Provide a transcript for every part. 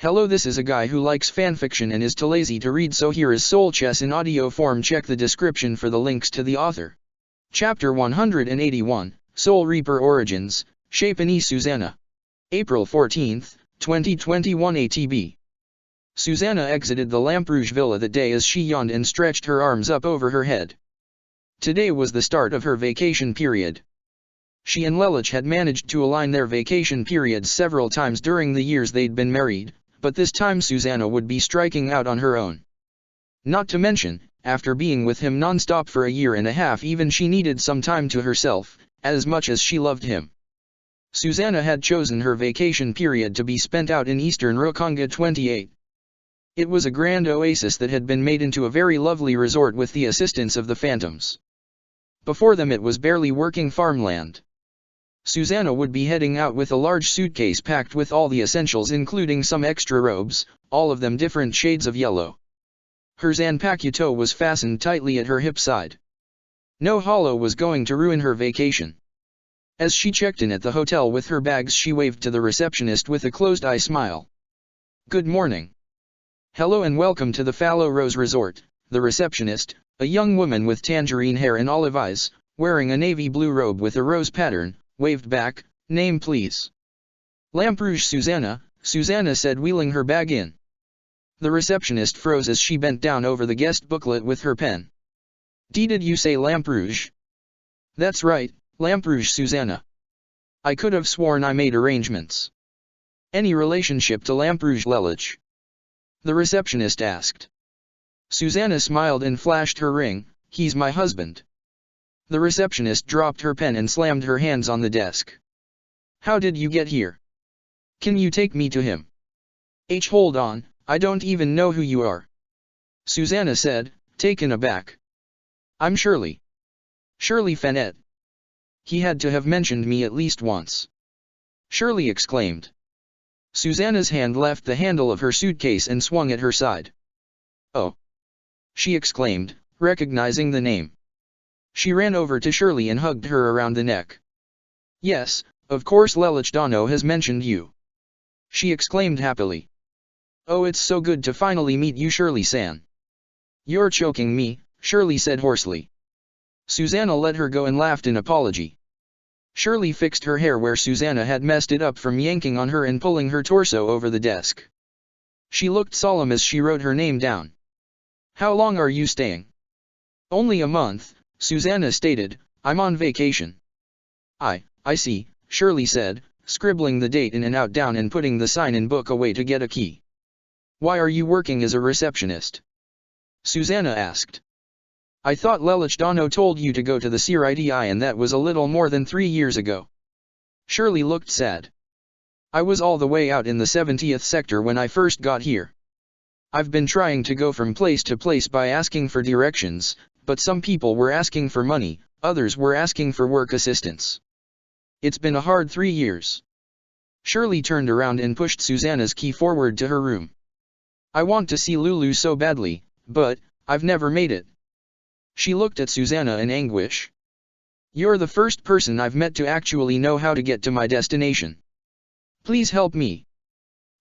Hello, this is a guy who likes fanfiction and is too lazy to read, so here is Soul Chess in audio form. Check the description for the links to the author. Chapter 181, Soul Reaper Origins, Shapen Susanna. April 14, 2021 ATB. Susanna exited the Lamperouge villa that day as she yawned and stretched her arms up over her head. Today was the start of her vacation period. She and Lelich had managed to align their vacation periods several times during the years they'd been married, but this time Susanna would be striking out on her own. Not to mention, after being with him non-stop for a year and a half, even she needed some time to herself, as much as she loved him. Susanna had chosen her vacation period to be spent out in eastern Rukonga 28. It was a grand oasis that had been made into a very lovely resort with the assistance of the phantoms. Before them it was barely working farmland. Susanna would be heading out with a large suitcase packed with all the essentials, including some extra robes, all of them different shades of yellow. Her zanpakuto was fastened tightly at her hip side. No hollow was going to ruin her vacation. As she checked in at the hotel with her bags, she waved to the receptionist with a closed-eye smile. "Good morning." "Hello and welcome to the Fallow Rose Resort," the receptionist, a young woman with tangerine hair and olive eyes, wearing a navy blue robe with a rose pattern, waved back. "Name please." "Lamperouge Susanna," Susanna said, wheeling her bag in. The receptionist froze as she bent down over the guest booklet with her pen. Did you say Lamperouge?" "That's right, Lamperouge Susanna. I could have sworn I made arrangements." "Any relationship to Lamperouge Lelich?" the receptionist asked. Susanna smiled and flashed her ring. "He's my husband." The receptionist dropped her pen and slammed her hands on the desk. "How did you get here? Can you take me to him?" Hold on, I don't even know who you are," Susanna said, taken aback. "I'm Shirley. Shirley Fenette. He had to have mentioned me at least once," Shirley exclaimed. Susanna's hand left the handle of her suitcase and swung at her side. "Oh!" she exclaimed, recognizing the name. She ran over to Shirley and hugged her around the neck. "Yes, of course Lelich Dono has mentioned you," she exclaimed happily. "Oh, it's so good to finally meet you, Shirley-san." "You're choking me," Shirley said hoarsely. Susanna let her go and laughed in apology. Shirley fixed her hair where Susanna had messed it up from yanking on her and pulling her torso over the desk. She looked solemn as she wrote her name down. "How long are you staying?" "Only a month," Susanna stated. "I'm on vacation." I see," Shirley said, scribbling the date in and out down and putting the sign-in book away to get a key. "Why are you working as a receptionist?" Susanna asked. "I thought Lelich Dono told you to go to the CRIDI, and that was a little more than 3 years ago." Shirley looked sad. "I was all the way out in the 70th sector when I first got here. I've been trying to go from place to place by asking for directions, but some people were asking for money, others were asking for work assistance. It's been a hard 3 years." Shirley turned around and pushed Susanna's key forward to her room. "I want to see Lulu so badly, but I've never made it." She looked at Susanna in anguish. "You're the first person I've met to actually know how to get to my destination. Please help me."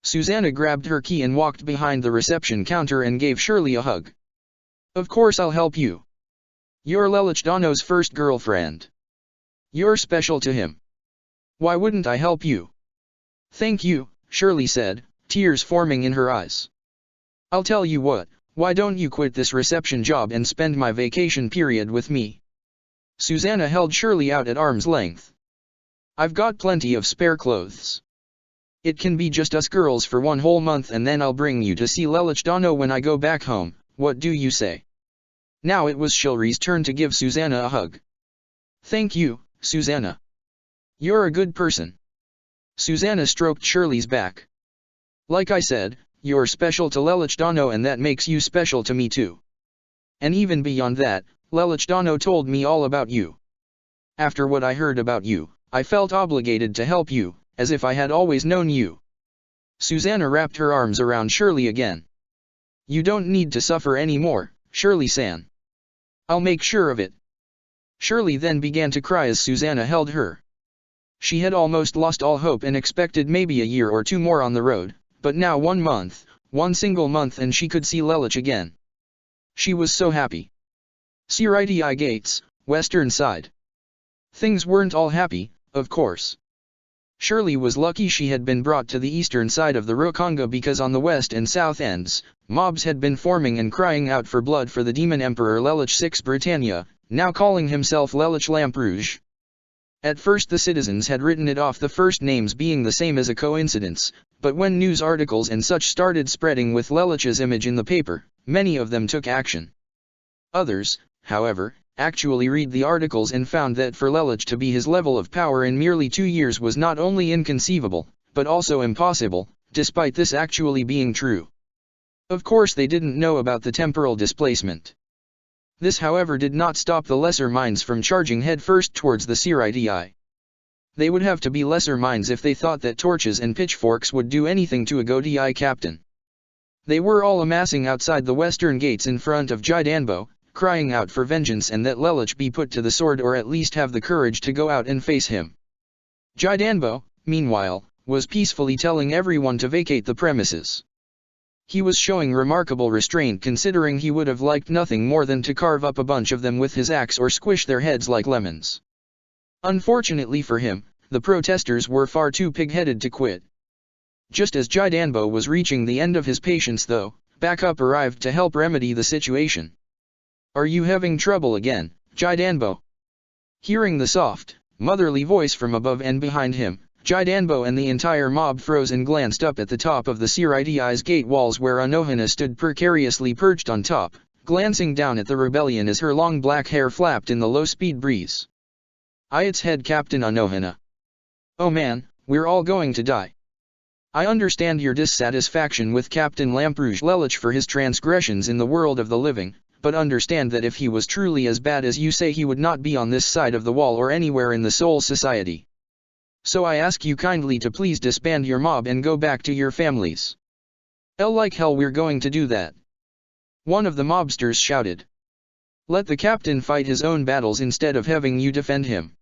Susanna grabbed her key and walked behind the reception counter and gave Shirley a hug. "Of course I'll help you. You're Lelich Dono's first girlfriend. You're special to him. Why wouldn't I help you?" "Thank you," Shirley said, tears forming in her eyes. "I'll tell you what, why don't you quit this reception job and spend my vacation period with me?" Susanna held Shirley out at arm's length. "I've got plenty of spare clothes. It can be just us girls for 1 whole month, and then I'll bring you to see Lelich Dono when I go back home. What do you say?" Now it was Shirley's turn to give Susanna a hug. "Thank you, Susanna. You're a good person." Susanna stroked Shirley's back. "Like I said, you're special to Lelich Dono, and that makes you special to me too. And even beyond that, Lelich Dono told me all about you. After what I heard about you, I felt obligated to help you, as if I had always known you." Susanna wrapped her arms around Shirley again. "You don't need to suffer anymore, Shirley-san. I'll make sure of it." Shirley then began to cry as Susanna held her. She had almost lost all hope and expected maybe a year or 2 more on the road, but now 1 month, one single month, and she could see Lelich again. She was so happy. Siriti Gates, western side. Things weren't all happy, of course. Shirley was lucky she had been brought to the eastern side of the Rukonga, because on the west and south ends, mobs had been forming and crying out for blood for the demon emperor Lelich VI Britannia, now calling himself Lelich Lamperouge. At first the citizens had written it off, the first names being the same as a coincidence, but when news articles and such started spreading with Lelich's image in the paper, many of them took action. Others, however, actually read the articles and found that for Lelich to be his level of power in merely 2 years was not only inconceivable, but also impossible, despite this actually being true. Of course they didn't know about the temporal displacement. This however did not stop the lesser minds from charging headfirst towards the Siriti. They would have to be lesser minds if they thought that torches and pitchforks would do anything to a Godi captain. They were all amassing outside the western gates in front of Jidanbo, crying out for vengeance and that Lelich be put to the sword, or at least have the courage to go out and face him. Jidanbo, meanwhile, was peacefully telling everyone to vacate the premises. He was showing remarkable restraint, considering he would have liked nothing more than to carve up a bunch of them with his axe or squish their heads like lemons. Unfortunately for him, the protesters were far too pig-headed to quit. Just as Jidanbo was reaching the end of his patience though, backup arrived to help remedy the situation. "Are you having trouble again, Jidanbo?" Hearing the soft, motherly voice from above and behind him, Jidanbo and the entire mob froze and glanced up at the top of the Siriti's gate walls, where Anohana stood precariously perched on top, glancing down at the rebellion as her long black hair flapped in the low-speed breeze. "It's head Captain Anohana. Oh man, we're all going to die. I understand your dissatisfaction with Captain Lamperouge Lelich for his transgressions in the world of the living, but understand that if he was truly as bad as you say, he would not be on this side of the wall or anywhere in the Soul Society. So I ask you kindly to please disband your mob and go back to your families." Like hell we're going to do that," one of the mobsters shouted. "Let the captain fight his own battles instead of having you defend him."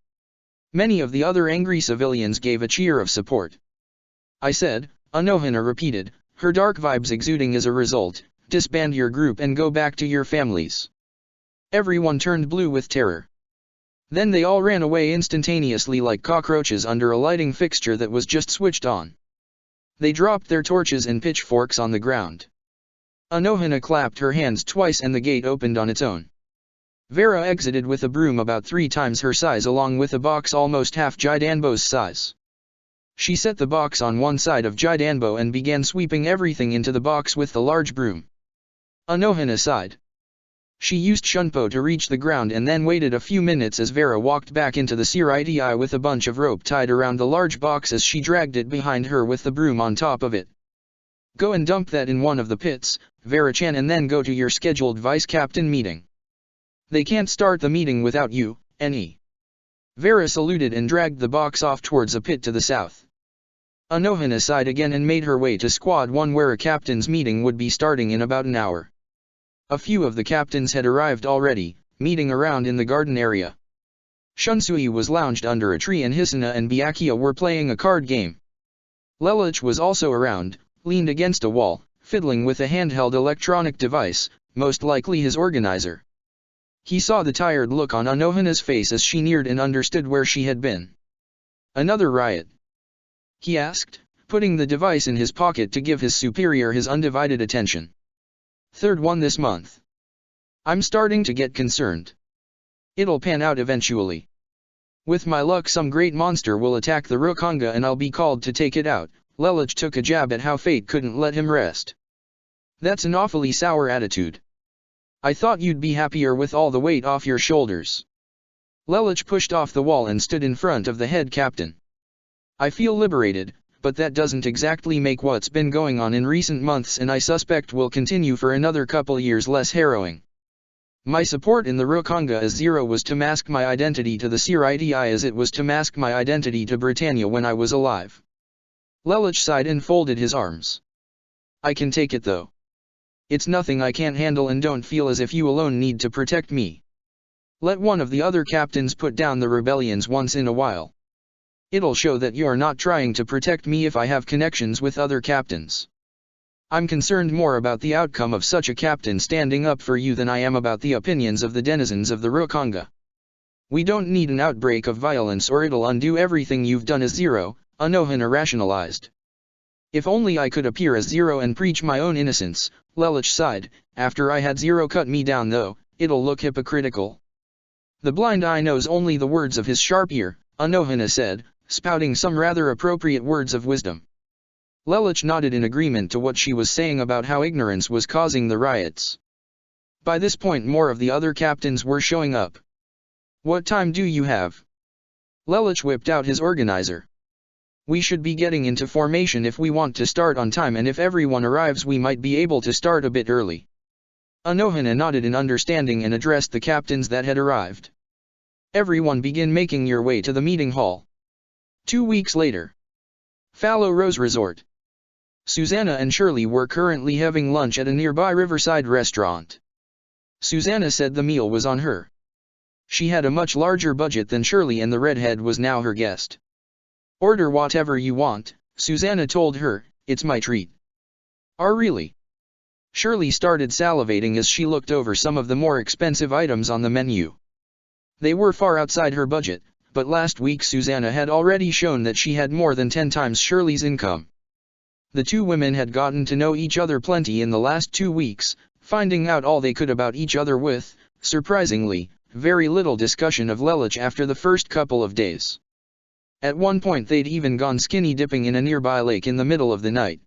Many of the other angry civilians gave a cheer of support. "I said," Anohana repeated, her dark vibes exuding as a result, "disband your group and go back to your families." Everyone turned blue with terror. Then they all ran away instantaneously like cockroaches under a lighting fixture that was just switched on. They dropped their torches and pitchforks on the ground. Anohana clapped her hands twice and the gate opened on its own. Vera exited with a broom about 3 times her size, along with a box almost half Jidanbo's size. She set the box on one side of Jidanbo and began sweeping everything into the box with the large broom. Anohana sighed. She used Shunpo to reach the ground and then waited a few minutes as Vera walked back into the Siriti with a bunch of rope tied around the large box as she dragged it behind her with the broom on top of it. "Go and dump that in one of the pits, Vera-chan, and then go to your scheduled vice-captain meeting. They can't start the meeting without you, N.E." Vera saluted and dragged the box off towards a pit to the south. Anohana sighed again and made her way to Squad 1, where a captain's meeting would be starting in about an hour. A few of the captains had arrived already, meeting around in the garden area. Shunsui was lounged under a tree and Hisuna and Byakuya were playing a card game. Lelich was also around, leaned against a wall, fiddling with a handheld electronic device, most likely his organizer. He saw the tired look on Anohana's face as she neared and understood where she had been. "Another riot?" he asked, putting the device in his pocket to give his superior his undivided attention. "Third one this month. I'm starting to get concerned. It'll pan out eventually. With my luck some great monster will attack the Rukonga and I'll be called to take it out." Lelich took a jab at how fate couldn't let him rest. "That's an awfully sour attitude. I thought you'd be happier with all the weight off your shoulders." Lelich pushed off the wall and stood in front of the head captain. "I feel liberated, but that doesn't exactly make what's been going on in recent months, and I suspect will continue for another couple years, less harrowing. My support in the Rukonga as Zero was to mask my identity to the Siriti as it was to mask my identity to Britannia when I was alive." Lelich sighed and folded his arms. "I can take it though. It's nothing I can't handle, and don't feel as if you alone need to protect me. Let one of the other captains put down the rebellions once in a while." It'll show that you're not trying to protect me if I have connections with other captains. I'm concerned more about the outcome of such a captain standing up for you than I am about the opinions of the denizens of the Rukanga. We don't need an outbreak of violence or it'll undo everything you've done as Zero, Anohana rationalized. If only I could appear as Zero and preach my own innocence, Lelich sighed. After I had Zero cut me down though, it'll look hypocritical. The blind eye knows only the words of his sharp ear, Anohana said, spouting some rather appropriate words of wisdom. Lelich nodded in agreement to what she was saying about how ignorance was causing the riots. By this point more of the other captains were showing up. What time do you have? Lelich whipped out his organizer. We should be getting into formation if we want to start on time, and if everyone arrives we might be able to start a bit early. Anohana nodded in understanding and addressed the captains that had arrived. Everyone begin making your way to the meeting hall. 2 weeks later. Fallow Rose Resort. Susanna and Shirley were currently having lunch at a nearby riverside restaurant. Susanna said the meal was on her. She had a much larger budget than Shirley and the redhead was now her guest. Order whatever you want, Susanna told her, it's my treat. Oh really? Shirley started salivating as she looked over some of the more expensive items on the menu. They were far outside her budget, but last week Susanna had already shown that she had more than 10 times Shirley's income. The two women had gotten to know each other plenty in the last 2 weeks, finding out all they could about each other with, surprisingly, very little discussion of Lelich after the first couple of days. At one point they'd even gone skinny dipping in a nearby lake in the middle of the night.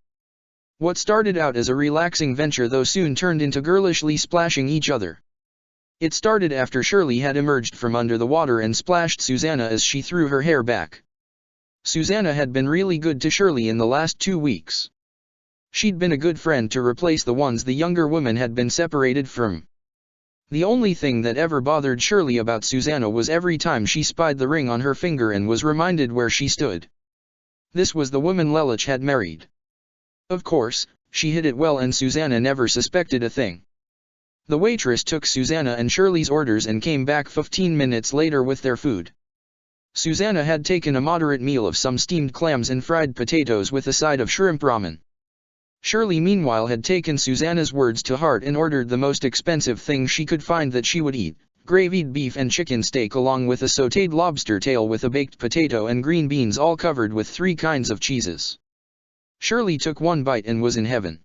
What started out as a relaxing venture though soon turned into girlishly splashing each other. It started after Shirley had emerged from under the water and splashed Susanna as she threw her hair back. Susanna had been really good to Shirley in the last 2 weeks. She'd been a good friend to replace the ones the younger woman had been separated from. The only thing that ever bothered Shirley about Susanna was every time she spied the ring on her finger and was reminded where she stood. This was the woman Lelich had married. Of course, she hid it well and Susanna never suspected a thing. The waitress took Susanna and Shirley's orders and came back 15 minutes later with their food. Susanna had taken a moderate meal of some steamed clams and fried potatoes with a side of shrimp ramen. Shirley meanwhile had taken Susanna's words to heart and ordered the most expensive thing she could find that she would eat, gravied beef and chicken steak along with a sautéed lobster tail with a baked potato and green beans all covered with 3 kinds of cheeses. Shirley took one bite and was in heaven.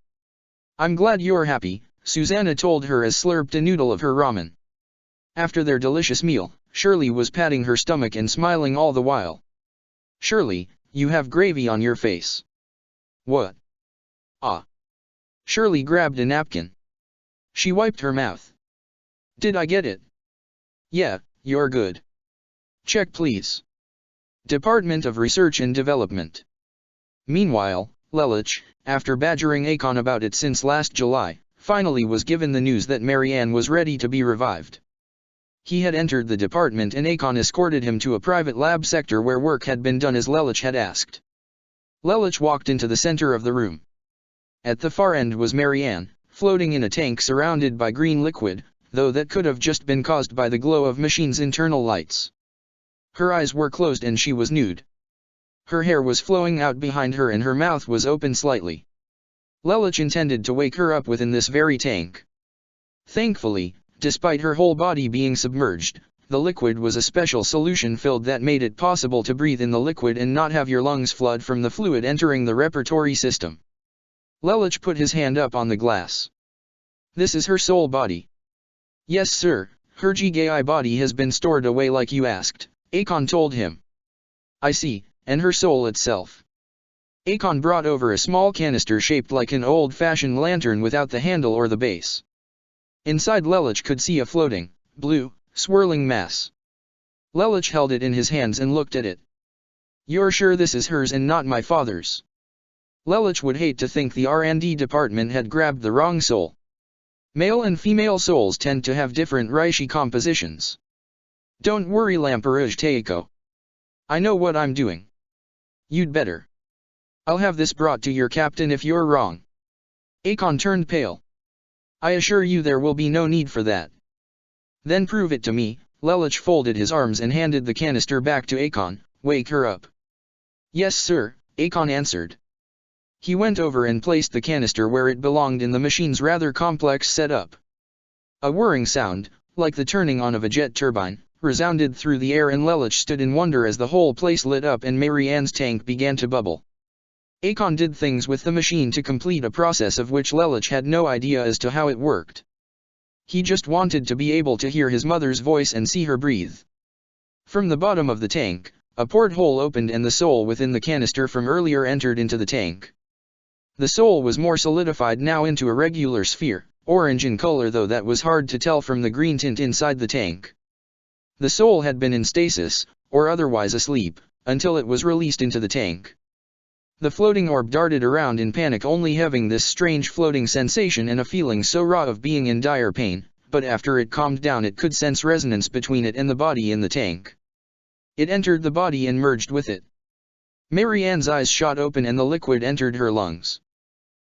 I'm glad you're happy, Susanna told her as slurped a noodle of her ramen. After their delicious meal, Shirley was patting her stomach and smiling all the while. Shirley, you have gravy on your face. What? Ah. Shirley grabbed a napkin. She wiped her mouth. Did I get it? Yeah, you're good. Check please. Department of Research and Development. Meanwhile, Lelich, after badgering Akon about it since last July, finally was given the news that Marianne was ready to be revived. He had entered the department and Akon escorted him to a private lab sector where work had been done as Lelich had asked. Lelich walked into the center of the room. At the far end was Marianne, floating in a tank surrounded by green liquid, though that could have just been caused by the glow of machine's internal lights. Her eyes were closed and she was nude. Her hair was flowing out behind her and her mouth was open slightly. Lelich intended to wake her up within this very tank. Thankfully, despite her whole body being submerged, the liquid was a special solution filled that made it possible to breathe in the liquid and not have your lungs flood from the fluid entering the respiratory system. Lelich put his hand up on the glass. This is her soul body. Yes sir, her Jigai body has been stored away like you asked, Akon told him. I see, and her soul itself. Akon brought over a small canister shaped like an old-fashioned lantern without the handle or the base. Inside Lelich could see a floating, blue, swirling mass. Lelich held it in his hands and looked at it. You're sure this is hers and not my father's? Lelich would hate to think the R&D department had grabbed the wrong soul. Male and female souls tend to have different Reishi compositions. Don't worry Lamperouge Teiko. I know what I'm doing. You'd better. I'll have this brought to your captain if you're wrong. Akon turned pale. I assure you there will be no need for that. Then prove it to me. Lelich folded his arms and handed the canister back to Akon. Wake her up. Yes sir, Akon answered. He went over and placed the canister where it belonged in the machine's rather complex setup. A whirring sound, like the turning on of a jet turbine, resounded through the air and Lelich stood in wonder as the whole place lit up and Mary Ann's tank began to bubble. Akon did things with the machine to complete a process of which Lelich had no idea as to how it worked. He just wanted to be able to hear his mother's voice and see her breathe. From the bottom of the tank, a porthole opened and the soul within the canister from earlier entered into the tank. The soul was more solidified now into a regular sphere, orange in color though that was hard to tell from the green tint inside the tank. The soul had been in stasis, or otherwise asleep, until it was released into the tank. The floating orb darted around in panic, only having this strange floating sensation and a feeling so raw of being in dire pain, but after it calmed down it could sense resonance between it and the body in the tank. It entered the body and merged with it. Mary Ann's eyes shot open and the liquid entered her lungs.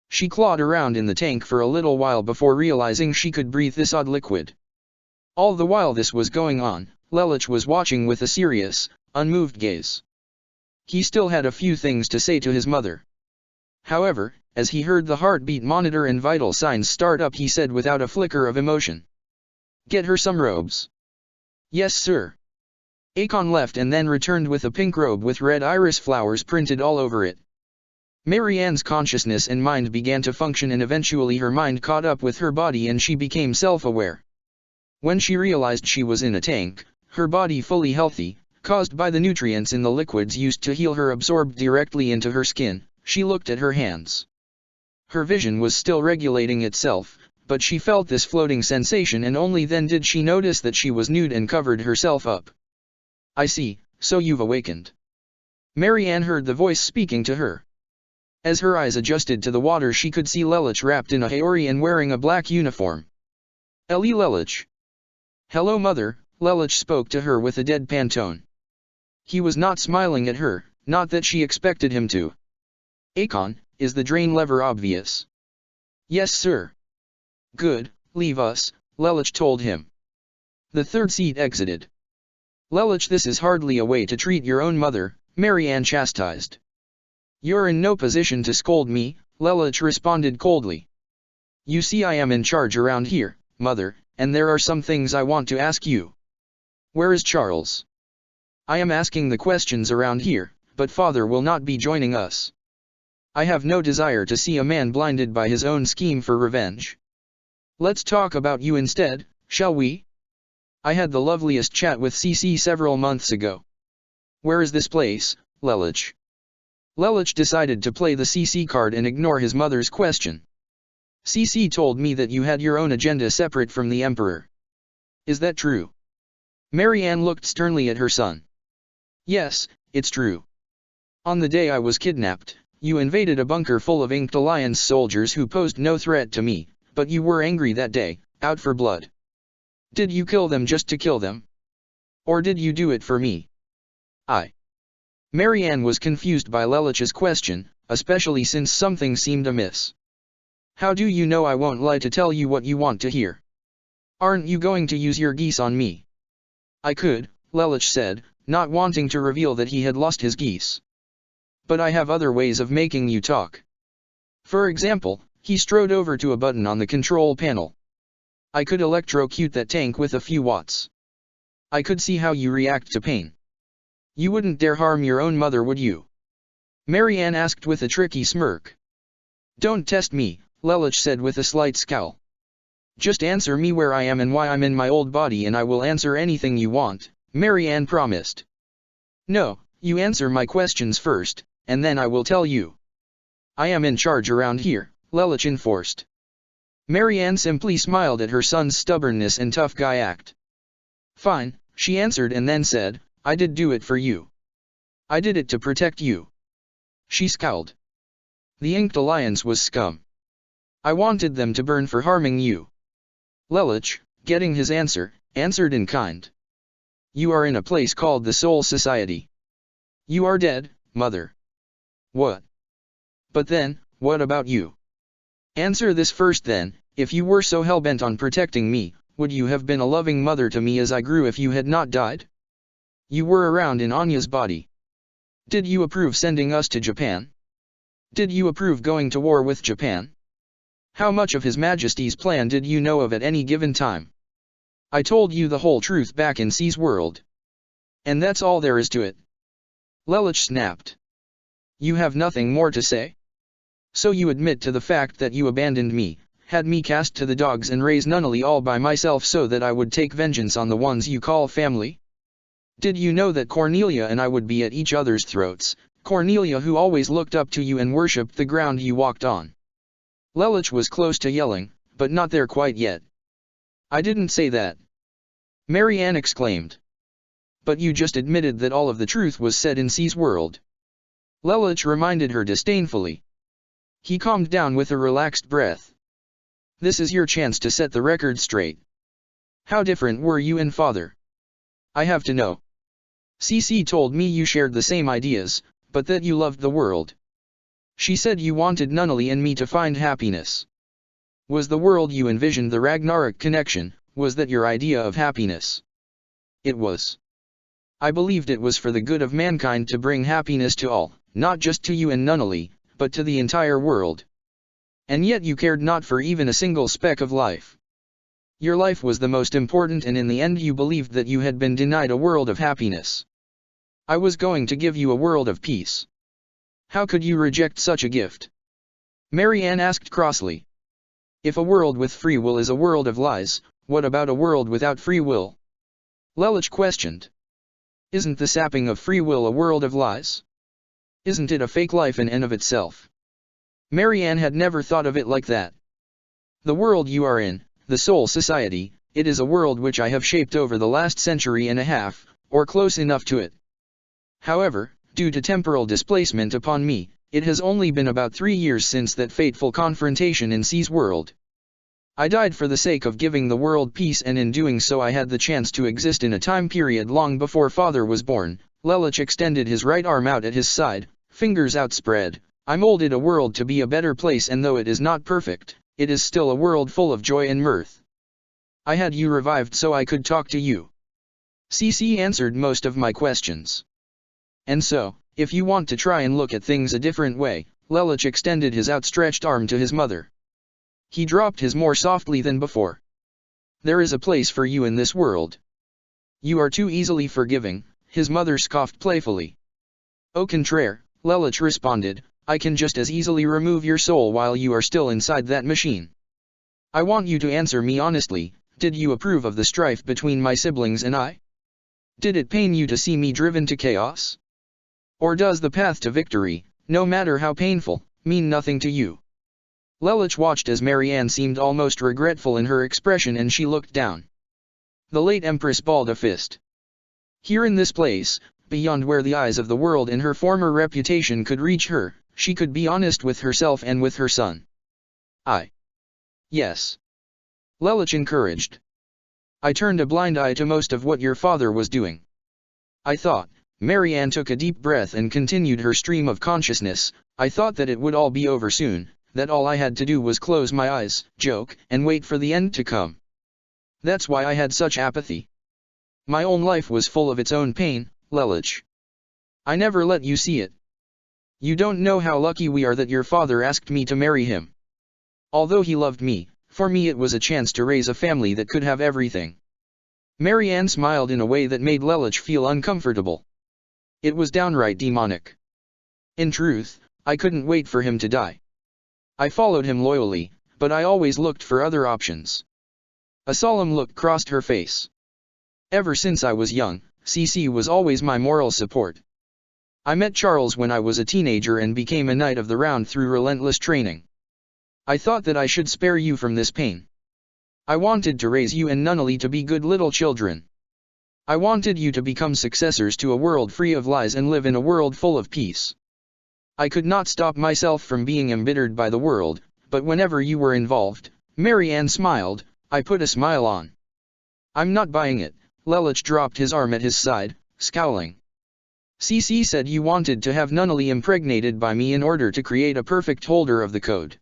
She clawed around in the tank for a little while before realizing she could breathe this odd liquid. All the while this was going on, Lelich was watching with a serious, unmoved gaze. He still had a few things to say to his mother. However, as he heard the heartbeat monitor and vital signs start up, he said without a flicker of emotion, "Get her some robes." "Yes sir." Akon left and then returned with a pink robe with red iris flowers printed all over it. Mary Ann's consciousness and mind began to function and eventually her mind caught up with her body and she became self-aware. When she realized she was in a tank, her body fully healthy, caused by the nutrients in the liquids used to heal her absorbed directly into her skin, she looked at her hands. Her vision was still regulating itself, but she felt this floating sensation and only then did she notice that she was nude and covered herself up. "I see, so you've awakened." Mary Ann heard the voice speaking to her. As her eyes adjusted to the water she could see Lelich wrapped in a haori and wearing a black uniform. "Ellie Lelich." "Hello mother," Lelich spoke to her with a deadpan tone. He was not smiling at her, not that she expected him to. "Akon, is the drain lever obvious?" "Yes sir." "Good, leave us," Lelich told him. The third seat exited. "Lelich, this is hardly a way to treat your own mother," Mary Ann chastised. "You're in no position to scold me," Lelich responded coldly. "You see I am in charge around here, mother, and there are some things I want to ask you. Where is Charles? I am asking the questions around here, but father will not be joining us. I have no desire to see a man blinded by his own scheme for revenge. Let's talk about you instead, shall we? I had the loveliest chat with CC several months ago. Where is this place, Lelich?" Lelich decided to play the CC card and ignore his mother's question. "CC told me that you had your own agenda separate from the Emperor. Is that true?" Mary Ann looked sternly at her son. "Yes, it's true. On the day I was kidnapped, you invaded a bunker full of Inked Alliance soldiers who posed no threat to me, but you were angry that day, out for blood. Did you kill them just to kill them? Or did you do it for me?" Mary Ann was confused by Lelich's question, especially since something seemed amiss. "How do you know I won't lie to tell you what you want to hear? Aren't you going to use your geese on me?" "I could," Lelich said, not wanting to reveal that he had lost his geese. "But I have other ways of making you talk. For example," he strode over to a button on the control panel. "I could electrocute that tank with a few watts. I could see how you react to pain. You wouldn't dare harm your own mother, would you?" Mary Ann asked with a tricky smirk. "Don't test me," Lelich said with a slight scowl. "Just answer me where I am and why I'm in my old body and I will answer anything you want," Mary Ann promised. "No, you answer my questions first, and then I will tell you. I am in charge around here," Lelich enforced. Mary Ann simply smiled at her son's stubbornness and tough guy act. "Fine," she answered and then said, "I did do it for you. I did it to protect you." She scowled. "The Inked Alliance was scum. I wanted them to burn for harming you." Lelich, getting his answer, answered in kind. "You are in a place called the Soul Society. You are dead, mother." "What? But then, what about you? Answer this first then, if you were so hell-bent on protecting me, would you have been a loving mother to me as I grew if you had not died? You were around in Anya's body. Did you approve sending us to Japan? Did you approve going to war with Japan? How much of His Majesty's plan did you know of at any given time? I told you the whole truth back in C's world. And that's all there is to it. Lelouch snapped. You have nothing more to say? So you admit to the fact that you abandoned me, had me cast to the dogs and raised Nunnally all by myself so that I would take vengeance on the ones you call family? Did you know that Cornelia and I would be at each other's throats, Cornelia who always looked up to you and worshipped the ground you walked on? Lelouch was close to yelling, but not there quite yet. I didn't say that. Marianne exclaimed. But you just admitted that all of the truth was said in C's world. Lelouch reminded her disdainfully. He calmed down with a relaxed breath. This is your chance to set the record straight. How different were you and Father? I have to know. CC told me you shared the same ideas, but that you loved the world. She said you wanted Nunnally and me to find happiness. Was the world you envisioned the Ragnarok connection, was that your idea of happiness? It was. I believed it was for the good of mankind to bring happiness to all, not just to you and Nunnally, but to the entire world. And yet you cared not for even a single speck of life. Your life was the most important and in the end you believed that you had been denied a world of happiness. I was going to give you a world of peace. How could you reject such a gift? Marianne asked crossly. If a world with free will is a world of lies, what about a world without free will? Lelouch questioned. Isn't the sapping of free will a world of lies? Isn't it a fake life in and of itself? Marianne had never thought of it like that. The world you are in, the Soul Society, it is a world which I have shaped over the last century and a half, or close enough to it. However, due to temporal displacement upon me, it has only been about 3 years since that fateful confrontation in C's world. I died for the sake of giving the world peace and in doing so I had the chance to exist in a time period long before Father was born. Lelouch extended his right arm out at his side, fingers outspread. I molded a world to be a better place and though it is not perfect, it is still a world full of joy and mirth. I had you revived so I could talk to you. CC answered most of my questions. And so, if you want to try and look at things a different way, Lelouch extended his outstretched arm to his mother. He dropped his more softly than before. There is a place for you in this world. You are too easily forgiving, his mother scoffed playfully. Au contraire, Lelouch responded, I can just as easily remove your soul while you are still inside that machine. I want you to answer me honestly, did you approve of the strife between my siblings and I? Did it pain you to see me driven to chaos? Or does the path to victory, no matter how painful, mean nothing to you? Lelouch watched as Marianne seemed almost regretful in her expression and she looked down. The late Empress balled a fist. Here in this place, beyond where the eyes of the world and her former reputation could reach her, she could be honest with herself and with her son. Yes. Lelouch encouraged. I turned a blind eye to most of what your father was doing. I thought, Marianne took a deep breath and continued her stream of consciousness, I thought that it would all be over soon, that all I had to do was close my eyes, joke, and wait for the end to come. That's why I had such apathy. My own life was full of its own pain, Lelouch. I never let you see it. You don't know how lucky we are that your father asked me to marry him. Although he loved me, for me it was a chance to raise a family that could have everything. Marianne smiled in a way that made Lelouch feel uncomfortable. It was downright demonic. In truth, I couldn't wait for him to die. I followed him loyally, but I always looked for other options. A solemn look crossed her face. Ever since I was young, CC was always my moral support. I met Charles when I was a teenager and became a knight of the round through relentless training. I thought that I should spare you from this pain. I wanted to raise you and Nunnally to be good little children. I wanted you to become successors to a world free of lies and live in a world full of peace. I could not stop myself from being embittered by the world, but whenever you were involved, Marianne smiled, I put a smile on. I'm not buying it. Lelouch dropped his arm at his side, scowling. CC said you wanted to have Nunnally impregnated by me in order to create a perfect holder of the code.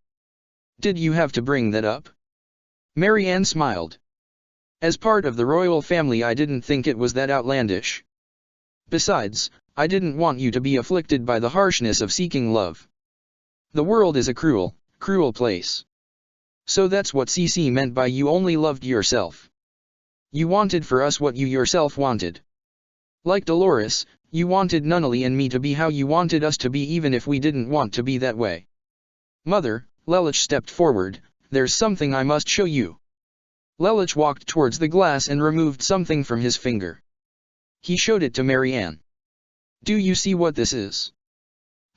Did you have to bring that up? Marianne smiled. As part of the royal family I didn't think it was that outlandish. Besides, I didn't want you to be afflicted by the harshness of seeking love. The world is a cruel, cruel place. So that's what CC meant by you only loved yourself. You wanted for us what you yourself wanted. Like Dolores, you wanted Nunnally and me to be how you wanted us to be even if we didn't want to be that way. Mother, Lelich stepped forward, there's something I must show you. Lelich walked towards the glass and removed something from his finger. He showed it to Marianne. Do you see what this is?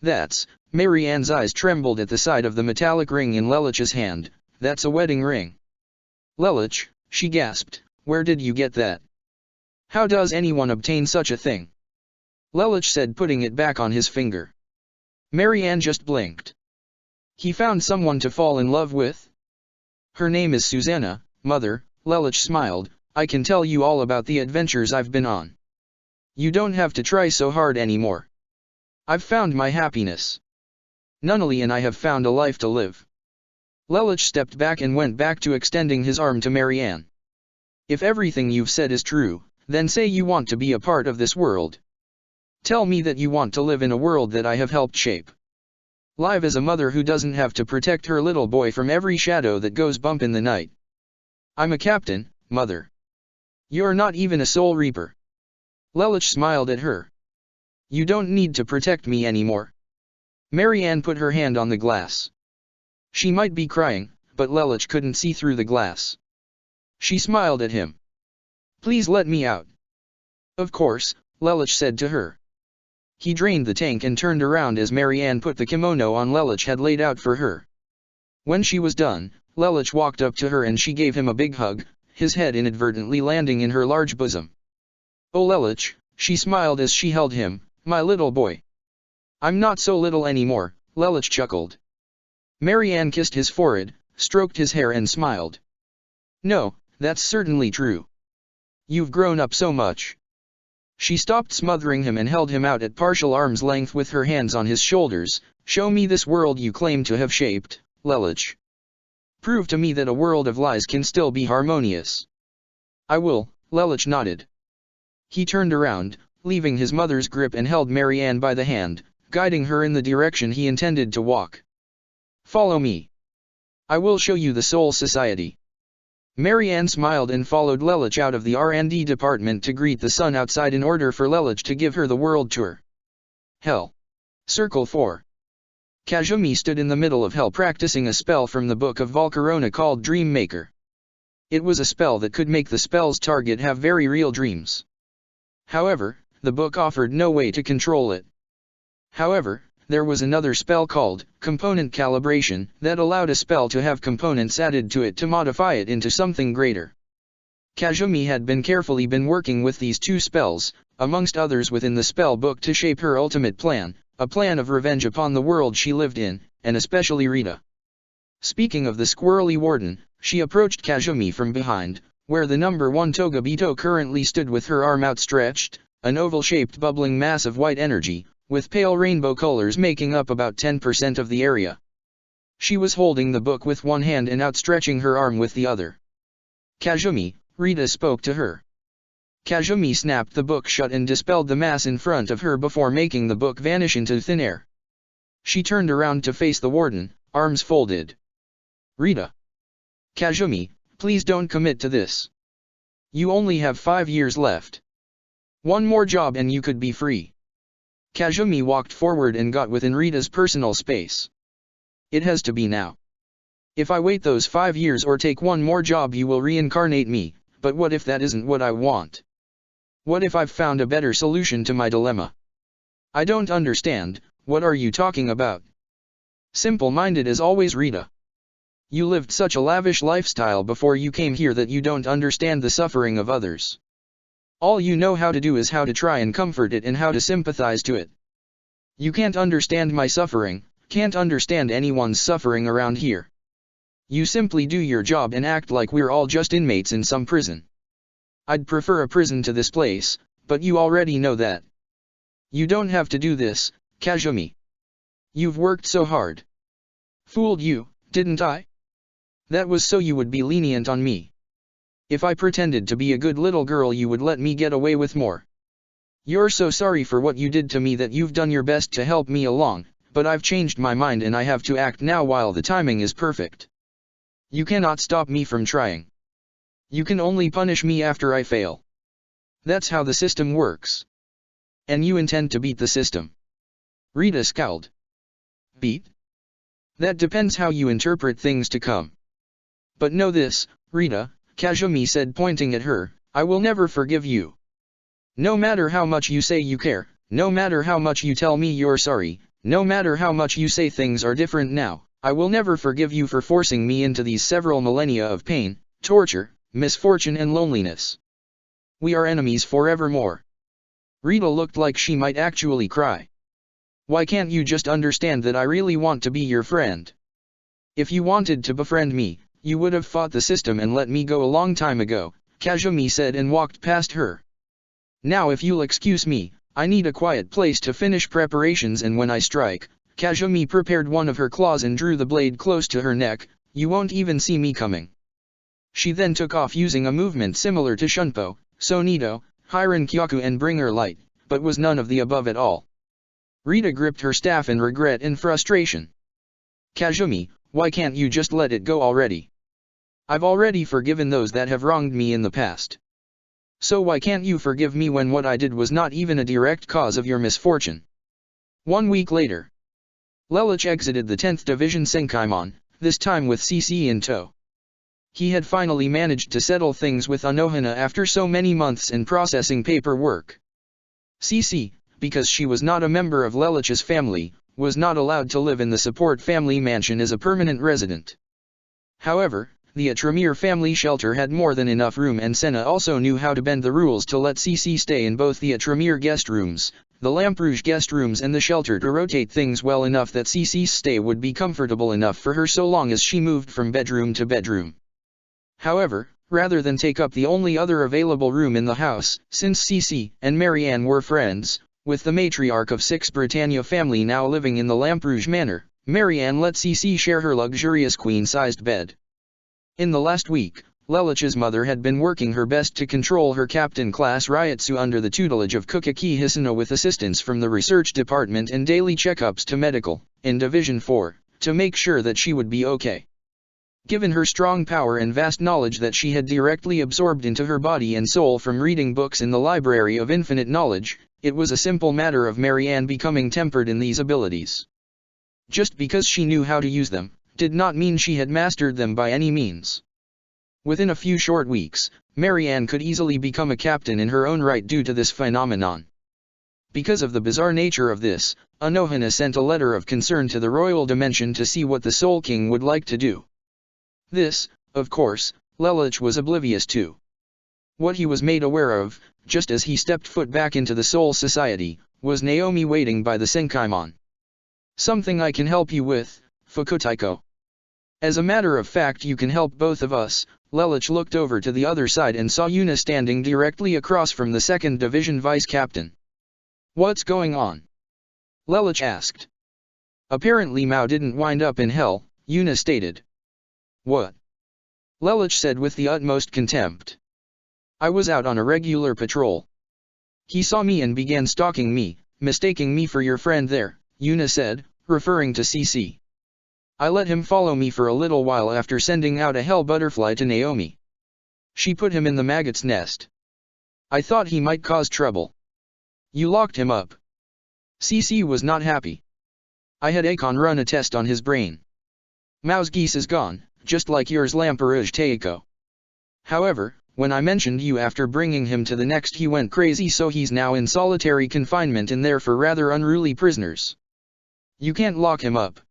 That's, Marianne's eyes trembled at the sight of the metallic ring in Lelich's hand, that's a wedding ring. Lelich, she gasped, where did you get that? How does anyone obtain such a thing? Lelich said, putting it back on his finger. Marianne just blinked. He found someone to fall in love with? Her name is Susanna, Mother, Lelich smiled, I can tell you all about the adventures I've been on. You don't have to try so hard anymore. I've found my happiness. Nunnally and I have found a life to live. Lelich stepped back and went back to extending his arm to Marianne. If everything you've said is true, then say you want to be a part of this world. Tell me that you want to live in a world that I have helped shape. Live as a mother who doesn't have to protect her little boy from every shadow that goes bump in the night. I'm a captain, Mother. You're not even a soul reaper. Lelich smiled at her. You don't need to protect me anymore. Marianne put her hand on the glass. She might be crying, but Lelich couldn't see through the glass. She smiled at him. Please let me out. Of course, Lelich said to her. He drained the tank and turned around as Marianne put the kimono on Lelich had laid out for her. When she was done, Lelich walked up to her and she gave him a big hug, his head inadvertently landing in her large bosom. Oh Lelich, she smiled as she held him, my little boy. I'm not so little anymore, Lelich chuckled. Marianne kissed his forehead, stroked his hair and smiled. No, that's certainly true. You've grown up so much. She stopped smothering him and held him out at partial arm's length with her hands on his shoulders. Show me this world you claim to have shaped, Lelich. Prove to me that a world of lies can still be harmonious. I will, Lelich nodded. He turned around, leaving his mother's grip and held Marianne by the hand, guiding her in the direction he intended to walk. Follow me. I will show you the Soul Society. Marianne smiled and followed Lelich out of the R&D department to greet the sun outside in order for Lelich to give her the world tour. Hell. Circle 4. Kazumi stood in the middle of Hell practicing a spell from the Book of Volcarona called Dream Maker. It was a spell that could make the spell's target have very real dreams. However, the book offered no way to control it. However, there was another spell called Component Calibration that allowed a spell to have components added to it to modify it into something greater. Kazumi had carefully been working with these two spells, amongst others within the spell book to shape her ultimate plan, a plan of revenge upon the world she lived in, and especially Rita. Speaking of the squirrely warden, she approached Kazumi from behind, where the number 1 Togabito currently stood with her arm outstretched, an oval-shaped bubbling mass of white energy, with pale rainbow colors making up about 10% of the area. She was holding the book with one hand and outstretching her arm with the other. Kazumi, Rita spoke to her. Kazumi snapped the book shut and dispelled the mass in front of her before making the book vanish into thin air. She turned around to face the warden, arms folded. Rita. Kazumi, please don't commit to this. You only have 5 years left. One more job and you could be free. Kazumi walked forward and got within Rita's personal space. It has to be now. If I wait those 5 years or take one more job you will reincarnate me, but what if that isn't what I want? What if I've found a better solution to my dilemma? I don't understand, what are you talking about? Simple-minded as always Rita. You lived such a lavish lifestyle before you came here that you don't understand the suffering of others. All you know how to do is how to try and comfort it and how to sympathize to it. You can't understand my suffering, can't understand anyone's suffering around here. You simply do your job and act like we're all just inmates in some prison. I'd prefer a prison to this place, but you already know that. You don't have to do this, Kazumi. You've worked so hard. Fooled you, didn't I? That was so you would be lenient on me. If I pretended to be a good little girl you would let me get away with more. You're so sorry for what you did to me that you've done your best to help me along, but I've changed my mind and I have to act now while the timing is perfect. You cannot stop me from trying. You can only punish me after I fail. That's how the system works. And you intend to beat the system. Rita scowled. Beat? That depends how you interpret things to come. But know this, Rita, Kazumi said pointing at her, I will never forgive you. No matter how much you say you care, no matter how much you tell me you're sorry, no matter how much you say things are different now, I will never forgive you for forcing me into these several millennia of pain, torture, misfortune and loneliness. We are enemies forevermore. Rita looked like she might actually cry. Why can't you just understand that I really want to be your friend? If you wanted to befriend me, you would have fought the system and let me go a long time ago, Kazumi said and walked past her. Now if you'll excuse me, I need a quiet place to finish preparations and when I strike, Kazumi prepared one of her claws and drew the blade close to her neck, you won't even see me coming. She then took off using a movement similar to Shunpo, Sonito, Hiran Kyoku and Bringer Light, but was none of the above at all. Rita gripped her staff in regret and frustration. Kazumi, why can't you just let it go already? I've already forgiven those that have wronged me in the past. So why can't you forgive me when what I did was not even a direct cause of your misfortune? 1 week later. Lelouch exited the 10th Division Senkaimon, this time with CC in tow. He had finally managed to settle things with Anohana after so many months in processing paperwork. CC, because she was not a member of Lelouch's family, was not allowed to live in the support family mansion as a permanent resident. However, the Tremere family shelter had more than enough room and Senna also knew how to bend the rules to let CC stay in both the Tremere guest rooms, the Lamperouge guest rooms and the shelter to rotate things well enough that CC's stay would be comfortable enough for her so long as she moved from bedroom to bedroom. However, rather than take up the only other available room in the house, since CC and Marianne were friends, with the matriarch of Six Britannia family now living in the Lamperouge manor, Marianne let CC share her luxurious queen-sized bed. In the last week, Lelouch's mother had been working her best to control her captain class Ryotsu under the tutelage of Kukaki Hisano with assistance from the research department and daily checkups to medical, in Division 4, to make sure that she would be okay. Given her strong power and vast knowledge that she had directly absorbed into her body and soul from reading books in the Library of Infinite Knowledge, it was a simple matter of Marianne becoming tempered in these abilities. Just because she knew how to use them, did not mean she had mastered them by any means. Within a few short weeks, Marianne could easily become a captain in her own right due to this phenomenon. Because of the bizarre nature of this, Anohana sent a letter of concern to the Royal Dimension to see what the Soul King would like to do. This, of course, Lelouch was oblivious to. What he was made aware of, just as he stepped foot back into the Soul Society, was Naomi waiting by the Senkaimon. Something I can help you with, Fukutaiko. As a matter of fact you can help both of us. Lelouch looked over to the other side and saw Yuna standing directly across from the 2nd Division Vice Captain. What's going on? Lelouch asked. Apparently Mao didn't wind up in hell, Yuna stated. What? Lelouch said with the utmost contempt. I was out on a regular patrol. He saw me and began stalking me, mistaking me for your friend there, Yuna said, referring to CC. I let him follow me for a little while after sending out a hell butterfly to Naomi. She put him in the maggot's nest. I thought he might cause trouble. You locked him up. CC was not happy. I had Akon run a test on his brain. Mao's geese is gone, just like yours Lamperouge Teiko. However, when I mentioned you after bringing him to the next he went crazy so he's now in solitary confinement in there for rather unruly prisoners. You can't lock him up.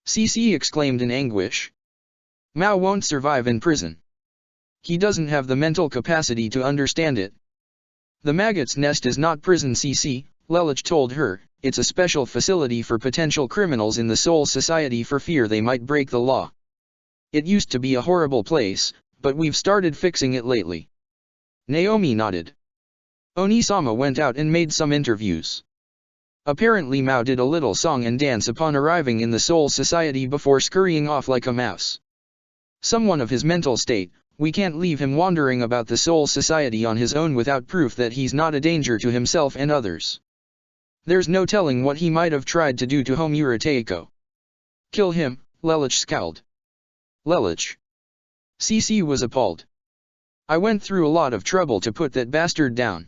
CC exclaimed in anguish. Mao won't survive in prison. He doesn't have the mental capacity to understand it. The maggot's nest is not prison CC, Lelouch told her, it's a special facility for potential criminals in the Soul Society for fear they might break the law. It used to be a horrible place, but we've started fixing it lately. Naomi nodded. Onisama went out and made some interviews. Apparently Mao did a little song and dance upon arriving in the Soul Society before scurrying off like a mouse. Someone of his mental state, we can't leave him wandering about the Soul Society on his own without proof that he's not a danger to himself and others. There's no telling what he might have tried to do to Homura Teiko. Kill him, Lelich scowled. Lelich. CC was appalled. I went through a lot of trouble to put that bastard down.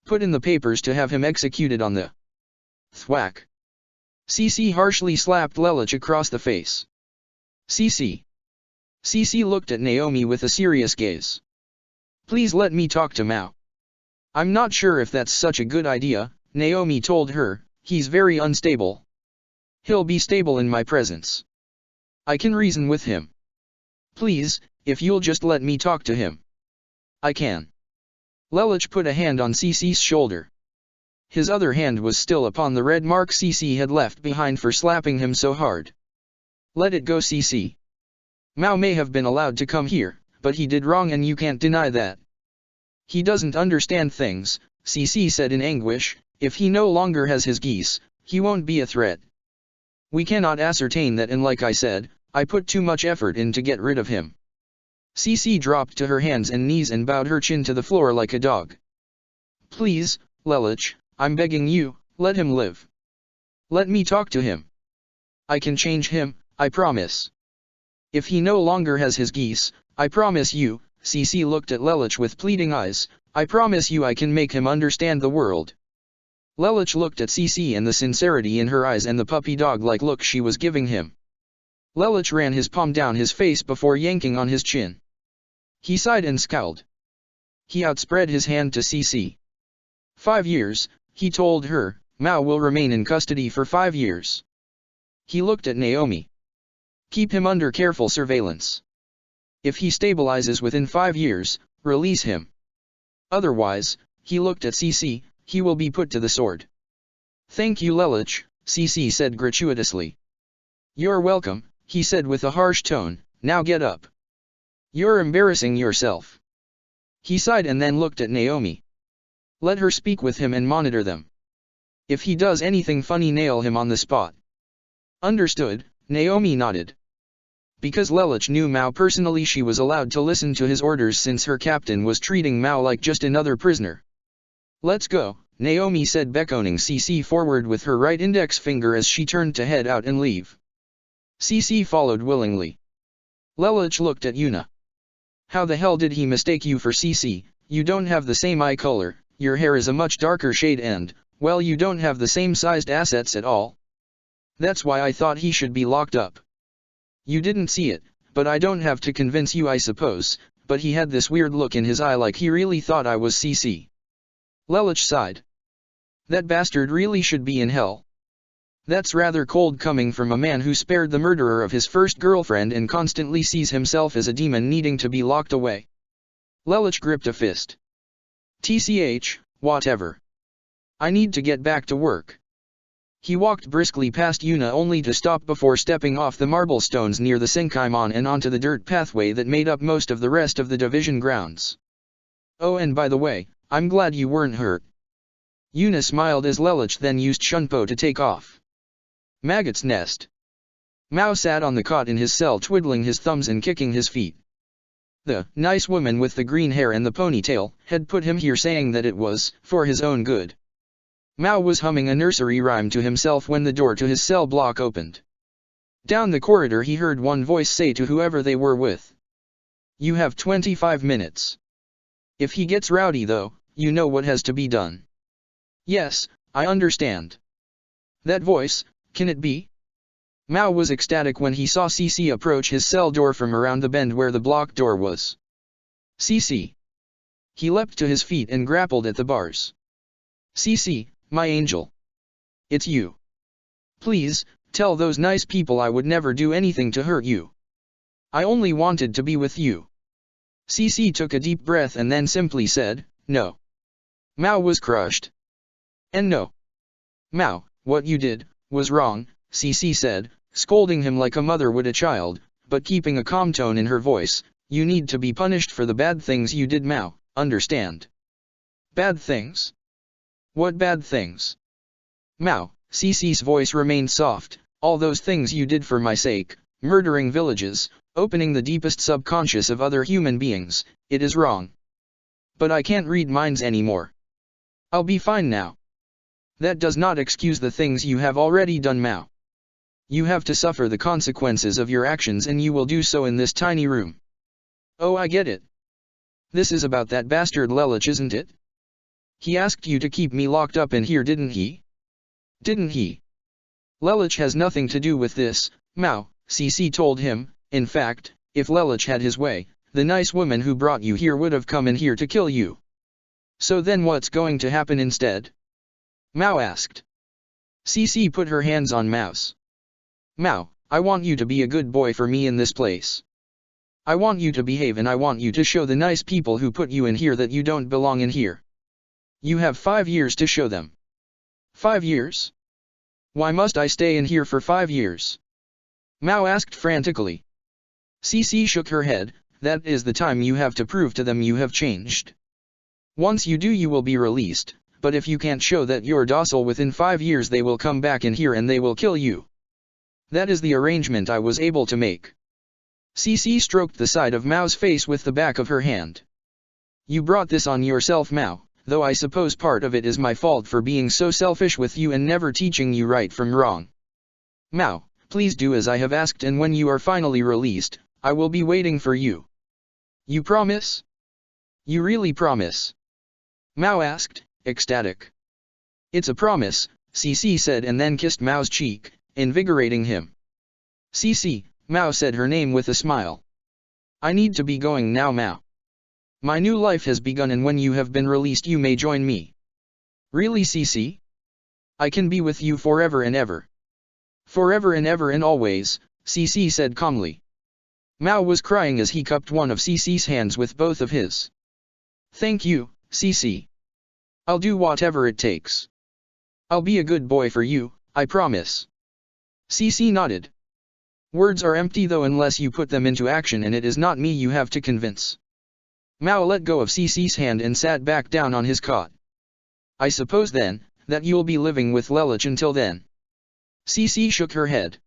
Put in the papers to have him executed on the... Thwack. CC harshly slapped Lelich across the face. CC. CC looked at Naomi with a serious gaze. Please let me talk to Mao. I'm not sure if that's such a good idea, Naomi told her, he's very unstable. He'll be stable in my presence. I can reason with him. Please, if you'll just let me talk to him. I can. Lelich put a hand on CC's shoulder. His other hand was still upon the red mark CC had left behind for slapping him so hard. Let it go, CC. Mao may have been allowed to come here, but he did wrong and you can't deny that. He doesn't understand things, CC said in anguish. If he no longer has his geese, he won't be a threat. We cannot ascertain that, and like I said, I put too much effort in to get rid of him. CC dropped to her hands and knees and bowed her chin to the floor like a dog. Please, Lelich, I'm begging you, let him live. Let me talk to him. I can change him, I promise. If he no longer has his geese, I promise you, CC looked at Lelich with pleading eyes, I promise you I can make him understand the world. Lelich looked at CC and the sincerity in her eyes and the puppy dog-like look she was giving him. Lelich ran his palm down his face before yanking on his chin. He sighed and scowled. He outspread his hand to CC. 5 years, he told her, Mao will remain in custody for 5 years. He looked at Naomi. Keep him under careful surveillance. If he stabilizes within 5 years, release him. Otherwise, he looked at CC, he will be put to the sword. Thank you, Lelich, CC said gratuitously. You're welcome, he said with a harsh tone, now get up. You're embarrassing yourself. He sighed and then looked at Naomi. Let her speak with him and monitor them. If he does anything funny, nail him on the spot. Understood, Naomi nodded. Because Lelich knew Mao personally, she was allowed to listen to his orders since her captain was treating Mao like just another prisoner. Let's go, Naomi said, beckoning CC forward with her right index finger as she turned to head out and leave. CC followed willingly. Lelich looked at Yuna. How the hell did he mistake you for CC? You don't have the same eye color, your hair is a much darker shade and, well, you don't have the same sized assets at all. That's why I thought he should be locked up. You didn't see it, but I don't have to convince you, I suppose, but he had this weird look in his eye like he really thought I was CC. Lelich sighed. That bastard really should be in hell. That's rather cold coming from a man who spared the murderer of his first girlfriend and constantly sees himself as a demon needing to be locked away. Lelich gripped a fist. TCH, whatever. I need to get back to work. He walked briskly past Yuna only to stop before stepping off the marble stones near the Senkaimon and onto the dirt pathway that made up most of the rest of the division grounds. Oh, and by the way, I'm glad you weren't hurt. Yuna smiled as Lelich then used Shunpo to take off. Maggot's nest. Mao sat on the cot in his cell twiddling his thumbs and kicking his feet. The nice woman with the green hair and the ponytail had put him here saying that it was for his own good. Mao was humming a nursery rhyme to himself when the door to his cell block opened. Down the corridor he heard one voice say to whoever they were with. You have 25 minutes. If he gets rowdy though, you know what has to be done. Yes, I understand. That voice, can it be? Mao was ecstatic when he saw CC approach his cell door from around the bend where the block door was. CC. He leapt to his feet and grappled at the bars. CC, my angel. It's you. Please, tell those nice people I would never do anything to hurt you. I only wanted to be with you. CC took a deep breath and then simply said, no. Mao was crushed. And no. Mao, what you did was wrong, CC said, scolding him like a mother would a child, but keeping a calm tone in her voice. You need to be punished for the bad things you did, Mao, understand? Bad things? What bad things? Mao, CC's voice remained soft. All those things you did for my sake, murdering villages, opening the deepest subconscious of other human beings. It is wrong. But I can't read minds anymore. I'll be fine now. That does not excuse the things you have already done, Mao. You have to suffer the consequences of your actions, and you will do so in this tiny room. Oh, I get it. This is about that bastard Lelich, isn't it? He asked you to keep me locked up in here, didn't he? Didn't he? Lelich has nothing to do with this, Mao, CC told him. In fact, if Lelich had his way, the nice woman who brought you here would have come in here to kill you. So then what's going to happen instead? Mao asked. CC put her hands on Mao's. Mao, I want you to be a good boy for me in this place. I want you to behave, and I want you to show the nice people who put you in here that you don't belong in here. You have 5 years to show them. 5 years? Why must I stay in here for 5 years? Mao asked frantically. CC shook her head. That is the time you have to prove to them you have changed. Once you do, you will be released, but if you can't show that you're docile within 5 years, they will come back in here and they will kill you. That is the arrangement I was able to make. CC stroked the side of Mao's face with the back of her hand. You brought this on yourself, Mao, though I suppose part of it is my fault for being so selfish with you and never teaching you right from wrong. Mao, please do as I have asked, and when you are finally released, I will be waiting for you. You promise? You really promise? Mao asked, ecstatic. It's a promise, CC said, and then kissed Mao's cheek, invigorating him. CC, Mao said her name with a smile. I need to be going now, Mao. My new life has begun, and when you have been released you may join me. Really, CC? I can be with you forever and ever. Forever and ever and always, CC said calmly. Mao was crying as he cupped one of CC's hands with both of his. Thank you, CC. I'll do whatever it takes. I'll be a good boy for you, I promise. CC nodded. Words are empty though unless you put them into action, and it is not me you have to convince. Mao let go of CC's hand and sat back down on his cot. I suppose then, that you'll be living with Lelich until then. CC shook her head.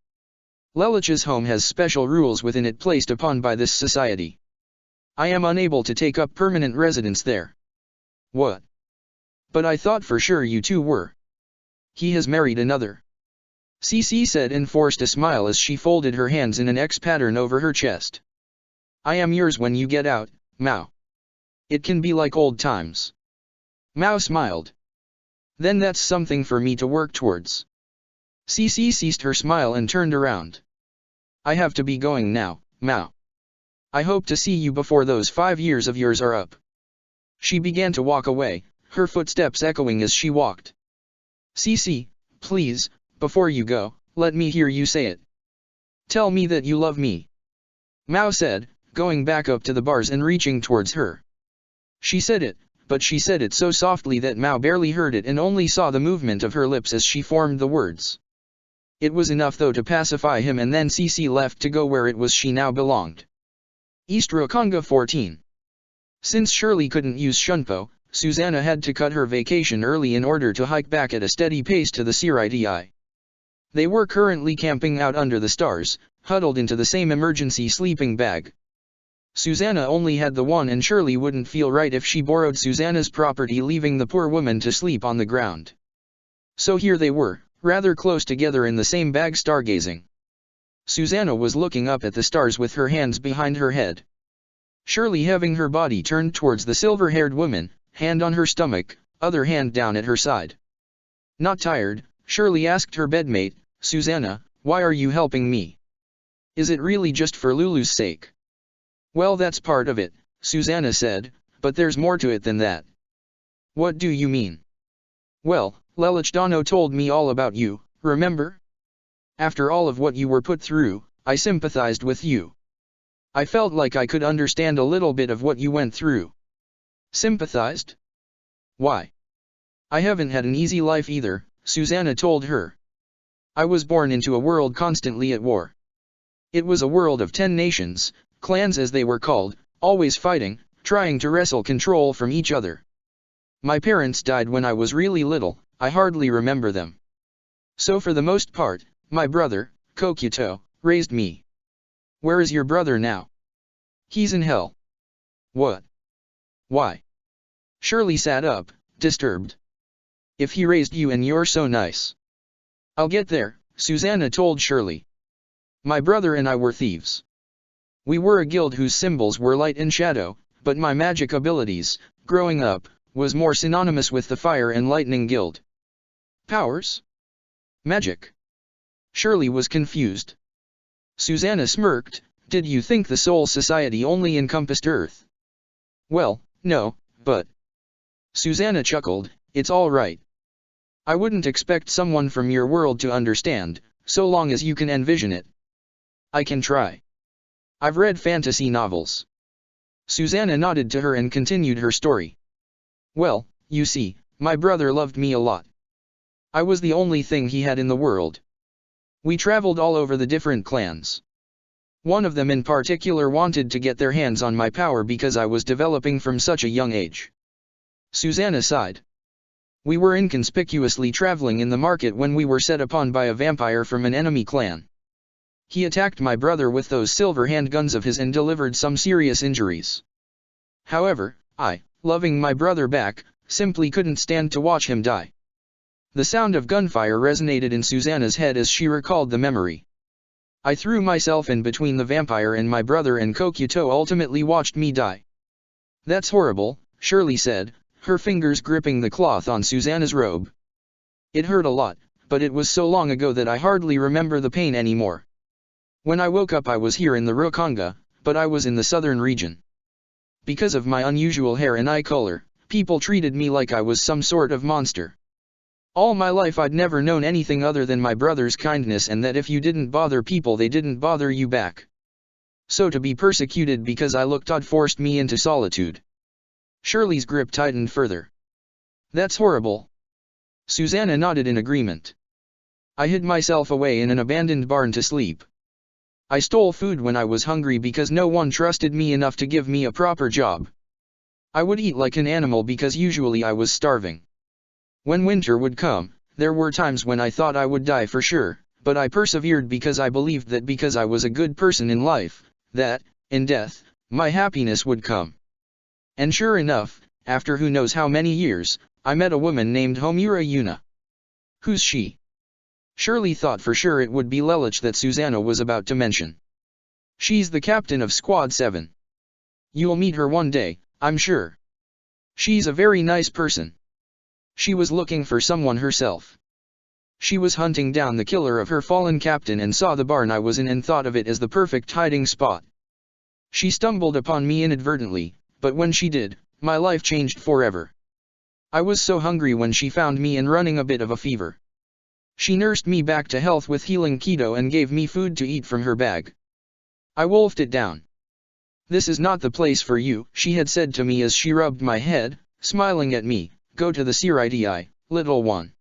Lelich's home has special rules within it placed upon by this society. I am unable to take up permanent residence there. What? But I thought for sure you two were. He has married another. CC said and forced a smile as she folded her hands in an X pattern over her chest. I am yours when you get out, Mao. It can be like old times. Mao smiled. Then that's something for me to work towards. CC ceased her smile and turned around. I have to be going now, Mao. I hope to see you before those 5 years of yours are up. She began to walk away, her footsteps echoing as she walked. CC, please, before you go, let me hear you say it. Tell me that you love me. Mao said, going back up to the bars and reaching towards her. She said it, but she said it so softly that Mao barely heard it and only saw the movement of her lips as she formed the words. It was enough though to pacify him, and then CC left to go where it was she now belonged. East Rukonga 14. Since Shirley couldn't use Shunpo, Susanna had to cut her vacation early in order to hike back at a steady pace to the Siri. They were currently camping out under the stars, huddled into the same emergency sleeping bag. Susanna only had the one, and Shirley wouldn't feel right if she borrowed Susanna's property, leaving the poor woman to sleep on the ground. So here they were, rather close together in the same bag, stargazing. Susanna was looking up at the stars with her hands behind her head. Shirley having her body turned towards the silver-haired woman, hand on her stomach, other hand down at her side. Not tired, Shirley asked her bedmate, Susanna, why are you helping me? Is it really just for Lulu's sake? Well, that's part of it, Susanna said, but there's more to it than that. What do you mean? Well, Lelich Dono told me all about you, remember? After all of what you were put through, I sympathized with you. I felt like I could understand a little bit of what you went through. Sympathized? Why? I haven't had an easy life either, Susanna told her. I was born into a world constantly at war. It was a world of 10 nations, clans as they were called, always fighting, trying to wrestle control from each other. My parents died when I was really little, I hardly remember them. So for the most part, my brother, Kokuto, raised me. Where is your brother now? He's in hell. What? Why? Shirley sat up, disturbed. If he raised you and you're so nice. I'll get there, Susanna told Shirley. My brother and I were thieves. We were a guild whose symbols were light and shadow, but my magic abilities, growing up, was more synonymous with the Fire and Lightning Guild. Powers? Magic? Shirley was confused. Susanna smirked. Did you think the Soul Society only encompassed Earth? Well, no, but... Susanna chuckled, it's all right. I wouldn't expect someone from your world to understand, so long as you can envision it. I can try. I've read fantasy novels. Susanna nodded to her and continued her story. Well, you see, my brother loved me a lot. I was the only thing he had in the world. We traveled all over the different clans. One of them in particular wanted to get their hands on my power because I was developing from such a young age. Susanna sighed. We were inconspicuously traveling in the market when we were set upon by a vampire from an enemy clan. He attacked my brother with those silver handguns of his and delivered some serious injuries. However, I, loving my brother back, simply couldn't stand to watch him die. The sound of gunfire resonated in Susanna's head as she recalled the memory. I threw myself in between the vampire and my brother, and Kokuto ultimately watched me die. That's horrible, Shirley said, her fingers gripping the cloth on Susanna's robe. It hurt a lot, but it was so long ago that I hardly remember the pain anymore. When I woke up I was here in the Rukanga, but I was in the southern region. Because of my unusual hair and eye color, people treated me like I was some sort of monster. All my life I'd never known anything other than my brother's kindness, and that if you didn't bother people they didn't bother you back. So to be persecuted because I looked odd forced me into solitude. Shirley's grip tightened further. That's horrible. Susanna nodded in agreement. I hid myself away in an abandoned barn to sleep. I stole food when I was hungry because no one trusted me enough to give me a proper job. I would eat like an animal because usually I was starving. When winter would come, there were times when I thought I would die for sure, but I persevered because I believed that because I was a good person in life, that, in death, my happiness would come. And sure enough, after who knows how many years, I met a woman named Homura Yuna. Who's she? Shirley thought for sure it would be Lelich that Susanna was about to mention. She's the captain of Squad 7. You'll meet her one day, I'm sure. She's a very nice person. She was looking for someone herself. She was hunting down the killer of her fallen captain and saw the barn I was in and thought of it as the perfect hiding spot. She stumbled upon me inadvertently, but when she did, my life changed forever. I was so hungry when she found me and running a bit of a fever. She nursed me back to health with healing keto and gave me food to eat from her bag. I wolfed it down. This is not the place for you, she had said to me as she rubbed my head, smiling at me. Go to the Siridii, little one.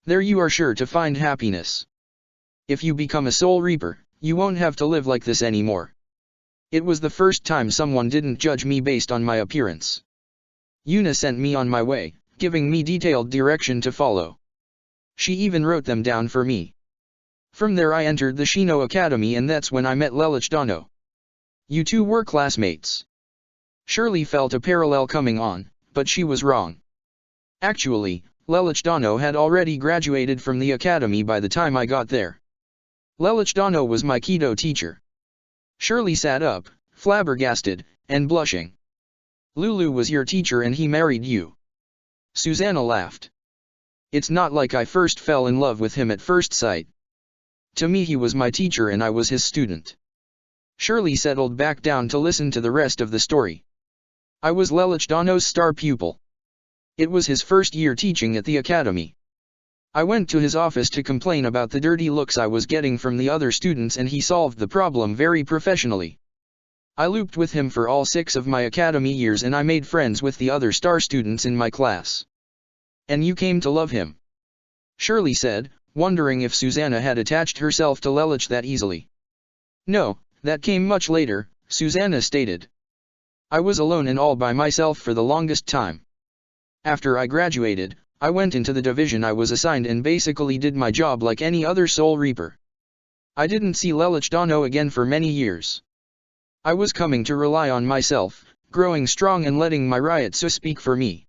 There you are sure to find happiness. If you become a Soul Reaper, you won't have to live like this anymore. It was the first time someone didn't judge me based on my appearance. Yuna sent me on my way, giving me detailed direction to follow. She even wrote them down for me. From there I entered the Shino Academy, and that's when I met Lelich Dano. You two were classmates. Shirley felt a parallel coming on, but she was wrong. Actually, Lelich Dano had already graduated from the academy by the time I got there. Lelich Dano was my Keto teacher. Shirley sat up, flabbergasted, and blushing. Lulu was your teacher and he married you. Susanna laughed. It's not like I first fell in love with him at first sight. To me he was my teacher and I was his student. Shirley settled back down to listen to the rest of the story. I was Lelich Dano's star pupil. It was his first year teaching at the academy. I went to his office to complain about the dirty looks I was getting from the other students, and he solved the problem very professionally. I looped with him for all 6 of my academy years and I made friends with the other star students in my class. And you came to love him? Shirley said, wondering if Susanna had attached herself to Lelich that easily. No, that came much later, Susanna stated. I was alone and all by myself for the longest time. After I graduated, I went into the division I was assigned and basically did my job like any other Soul Reaper. I didn't see Lelich Dano again for many years. I was coming to rely on myself, growing strong and letting my Ryotsu speak for me.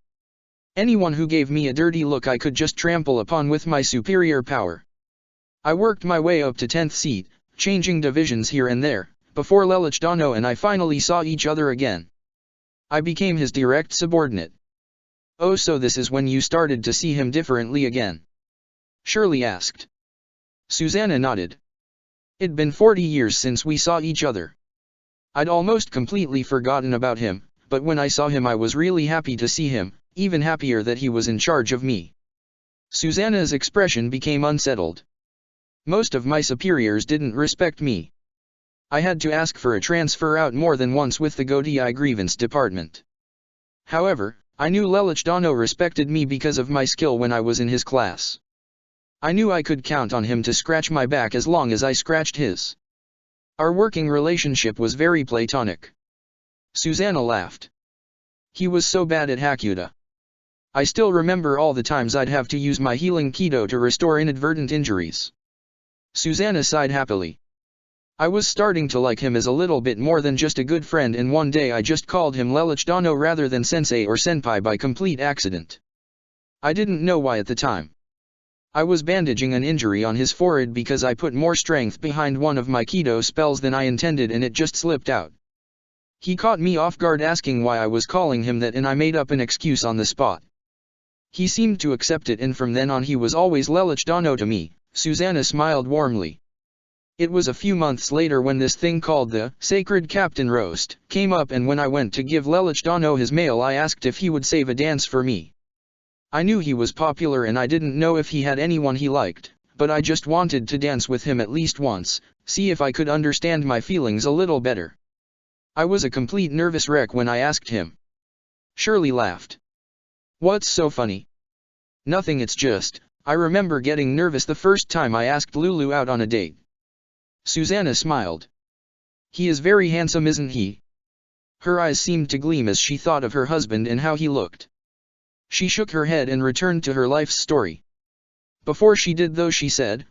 Anyone who gave me a dirty look I could just trample upon with my superior power. I worked my way up to 10th seat, changing divisions here and there, before Lelich Dano and I finally saw each other again. I became his direct subordinate. Oh, so this is when you started to see him differently again? Shirley asked. Susanna nodded. It'd been 40 years since we saw each other. I'd almost completely forgotten about him, but when I saw him I was really happy to see him, even happier that he was in charge of me. Susanna's expression became unsettled. Most of my superiors didn't respect me. I had to ask for a transfer out more than once with the Godi grievance department. However, I knew Lelich Dano respected me because of my skill when I was in his class. I knew I could count on him to scratch my back as long as I scratched his. Our working relationship was very platonic. Susanna laughed. He was so bad at Hakuta. I still remember all the times I'd have to use my healing Kido to restore inadvertent injuries. Susanna sighed happily. I was starting to like him as a little bit more than just a good friend, and one day I just called him Lelich Dano rather than sensei or senpai by complete accident. I didn't know why at the time. I was bandaging an injury on his forehead because I put more strength behind one of my Kido spells than I intended and it just slipped out. He caught me off guard asking why I was calling him that, and I made up an excuse on the spot. He seemed to accept it, and from then on he was always Lelich Dano to me. Susanna smiled warmly. It was a few months later when this thing called the Sacred Captain Roast came up, and when I went to give Lelich Dano his mail I asked if he would save a dance for me. I knew he was popular and I didn't know if he had anyone he liked, but I just wanted to dance with him at least once, see if I could understand my feelings a little better. I was a complete nervous wreck when I asked him. Shirley laughed. What's so funny? Nothing, it's just, I remember getting nervous the first time I asked Lulu out on a date. Susanna smiled. He is very handsome, isn't he? Her eyes seemed to gleam as she thought of her husband and how he looked. She shook her head and returned to her life's story. Before she did though, she said,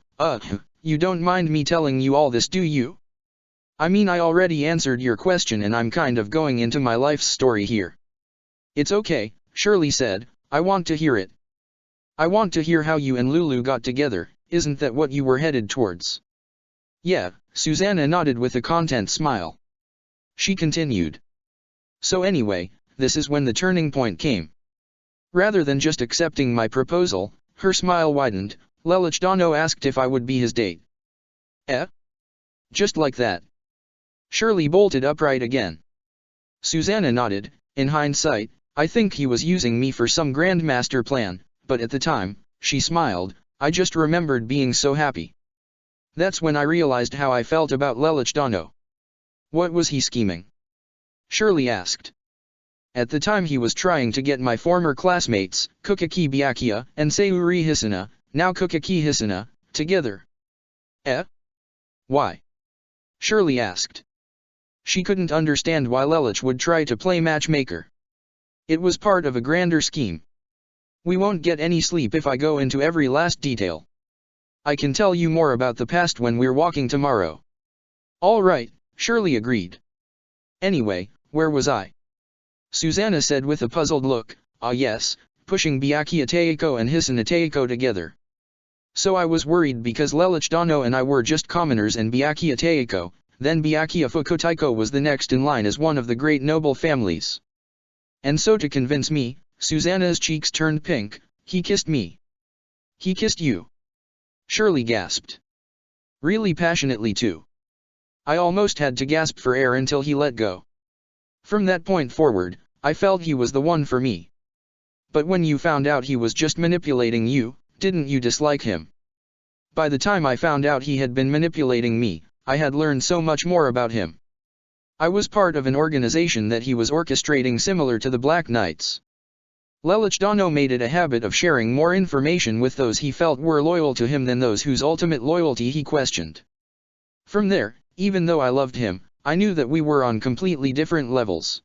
you don't mind me telling you all this, do you? I mean, I already answered your question and I'm kind of going into my life's story here. It's okay, Shirley said, I want to hear it. I want to hear how you and Lulu got together, isn't that what you were headed towards? Yeah, Susanna nodded with a content smile. She continued. So anyway, this is when the turning point came. Rather than just accepting my proposal, her smile widened. Lelich Dano asked if I would be his date. Just like that. Shirley bolted upright again. Susanna nodded. In hindsight, I think he was using me for some grandmaster plan, but at the time, she smiled, I just remembered being so happy. That's when I realized how I felt about Lelich Dano. What was he scheming? Shirley asked. At the time he was trying to get my former classmates, Kukaki Byakuya and Sayuri Hisuna, now Kukaki Hisuna, together. Why? Shirley asked. She couldn't understand why Lelich would try to play matchmaker. It was part of a grander scheme. We won't get any sleep if I go into every last detail. I can tell you more about the past when we're walking tomorrow. All right, Shirley agreed. Anyway, where was I? Susanna said with a puzzled look, yes, pushing Byakuya Teiko and Hisuna Teiko together. So I was worried because Lelich Dano and I were just commoners and Byakuya Teiko, then Byakuya Fukutaiko was the next in line as one of the great noble families. And so to convince me, Susanna's cheeks turned pink, he kissed me. He kissed you. Shirley gasped. Really passionately too. I almost had to gasp for air until he let go. From that point forward, I felt he was the one for me. But when you found out he was just manipulating you, didn't you dislike him? By the time I found out he had been manipulating me, I had learned so much more about him. I was part of an organization that he was orchestrating similar to the Black Knights. Lelich Dano made it a habit of sharing more information with those he felt were loyal to him than those whose ultimate loyalty he questioned. From there, even though I loved him, I knew that we were on completely different levels.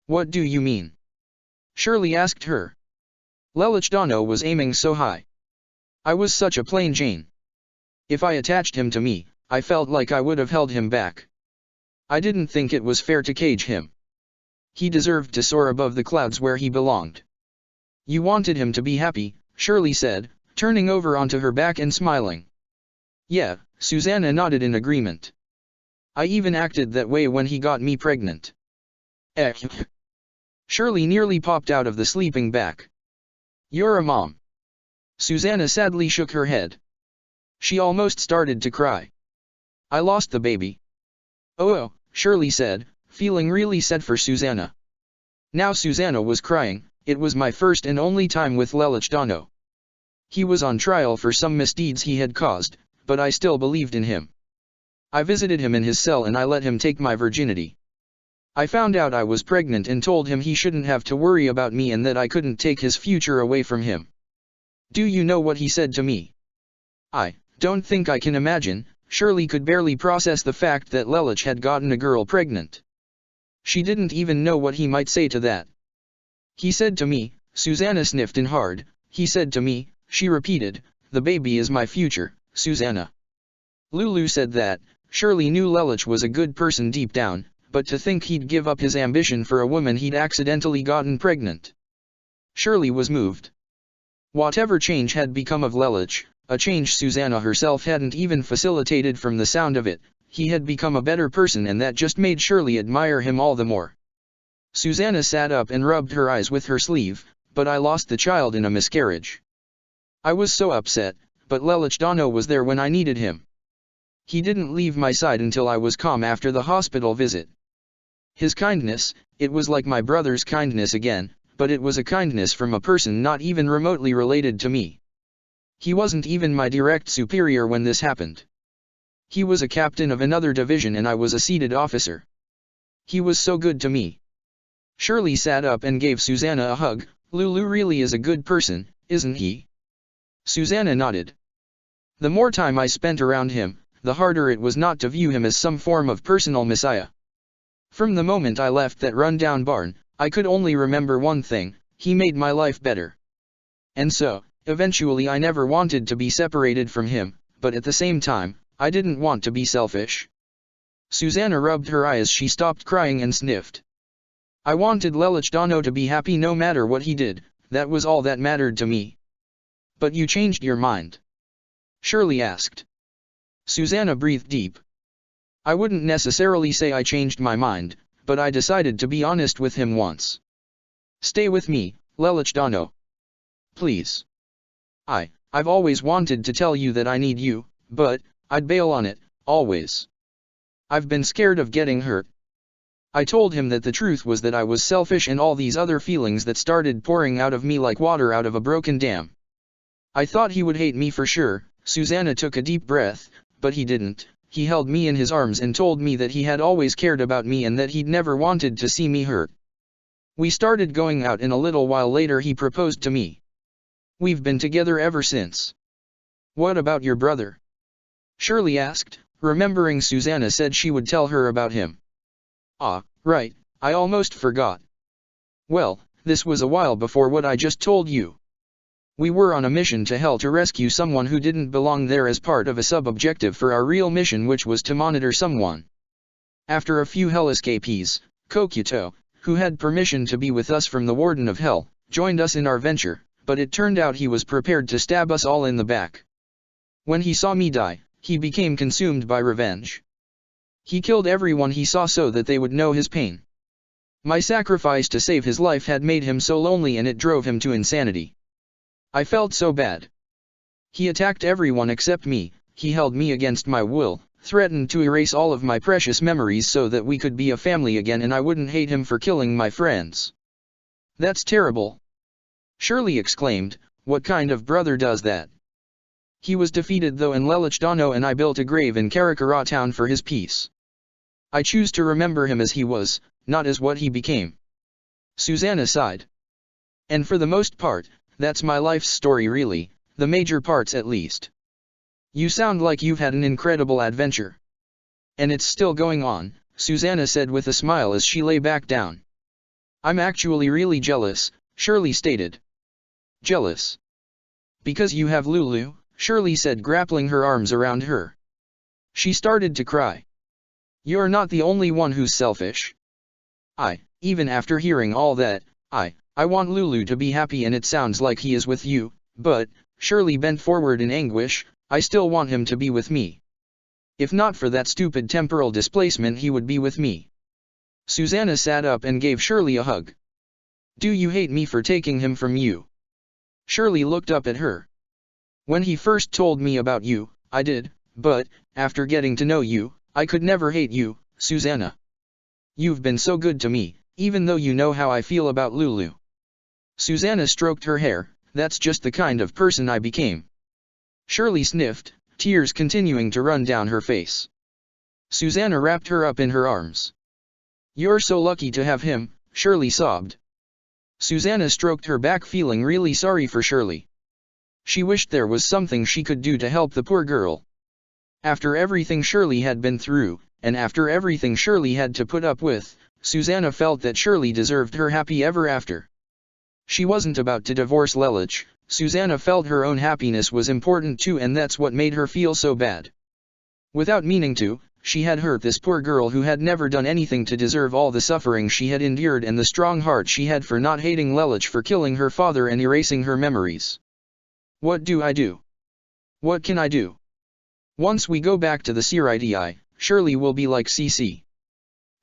What do you mean? Shirley asked her. Lelich Dano was aiming so high. I was such a plain Jane. If I attached him to me, I felt like I would have held him back. I didn't think it was fair to cage him. He deserved to soar above the clouds where he belonged. You wanted him to be happy, Shirley said, turning over onto her back and smiling. Yeah, Susanna nodded in agreement. I even acted that way when he got me pregnant. Shirley nearly popped out of the sleeping bag. You're a mom. Susanna sadly shook her head. She almost started to cry. I lost the baby. Oh, Shirley said, feeling really sad for Susanna. Now Susanna was crying. It was my first and only time with Lelich Dano. He was on trial for some misdeeds he had caused, but I still believed in him. I visited him in his cell and I let him take my virginity. I found out I was pregnant and told him he shouldn't have to worry about me and that I couldn't take his future away from him. Do you know what he said to me? I don't think I can imagine. Shirley could barely process the fact that Lelich had gotten a girl pregnant. She didn't even know what he might say to that. He said to me, Susanna sniffed in hard, he said to me, she repeated, the baby is my future, Susanna. Lulu said that. Shirley knew Lelich was a good person deep down, but to think he'd give up his ambition for a woman he'd accidentally gotten pregnant. Shirley was moved. Whatever change had become of Lelich, a change Susanna herself hadn't even facilitated from the sound of it, he had become a better person and that just made Shirley admire him all the more. Susanna sat up and rubbed her eyes with her sleeve, but I lost the child in a miscarriage. I was so upset, but Lelich Dano was there when I needed him. He didn't leave my side until I was calm after the hospital visit. His kindness, it was like my brother's kindness again, but it was a kindness from a person not even remotely related to me. He wasn't even my direct superior when this happened. He was a captain of another division and I was a seated officer. He was so good to me. Shirley sat up and gave Susanna a hug. Lulu really is a good person, isn't he? Susanna nodded. The more time I spent around him, the harder it was not to view him as some form of personal messiah. From the moment I left that rundown barn, I could only remember one thing: he made my life better. And so, eventually I never wanted to be separated from him, but at the same time, I didn't want to be selfish. Susanna rubbed her eye as she stopped crying and sniffed. I wanted Lelich Dano to be happy no matter what he did, that was all that mattered to me. But you changed your mind? Shirley asked. Susanna breathed deep. I wouldn't necessarily say I changed my mind, but I decided to be honest with him once. Stay with me, Lelich Dano. Please. I've always wanted to tell you that I need you, but I'd bail on it, always. I've been scared of getting hurt. I told him that the truth was that I was selfish and all these other feelings that started pouring out of me like water out of a broken dam. I thought he would hate me for sure. Susanna took a deep breath, but he didn't. He held me in his arms and told me that he had always cared about me and that he'd never wanted to see me hurt. We started going out and a little while later he proposed to me. We've been together ever since. What about your brother? Shirley asked, remembering Susanna said she would tell her about him. Ah, right, I almost forgot. Well, this was a while before what I just told you. We were on a mission to Hell to rescue someone who didn't belong there as part of a sub-objective for our real mission, which was to monitor someone. After a few Hell escapees, Kokuto, who had permission to be with us from the Warden of Hell, joined us in our venture, but it turned out he was prepared to stab us all in the back. When he saw me die, he became consumed by revenge. He killed everyone he saw so that they would know his pain. My sacrifice to save his life had made him so lonely and it drove him to insanity. I felt so bad. He attacked everyone except me. He held me against my will, threatened to erase all of my precious memories so that we could be a family again and I wouldn't hate him for killing my friends. That's terrible. Shirley exclaimed, what kind of brother does that? He was defeated though, and Lelich Dano and I built a grave in Karakura town for his peace. I choose to remember him as he was, not as what he became. Susanna sighed. And for the most part, that's my life's story really, the major parts at least. You sound like you've had an incredible adventure. And it's still going on, Susanna said with a smile as she lay back down. I'm actually really jealous, Shirley stated. Jealous? Because you have Lulu, Shirley said, grappling her arms around her. She started to cry. You're not the only one who's selfish. Even after hearing all that, I want Lulu to be happy and it sounds like he is with you, but, Shirley bent forward in anguish, I still want him to be with me. If not for that stupid temporal displacement he would be with me. Susanna sat up and gave Shirley a hug. Do you hate me for taking him from you? Shirley looked up at her. When he first told me about you, I did, but, after getting to know you, I could never hate you, Susanna. You've been so good to me, even though you know how I feel about Lulu. Susanna stroked her hair, that's just the kind of person I became. Shirley sniffed, tears continuing to run down her face. Susanna wrapped her up in her arms. You're so lucky to have him, Shirley sobbed. Susanna stroked her back feeling really sorry for Shirley. She wished there was something she could do to help the poor girl. After everything Shirley had been through, and after everything Shirley had to put up with, Susanna felt that Shirley deserved her happy ever after. She wasn't about to divorce Lelich. Susanna felt her own happiness was important too, and that's what made her feel so bad. Without meaning to, she had hurt this poor girl who had never done anything to deserve all the suffering she had endured and the strong heart she had for not hating Lelich for killing her father and erasing her memories. What do I do? What can I do? Once we go back to the Siriti, Shirley will be like Cece.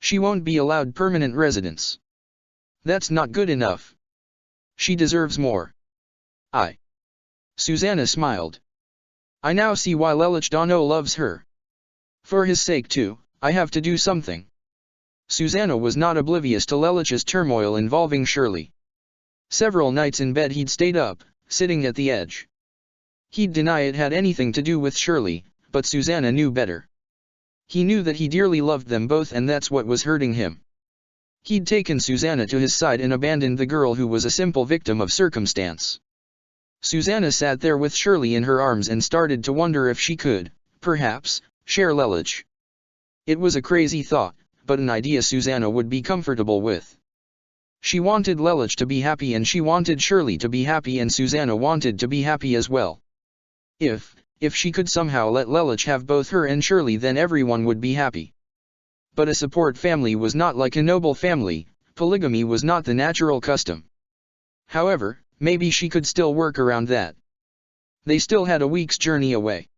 She won't be allowed permanent residence. That's not good enough. She deserves more. Susanna smiled. I now see why Lelich Dano loves her. For his sake too, I have to do something. Susanna was not oblivious to Lelich's turmoil involving Shirley. Several nights in bed he'd stayed up, sitting at the edge. He'd deny it had anything to do with Shirley, but Susanna knew better. He knew that he dearly loved them both and that's what was hurting him. He'd taken Susanna to his side and abandoned the girl who was a simple victim of circumstance. Susanna sat there with Shirley in her arms and started to wonder if she could, perhaps, share Lelich. It was a crazy thought, but an idea Susanna would be comfortable with. She wanted Lelich to be happy and she wanted Shirley to be happy and Susanna wanted to be happy as well. If she could somehow let Lelich have both her and Shirley, then everyone would be happy. But a support family was not like a noble family, polygamy was not the natural custom. However, maybe she could still work around that. They still had a week's journey away.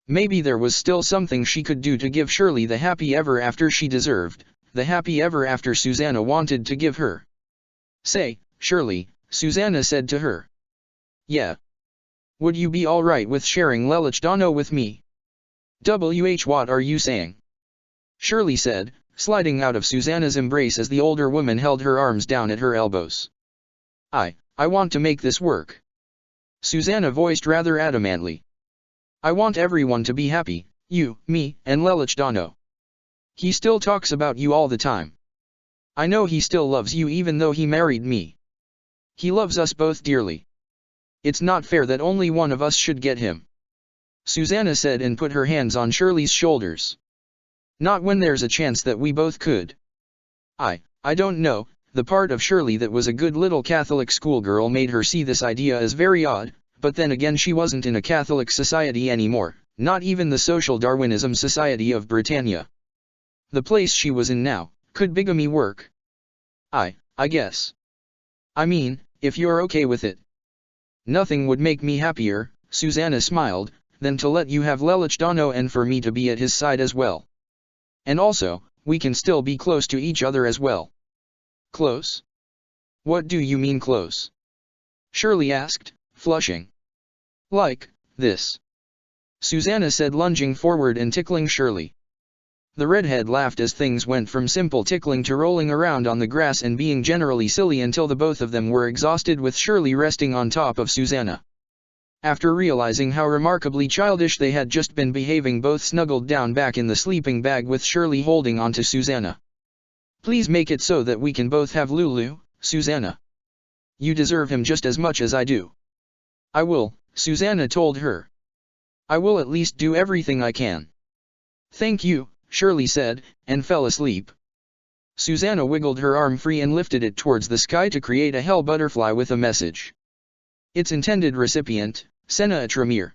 Maybe there was still something she could do to give Shirley the happy ever after she deserved, the happy ever after Susanna wanted to give her. Say, Shirley, Susanna said to her. Yeah. Would you be alright with sharing Lelich Dano with me? What are you saying? Shirley said, sliding out of Susanna's embrace as the older woman held her arms down at her elbows. I want to make this work. Susanna voiced rather adamantly. I want everyone to be happy, you, me, and Lelich Dano. He still talks about you all the time. I know he still loves you even though he married me. He loves us both dearly. It's not fair that only one of us should get him. Susanna said and put her hands on Shirley's shoulders. Not when there's a chance that we both could. I don't know, the part of Shirley that was a good little Catholic schoolgirl made her see this idea as very odd, but then again she wasn't in a Catholic society anymore, not even the social Darwinism Society of Britannia. The place she was in now, could bigamy work? I guess. I mean, if you're okay with it. Nothing would make me happier, Susanna smiled, than to let you have Lelich Dano and for me to be at his side as well. And also, we can still be close to each other as well. Close? What do you mean close? Shirley asked, flushing. Like this. Susanna said, lunging forward and tickling Shirley. The redhead laughed as things went from simple tickling to rolling around on the grass and being generally silly until the both of them were exhausted with Shirley resting on top of Susanna. After realizing how remarkably childish they had just been behaving, both snuggled down back in the sleeping bag with Shirley holding onto Susanna. Please make it so that we can both have Lulu, Susanna. You deserve him just as much as I do. I will, Susanna told her. I will at least do everything I can. Thank you, Shirley said, and fell asleep. Susanna wiggled her arm free and lifted it towards the sky to create a hell butterfly with a message. Its intended recipient, Senna Tremere.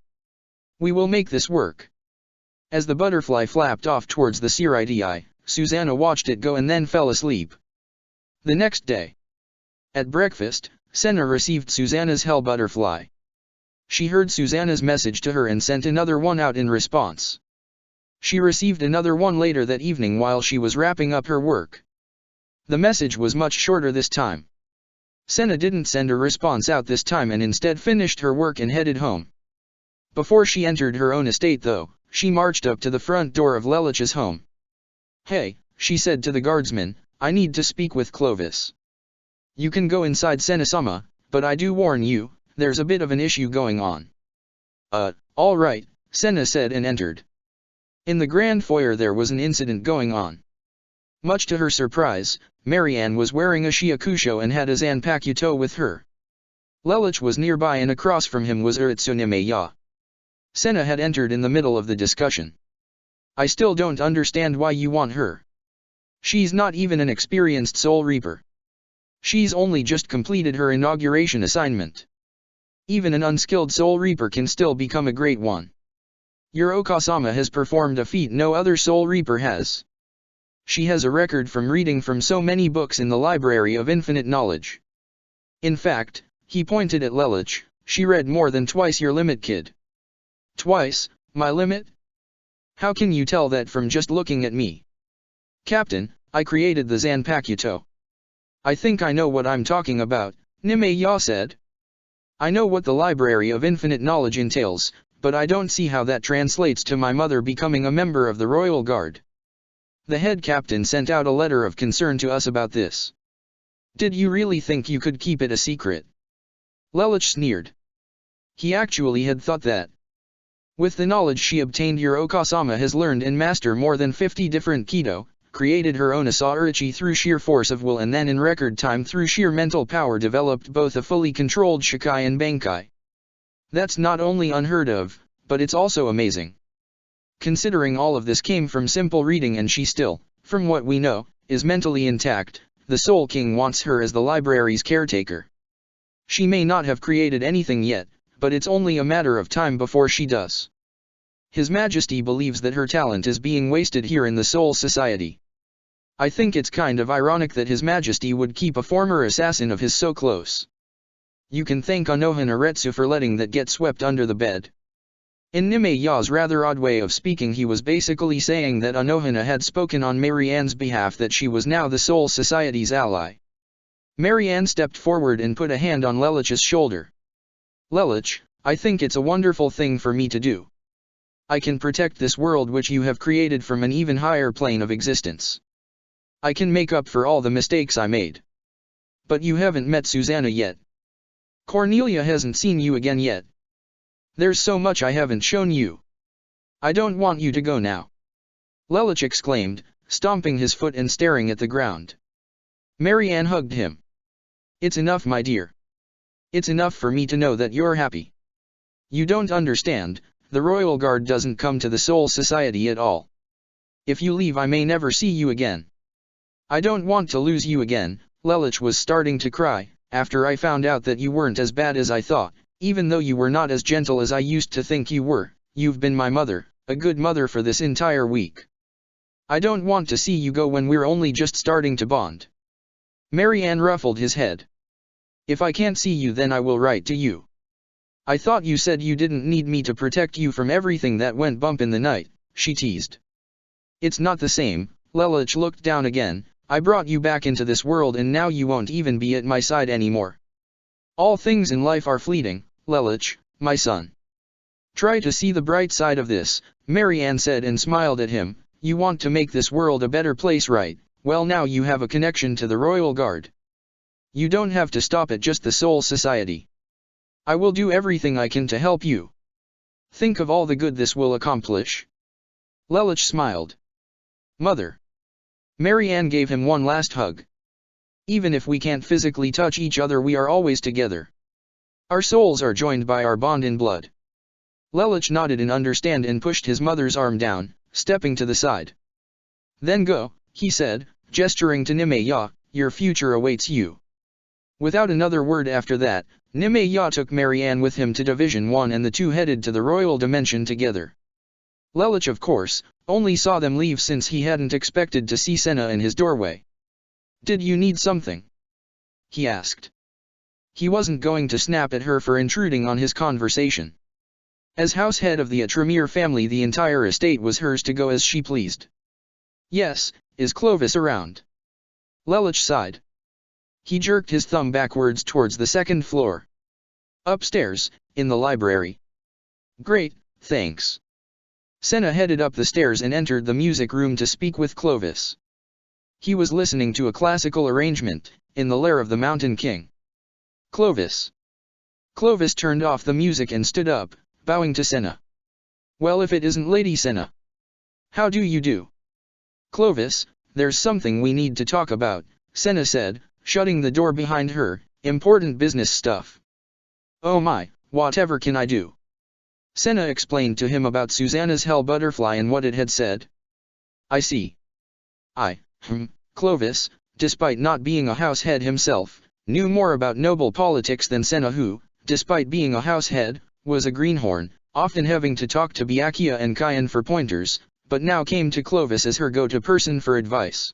We will make this work. As the butterfly flapped off towards the Siritii, Susanna watched it go and then fell asleep. The next day, at breakfast, Senna received Susanna's hell butterfly. She heard Susanna's message to her and sent another one out in response. She received another one later that evening while she was wrapping up her work. The message was much shorter this time. Senna didn't send a response out this time and instead finished her work and headed home. Before she entered her own estate though, she marched up to the front door of Lelich's home. "Hey," she said to the guardsman, "I need to speak with Clovis." "You can go inside, Senna-sama, but I do warn you, there's a bit of an issue going on." All right," Senna said and entered. In the grand foyer there was an incident going on. Much to her surprise, Marianne was wearing a shiakusho and had a zanpakuto with her. Lelich was nearby and across from him was Uritsunemeya. Senna had entered in the middle of the discussion. "I still don't understand why you want her. She's not even an experienced Soul Reaper. She's only just completed her inauguration assignment. Even an unskilled Soul Reaper can still become a great one. Your Okasama has performed a feat no other Soul Reaper has. She has a record from reading from so many books in the Library of Infinite Knowledge. In fact," he pointed at Lelich, "she read more than twice your limit, kid." "Twice, my limit? How can you tell that from just looking at me?" "Captain, I created the Zanpakuto." "I think I know what I'm talking about," Nimeya said. "I know what the Library of Infinite Knowledge entails, but I don't see how that translates to my mother becoming a member of the Royal Guard. The head captain sent out a letter of concern to us about this. Did you really think you could keep it a secret?" Lelich sneered. He actually had thought that. With the knowledge she obtained, your Okasama has learned and mastered more than 50 different Kido, created her own Asaurichi through sheer force of will, and then in record time through sheer mental power developed both a fully controlled Shikai and Bankai. That's not only unheard of, but it's also amazing. Considering all of this came from simple reading and she still, from what we know, is mentally intact, the Soul King wants her as the library's caretaker. She may not have created anything yet, but it's only a matter of time before she does. His Majesty believes that her talent is being wasted here in the Soul Society. I think it's kind of ironic that His Majesty would keep a former assassin of his so close. You can thank Anohana Retsu for letting that get swept under the bed." In Nimeya's rather odd way of speaking, he was basically saying that Anohana had spoken on Marianne's behalf, that she was now the Soul Society's ally. Marianne stepped forward and put a hand on Lelich's shoulder. "Lelich, I think it's a wonderful thing for me to do. I can protect this world which you have created from an even higher plane of existence. I can make up for all the mistakes I made. But you haven't met Susanna yet. Cornelia hasn't seen you again yet. There's so much I haven't shown you. I don't want you to go now," Lelich exclaimed, stomping his foot and staring at the ground. Marianne hugged him. "It's enough, my dear. It's enough for me to know that you're happy. You don't understand, the Royal Guard doesn't come to the Soul Society at all. If you leave, I may never see you again. I don't want to lose you again." Lelich was starting to cry. "After I found out that you weren't as bad as I thought, even though you were not as gentle as I used to think you were, you've been my mother, a good mother for this entire week. I don't want to see you go when we're only just starting to bond." Marianne ruffled his head. "If I can't see you, then I will write to you. I thought you said you didn't need me to protect you from everything that went bump in the night," she teased. "It's not the same." Lelich looked down again. "I brought you back into this world and now you won't even be at my side anymore. All things in life are fleeting, Lelich, my son. Try to see the bright side of this," Marianne said and smiled at him. "You want to make this world a better place, right? Well, now you have a connection to the Royal Guard. You don't have to stop at just the Soul Society. I will do everything I can to help you. Think of all the good this will accomplish." Lelich smiled. "Mother." Marianne gave him one last hug. "Even if we can't physically touch each other, we are always together. Our souls are joined by our bond in blood." Lelich nodded in understand and pushed his mother's arm down, stepping to the side. "Then go," he said, gesturing to Nimeya, "your future awaits you." Without another word after that, Nimeya took Marianne with him to Division 1 and the two headed to the Royal Dimension together. Lelich, of course, only saw them leave since he hadn't expected to see Senna in his doorway. "Did you need something?" he asked. He wasn't going to snap at her for intruding on his conversation. As house head of the Tremere family, the entire estate was hers to go as she pleased. "Yes, is Clovis around?" Lelich sighed. He jerked his thumb backwards towards the second floor. "Upstairs, in the library." "Great, thanks." Senna headed up the stairs and entered the music room to speak with Clovis. He was listening to a classical arrangement, in the lair of the Mountain King. "Clovis." Clovis turned off the music and stood up, bowing to Senna. "Well, if it isn't Lady Senna. How do you do?" "Clovis, there's something we need to talk about," Senna said, shutting the door behind her. "Important business stuff." "Oh my, whatever can I do?" Senna explained to him about Susanna's hell butterfly and what it had said. "I see." Clovis, despite not being a house head himself, knew more about noble politics than Senna, who, despite being a house head, was a greenhorn, often having to talk to Byakhia and Kian for pointers, but now came to Clovis as her go-to person for advice.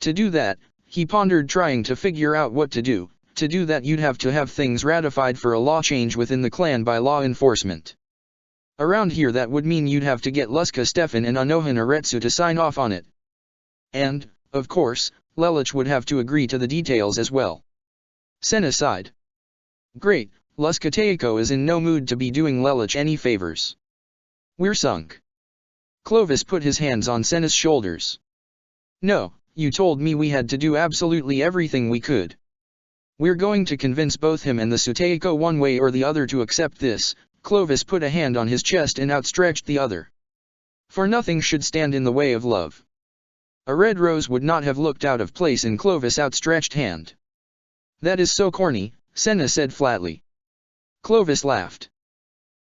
To do that, he pondered trying to figure out what to do. To do that, you'd have to have things ratified for a law change within the clan by law enforcement. Around here that would mean you'd have to get Luska Stefan and Anohan Aretsu to sign off on it. And, of course, Lelich would have to agree to the details as well. Senna sighed. "Great, Luska Teiko is in no mood to be doing Lelich any favors. We're sunk." Clovis put his hands on Senna's shoulders. "No, you told me we had to do absolutely everything we could. We're going to convince both him and the Suteiko one way or the other to accept this." Clovis put a hand on his chest and outstretched the other. "For nothing should stand in the way of love." A red rose would not have looked out of place in Clovis' outstretched hand. "That is so corny," Senna said flatly. Clovis laughed.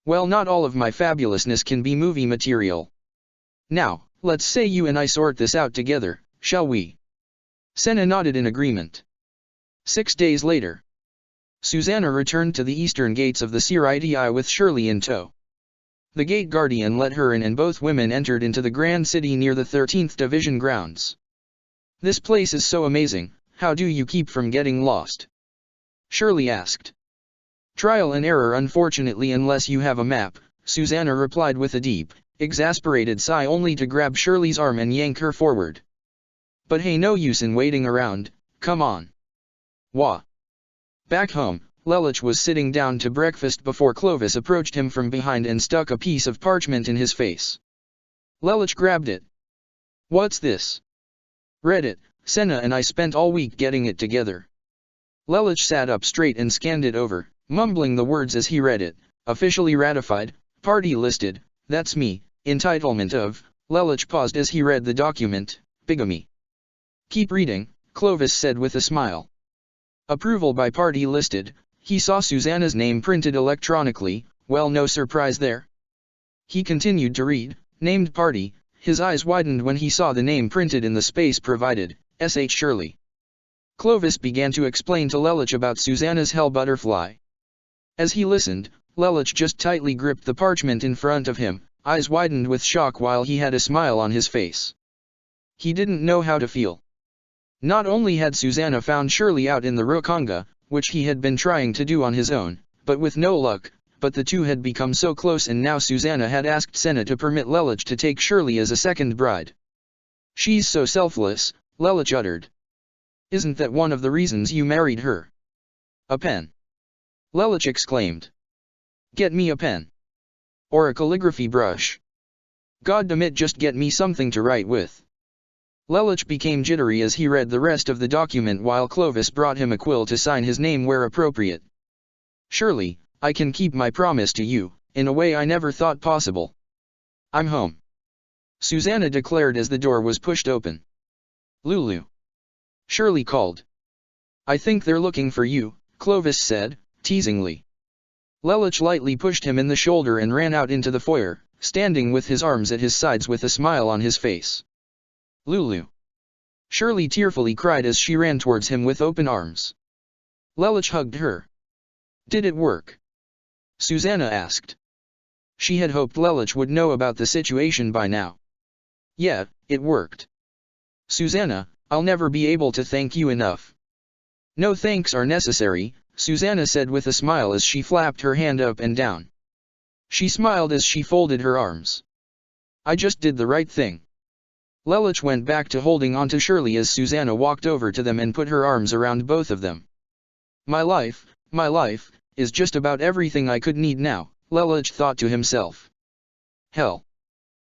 "Well, not all of my fabulousness can be movie material. Now, let's say you and I sort this out together, shall we?" Senna nodded in agreement. 6 days later, Susanna returned to the eastern gates of the Siriti with Shirley in tow. The gate guardian let her in and both women entered into the grand city near the 13th Division grounds. "This place is so amazing, how do you keep from getting lost?" Shirley asked. "Trial and error, unfortunately, unless you have a map," Susanna replied with a deep, exasperated sigh, only to grab Shirley's arm and yank her forward. "But hey, no use in waiting around, come on." "Wah." Back home, Lelich was sitting down to breakfast before Clovis approached him from behind and stuck a piece of parchment in his face. Lelich grabbed it. "What's this?" "Read it, Senna and I spent all week getting it together." Lelich sat up straight and scanned it over, mumbling the words as he read it. "Officially ratified, party listed, that's me, entitlement of." Lelich paused as he read the document. "Bigamy." "Keep reading," Clovis said with a smile. "Approval by party listed." He saw Susanna's name printed electronically. Well, no surprise there. He continued to read. "Named party." His eyes widened when he saw the name printed in the space provided, S.H. Shirley. Clovis began to explain to Lelich about Susanna's hell butterfly. As he listened, Lelich just tightly gripped the parchment in front of him, eyes widened with shock while he had a smile on his face. He didn't know how to feel. Not only had Susanna found Shirley out in the Rukanga, which he had been trying to do on his own, but with no luck, but the two had become so close, and now Susanna had asked Senna to permit Lelich to take Shirley as a second bride. "She's so selfless," Lelich uttered. "Isn't that one of the reasons you married her?" "A pen!" Lelich exclaimed. "Get me a pen. Or a calligraphy brush. Goddamn, just get me something to write with." Lelich became jittery as he read the rest of the document while Clovis brought him a quill to sign his name where appropriate. "Shirley, I can keep my promise to you, in a way I never thought possible. I'm home," Susanna declared as the door was pushed open. "Lulu," Shirley called. "I think they're looking for you," Clovis said, teasingly. Lelich lightly pushed him in the shoulder and ran out into the foyer, standing with his arms at his sides with a smile on his face. "Lulu!" Shirley tearfully cried as she ran towards him with open arms. Lelich hugged her. "Did it work?" Susanna asked. She had hoped Lelich would know about the situation by now. Yeah, it worked. Susanna, I'll never be able to thank you enough. No thanks are necessary, Susanna said with a smile as she flapped her hand up and down. She smiled as she folded her arms. I just did the right thing. Lelich went back to holding on to Shirley as Susanna walked over to them and put her arms around both of them. My life, is just about everything I could need now, Lelich thought to himself. Hell.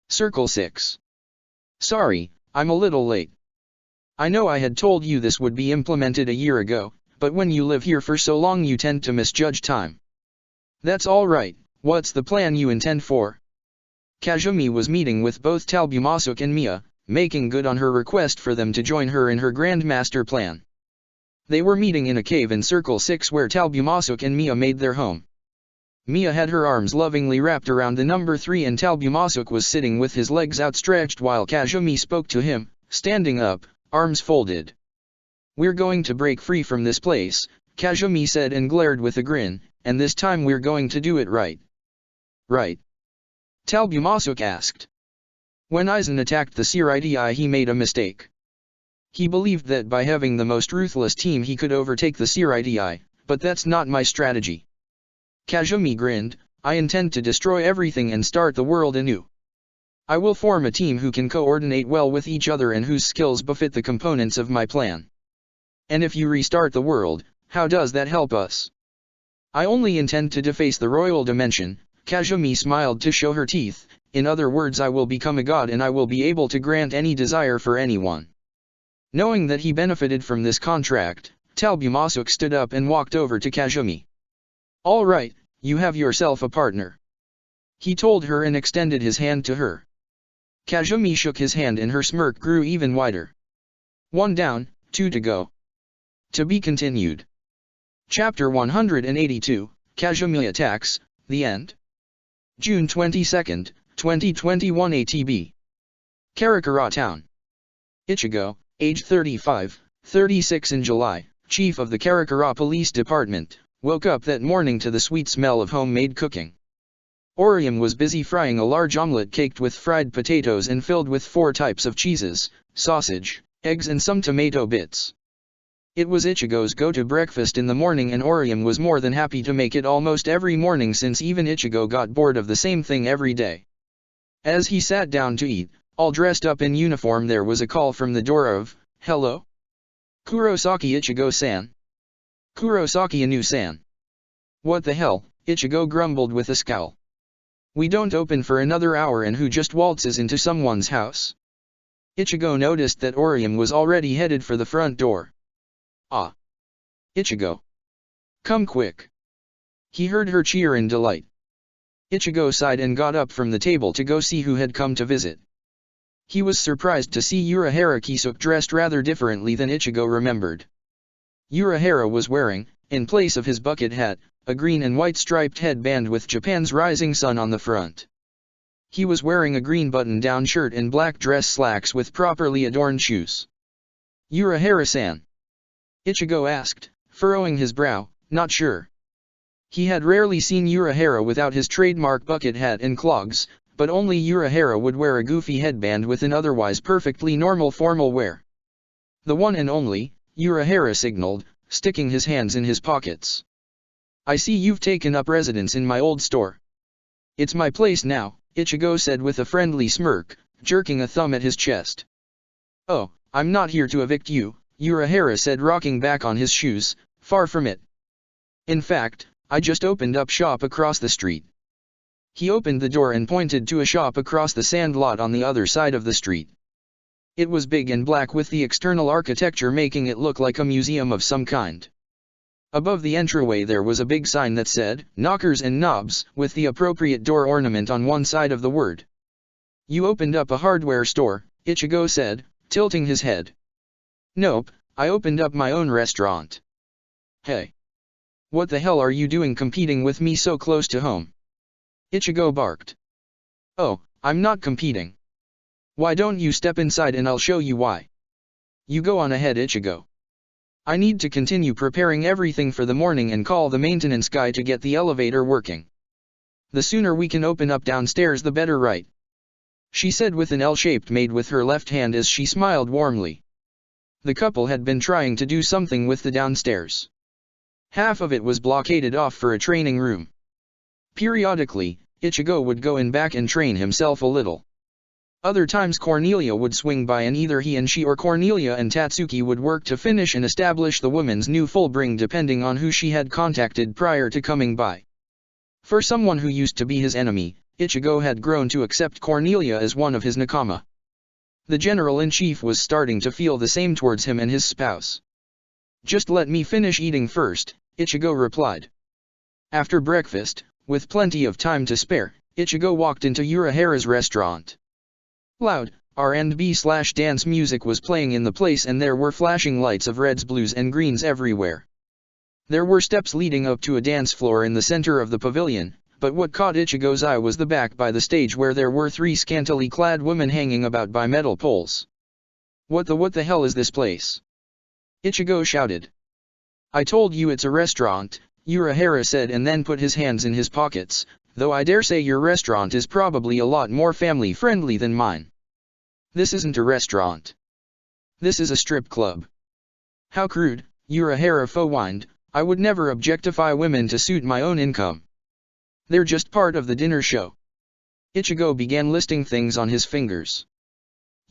Circle 6. Sorry, I'm a little late. I know I had told you this would be implemented a year ago, but when you live here for so long you tend to misjudge time. That's all right, what's the plan you intend for? Kazumi was meeting with both Talbumasuk and Mia, making good on her request for them to join her in her grand master plan. They were meeting in a cave in Circle 6 where Talbumasuk and Mia made their home. Mia had her arms lovingly wrapped around the number 3 and Talbumasuk was sitting with his legs outstretched while Kazumi spoke to him, standing up, arms folded. We're going to break free from this place, Kazumi said and glared with a grin, and this time we're going to do it right. Right? Talbumasuk asked. When Aizen attacked the Siridi, he made a mistake. He believed that by having the most ruthless team he could overtake the Siridi, but that's not my strategy. Kazumi grinned, I intend to destroy everything and start the world anew. I will form a team who can coordinate well with each other and whose skills befit the components of my plan. And if you restart the world, how does that help us? I only intend to deface the royal dimension, Kazumi smiled to show her teeth, in other words I will become a god and I will be able to grant any desire for anyone. Knowing that he benefited from this contract, Talbumasuk stood up and walked over to Kazumi. All right, you have yourself a partner. He told her and extended his hand to her. Kazumi shook his hand and her smirk grew even wider. 1 down, 2 to go. To be continued. Chapter 182, Kazumi Attacks, The End. June 22, 2021 ATB. Karakura Town. Ichigo, age 35, 36 in July, chief of the Karakura Police Department, woke up that morning to the sweet smell of homemade cooking. Orium was busy frying a large omelette caked with fried potatoes and filled with 4 types of cheeses, sausage, eggs and some tomato bits. It was Ichigo's go-to breakfast in the morning and Orium was more than happy to make it almost every morning since even Ichigo got bored of the same thing every day. As he sat down to eat, all dressed up in uniform, there was a call from the door of, Hello? Kurosaki Ichigo-san? Kurosaki Inu-san. What the hell, Ichigo grumbled with a scowl. We don't open for another hour and who just waltzes into someone's house? Ichigo noticed that Orium was already headed for the front door. Ah. Ichigo. Come quick. He heard her cheer in delight. Ichigo sighed and got up from the table to go see who had come to visit. He was surprised to see Urahara Kisuke dressed rather differently than Ichigo remembered. Urahara was wearing, in place of his bucket hat, a green and white striped headband with Japan's rising sun on the front. He was wearing a green button-down shirt and black dress slacks with properly adorned shoes. Urahara-san? Ichigo asked, furrowing his brow, not sure. He had rarely seen Urahara without his trademark bucket hat and clogs, but only Urahara would wear a goofy headband with an otherwise perfectly normal formal wear. The one and only, Urahara signaled, sticking his hands in his pockets. I see you've taken up residence in my old store. It's my place now, Ichigo said with a friendly smirk, jerking a thumb at his chest. Oh, I'm not here to evict you, Urahara said rocking back on his shoes, far from it. In fact, I just opened up shop across the street. He opened the door and pointed to a shop across the sand lot on the other side of the street. It was big and black with the external architecture making it look like a museum of some kind. Above the entryway there was a big sign that said, Knockers and Knobs, with the appropriate door ornament on one side of the word. You opened up a hardware store, Ichigo said, tilting his head. Nope, I opened up my own restaurant. Hey. What the hell are you doing competing with me so close to home? Ichigo barked. Oh, I'm not competing. Why don't you step inside and I'll show you why. You go on ahead, Ichigo. I need to continue preparing everything for the morning and call the maintenance guy to get the elevator working. The sooner we can open up downstairs the better, right? She said with an L-shaped made with her left hand as she smiled warmly. The couple had been trying to do something with the downstairs. Half of it was blockaded off for a training room. Periodically, Ichigo would go in back and train himself a little. Other times Cornelia would swing by and either he and she or Cornelia and Tatsuki would work to finish and establish the woman's new full bring depending on who she had contacted prior to coming by. For someone who used to be his enemy, Ichigo had grown to accept Cornelia as one of his nakama. The general-in-chief was starting to feel the same towards him and his spouse. Just let me finish eating first, Ichigo replied. After breakfast, with plenty of time to spare, Ichigo walked into Urahara's restaurant. Loud R&B/dance music was playing in the place and there were flashing lights of reds, blues and greens everywhere. There were steps leading up to a dance floor in the center of the pavilion, but what caught Ichigo's eye was the back by the stage where there were 3 scantily clad women hanging about by metal poles. What the hell is this place? Ichigo shouted. I told you it's a restaurant, Urahara said and then put his hands in his pockets, though I dare say your restaurant is probably a lot more family-friendly than mine. This isn't a restaurant. This is a strip club. How crude, Urahara whined, I would never objectify women to suit my own income. They're just part of the dinner show. Ichigo began listing things on his fingers.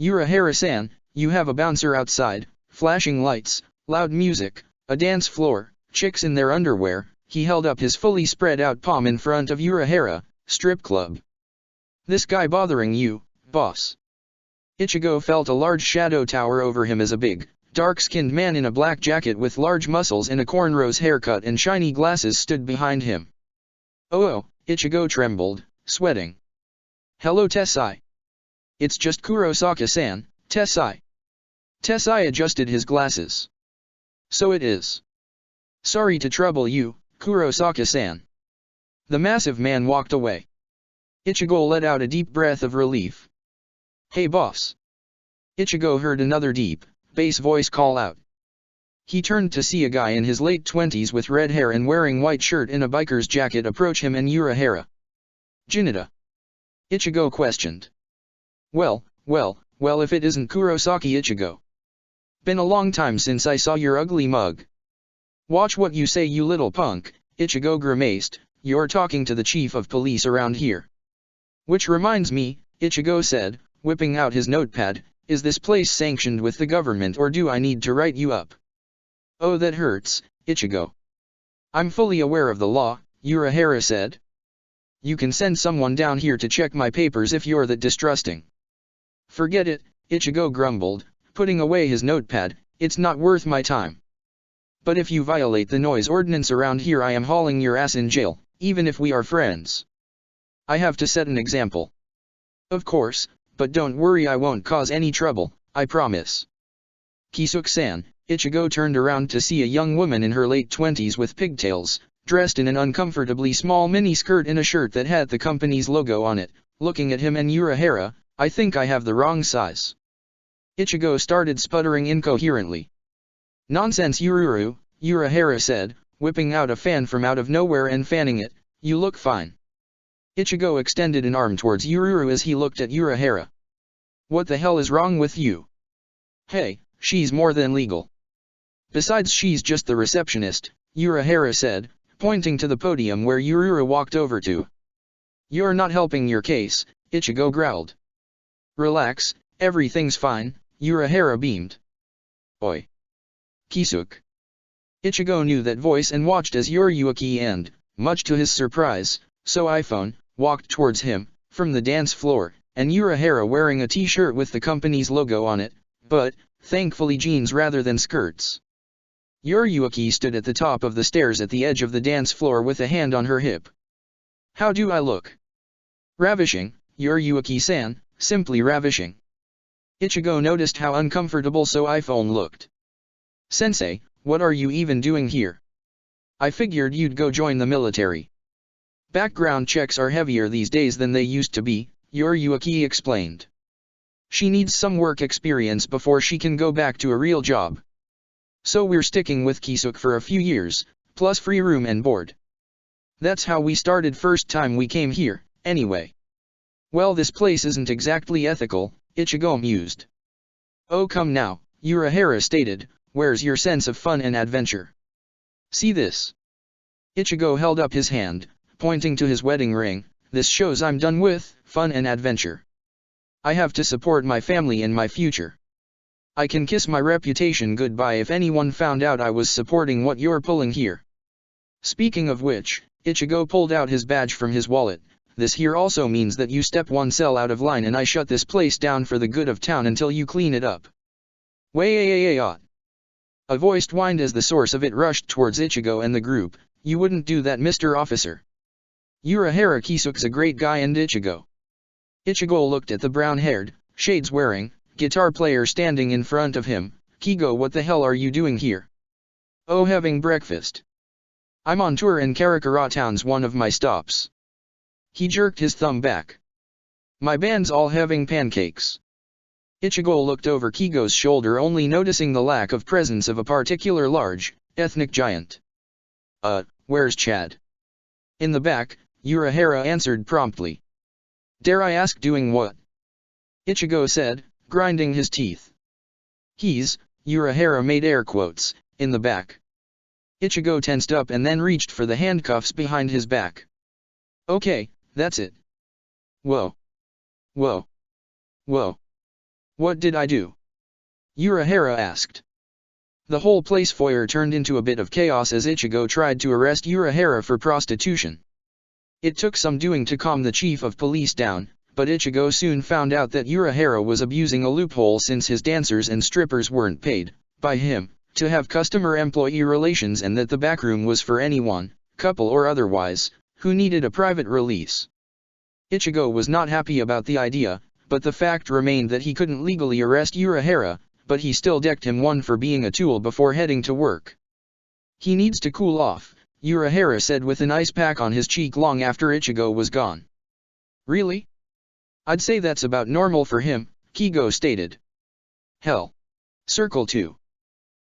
Urahara-san, you have a bouncer outside, flashing lights, loud music, a dance floor, chicks in their underwear. He held up his fully spread out palm in front of Urahara, strip club. This guy bothering you, boss? Ichigo felt a large shadow tower over him as a big, dark-skinned man in a black jacket with large muscles and a cornrows haircut and shiny glasses stood behind him. Oh, Ichigo trembled, sweating. Hello Tessai. It's just Kurosaka-san, Tessai. Tessai adjusted his glasses. So it is. Sorry to trouble you, Kurosaka-san. The massive man walked away. Ichigo let out a deep breath of relief. Hey boss. Ichigo heard another deep, bass voice call out. He turned to see a guy in his late 20s with red hair and wearing white shirt in a biker's jacket approach him and Urahara. Jinita? Ichigo questioned. Well, if it isn't Kurosaki Ichigo. Been a long time since I saw your ugly mug. Watch what you say you little punk, Ichigo grimaced, you're talking to the chief of police around here. Which reminds me, Ichigo said, whipping out his notepad, is this place sanctioned with the government or do I need to write you up? Oh that hurts, Ichigo. I'm fully aware of the law, Urahara said. You can send someone down here to check my papers if you're that distrusting. Forget it, Ichigo grumbled, putting away his notepad, it's not worth my time. But if you violate the noise ordinance around here I am hauling your ass in jail, even if we are friends. I have to set an example. Of course, but don't worry I won't cause any trouble, I promise. Kisuke-san, Ichigo turned around to see a young woman in her late 20s with pigtails, dressed in an uncomfortably small mini-skirt and a shirt that had the company's logo on it, looking at him and Urahara, I think I have the wrong size. Ichigo started sputtering incoherently. Nonsense Ururu, Urahara said, whipping out a fan from out of nowhere and fanning it, you look fine. Ichigo extended an arm towards Ururu as he looked at Urahara. What the hell is wrong with you? Hey, she's more than legal. Besides she's just the receptionist, Urahara said, pointing to the podium where Ururu walked over to. You're not helping your case, Ichigo growled. Relax, everything's fine, Urahara beamed. Oi. Kisuke. Ichigo knew that voice and watched as Yoriyuki and, much to his surprise, iPhone, walked towards him, from the dance floor, and Urahara wearing a t-shirt with the company's logo on it, but, thankfully jeans rather than skirts. Yoriyuki stood at the top of the stairs at the edge of the dance floor with a hand on her hip. How do I look? Ravishing, Yoriyuki-san, simply ravishing. Ichigo noticed how uncomfortable iPhone looked. Sensei, what are you even doing here? I figured you'd go join the military. Background checks are heavier these days than they used to be, Yoriyuki explained. She needs some work experience before she can go back to a real job. So we're sticking with Kisuke for a few years, plus free room and board. That's how we started first time we came here, anyway. Well, this place isn't exactly ethical, Ichigo mused. Oh come now, Urahara stated, where's your sense of fun and adventure? See this. Ichigo held up his hand, pointing to his wedding ring. This shows I'm done with fun and adventure. I have to support my family and my future. I can kiss my reputation goodbye if anyone found out I was supporting what you're pulling here. Speaking of which, Ichigo pulled out his badge from his wallet. This here also means that you step one cell out of line and I shut this place down for the good of town until you clean it up. Way-ay-ay-ay-ay. A voice whined as the source of it rushed towards Ichigo and the group. You wouldn't do that, Mr. Officer. Urahara Kisuke's a great guy and Ichigo. Ichigo looked at the brown-haired, shades-wearing, guitar player standing in front of him. Kigo, what the hell are you doing here? Oh, having breakfast. I'm on tour and Karakura Town's one of my stops. He jerked his thumb back. My band's all having pancakes. Ichigo looked over Kigo's shoulder, only noticing the lack of presence of a particular large, ethnic giant. Where's Chad? In the back, Urahara answered promptly. Dare I ask, doing what? Ichigo said, grinding his teeth. He's, Urahara made air quotes, in the back. Ichigo tensed up and then reached for the handcuffs behind his back. Okay, that's it. Whoa. Whoa. Whoa. What did I do? Urahara asked. The whole place foyer turned into a bit of chaos as Ichigo tried to arrest Urahara for prostitution. It took some doing to calm the chief of police down, but Ichigo soon found out that Urahara was abusing a loophole since his dancers and strippers weren't paid, by him, to have customer-employee relations, and that the backroom was for anyone, couple or otherwise, who needed a private release. Ichigo was not happy about the idea, but the fact remained that he couldn't legally arrest Urahara, but he still decked him one for being a tool before heading to work. He needs to cool off, Urahara said with an ice pack on his cheek long after Ichigo was gone. Really? I'd say that's about normal for him, Kigo stated. Hell. Circle 2.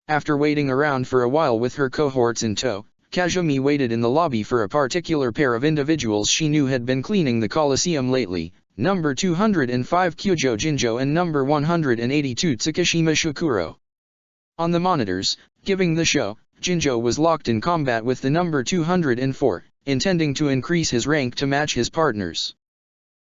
After waiting around for a while with her cohorts in tow, Kazumi waited in the lobby for a particular pair of individuals she knew had been cleaning the Coliseum lately, number 205 Kyujo Jinjo and number 182 Tsukishima Shukuro. On the monitors, giving the show, Jinjo was locked in combat with the number 204, intending to increase his rank to match his partners.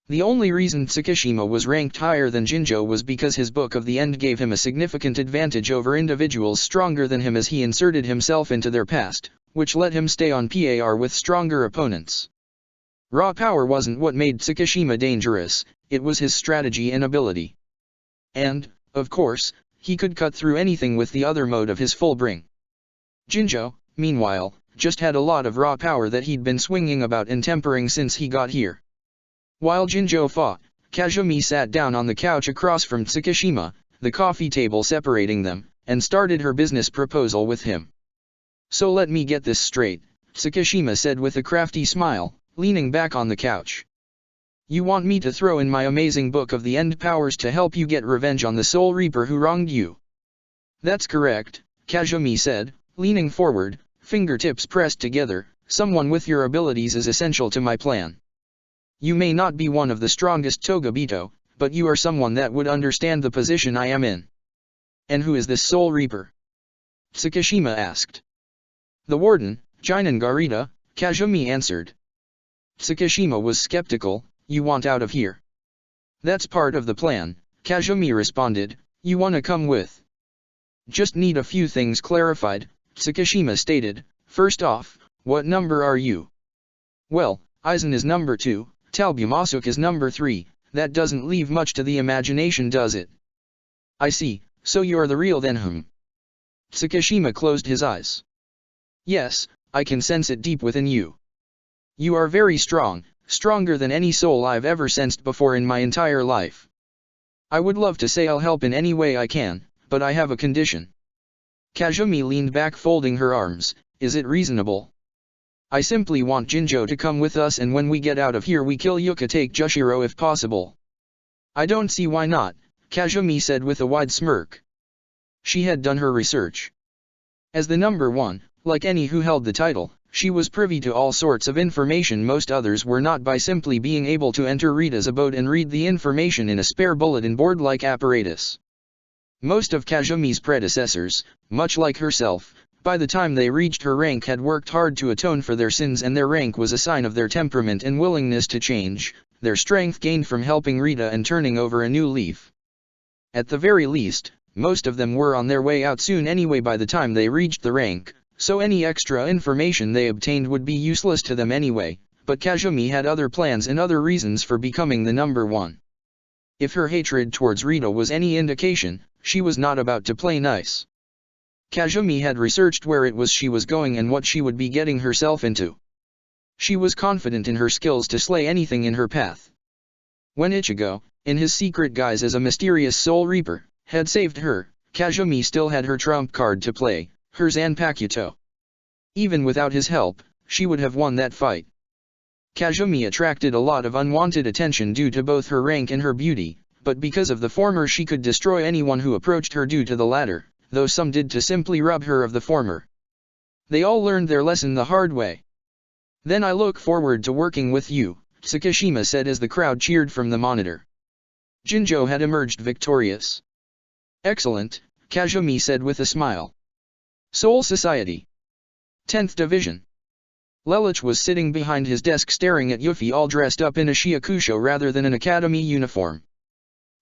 The only reason Tsukishima was ranked higher than Jinjo was because his Book of the End gave him a significant advantage over individuals stronger than him as he inserted himself into their past, which let him stay on par with stronger opponents. Raw power wasn't what made Tsukishima dangerous, it was his strategy and ability. And, of course, he could cut through anything with the other mode of his full bring. Jinjo, meanwhile, just had a lot of raw power that he'd been swinging about and tempering since he got here. While Jinjo fought, Kazumi sat down on the couch across from Tsukishima, the coffee table separating them, and started her business proposal with him. So let me get this straight, Tsukishima said with a crafty smile, leaning back on the couch. You want me to throw in my amazing Book of the End powers to help you get revenge on the Soul Reaper who wronged you? That's correct, Kazumi said, leaning forward, fingertips pressed together. Someone with your abilities is essential to my plan. You may not be one of the strongest Togabito, but you are someone that would understand the position I am in. And who is this Soul Reaper? Tsukishima asked. The Warden, Jinin Garita, Kazumi answered. Tsukishima was skeptical. You want out of here? That's part of the plan, Kazumi responded. You wanna come with? Just need a few things clarified, Tsukishima stated. First off, what number are you? Well, Aizen is number 2, Talbumasuk is number 3, that doesn't leave much to the imagination, does it? I see, so you're the real then, Tsukishima closed his eyes. Yes, I can sense it deep within you. You are very strong, stronger than any soul I've ever sensed before in my entire life. I would love to say I'll help in any way I can, but I have a condition. Kazumi leaned back folding her arms. Is it reasonable? I simply want Jinjo to come with us, and when we get out of here we kill Yuka Jushiro if possible. I don't see why not, Kazumi said with a wide smirk. She had done her research. As the number 1, like any who held the title, she was privy to all sorts of information most others were not by simply being able to enter Rita's abode and read the information in a spare bulletin board-like apparatus. Most of Kazumi's predecessors, much like herself, by the time they reached her rank had worked hard to atone for their sins, and their rank was a sign of their temperament and willingness to change, their strength gained from helping Rita and turning over a new leaf. At the very least, most of them were on their way out soon anyway by the time they reached the rank, so any extra information they obtained would be useless to them anyway, but Kazumi had other plans and other reasons for becoming the number one. If her hatred towards Rita was any indication, she was not about to play nice. Kazumi had researched where it was she was going and what she would be getting herself into. She was confident in her skills to slay anything in her path. When Ichigo, in his secret guise as a mysterious Soul Reaper, had saved her, Kazumi still had her trump card to play, her Zanpakuto. Even without his help, she would have won that fight. Kazumi attracted a lot of unwanted attention due to both her rank and her beauty, but because of the former she could destroy anyone who approached her due to the latter, though some did to simply rob her of the former. They all learned their lesson the hard way. Then I look forward to working with you, Tsukishima said as the crowd cheered from the monitor. Jinjo had emerged victorious. Excellent, Kazumi said with a smile. Soul Society. 10th Division. Lelouch was sitting behind his desk staring at Yuffie all dressed up in a shiakusho rather than an academy uniform.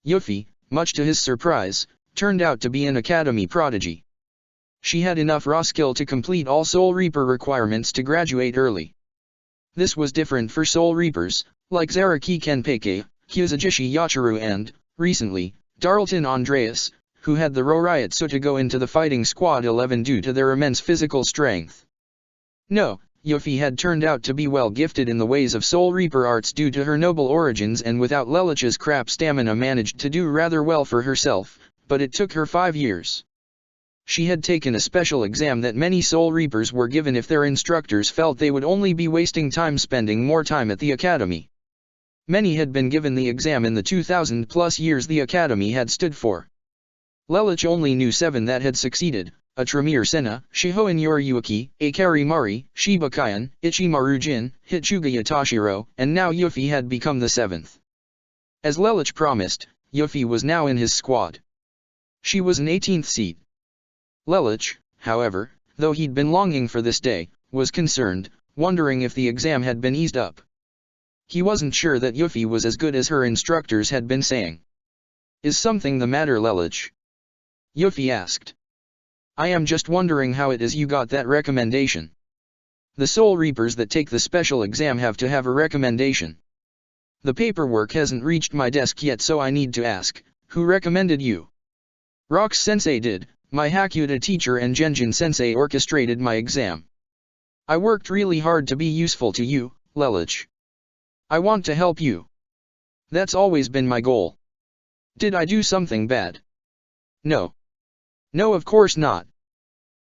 Yuffie, much to his surprise, turned out to be an academy prodigy. She had enough raw skill to complete all Soul Reaper requirements to graduate early. This was different for Soul Reapers, like Zaraki Kenpei, Kyuzajishi Yachiru and, recently, Darlton Andreas, who had the Roriatsu to go into the fighting squad 11 due to their immense physical strength. No, Yuffie had turned out to be well gifted in the ways of Soul Reaper arts due to her noble origins, and without Lelouch's crap stamina managed to do rather well for herself, but it took her 5 years. She had taken a special exam that many Soul Reapers were given if their instructors felt they would only be wasting time spending more time at the academy. Many had been given the exam in the 2,000+ years the academy had stood for. Lelouch only knew 7 that had succeeded: a Tremere Senna, Shihoin Yoriyuki, Akari Mari, Shibukayan, Ichimaru Jin, Hichuga Yatashiro, and now Yuffie had become the 7th. As Lelouch promised, Yuffie was now in his squad. She was an 18th seat. Lelouch, however, though he'd been longing for this day, was concerned, wondering if the exam had been eased up. He wasn't sure that Yuffie was as good as her instructors had been saying. Is something the matter, Lelouch? Yuffie asked. I am just wondering how it is you got that recommendation. The Soul Reapers that take the special exam have to have a recommendation. The paperwork hasn't reached my desk yet, so I need to ask, who recommended you? Rox Sensei did, my Hakuta teacher, and Genjin Sensei orchestrated my exam. I worked really hard to be useful to you, Lelouch. I want to help you. That's always been my goal. Did I do something bad? No. No, of course not.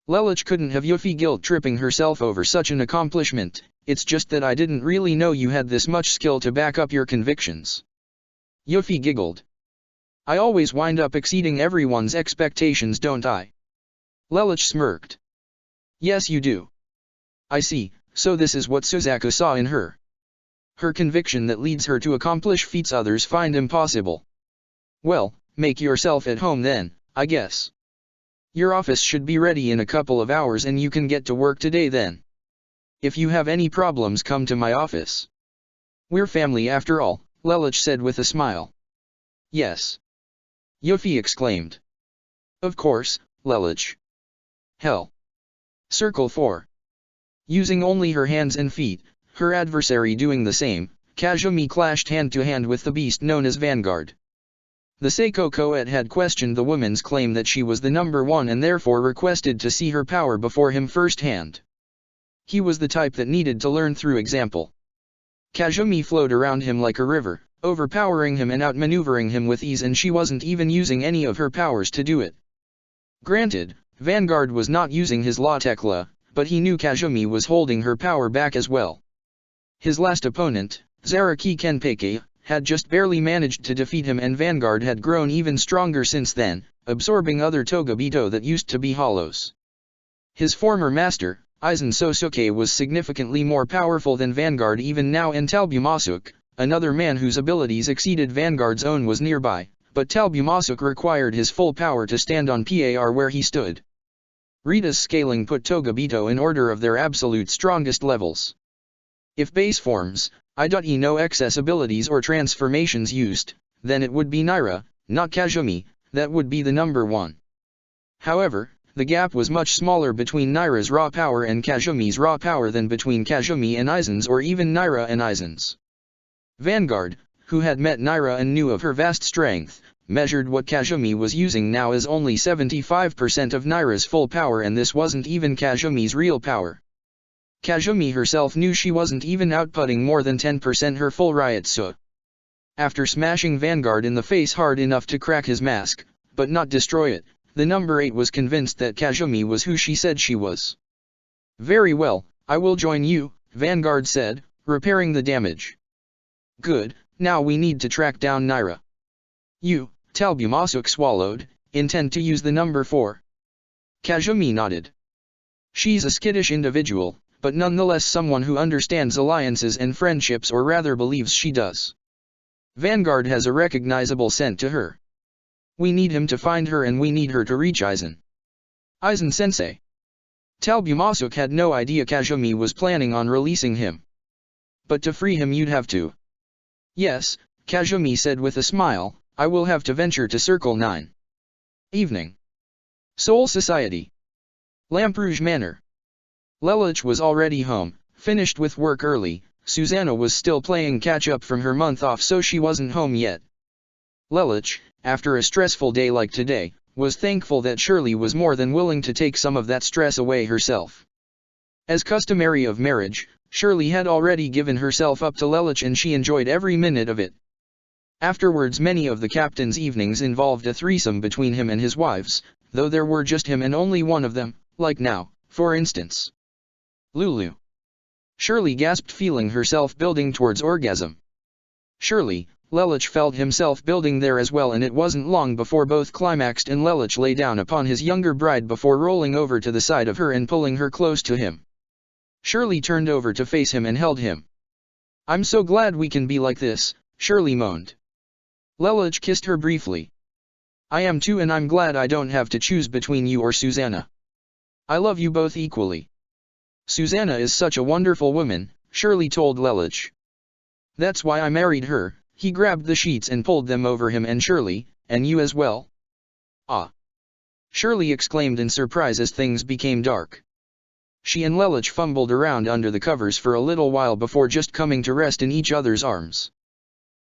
Lelouch couldn't have Yuffie guilt-tripping herself over such an accomplishment. It's just that I didn't really know you had this much skill to back up your convictions. Yuffie giggled. I always wind up exceeding everyone's expectations, don't I? Lelouch smirked. Yes, you do. I see, so this is what Suzaku saw in her. Her conviction that leads her to accomplish feats others find impossible. Well, make yourself at home then, I guess. Your office should be ready in a couple of hours and you can get to work today then. If you have any problems, come to my office. We're family after all, Lelouch said with a smile. Yes. Yuffie exclaimed. Of course, Lelouch. Hell. Circle 4. Using only her hands and feet, her adversary doing the same, Kazumi clashed hand-to-hand with the beast known as Vanguard. The Seiko Koet had questioned the woman's claim that she was the number one and therefore requested to see her power before him firsthand. He was the type that needed to learn through example. Kazumi flowed around him like a river, overpowering him and outmaneuvering him with ease, and she wasn't even using any of her powers to do it. Granted, Vanguard was not using his La Tekla, but he knew Kazumi was holding her power back as well. His last opponent, Zaraki Kenpei, had just barely managed to defeat him, and Vanguard had grown even stronger since then, absorbing other Togabito that used to be hollows. His former master, Aizen Sosuke was significantly more powerful than Vanguard even now, and Talbumasuk, another man whose abilities exceeded Vanguard's own, was nearby, but Talbumasuk required his full power to stand on par where he stood. Rita's scaling put Togabito in order of their absolute strongest levels. If base forms, I.e. no excess abilities or transformations used, then it would be Naira, not Kazumi, that would be the number one. However, the gap was much smaller between Naira's raw power and Kazumi's raw power than between Kazumi and Aizen's, or even Naira and Aizen's. Vanguard, who had met Naira and knew of her vast strength, measured what Kazumi was using now as only 75% of Naira's full power, and this wasn't even Kazumi's real power. Kazumi herself knew she wasn't even outputting more than 10% her full Ryutsu. After smashing Vanguard in the face hard enough to crack his mask, but not destroy it, the number 8 was convinced that Kazumi was who she said she was. "Very well, I will join you," Vanguard said, repairing the damage. "Good, now we need to track down Naira." "You," Talbumasuk swallowed, "intend to use the number 4? Kazumi nodded. "She's a skittish individual, but nonetheless someone who understands alliances and friendships, or rather believes she does. Vanguard has a recognizable scent to her. We need him to find her, and we need her to reach Aizen." "Aizen-sensei." Talbumasuk had no idea Kazumi was planning on releasing him. "But to free him you'd have to." "Yes," Kazumi said with a smile, "I will have to venture to Circle 9. Evening. Soul Society. Lamp-Rouge Manor. Lelouch was already home, finished with work early. Susanna was still playing catch-up from her month off, so she wasn't home yet. Lelouch, after a stressful day like today, was thankful that Shirley was more than willing to take some of that stress away herself. As customary of marriage, Shirley had already given herself up to Lelouch, and she enjoyed every minute of it. Afterwards, many of the captain's evenings involved a threesome between him and his wives, though there were just him and only one of them, like now, for instance. "Lulu." Shirley gasped, feeling herself building towards orgasm. Surely, Lelouch felt himself building there as well, and it wasn't long before both climaxed and Lelouch lay down upon his younger bride before rolling over to the side of her and pulling her close to him. Shirley turned over to face him and held him. "I'm so glad we can be like this," Shirley moaned. Lelouch kissed her briefly. "I am too, and I'm glad I don't have to choose between you or Susanna. I love you both equally." "Susanna is such a wonderful woman," Shirley told Lelouch. "That's why I married her." He grabbed the sheets and pulled them over him and Shirley. "And you as well?" "Ah!" Shirley exclaimed in surprise as things became dark. She and Lelouch fumbled around under the covers for a little while before just coming to rest in each other's arms.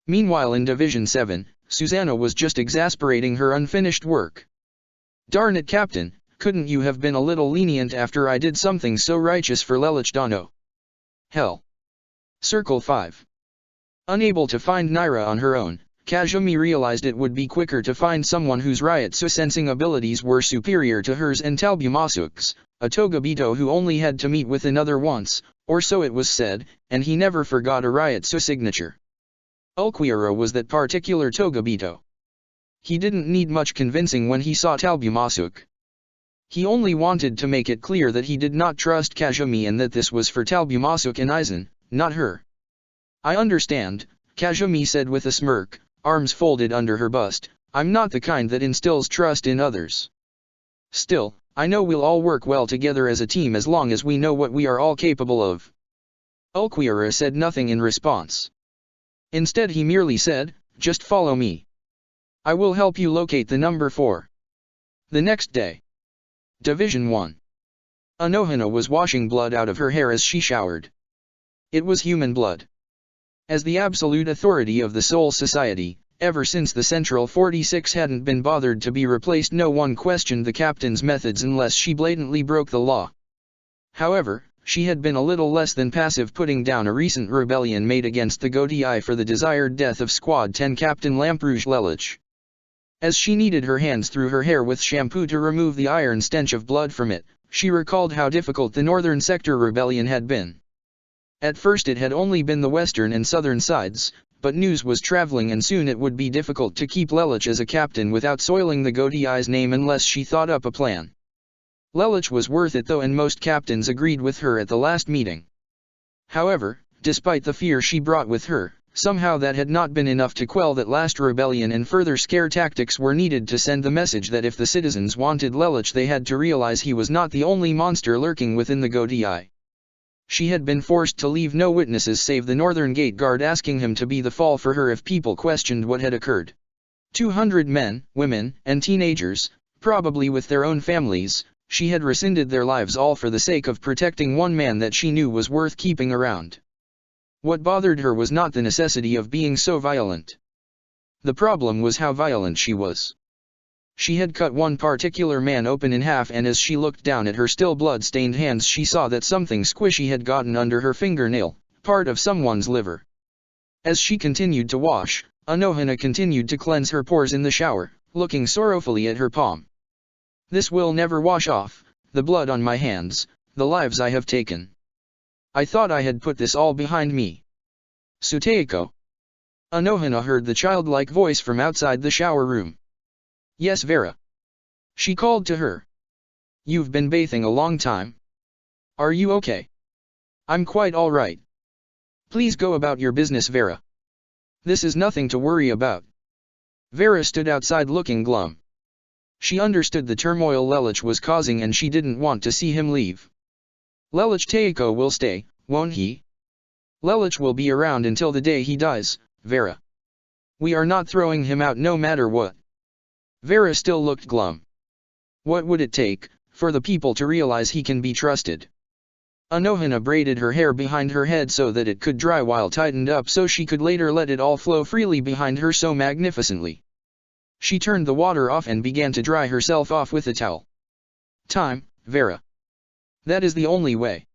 Meanwhile, in Division 7, Susanna was just exasperating her unfinished work. "Darn it, Captain, couldn't you have been a little lenient after I did something so righteous for Lelouch Dono?" Hell. Circle 5. Unable to find Naira on her own, Kazumi realized it would be quicker to find someone whose Ryutsu sensing abilities were superior to hers and Talbumasuk's, a Togabito who only had to meet with another once, or so it was said, and he never forgot a Ryutsu signature. Ulquiorra was that particular Togabito. He didn't need much convincing when he saw Talbumasuk. He only wanted to make it clear that he did not trust Kazumi and that this was for Talbumasuk and Aizen, not her. "I understand," Kazumi said with a smirk, arms folded under her bust. "I'm not the kind that instills trust in others. Still, I know we'll all work well together as a team as long as we know what we are all capable of." Ulquiorra said nothing in response. Instead he merely said, "Just follow me. I will help you locate the number 4. The next day. Division 1. Anohana was washing blood out of her hair as she showered. It was human blood. As the absolute authority of the Soul Society, ever since the Central 46 hadn't been bothered to be replaced, no one questioned the captain's methods unless she blatantly broke the law. However, she had been a little less than passive, putting down a recent rebellion made against the Godii for the desired death of Squad 10 Captain Lamp-Rouge Lelouch. As she kneaded her hands through her hair with shampoo to remove the iron stench of blood from it, she recalled how difficult the Northern Sector rebellion had been. At first it had only been the western and southern sides, but news was traveling and soon it would be difficult to keep Lelouch as a captain without soiling the Godii's name unless she thought up a plan. Lelich was worth it though, and most captains agreed with her at the last meeting. However, despite the fear she brought with her, somehow that had not been enough to quell that last rebellion, and further scare tactics were needed to send the message that if the citizens wanted Lelich, they had to realize he was not the only monster lurking within the Godii. She had been forced to leave no witnesses save the northern gate guard, asking him to be the fall for her if people questioned what had occurred. 200 men, women, and teenagers, probably with their own families, she had rescinded their lives, all for the sake of protecting one man that she knew was worth keeping around. What bothered her was not the necessity of being so violent. The problem was how violent she was. She had cut one particular man open in half, and as she looked down at her still blood-stained hands, she saw that something squishy had gotten under her fingernail, part of someone's liver. As she continued to wash, Anohana continued to cleanse her pores in the shower, looking sorrowfully at her palm. "This will never wash off, the blood on my hands, the lives I have taken. I thought I had put this all behind me." "Suteiko?" Anohana heard the childlike voice from outside the shower room. "Yes, Vera." She called to her. "You've been bathing a long time. Are you okay?" "I'm quite all right." "Please go about your business, Vera. This is nothing to worry about." Vera stood outside looking glum. She understood the turmoil Lelich was causing, and she didn't want to see him leave. "Lelich Teiko will stay, won't he?" "Lelich will be around until the day he dies, Vera. We are not throwing him out no matter what." Vera still looked glum. "What would it take, for the people to realize he can be trusted?" Anohana braided her hair behind her head so that it could dry while tightened up so she could later let it all flow freely behind her so magnificently. She turned the water off and began to dry herself off with a towel. "Time, Vera. That is the only way."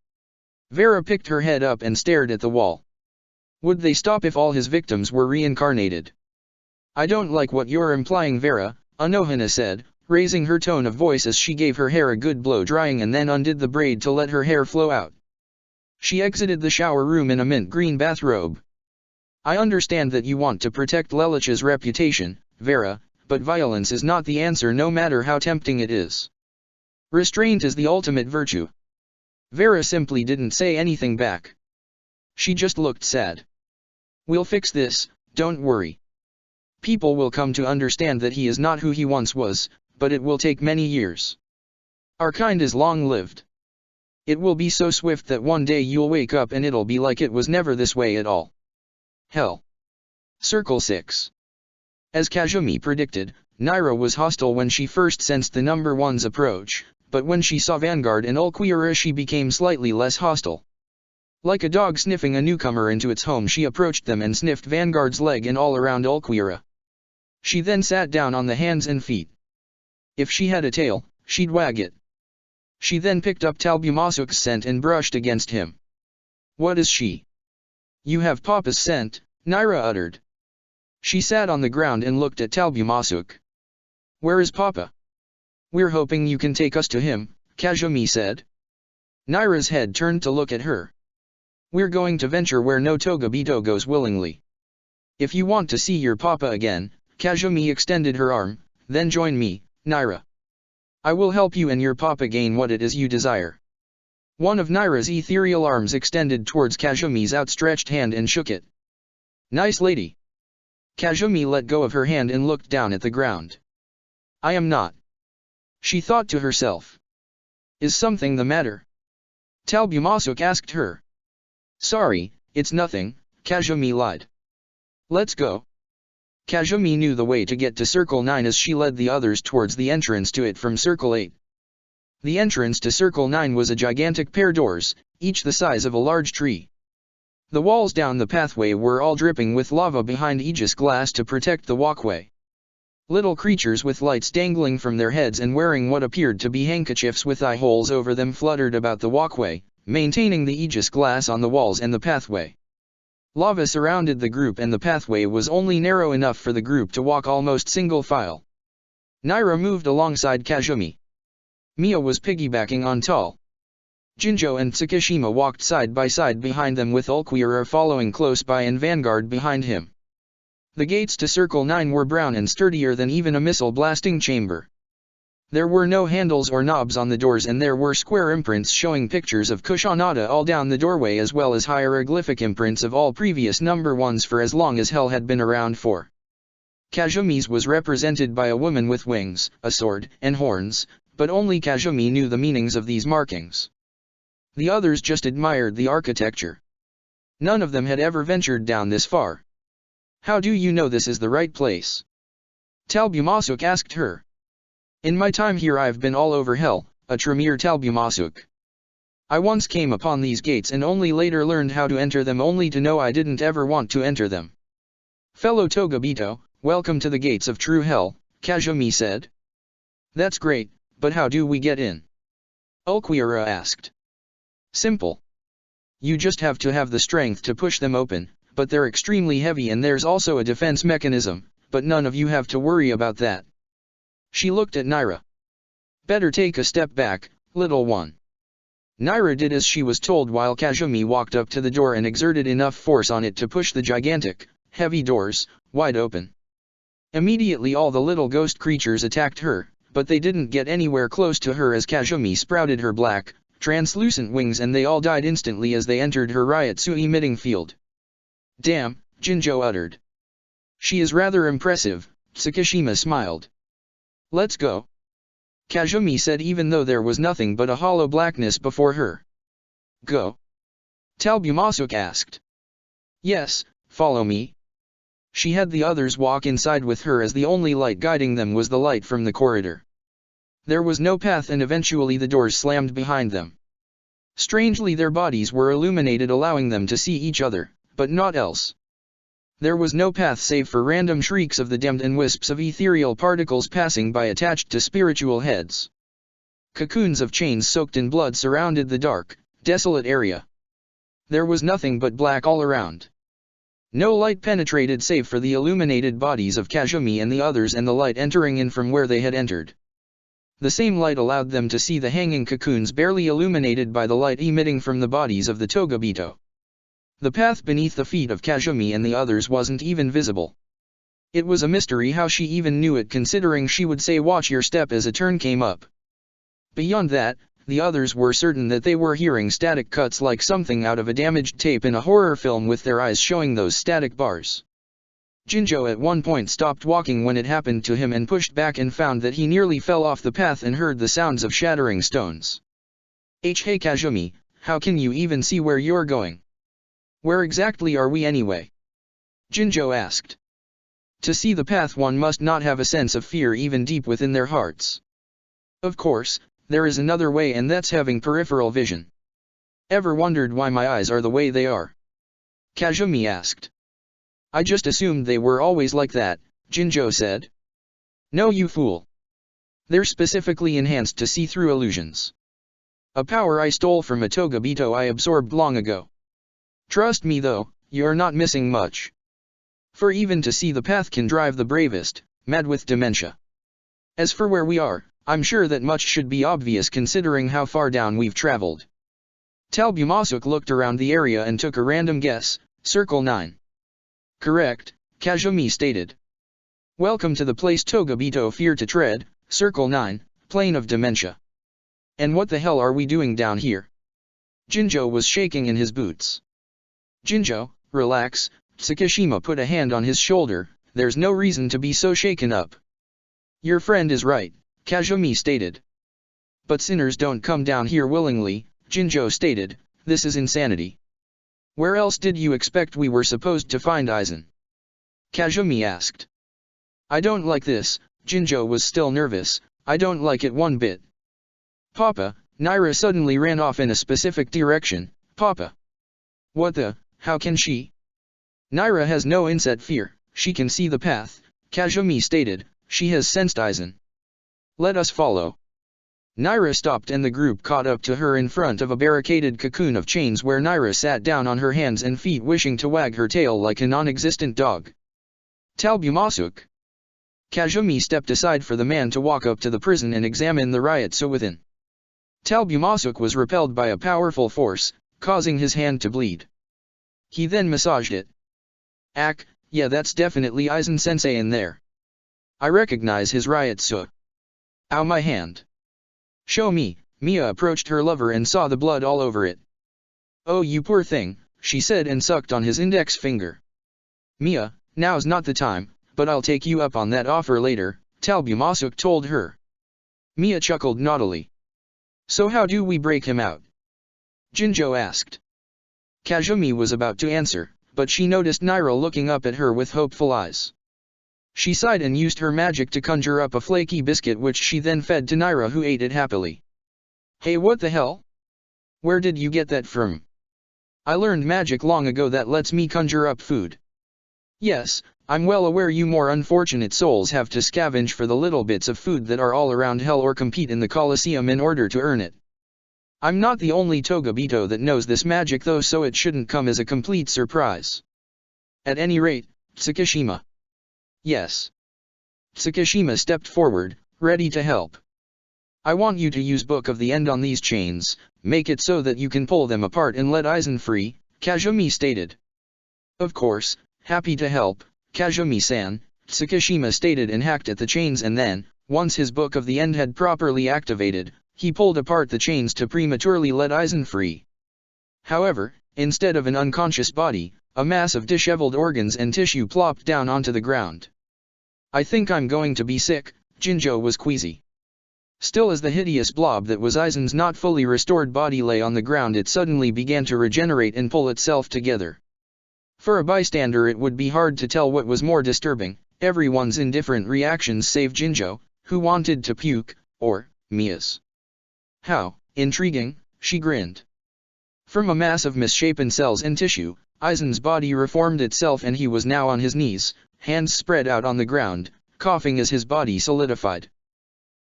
Vera picked her head up and stared at the wall. Would they stop if all his victims were reincarnated? "I don't like what you're implying, Vera," Anohana said, raising her tone of voice as she gave her hair a good blow drying and then undid the braid to let her hair flow out. She exited the shower room in a mint green bathrobe. "I understand that you want to protect Lelich's reputation, Vera, but violence is not the answer no matter how tempting it is. Restraint is the ultimate virtue." Vera simply didn't say anything back. She just looked sad. "We'll fix this, don't worry. People will come to understand that he is not who he once was, but it will take many years. Our kind is long-lived. It will be so swift that one day you'll wake up and it'll be like it was never this way at all." Hell. Circle 6. As Kazumi predicted, Naira was hostile when she first sensed the number one's approach, but when she saw Vanguard and Ulquiorra she became slightly less hostile. Like a dog sniffing a newcomer into its home, she approached them and sniffed Vanguard's leg and all around Ulquiorra. She then sat down on the hands and feet. If she had a tail, she'd wag it. She then picked up Talbumasuk's scent and brushed against him. "What is she?" "You have Papa's scent," Naira uttered. She sat on the ground and looked at Talbumasuk. "Where is Papa?" "We're hoping you can take us to him," Kazumi said. Naira's head turned to look at her. "We're going to venture where no Togabito goes willingly. If you want to see your Papa again," Kazumi extended her arm, "then join me, Naira. I will help you and your Papa gain what it is you desire." One of Naira's ethereal arms extended towards Kazumi's outstretched hand and shook it. "Nice lady." Kazumi let go of her hand and looked down at the ground. "I am not." She thought to herself. "Is something the matter?" Talbumasuk asked her. "Sorry, it's nothing," Kazumi lied. "Let's go." Kazumi knew the way to get to Circle 9 as she led the others towards the entrance to it from Circle 8. The entrance to Circle 9 was a gigantic pair doors, each the size of a large tree. The walls down the pathway were all dripping with lava behind Aegis glass to protect the walkway. Little creatures with lights dangling from their heads and wearing what appeared to be handkerchiefs with eye holes over them fluttered about the walkway, maintaining the Aegis glass on the walls and the pathway. Lava surrounded the group and the pathway was only narrow enough for the group to walk almost single file. Naira moved alongside Kazumi. Mia was piggybacking on Tal. Jinjo and Tsukishima walked side by side behind them with Ulquiorra following close by and Vanguard behind him. The gates to Circle 9 were brown and sturdier than even a missile blasting chamber. There were no handles or knobs on the doors, and there were square imprints showing pictures of Kushanada all down the doorway, as well as hieroglyphic imprints of all previous number ones for as long as hell had been around for. Kazumi's was represented by a woman with wings, a sword, and horns, but only Kazumi knew the meanings of these markings. The others just admired the architecture. None of them had ever ventured down this far. "How do you know this is the right place?" Talbumasuk asked her. "In my time here I've been all over hell," a Tremere Talbumasuk. "I once came upon these gates and only later learned how to enter them, only to know I didn't ever want to enter them." "Fellow Togabito, welcome to the gates of true hell," Kazumi said. "That's great, but how do we get in?" Ulquiorra asked. "Simple. You just have to have the strength to push them open, but they're extremely heavy, and there's also a defense mechanism, but none of you have to worry about that." She looked at Naira. "Better take a step back, little one." Naira did as she was told, while Kazumi walked up to the door and exerted enough force on it to push the gigantic, heavy doors wide open. Immediately all the little ghost creatures attacked her, but they didn't get anywhere close to her as Kazumi sprouted her black, translucent wings, and they all died instantly as they entered her Ryotsu emitting field. "Damn," Jinjo uttered. "She is rather impressive," Tsukishima smiled. "Let's go," Kazumi said, even though there was nothing but a hollow blackness before her. "Go?" Talbumasuk asked. "Yes, follow me." She had the others walk inside with her, as the only light guiding them was the light from the corridor. There was no path, and eventually the doors slammed behind them. Strangely, their bodies were illuminated, allowing them to see each other, but not else. There was no path save for random shrieks of the damned and wisps of ethereal particles passing by attached to spiritual heads. Cocoons of chains soaked in blood surrounded the dark, desolate area. There was nothing but black all around. No light penetrated save for the illuminated bodies of Kazumi and the others, and the light entering in from where they had entered. The same light allowed them to see the hanging cocoons barely illuminated by the light emitting from the bodies of the Togabito. The path beneath the feet of Kazumi and the others wasn't even visible. It was a mystery how she even knew it, considering she would say "watch your step" as a turn came up. Beyond that, the others were certain that they were hearing static cuts like something out of a damaged tape in a horror film, with their eyes showing those static bars. Jinjo at one point stopped walking when it happened to him and pushed back and found that he nearly fell off the path and heard the sounds of shattering stones. Hey Kazumi, how can you even see where you're going? Where exactly are we anyway?" Jinjo asked. To see the path, one must not have a sense of fear even deep within their hearts. Of course, there is another way, and that's having peripheral vision. "Ever wondered why my eyes are the way they are?" Kazumi asked. "I just assumed they were always like that," Jinjo said. "No, you fool. They're specifically enhanced to see through illusions. A power I stole from a Togabito I absorbed long ago. Trust me though, you're not missing much. For even to see the path can drive the bravest, mad with dementia. As for where we are, I'm sure that much should be obvious considering how far down we've traveled." Talbumasuk looked around the area and took a random guess, Circle 9. "Correct," Kazumi stated. "Welcome to the place Togabito fear to tread, Circle 9, Plane of Dementia. And what the hell are we doing down here?" Jinjo was shaking in his boots. "Jinjo, relax," Tsukishima put a hand on his shoulder, "there's no reason to be so shaken up." "Your friend is right," Kazumi stated. "But sinners don't come down here willingly," Jinjo stated, "this is insanity." "Where else did you expect we were supposed to find Aizen?" Kazumi asked. "I don't like this," Jinjo was still nervous, "I don't like it one bit." "Papa," Naira suddenly ran off in a specific direction, "Papa." "What the, how can she?" "Naira has no inset fear, she can see the path," Kazumi stated, "she has sensed Aizen. Let us follow." Naira stopped and the group caught up to her in front of a barricaded cocoon of chains where Naira sat down on her hands and feet wishing to wag her tail like a non-existent dog. "Talbumasuk." Kazumi stepped aside for the man to walk up to the prison and examine the Ryotsu within. Talbumasuk was repelled by a powerful force, causing his hand to bleed. He then massaged it. Yeah, that's definitely Aizen-sensei in there. I recognize his Ryotsu. Ow, my hand. Show me. Mia approached her lover and saw the blood all over it. Oh, you poor thing, she said and sucked on his index finger. Mia, now's not the time, but I'll take you up on that offer later, Talbumasuk told her. Mia chuckled naughtily. So how do we break him out? Jinjo asked. Kazumi was about to answer, but she noticed Naira looking up at her with hopeful eyes. She sighed and used her magic to conjure up a flaky biscuit which she then fed to Naira, who ate it happily. Hey, what the hell? Where did you get that from? I learned magic long ago that lets me conjure up food. Yes, I'm well aware you more unfortunate souls have to scavenge for the little bits of food that are all around hell or compete in the Colosseum in order to earn it. I'm not the only Togabito that knows this magic though, so it shouldn't come as a complete surprise. At any rate, Tsukishima. Yes. Tsukishima stepped forward, ready to help. I want you to use Book of the End on these chains, make it so that you can pull them apart and let Aizen free, Kazumi stated. Of course, happy to help, Kazumi-san, Tsukishima stated and hacked at the chains, and then, once his Book of the End had properly activated, he pulled apart the chains to prematurely let Aizen free. However, instead of an unconscious body, a mass of disheveled organs and tissue plopped down onto the ground. I think I'm going to be sick, Jinjo was queasy. Still, as the hideous blob that was Aizen's not fully restored body lay on the ground, it suddenly began to regenerate and pull itself together. For a bystander it would be hard to tell what was more disturbing, everyone's indifferent reactions save Jinjo, who wanted to puke, or Mia's. How intriguing, she grinned. From a mass of misshapen cells and tissue, Aizen's body reformed itself and he was now on his knees, hands spread out on the ground, coughing as his body solidified.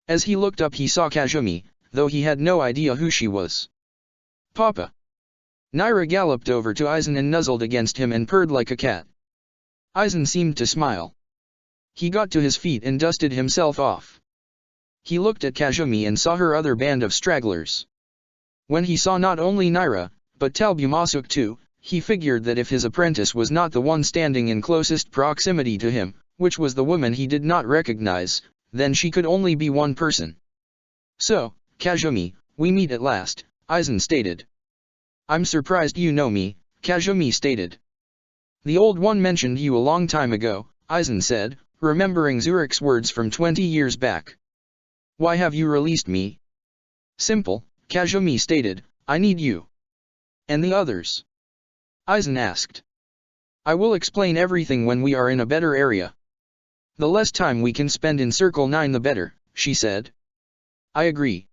As he looked up he saw Kazumi, though he had no idea who she was. Papa! Naira galloped over to Aizen and nuzzled against him and purred like a cat. Aizen seemed to smile. He got to his feet and dusted himself off. He looked at Kazumi and saw her other band of stragglers. When he saw not only Naira, but Talbumasuk too, he figured that if his apprentice was not the one standing in closest proximity to him, which was the woman he did not recognize, then she could only be one person. So, Kazumi, we meet at last, Aizen stated. I'm surprised you know me, Kazumi stated. The old one mentioned you a long time ago, Aizen said, remembering Zurich's words from 20 years back. Why have you released me? Simple, Kazumi stated, I need you. And the others? Aizen asked. I will explain everything when we are in a better area. The less time we can spend in Circle 9 the better, she said. I agree.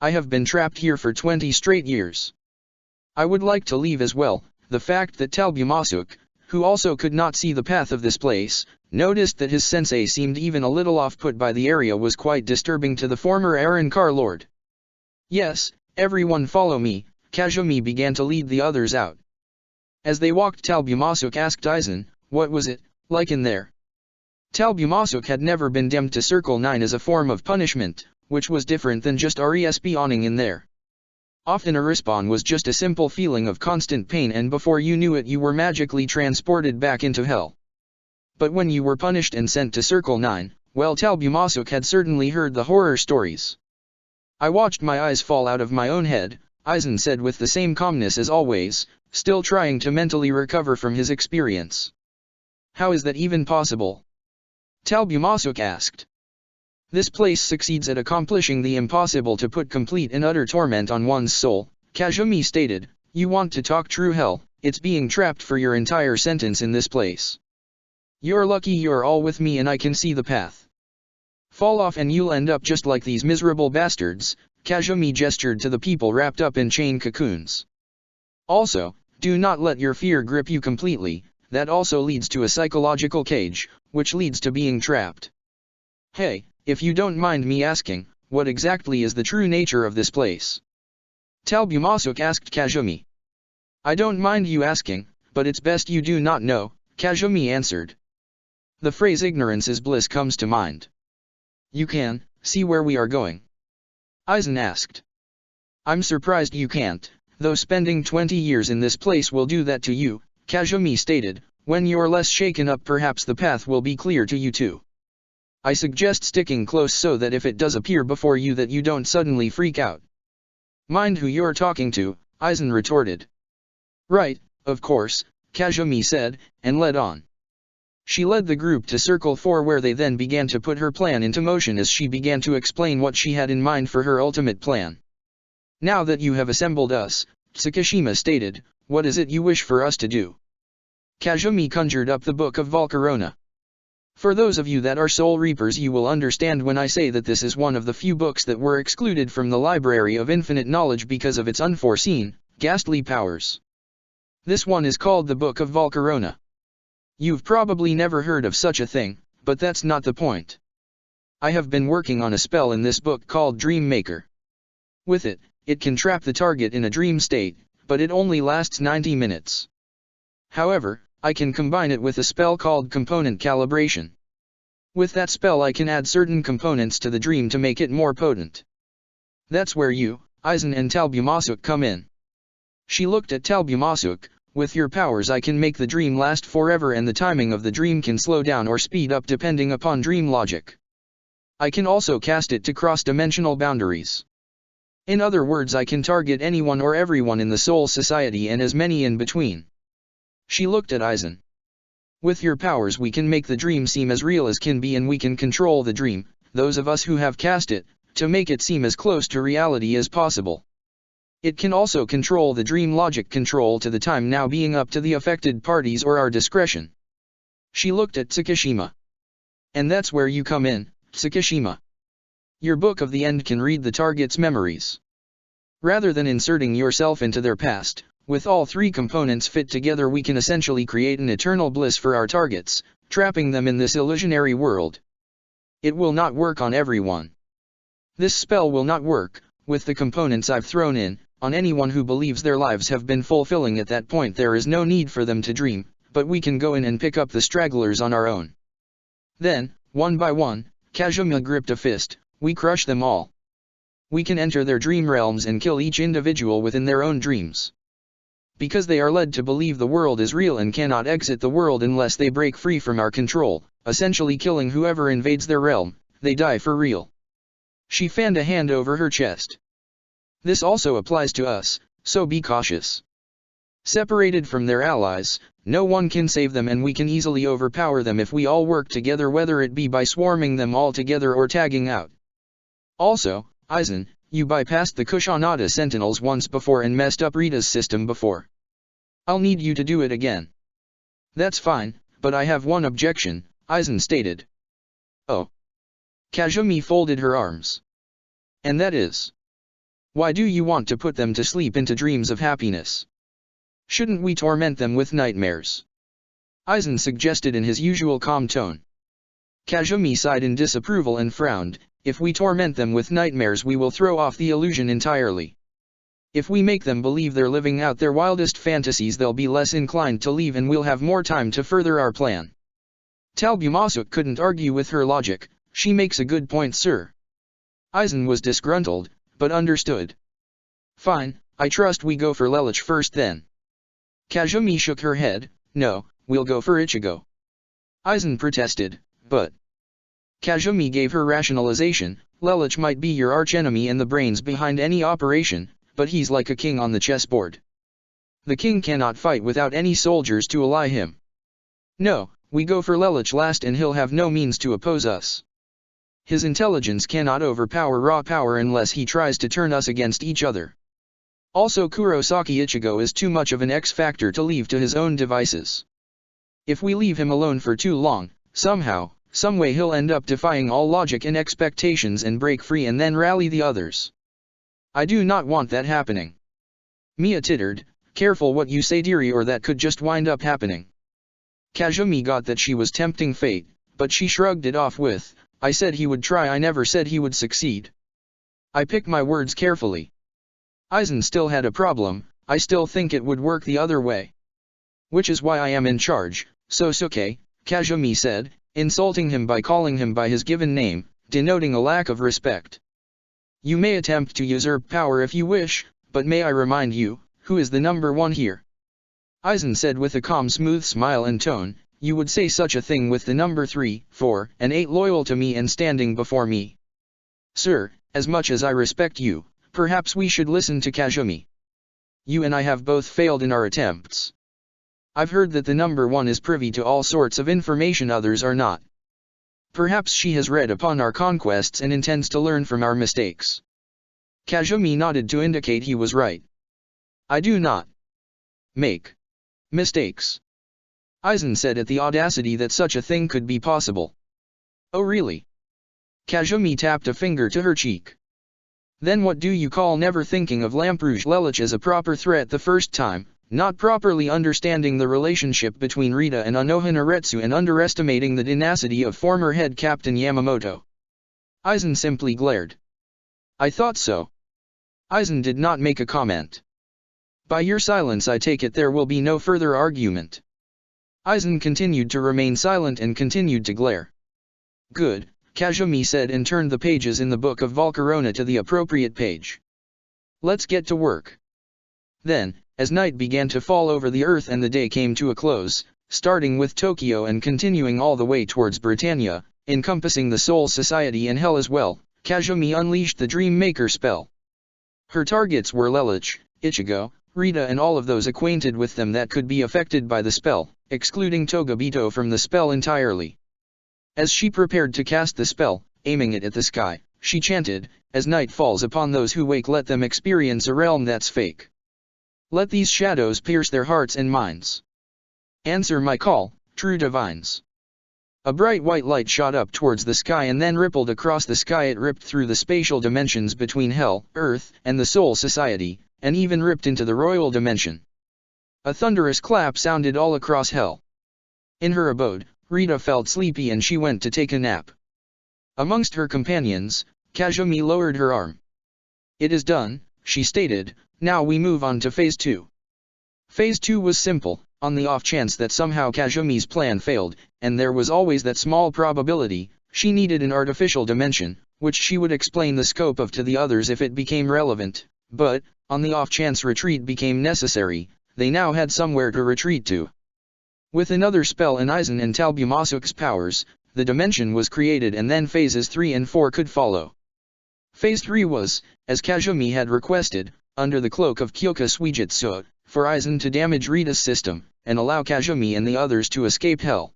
I have been trapped here for 20 straight years. I would like to leave as well. The fact that Talbumasuk, who also could not see the path of this place, noticed that his sensei seemed even a little off-put by the area was quite disturbing to the former Arrancar Lord. Yes, everyone follow me, Kazumi began to lead the others out. As they walked, Talbumasuk asked Aizen, what was it like in there? Talbumasuk had never been demmed to Circle 9 as a form of punishment, which was different than just respawning in there. Often a respawn was just a simple feeling of constant pain, and before you knew it you were magically transported back into hell. But when you were punished and sent to Circle 9, well, Talbumasuk had certainly heard the horror stories. I watched my eyes fall out of my own head, Aizen said with the same calmness as always, still trying to mentally recover from his experience. How is that even possible? Talbumasuk asked. This place succeeds at accomplishing the impossible to put complete and utter torment on one's soul, Kazumi stated. You want to talk true hell, it's being trapped for your entire sentence in this place. You're lucky you're all with me and I can see the path. Fall off and you'll end up just like these miserable bastards, Kazumi gestured to the people wrapped up in chain cocoons. Also, do not let your fear grip you completely, that also leads to a psychological cage, which leads to being trapped. Hey, if you don't mind me asking, what exactly is the true nature of this place? Talbumasuk asked Kazumi. I don't mind you asking, but it's best you do not know, Kazumi answered. The phrase ignorance is bliss comes to mind. You can see where we are going? Aizen asked. I'm surprised you can't, though spending 20 years in this place will do that to you, Kazumi stated. When you're less shaken up perhaps the path will be clear to you too. I suggest sticking close so that if it does appear before you that you don't suddenly freak out. Mind who you're talking to, Aizen retorted. Right, of course, Kazumi said, and led on. She led the group to Circle 4 where they then began to put her plan into motion as she began to explain what she had in mind for her ultimate plan. Now that you have assembled us, Tsukishima stated, what is it you wish for us to do? Kazumi conjured up the Book of Volcarona. For those of you that are Soul Reapers, you will understand when I say that this is one of the few books that were excluded from the Library of Infinite Knowledge because of its unforeseen, ghastly powers. This one is called the Book of Volcarona. You've probably never heard of such a thing, but that's not the point. I have been working on a spell in this book called Dream Maker. With it, it can trap the target in a dream state, but it only lasts 90 minutes. However, I can combine it with a spell called Component Calibration. With that spell I can add certain components to the dream to make it more potent. That's where you, Aizen and Talbumasuk come in. She looked at Talbumasuk. With your powers I can make the dream last forever and the timing of the dream can slow down or speed up depending upon dream logic. I can also cast it to cross-dimensional boundaries. In other words, I can target anyone or everyone in the Soul Society and as many in between. She looked at Aizen. With your powers we can make the dream seem as real as can be and we can control the dream, those of us who have cast it, to make it seem as close to reality as possible. It can also control the dream logic control to the time now being up to the affected parties or our discretion. She looked at Tsukishima. And that's where you come in, Tsukishima. Your Book of the End can read the target's memories. Rather than inserting yourself into their past, with all three components fit together we can essentially create an eternal bliss for our targets, trapping them in this illusionary world. It will not work on everyone. This spell will not work, with the components I've thrown in, on anyone who believes their lives have been fulfilling. At that point there is no need for them to dream, but we can go in and pick up the stragglers on our own. Then, one by one, Kazumi gripped a fist, we crush them all. We can enter their dream realms and kill each individual within their own dreams. Because they are led to believe the world is real and cannot exit the world unless they break free from our control, essentially killing whoever invades their realm, they die for real. She fanned a hand over her chest. This also applies to us, so be cautious. Separated from their allies, no one can save them and we can easily overpower them if we all work together, whether it be by swarming them all together or tagging out. Also, Aizen, you bypassed the Kusanada Sentinels once before and messed up Rita's system before. I'll need you to do it again. That's fine, but I have one objection, Aizen stated. Oh. Kazumi folded her arms. And that is? Why do you want to put them to sleep into dreams of happiness? Shouldn't we torment them with nightmares? Aizen suggested in his usual calm tone. Kazumi sighed in disapproval and frowned. If we torment them with nightmares we will throw off the illusion entirely. If we make them believe they're living out their wildest fantasies they'll be less inclined to leave and we'll have more time to further our plan. Talbumasuk couldn't argue with her logic. She makes a good point, sir. Aizen was disgruntled, but understood. Fine, I trust we go for Lelouch first then. Kazumi shook her head. No, we'll go for Ichigo. Aizen protested, but... Kazumi gave her rationalization. Lelouch might be your archenemy and the brains behind any operation, but he's like a king on the chessboard. The king cannot fight without any soldiers to ally him. No, we go for Lelouch last and he'll have no means to oppose us. His intelligence cannot overpower raw power unless he tries to turn us against each other. Also Kurosaki Ichigo is too much of an X-factor to leave to his own devices. If we leave him alone for too long, somehow, someway he'll end up defying all logic and expectations and break free and then rally the others. I do not want that happening. Mia tittered, careful what you say dearie or that could just wind up happening. Kazumi got that she was tempting fate, but she shrugged it off with, I said he would try, I never said he would succeed. I pick my words carefully. Aizen still had a problem. I still think it would work the other way. Which is why I am in charge, Sosuke, Kazumi said, insulting him by calling him by his given name, denoting a lack of respect. You may attempt to usurp power if you wish, but may I remind you, who is the number one here? Aizen said with a calm smooth smile and tone, you would say such a thing with the number 3, 4, and 8 loyal to me and standing before me. Sir, as much as I respect you, perhaps we should listen to Kazumi. You and I have both failed in our attempts. I've heard that the number 1 is privy to all sorts of information others are not. Perhaps she has read upon our conquests and intends to learn from our mistakes. Kazumi nodded to indicate he was right. I do not make mistakes. Aizen said at the audacity that such a thing could be possible. Oh really? Kazumi tapped a finger to her cheek. Then what do you call never thinking of Lamperouge Lelich as a proper threat the first time, not properly understanding the relationship between Rita and Anoha Naretsu and underestimating the tenacity of former head captain Yamamoto? Aizen simply glared. I thought so. Aizen did not make a comment. By your silence I take it there will be no further argument. Aizen continued to remain silent and continued to glare. Good, Kazumi said and turned the pages in the Book of Volcarona to the appropriate page. Let's get to work. Then, as night began to fall over the earth and the day came to a close, starting with Tokyo and continuing all the way towards Britannia, encompassing the Soul Society and Hell as well, Kazumi unleashed the Dream Maker spell. Her targets were Lelich, Ichigo, Rita and all of those acquainted with them that could be affected by the spell, excluding Togabito from the spell entirely. As she prepared to cast the spell, aiming it at the sky, she chanted, as night falls upon those who wake let them experience a realm that's fake. Let these shadows pierce their hearts and minds. Answer my call, true divines. A bright white light shot up towards the sky and then rippled across the sky. It ripped through the spatial dimensions between Hell, Earth, and the Soul Society, and even ripped into the royal dimension. A thunderous clap sounded all across Hell. In her abode, Rita felt sleepy and she went to take a nap. Amongst her companions, Kazumi lowered her arm. It is done, she stated, now we move on to Phase 2. Phase 2 was simple, on the off chance that somehow Kazumi's plan failed, and there was always that small probability, she needed an artificial dimension, which she would explain the scope of to the others if it became relevant, but, on the off chance retreat became necessary, they now had somewhere to retreat to. With another spell in Aizen and Talbumasuk's powers, the dimension was created and then phases 3 and 4 could follow. Phase 3 was, as Kazumi had requested, under the cloak of Kyoka Suijutsu, for Aizen to damage Rita's system, and allow Kazumi and the others to escape Hell.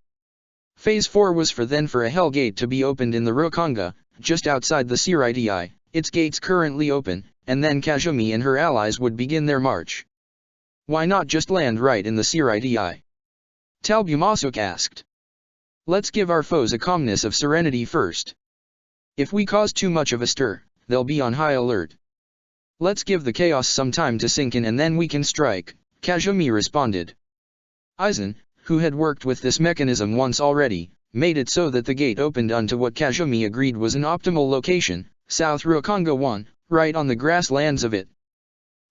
Phase 4 was for a Hell Gate to be opened in the Rokanga, just outside the Siriti, its gates currently open, and then Kazumi and her allies would begin their march. Why not just land right in the Siriti? Talbumasuk asked. Let's give our foes a calmness of serenity first. If we cause too much of a stir, they'll be on high alert. Let's give the chaos some time to sink in and then we can strike, Kazumi responded. Aizen, who had worked with this mechanism once already, made it so that the gate opened onto what Kazumi agreed was an optimal location, South Rokanga 1, right on the grasslands of it.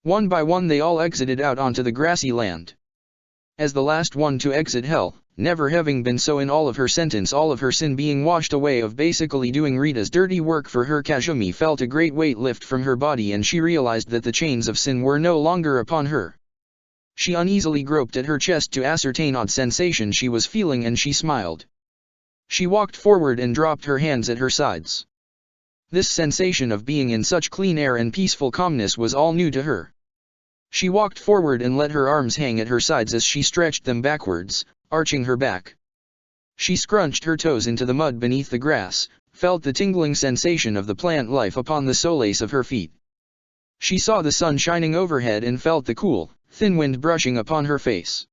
One by one they all exited out onto the grassy land. As the last one to exit Hell, never having been so in all of her sentence, all of her sin being washed away of basically doing Rita's dirty work for her, Kazumi felt a great weight lift from her body and she realized that the chains of sin were no longer upon her. She uneasily groped at her chest to ascertain odd sensation she was feeling and she smiled. She walked forward and dropped her hands at her sides. This sensation of being in such clean air and peaceful calmness was all new to her. She walked forward and let her arms hang at her sides as she stretched them backwards, arching her back. She scrunched her toes into the mud beneath the grass, felt the tingling sensation of the plant life upon the solace of her feet. She saw the sun shining overhead and felt the cool, thin wind brushing upon her face.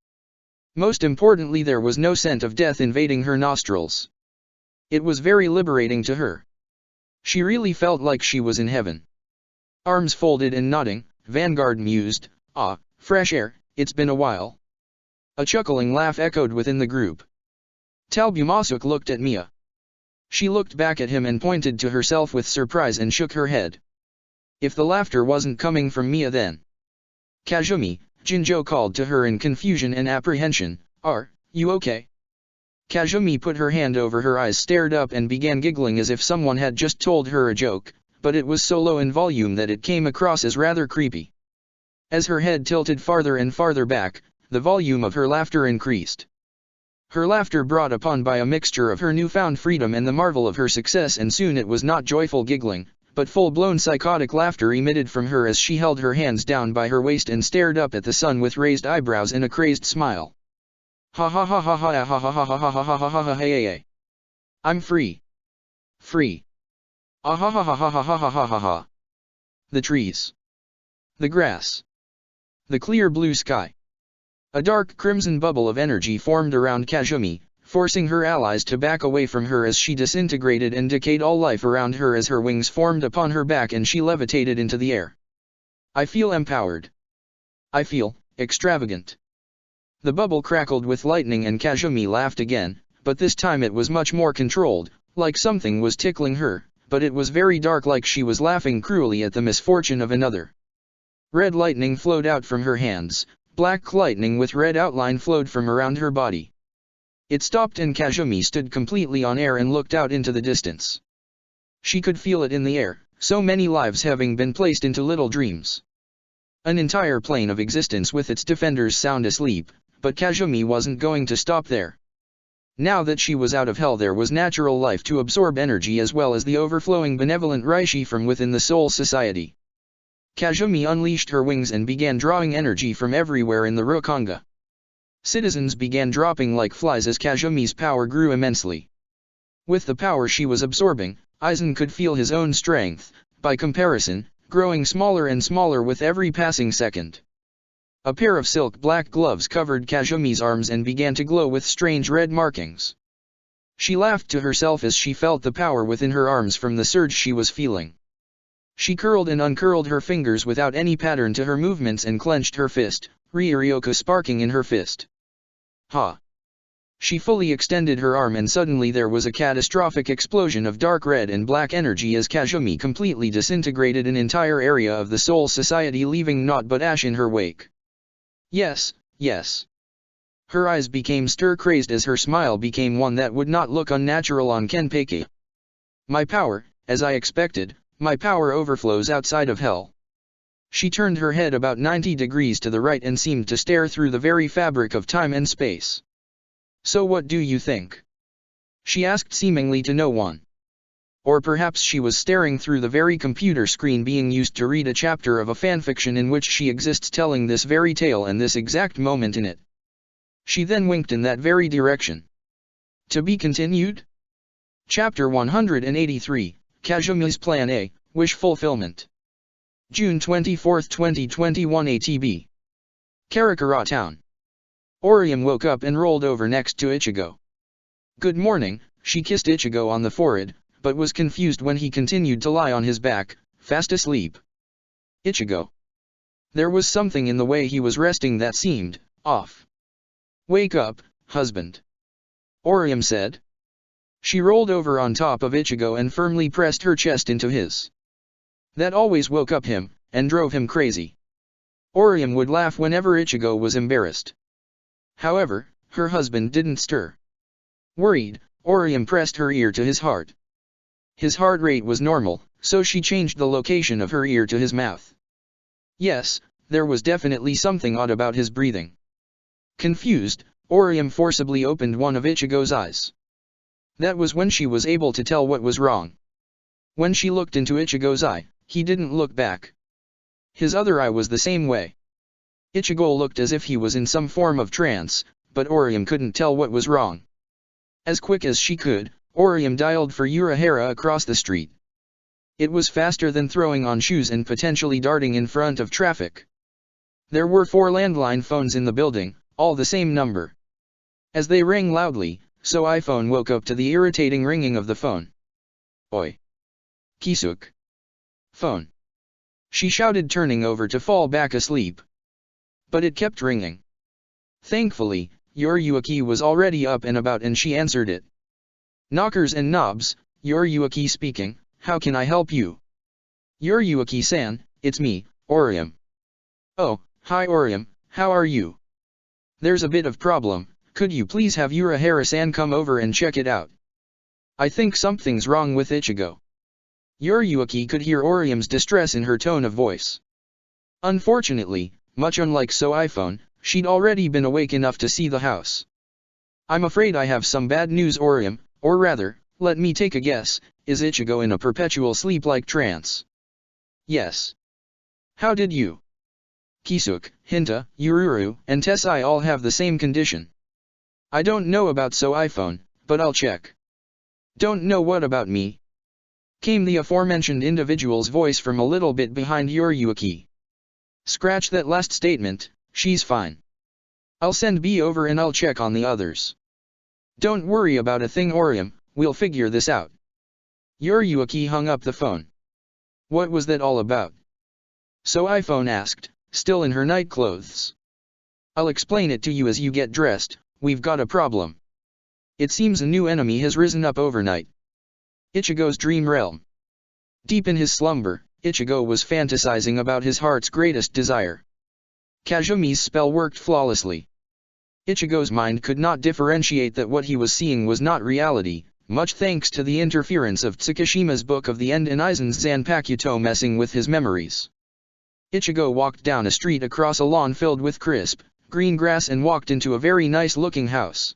Most importantly, there was no scent of death invading her nostrils. It was very liberating to her. She really felt like she was in heaven. Arms folded and nodding, Vanguard mused, "Ah, fresh air, it's been a while." A chuckling laugh echoed within the group. Talbumasuk looked at Mia. She looked back at him and pointed to herself with surprise and shook her head. If the laughter wasn't coming from Mia then. Kazumi, Jinjo called to her in confusion and apprehension, "Are you okay?" Kazumi put her hand over her eyes, stared up and began giggling as if someone had just told her a joke, but it was so low in volume that it came across as rather creepy. As her head tilted farther and farther back, the volume of her laughter increased. Her laughter brought upon by a mixture of her newfound freedom and the marvel of her success, and soon it was not joyful giggling, but full-blown psychotic laughter emitted from her as she held her hands down by her waist and stared up at the sun with raised eyebrows and a crazed smile. Ha ha ha ha ha ha ha ha ha ha ha ha ha ha hey. I'm free. Free. Ah ha ha ha ha ha ha ha ha ha ha. The trees. The grass. The clear blue sky. A dark crimson bubble of energy formed around Kazumi, forcing her allies to back away from her as she disintegrated and decayed all life around her as her wings formed upon her back and she levitated into the air. I feel empowered. I feel extravagant. The bubble crackled with lightning and Kazumi laughed again, but this time it was much more controlled, like something was tickling her, but it was very dark, like she was laughing cruelly at the misfortune of another. Red lightning flowed out from her hands, black lightning with red outline flowed from around her body. It stopped and Kazumi stood completely on air and looked out into the distance. She could feel it in the air, so many lives having been placed into little dreams. An entire plane of existence with its defenders sound asleep, but Kazumi wasn't going to stop there. Now that she was out of hell, there was natural life to absorb energy as well as the overflowing benevolent Reishi from within the Soul Society. Kazumi unleashed her wings and began drawing energy from everywhere in the Rokanga. Citizens began dropping like flies as Kazumi's power grew immensely. With the power she was absorbing, Aizen could feel his own strength, by comparison, growing smaller and smaller with every passing second. A pair of silk black gloves covered Kazumi's arms and began to glow with strange red markings. She laughed to herself as she felt the power within her arms from the surge she was feeling. She curled and uncurled her fingers without any pattern to her movements and clenched her fist, Ryuryoku sparking in her fist. Ha! She fully extended her arm and suddenly there was a catastrophic explosion of dark red and black energy as Kazumi completely disintegrated an entire area of the Soul Society, leaving naught but ash in her wake. Yes, yes. Her eyes became stir-crazed as her smile became one that would not look unnatural on Kenpeki. My power, as I expected, my power overflows outside of hell. She turned her head about 90 degrees to the right and seemed to stare through the very fabric of time and space. So what do you think? She asked seemingly to no one. Or perhaps she was staring through the very computer screen being used to read a chapter of a fanfiction in which she exists, telling this very tale and this exact moment in it. She then winked in that very direction. To be continued? Chapter 183, Kazumi's Plan A, Wish Fulfillment. June 24, 2021 ATB. Karakura Town. Orium woke up and rolled over next to Ichigo. Good morning, she kissed Ichigo on the forehead, but was confused when he continued to lie on his back, fast asleep. Ichigo. There was something in the way he was resting that seemed off. Wake up, husband. Orium said. She rolled over on top of Ichigo and firmly pressed her chest into his. That always woke up him, and drove him crazy. Orium would laugh whenever Ichigo was embarrassed. However, her husband didn't stir. Worried, Orium pressed her ear to his heart. His heart rate was normal, so she changed the location of her ear to his mouth. Yes, there was definitely something odd about his breathing. Confused, Orium forcibly opened one of Ichigo's eyes. That was when she was able to tell what was wrong. When she looked into Ichigo's eye, he didn't look back. His other eye was the same way. Ichigo looked as if he was in some form of trance, but Orium couldn't tell what was wrong. As quick as she could, Orium dialed for Urahara across the street. It was faster than throwing on shoes and potentially darting in front of traffic. There were 4 landline phones in the building, all the same number. As they rang loudly, so iPhone woke up to the irritating ringing of the phone. Oi. Kisuk. Phone. She shouted, turning over to fall back asleep. But it kept ringing. Thankfully, Yoriyuki was already up and about and she answered it. Knockers and knobs, Yoriyuki speaking, how can I help you? Yoriyuki-san, it's me, Orium. Oh, hi Orium, how are you? There's a bit of problem, could you please have Urahara-san come over and check it out? I think something's wrong with Ichigo. Yoriyuki could hear Orium's distress in her tone of voice. Unfortunately, much unlike So iPhone, she'd already been awake enough to see the house. I'm afraid I have some bad news, Orium, or rather, let me take a guess, is Ichigo in a perpetual sleep-like trance? Yes. How did you? Kisuke, Hinta, Ururu, and Tessai all have the same condition. I don't know about iPhone, but I'll check. Don't know what about me? Came the aforementioned individual's voice from a little bit behind Yoriyuki. Scratch that last statement, she's fine. I'll send B over and I'll check on the others. Don't worry about a thing, Orium, we'll figure this out. Yoriyuki hung up the phone. What was that all about? iPhone asked, still in her night clothes. I'll explain it to you as you get dressed, we've got a problem. It seems a new enemy has risen up overnight. Ichigo's dream realm. Deep in his slumber, Ichigo was fantasizing about his heart's greatest desire. Kazumi's spell worked flawlessly. Ichigo's mind could not differentiate that what he was seeing was not reality, much thanks to the interference of Tsukishima's Book of the End and Aizen's Zanpakuto messing with his memories. Ichigo walked down a street across a lawn filled with crisp, green grass and walked into a very nice-looking house.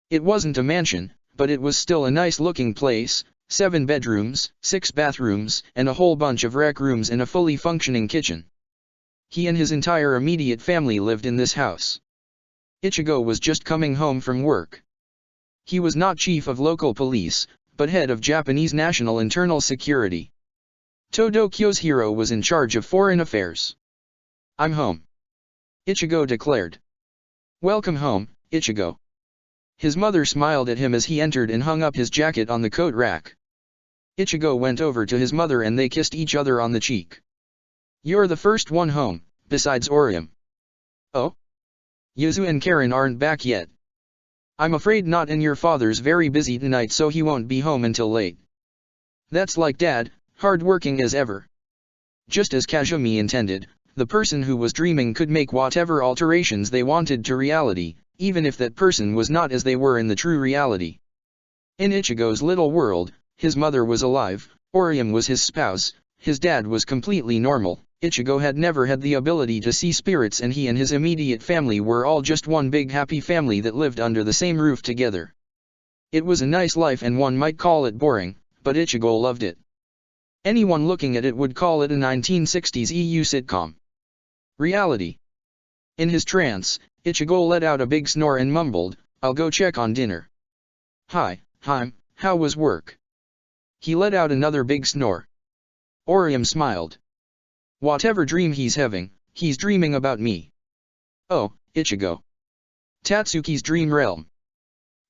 It wasn't a mansion, but it was still a nice-looking place, 7 bedrooms, 6 bathrooms, and a whole bunch of rec rooms and a fully functioning kitchen. He and his entire immediate family lived in this house. Ichigo was just coming home from work. He was not chief of local police, but head of Japanese National Internal Security. Todokyo's hero was in charge of foreign affairs. I'm home. Ichigo declared. Welcome home, Ichigo. His mother smiled at him as he entered and hung up his jacket on the coat rack. Ichigo went over to his mother and they kissed each other on the cheek. You're the first one home, besides Orium. Oh? Yuzu and Karen aren't back yet. I'm afraid not, and your father's very busy tonight so he won't be home until late. That's like Dad, hard-working as ever. Just as Kazumi intended, the person who was dreaming could make whatever alterations they wanted to reality, even if that person was not as they were in the true reality. In Ichigo's little world, his mother was alive, Orium was his spouse, his dad was completely normal, Ichigo had never had the ability to see spirits, and he and his immediate family were all just one big happy family that lived under the same roof together. It was a nice life and one might call it boring, but Ichigo loved it. Anyone looking at it would call it a 1960s EU sitcom. Reality. In his trance, Ichigo let out a big snore and mumbled, I'll go check on dinner. Hi, how was work? He let out another big snore. Orium smiled. Whatever dream he's having, he's dreaming about me. Oh, Ichigo. Tatsuki's dream realm.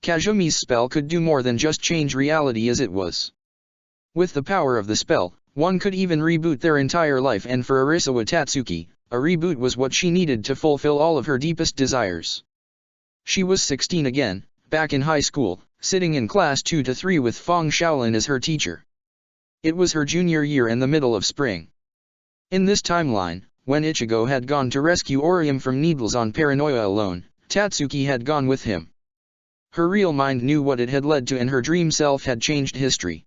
Kazumi's spell could do more than just change reality as it was. With the power of the spell, one could even reboot their entire life, and for Arisawa Tatsuki, a reboot was what she needed to fulfill all of her deepest desires. She was 16 again, back in high school, sitting in class 2 to 3 with Fong Shaolin as her teacher. It was her junior year and the middle of spring. In this timeline, when Ichigo had gone to rescue Orium from needles on Paranoia alone, Tatsuki had gone with him. Her real mind knew what it had led to, and her dream self had changed history.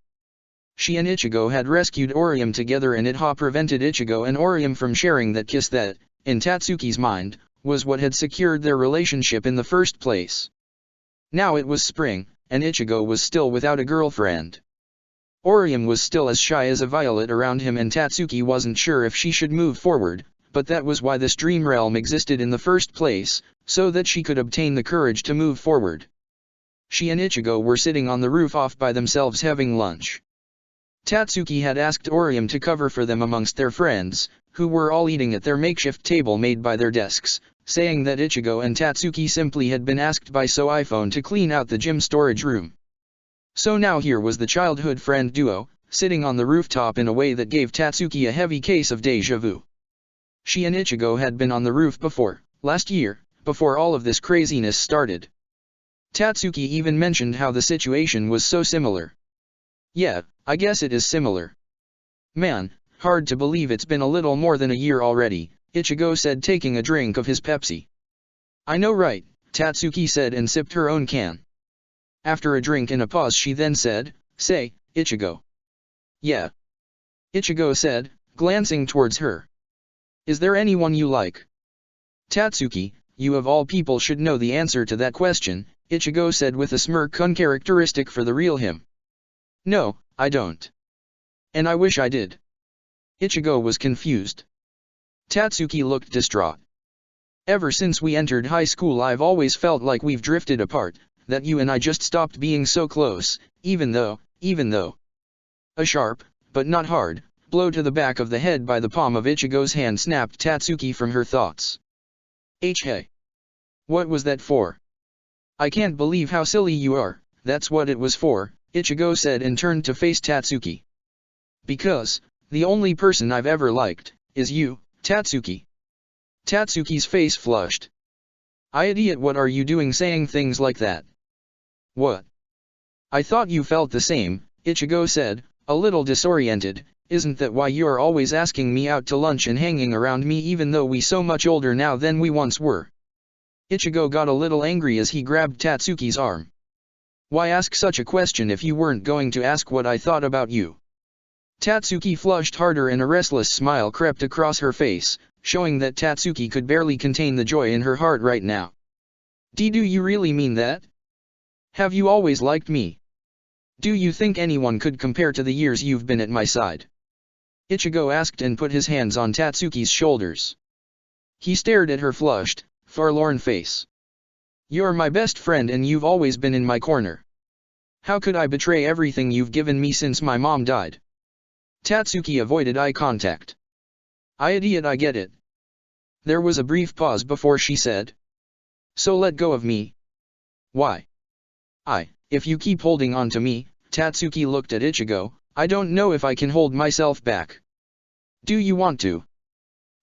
She and Ichigo had rescued Orium together, and it had prevented Ichigo and Orium from sharing that kiss that, in Tatsuki's mind, was what had secured their relationship in the first place. Now it was spring, and Ichigo was still without a girlfriend. Orium was still as shy as a violet around him, and Tatsuki wasn't sure if she should move forward, but that was why this dream realm existed in the first place, so that she could obtain the courage to move forward. She and Ichigo were sitting on the roof off by themselves having lunch. Tatsuki had asked Orium to cover for them amongst their friends, who were all eating at their makeshift table made by their desks, saying that Ichigo and Tatsuki simply had been asked by iPhone to clean out the gym storage room. So now here was the childhood friend duo, sitting on the rooftop in a way that gave Tatsuki a heavy case of déjà vu. She and Ichigo had been on the roof before, last year, before all of this craziness started. Tatsuki even mentioned how the situation was so similar. Yeah, I guess it is similar. Man, hard to believe it's been a little more than a year already, Ichigo said, taking a drink of his Pepsi. I know, right, Tatsuki said and sipped her own can. After a drink and a pause, she then said, Say, Ichigo. Yeah. Ichigo said, glancing towards her. Is there anyone you like? Tatsuki, you of all people should know the answer to that question, Ichigo said with a smirk uncharacteristic for the real him. No, I don't. And I wish I did. Ichigo was confused. Tatsuki looked distraught. Ever since we entered high school I've always felt like we've drifted apart, that you and I just stopped being so close, even though. A sharp, but not hard, blow to the back of the head by the palm of Ichigo's hand snapped Tatsuki from her thoughts. Hey. What was that for? I can't believe how silly you are, that's what it was for, Ichigo said and turned to face Tatsuki. Because, the only person I've ever liked, is you, Tatsuki. Tatsuki's face flushed. I idiot, what are you doing saying things like that? What? I thought you felt the same, Ichigo said, a little disoriented. Isn't that why you're always asking me out to lunch and hanging around me even though we so much older now than we once were? Ichigo got a little angry as he grabbed Tatsuki's arm. Why ask such a question if you weren't going to ask what I thought about you? Tatsuki flushed harder and a restless smile crept across her face, showing that Tatsuki could barely contain the joy in her heart right now. Do you really mean that? Have you always liked me? Do you think anyone could compare to the years you've been at my side? Ichigo asked and put his hands on Tatsuki's shoulders. He stared at her flushed, forlorn face. You're my best friend and you've always been in my corner. How could I betray everything you've given me since my mom died? Tatsuki avoided eye contact. I idiot, I get it. There was a brief pause before she said. So let go of me. Why? If you keep holding on to me, Tatsuki looked at Ichigo, I don't know if I can hold myself back. Do you want to?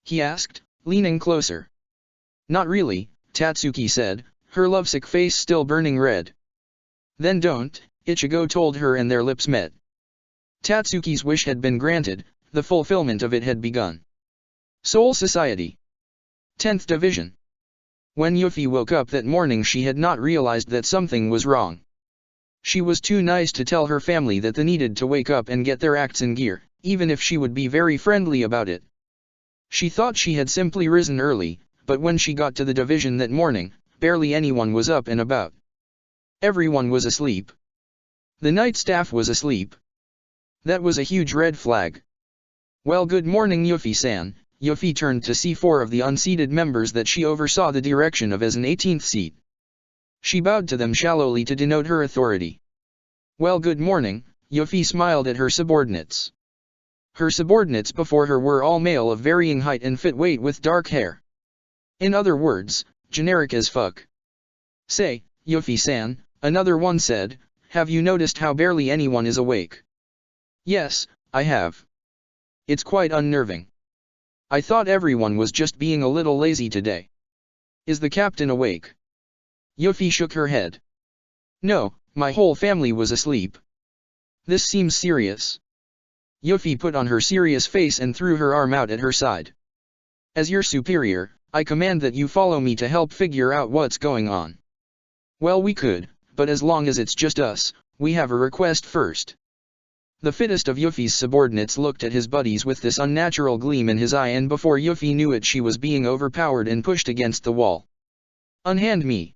He asked, leaning closer. Not really, Tatsuki said, her lovesick face still burning red. Then don't, Ichigo told her and their lips met. Tatsuki's wish had been granted, the fulfillment of it had begun. Soul Society. 10th Division. When Yuffie woke up that morning she had not realized that something was wrong. She was too nice to tell her family that they needed to wake up and get their acts in gear, even if she would be very friendly about it. She thought she had simply risen early, but when she got to the division that morning, barely anyone was up and about. Everyone was asleep. The night staff was asleep. That was a huge red flag. Well, good morning Yuffie-san. Yuffie turned to see 4 of the unseated members that she oversaw the direction of as an 18th seat. She bowed to them shallowly to denote her authority. Well, good morning, Yuffie smiled at her subordinates. Her subordinates before her were all male of varying height and fit weight with dark hair. In other words, generic as fuck. Say, Yuffie-san, another one said, have you noticed how barely anyone is awake? Yes, I have. It's quite unnerving. I thought everyone was just being a little lazy today. Is the captain awake? Yuffie shook her head. No, my whole family was asleep. This seems serious. Yuffie put on her serious face and threw her arm out at her side. As your superior, I command that you follow me to help figure out what's going on. Well, we could, but as long as it's just us, we have a request first. The fittest of Yuffie's subordinates looked at his buddies with this unnatural gleam in his eye, and before Yuffie knew it she was being overpowered and pushed against the wall. Unhand me.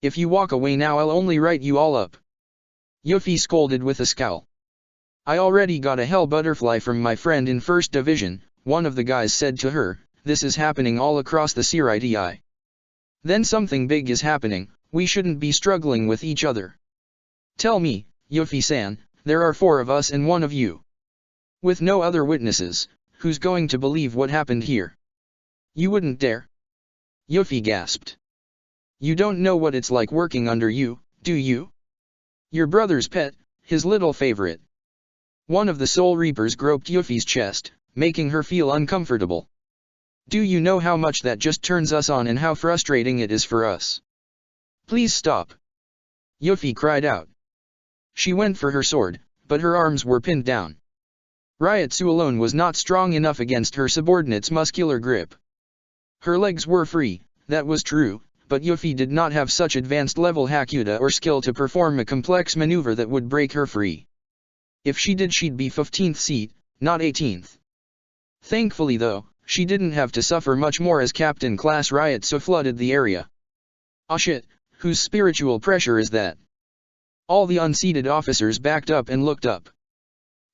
If you walk away now I'll only write you all up. Yuffie scolded with a scowl. I already got a hell butterfly from my friend in 1st Division, one of the guys said to her. This is happening all across the Sirei. Then something big is happening, we shouldn't be struggling with each other. Tell me, Yuffie-san, there are 4 of us and 1 of you. With no other witnesses, who's going to believe what happened here? You wouldn't dare. Yuffie gasped. You don't know what it's like working under you, do you? Your brother's pet, his little favorite. One of the Soul Reapers groped Yuffie's chest, making her feel uncomfortable. Do you know how much that just turns us on and how frustrating it is for us? Please stop. Yuffie cried out. She went for her sword, but her arms were pinned down. Ryotsu alone was not strong enough against her subordinate's muscular grip. Her legs were free, that was true, but Yuffie did not have such advanced level Hakuta or skill to perform a complex maneuver that would break her free. If she did she'd be 15th seat, not 18th. Thankfully though, she didn't have to suffer much more as Captain Class Ryotsu flooded the area. Ah shit, Whose spiritual pressure is that? All the unseated officers backed up and looked up.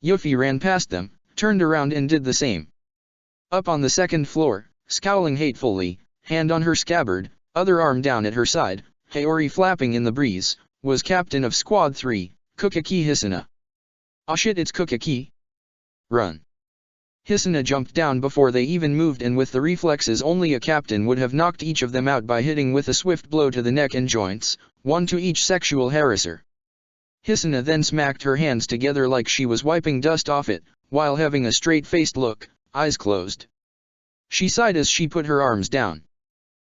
Yuffie ran past them, turned around and did the same. Up on the second floor, scowling hatefully, hand on her scabbard, other arm down at her side, Haori flapping in the breeze, was Captain of Squad 3, Kukaki Hisuna. "Ah shit, it's Kukaki. Run." Hisuna jumped down before they even moved, and with the reflexes only a captain would have knocked each of them out by hitting with a swift blow to the neck and joints, one to each sexual harasser. Hisuna then smacked her hands together like she was wiping dust off it, while having a straight-faced look, eyes closed. She sighed as she put her arms down.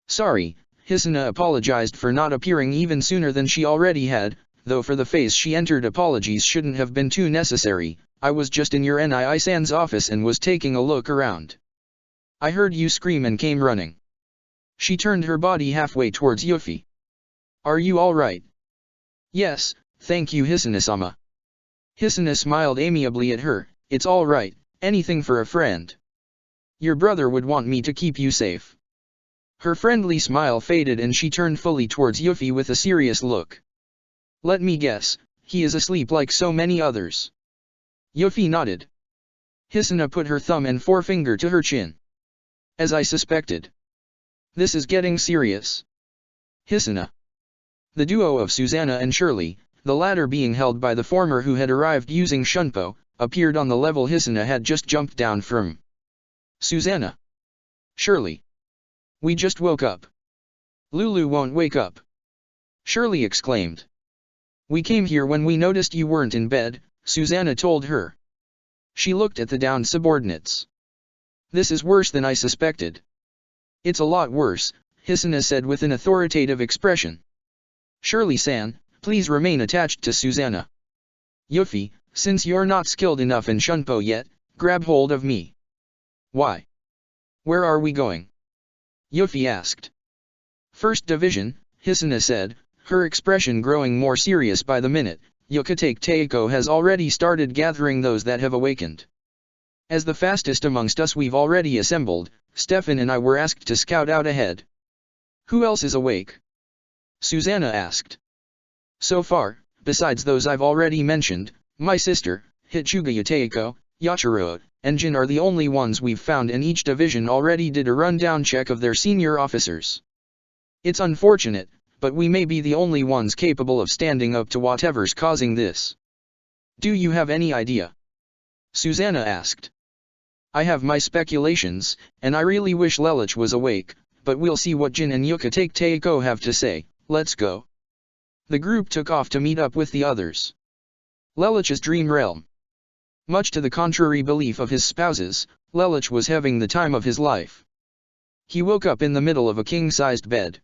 "Sorry," Hisuna apologized for not appearing even sooner than she already had, though for the phase she entered apologies shouldn't have been too necessary. "I was just in your NII-san's office and was taking a look around. I heard you scream and came running." She turned her body halfway towards Yuffie. "Are you alright?" "Yes, thank you, Hisuna-sama." Hisuna smiled amiably at her. "It's alright, anything for a friend. Your brother would want me to keep you safe." Her friendly smile faded and she turned fully towards Yuffie with a serious look. "Let me guess, he is asleep like so many others." Yuffie nodded. Hisuna put her thumb and forefinger to her chin. "As I suspected. This is getting serious." Hisuna. The duo of Susanna and Shirley, the latter being held by the former who had arrived using Shunpo, appeared on the level Hisuna had just jumped down from. "Susanna. Shirley. We just woke up." "Lulu won't wake up," Shirley exclaimed. "We came here when we noticed you weren't in bed," Susanna told her. She looked at the downed subordinates. "This is worse than I suspected." "It's a lot worse," Hisuna said with an authoritative expression. "Shirley-san, please remain attached to Susanna. Yuffie, since you're not skilled enough in Shunpo yet, grab hold of me." "Why? Where are we going?" Yuffie asked. "First Division," Hisuna said, her expression growing more serious by the minute. "Yukatake Teiko has already started gathering those that have awakened. As the fastest amongst us we've already assembled, Stefan and I were asked to scout out ahead." "Who else is awake?" Susanna asked. "So far, besides those I've already mentioned, my sister, Hichuga Teiko, Yachiro, and Jin are the only ones we've found, and each division already did a rundown check of their senior officers. It's unfortunate, but we may be the only ones capable of standing up to whatever's causing this." "Do you have any idea?" Susanna asked. "I have my speculations, and I really wish Lelich was awake, but we'll see what Jin and Yukatake Teiko have to say. Let's go." The group took off to meet up with the others. Lelich's dream realm. Much to the contrary belief of his spouses, Lelich was having the time of his life. He woke up in the middle of a king-sized bed.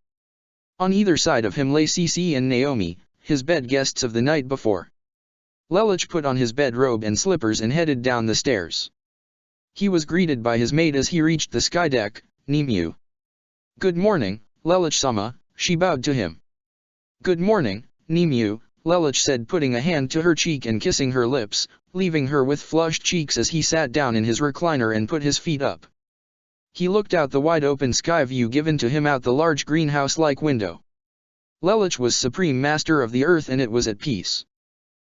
On either side of him lay Cici and Naomi, his bed guests of the night before. Lelich put on his bedrobe and slippers and headed down the stairs. He was greeted by his maid as he reached the sky deck, Nimue. "Good morning, Lelich-sama," she bowed to him. "Good morning, Nimue," Lelich said, putting a hand to her cheek and kissing her lips, leaving her with flushed cheeks as he sat down in his recliner and put his feet up. He looked out the wide-open sky view given to him out the large greenhouse-like window. Lelich was supreme master of the earth and it was at peace.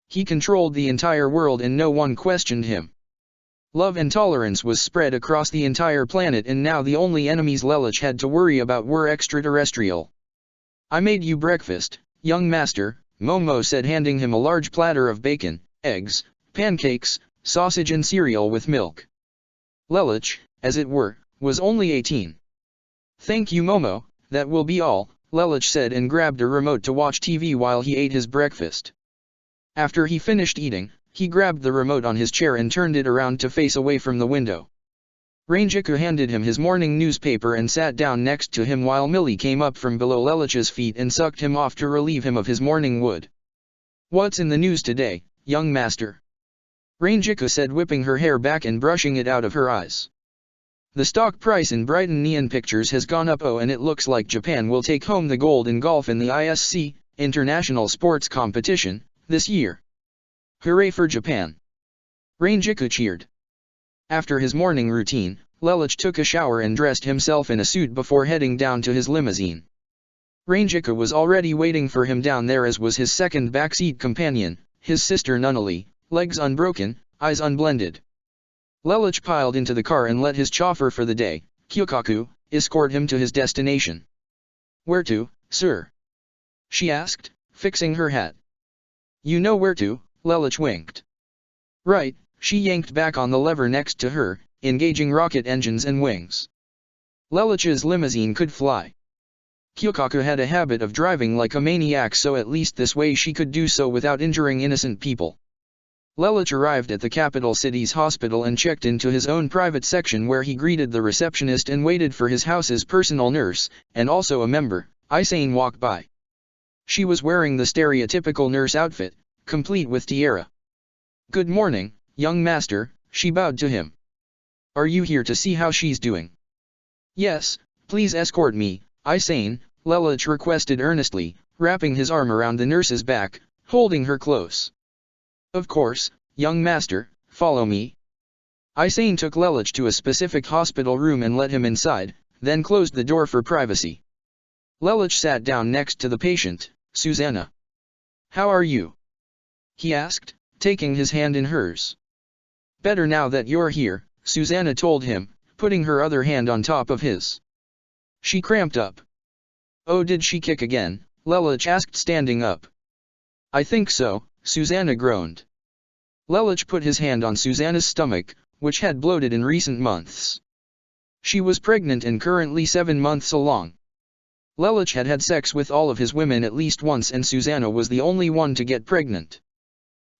He controlled the entire world and no one questioned him. Love and tolerance was spread across the entire planet, and now the only enemies Lelich had to worry about were extraterrestrial. "I made you breakfast, young master," Momo said, handing him a large platter of bacon, eggs, pancakes, sausage and cereal with milk. Lelich, as it were, was only 18. "Thank you, Momo, that will be all," Lelich said and grabbed a remote to watch TV while he ate his breakfast. After he finished eating, he grabbed the remote on his chair and turned it around to face away from the window. Rangiku handed him his morning newspaper and sat down next to him while Millie came up from below Lelich's feet and sucked him off to relieve him of his morning wood. "What's in the news today, young master?" Rangiku said, whipping her hair back and brushing it out of her eyes. "The stock price in Brighton Neon Pictures has gone up, and it looks like Japan will take home the gold in golf in the ISC, International Sports Competition, this year. Hooray for Japan!" Rangiku cheered. After his morning routine, Lelich took a shower and dressed himself in a suit before heading down to his limousine. Ranjika was already waiting for him down there, as was his second backseat companion, his sister Nunali, legs unbroken, eyes unblended. Lelich piled into the car and let his chauffeur for the day, Kyokaku, escort him to his destination. "Where to, sir?" she asked, fixing her hat. "You know where to," Lelich winked. "Right." She yanked back on the lever next to her, engaging rocket engines and wings. Lelich's limousine could fly. Kyokaku had a habit of driving like a maniac, so at least this way she could do so without injuring innocent people. Lelich arrived at the capital city's hospital and checked into his own private section, where he greeted the receptionist and waited for his house's personal nurse, and also a member, Isane, walk by. She was wearing the stereotypical nurse outfit, complete with tiara. "Good morning, young master," she bowed to him. "Are you here to see how she's doing?" "Yes, please escort me, Isane," Lelich requested earnestly, wrapping his arm around the nurse's back, holding her close. "Of course, young master, follow me." Isane took Lelich to a specific hospital room and let him inside, then closed the door for privacy. Lelich sat down next to the patient, Susanna. "How are you?" he asked, taking his hand in hers. "Better now that you're here," Susanna told him, putting her other hand on top of his. She cramped up. "Oh, did she kick again?" Lelich asked, standing up. "I think so," Susanna groaned. Lelich put his hand on Susanna's stomach, which had bloated in recent months. She was pregnant and currently 7 months along. Lelich had had sex with all of his women at least once, and Susanna was the only one to get pregnant.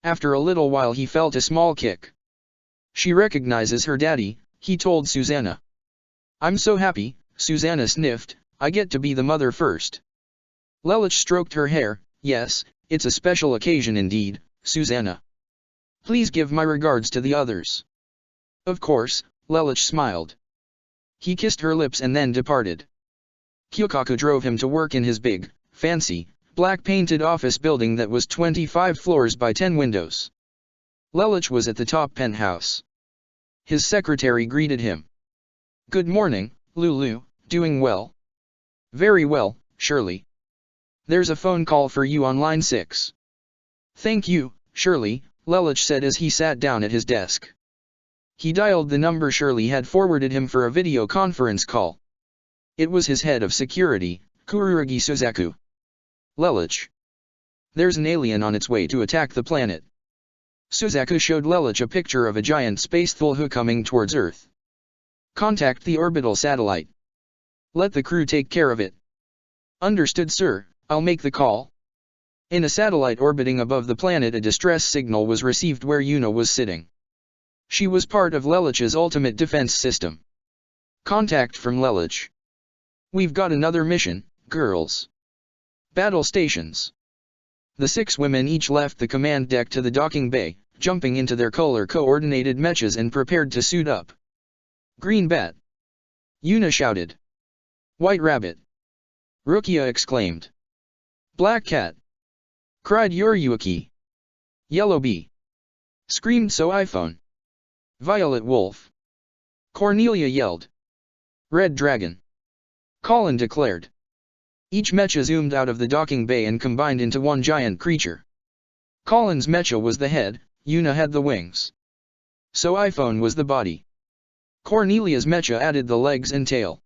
After a little while he felt a small kick. "She recognizes her daddy," he told Susanna. "I'm so happy," Susanna sniffed, "I get to be the mother first." Lelich stroked her hair. "Yes, it's a special occasion indeed, Susanna. Please give my regards to the others." "Of course," Lelich smiled. He kissed her lips and then departed. Kyokaku drove him to work in his big, fancy, black-painted office building that was 25 floors by 10 windows. Lelich was at the top penthouse. His secretary greeted him. "Good morning, Lulu, doing well?" "Very well, Shirley. There's a phone call for you on line 6. "Thank you, Shirley," Lelich said as he sat down at his desk. He dialed the number Shirley had forwarded him for a video conference call. It was his head of security, Kurugi Suzaku. "Lelich. There's an alien on its way to attack the planet." Suzaku showed Lelich a picture of a giant space thulhu coming towards Earth. "Contact the orbital satellite. Let the crew take care of it." "Understood, sir, I'll make the call." In a satellite orbiting above the planet, a distress signal was received where Yuna was sitting. She was part of Lelich's ultimate defense system. Contact from Lelich. "We've got another mission, girls." Battle stations. The 6 women each left the command deck to the docking bay, jumping into their color-coordinated mechas and prepared to suit up. "Green Bat!" Yuna shouted. "White Rabbit!" Rukia exclaimed. "Black Cat!" cried Yoriyuki. "Yellow Bee!" screamed iPhone. "Violet Wolf!" Cornelia yelled. "Red Dragon!" Colin declared. Each mecha zoomed out of the docking bay and combined into one giant creature. Colin's mecha was the head, Yuna had the wings. iPhone was the body. Cornelia's mecha added the legs and tail.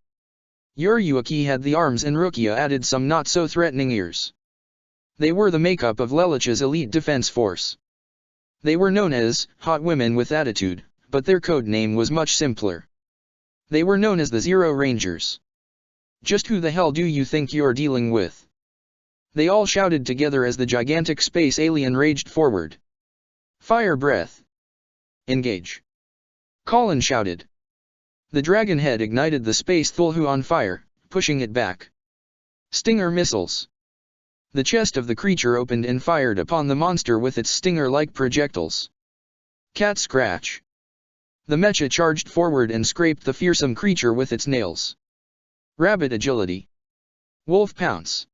Yoriyuki had the arms and Rukia added some not-so-threatening ears. They were the makeup of Lelich's elite defense force. They were known as Hot Women with Attitude, but their code name was much simpler. They were known as the Zero Rangers. "Just who the hell do you think you're dealing with?" they all shouted together as the gigantic space alien raged forward. "Fire breath! Engage!" Colin shouted. The dragon head ignited the space thulhu on fire, pushing it back. Stinger missiles! The chest of the creature opened and fired upon the monster with its stinger-like projectiles. Cat scratch! The mecha charged forward and scraped the fearsome creature with its nails. Rabbit agility! Wolf pounce!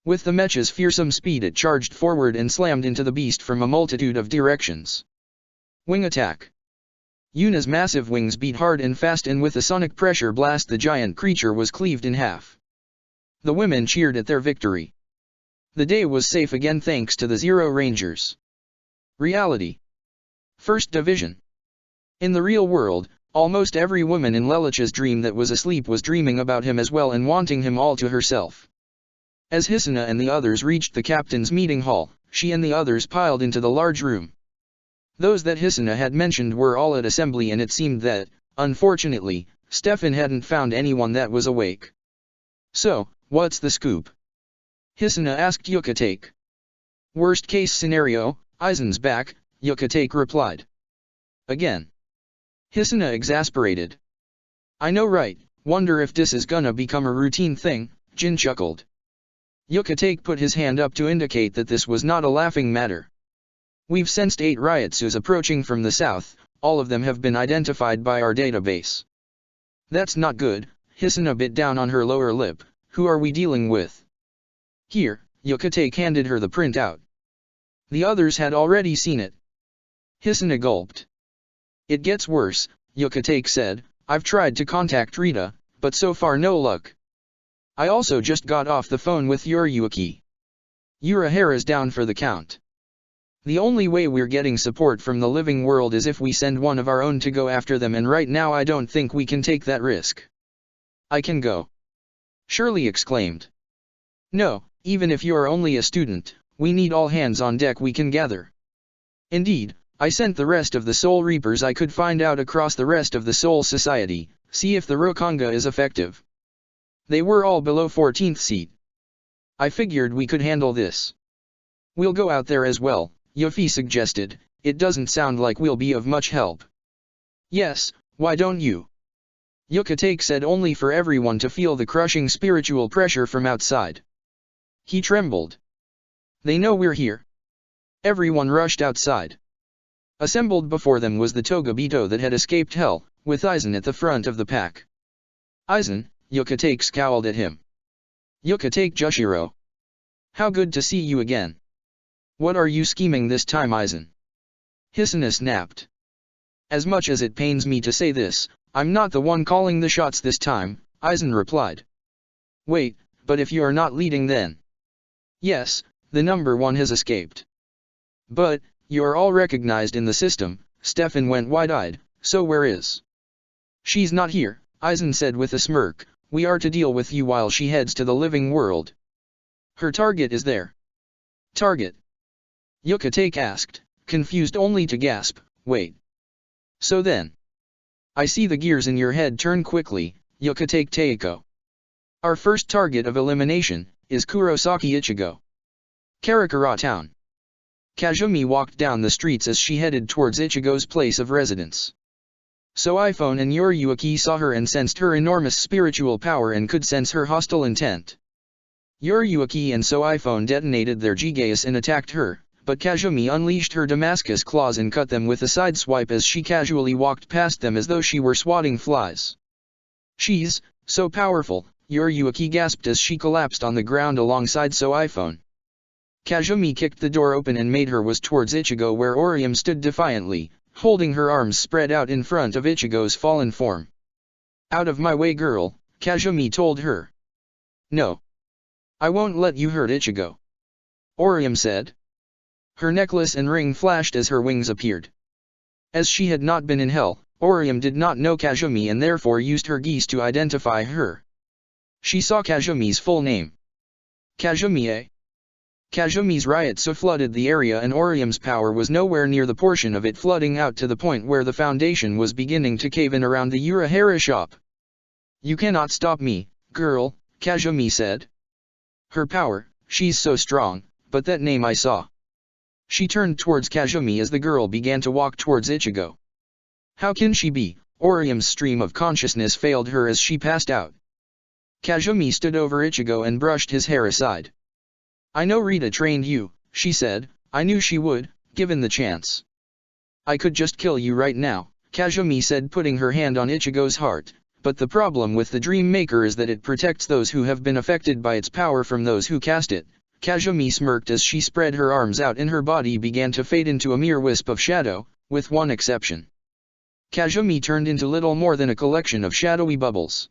With the mecha's fearsome speed, it charged forward and slammed into the beast from a multitude of directions. Wing attack! Yuna's massive wings beat hard and fast, and with a sonic pressure blast the giant creature was cleaved in half. The women cheered at their victory. The day was safe again thanks to the Zero Rangers. Reality. First Division. In the real world, almost every woman in Lelich's dream that was asleep was dreaming about him as well and wanting him all to herself. As Hisuna and the others reached the captain's meeting hall, she and the others piled into the large room. Those that Hisuna had mentioned were all at assembly, and it seemed that, unfortunately, Stefan hadn't found anyone that was awake. So, what's the scoop? Hisuna asked Yuka-take. Worst case scenario, Aizen's back, Yuka-take replied. Again. Hisuna exasperated. I know right, wonder if this is gonna become a routine thing, Jin chuckled. Yuka-take put his hand up to indicate that this was not a laughing matter. We've sensed 8 Ryotsus approaching from the south, all of them have been identified by our database. That's not good, Hisuna bit down on her lower lip, who are we dealing with? Here, Yuka-take handed her the printout. The others had already seen it. Hisuna gulped. It gets worse, Yuka-take said, I've tried to contact Rita, but so far no luck. I also just got off the phone with Yuriyuki. Urahara's down for the count. The only way we're getting support from the living world is if we send one of our own to go after them, and right now I don't think we can take that risk. I can go. Shirley exclaimed. No, even if you're only a student, we need all hands on deck we can gather. Indeed, I sent the rest of the Soul Reapers I could find out across the rest of the Soul Society, see if the Rokanga is effective. They were all below 14th seat. I figured we could handle this. We'll go out there as well, Yuffie suggested, it doesn't sound like we'll be of much help. Yes, why don't you? Yuka-take said, only for everyone to feel the crushing spiritual pressure from outside. He trembled. They know we're here. Everyone rushed outside. Assembled before them was the Togabito that had escaped hell, with Aizen at the front of the pack. Aizen, Yuka-take scowled at him. Yuka-take Jushiro. How good to see you again. What are you scheming this time, Aizen? Hisuna snapped. As much as it pains me to say this, I'm not the one calling the shots this time, Aizen replied. Wait, but if you are not leading then? Yes, the number 1 has escaped. But, you are all recognized in the system, Stefan went wide-eyed, so where is? She's not here, Aizen said with a smirk, we are to deal with you while she heads to the living world. Her target is there. Target? Yuka-take asked, confused only to gasp, wait. So then? I see the gears in your head turn quickly, Yuka-take Teiko. Our first target of elimination is Kurosaki Ichigo. Karakura Town. Kazumi walked down the streets as she headed towards Ichigo's place of residence. So iPhone and Yuriyuki saw her and sensed her enormous spiritual power and could sense her hostile intent. Yuriyuki and So iPhone detonated their Gigas and attacked her, but Kazumi unleashed her Damascus claws and cut them with a side swipe as she casually walked past them as though she were swatting flies. She's so powerful, Yuriyuki gasped as she collapsed on the ground alongside So iPhone. Kazumi kicked the door open and made her way towards Ichigo, where Orium stood defiantly, holding her arms spread out in front of Ichigo's fallen form. Out of my way, girl, Kazumi told her. No. I won't let you hurt Ichigo. Orium said. Her necklace and ring flashed as her wings appeared. As she had not been in hell, Orium did not know Kazumi and therefore used her geese to identify her. She saw Kazumi's full name. Kazumi. Kazumi's Ryotsu flooded the area, and Orium's power was nowhere near the portion of it flooding out to the point where the foundation was beginning to cave in around the Urahara shop. You cannot stop me, girl, Kazumi said. Her power, she's so strong, but that name I saw. She turned towards Kazumi as the girl began to walk towards Ichigo. How can she be? Orium's stream of consciousness failed her as she passed out. Kazumi stood over Ichigo and brushed his hair aside. I know Rita trained you, she said. I knew she would, given the chance. I could just kill you right now, Kazumi said, putting her hand on Ichigo's heart, but the problem with the Dream Maker is that it protects those who have been affected by its power from those who cast it. Kazumi smirked as she spread her arms out and her body began to fade into a mere wisp of shadow, with one exception. Kazumi turned into little more than a collection of shadowy bubbles.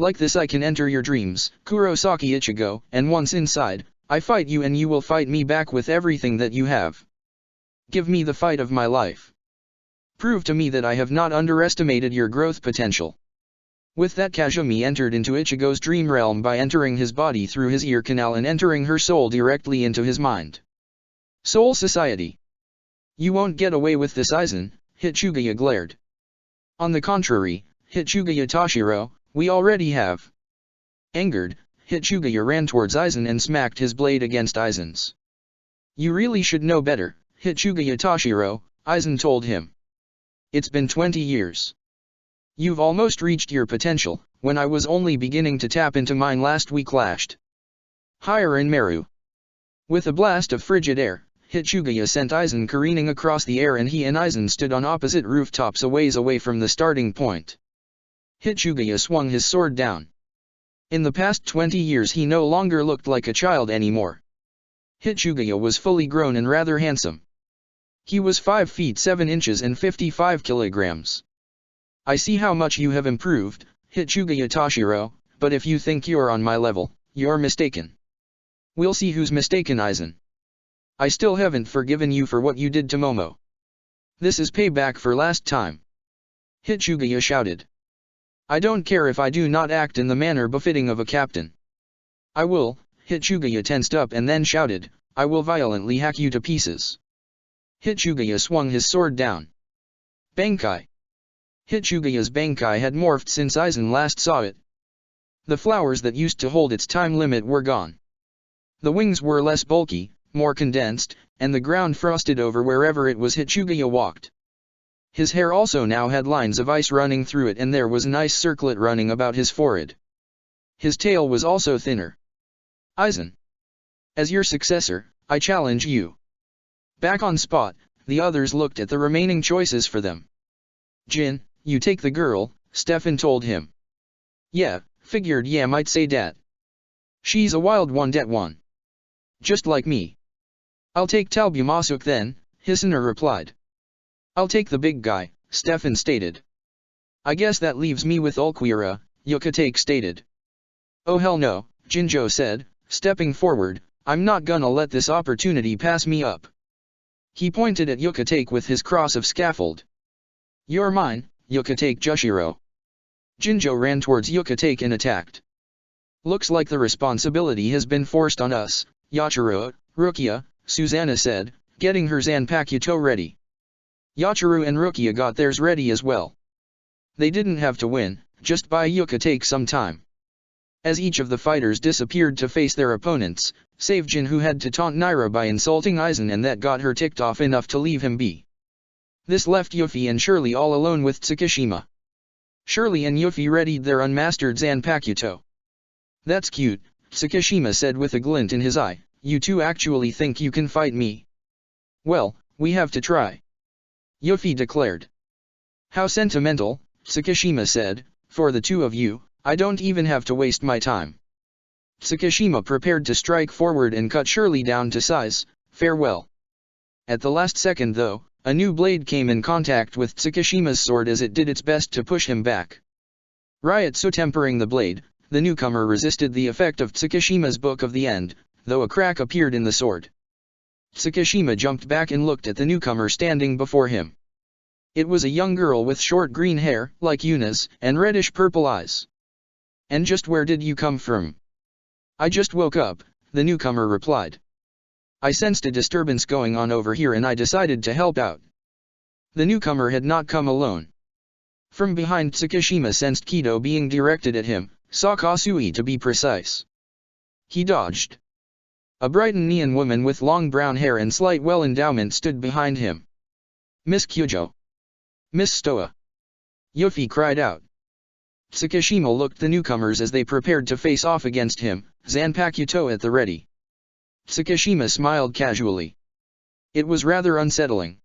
Like this I can enter your dreams, Kurosaki Ichigo, and once inside, I fight you and you will fight me back with everything that you have. Give me the fight of my life. Prove to me that I have not underestimated your growth potential. With that, Kazumi entered into Ichigo's dream realm by entering his body through his ear canal and entering her soul directly into his mind. Soul Society. You won't get away with this, Aizen, Hitsugaya glared. On the contrary, Hitsugaya Toshiro, we already have. Angered, Hitsugaya ran towards Aizen and smacked his blade against Aizen's. You really should know better, Hitsugaya Toshiro, Aizen told him. It's been 20 years. You've almost reached your potential, when I was only beginning to tap into mine last we clashed. Higher in Meru. With a blast of frigid air, Hitsugaya sent Aizen careening across the air and he and Aizen stood on opposite rooftops a ways away from the starting point. Hitsugaya swung his sword down. In the past 20 years he no longer looked like a child anymore. Hitsugaya was fully grown and rather handsome. He was 5 feet 7 inches and 55 kilograms. I see how much you have improved, Hitsugaya Toshiro, but if you think you're on my level, you're mistaken. We'll see who's mistaken, Aizen. I still haven't forgiven you for what you did to Momo. This is payback for last time. Hitsugaya shouted. I don't care if I do not act in the manner befitting of a captain. I will, Hitsugaya tensed up and then shouted, I will violently hack you to pieces. Hitsugaya swung his sword down. Bankai. Hitsugaya's Bankai had morphed since Aizen last saw it. The flowers that used to hold its time limit were gone. The wings were less bulky, more condensed, and the ground frosted over wherever it was Hitsugaya walked. His hair also now had lines of ice running through it and there was an ice circlet running about his forehead. His tail was also thinner. Aizen. As your successor, I challenge you. Back on spot, the others looked at the remaining choices for them. Jin, you take the girl, Stefan told him. Yeah, figured might say dat. She's a wild one, dat one. Just like me. I'll take Talbumasuk then, Hisoner replied. I'll take the big guy, Stefan stated. I guess that leaves me with Ulquira, Yukatake stated. Oh hell no, Jinjo said, stepping forward, I'm not gonna let this opportunity pass me up. He pointed at Yukatake with his cross of scaffold. You're mine, Yukatake Jushiro. Jinjo ran towards Yukatake and attacked. Looks like the responsibility has been forced on us, Yachiru, Rukia, Susanna said, getting her Zanpakuto ready. Yachiru and Rukia got theirs ready as well. They didn't have to win, just buy Yukatake some time. As each of the fighters disappeared to face their opponents, save Jin who had to taunt Naira by insulting Aizen and that got her ticked off enough to leave him be. This left Yuffie and Shirley all alone with Tsukishima. Shirley and Yuffie readied their unmastered Zanpakuto. That's cute, Tsukishima said with a glint in his eye, you two actually think you can fight me? Well, we have to try. Yuffie declared. How sentimental, Tsukishima said, for the two of you, I don't even have to waste my time. Tsukishima prepared to strike forward and cut Shirley down to size, farewell. At the last second though, a new blade came in contact with Tsukishima's sword as it did its best to push him back. Ryotsu tempering the blade, the newcomer resisted the effect of Tsukishima's Book of the End, though a crack appeared in the sword. Tsukishima jumped back and looked at the newcomer standing before him. It was a young girl with short green hair, like Yuna's, and reddish-purple eyes. And just where did you come from? I just woke up, the newcomer replied. I sensed a disturbance going on over here and I decided to help out. The newcomer had not come alone. From behind Tsukishima sensed Kido being directed at him, Sakasui to be precise. He dodged. A bright neon woman with long brown hair and slight well-endowment stood behind him. Miss Kyujo. Miss Stoa. Yuffie cried out. Tsukishima looked the newcomers as they prepared to face off against him, Zanpakuto at the ready. Tsukishima smiled casually. It was rather unsettling.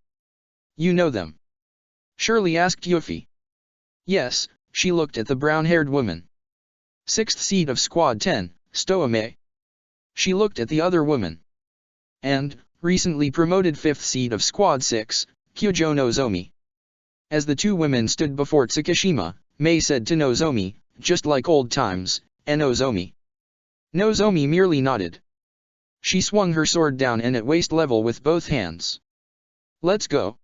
You know them? Shirley asked Yuffie. Yes, she looked at the brown-haired woman. 6th seed of Squad 10, Stoa. She looked at the other woman. And, recently promoted 5th seed of Squad 6, Kyujo Nozomi. As the two women stood before Tsukishima, Mei said to Nozomi, just like old times, and Nozomi. Nozomi merely nodded. She swung her sword down and at waist level with both hands. Let's go.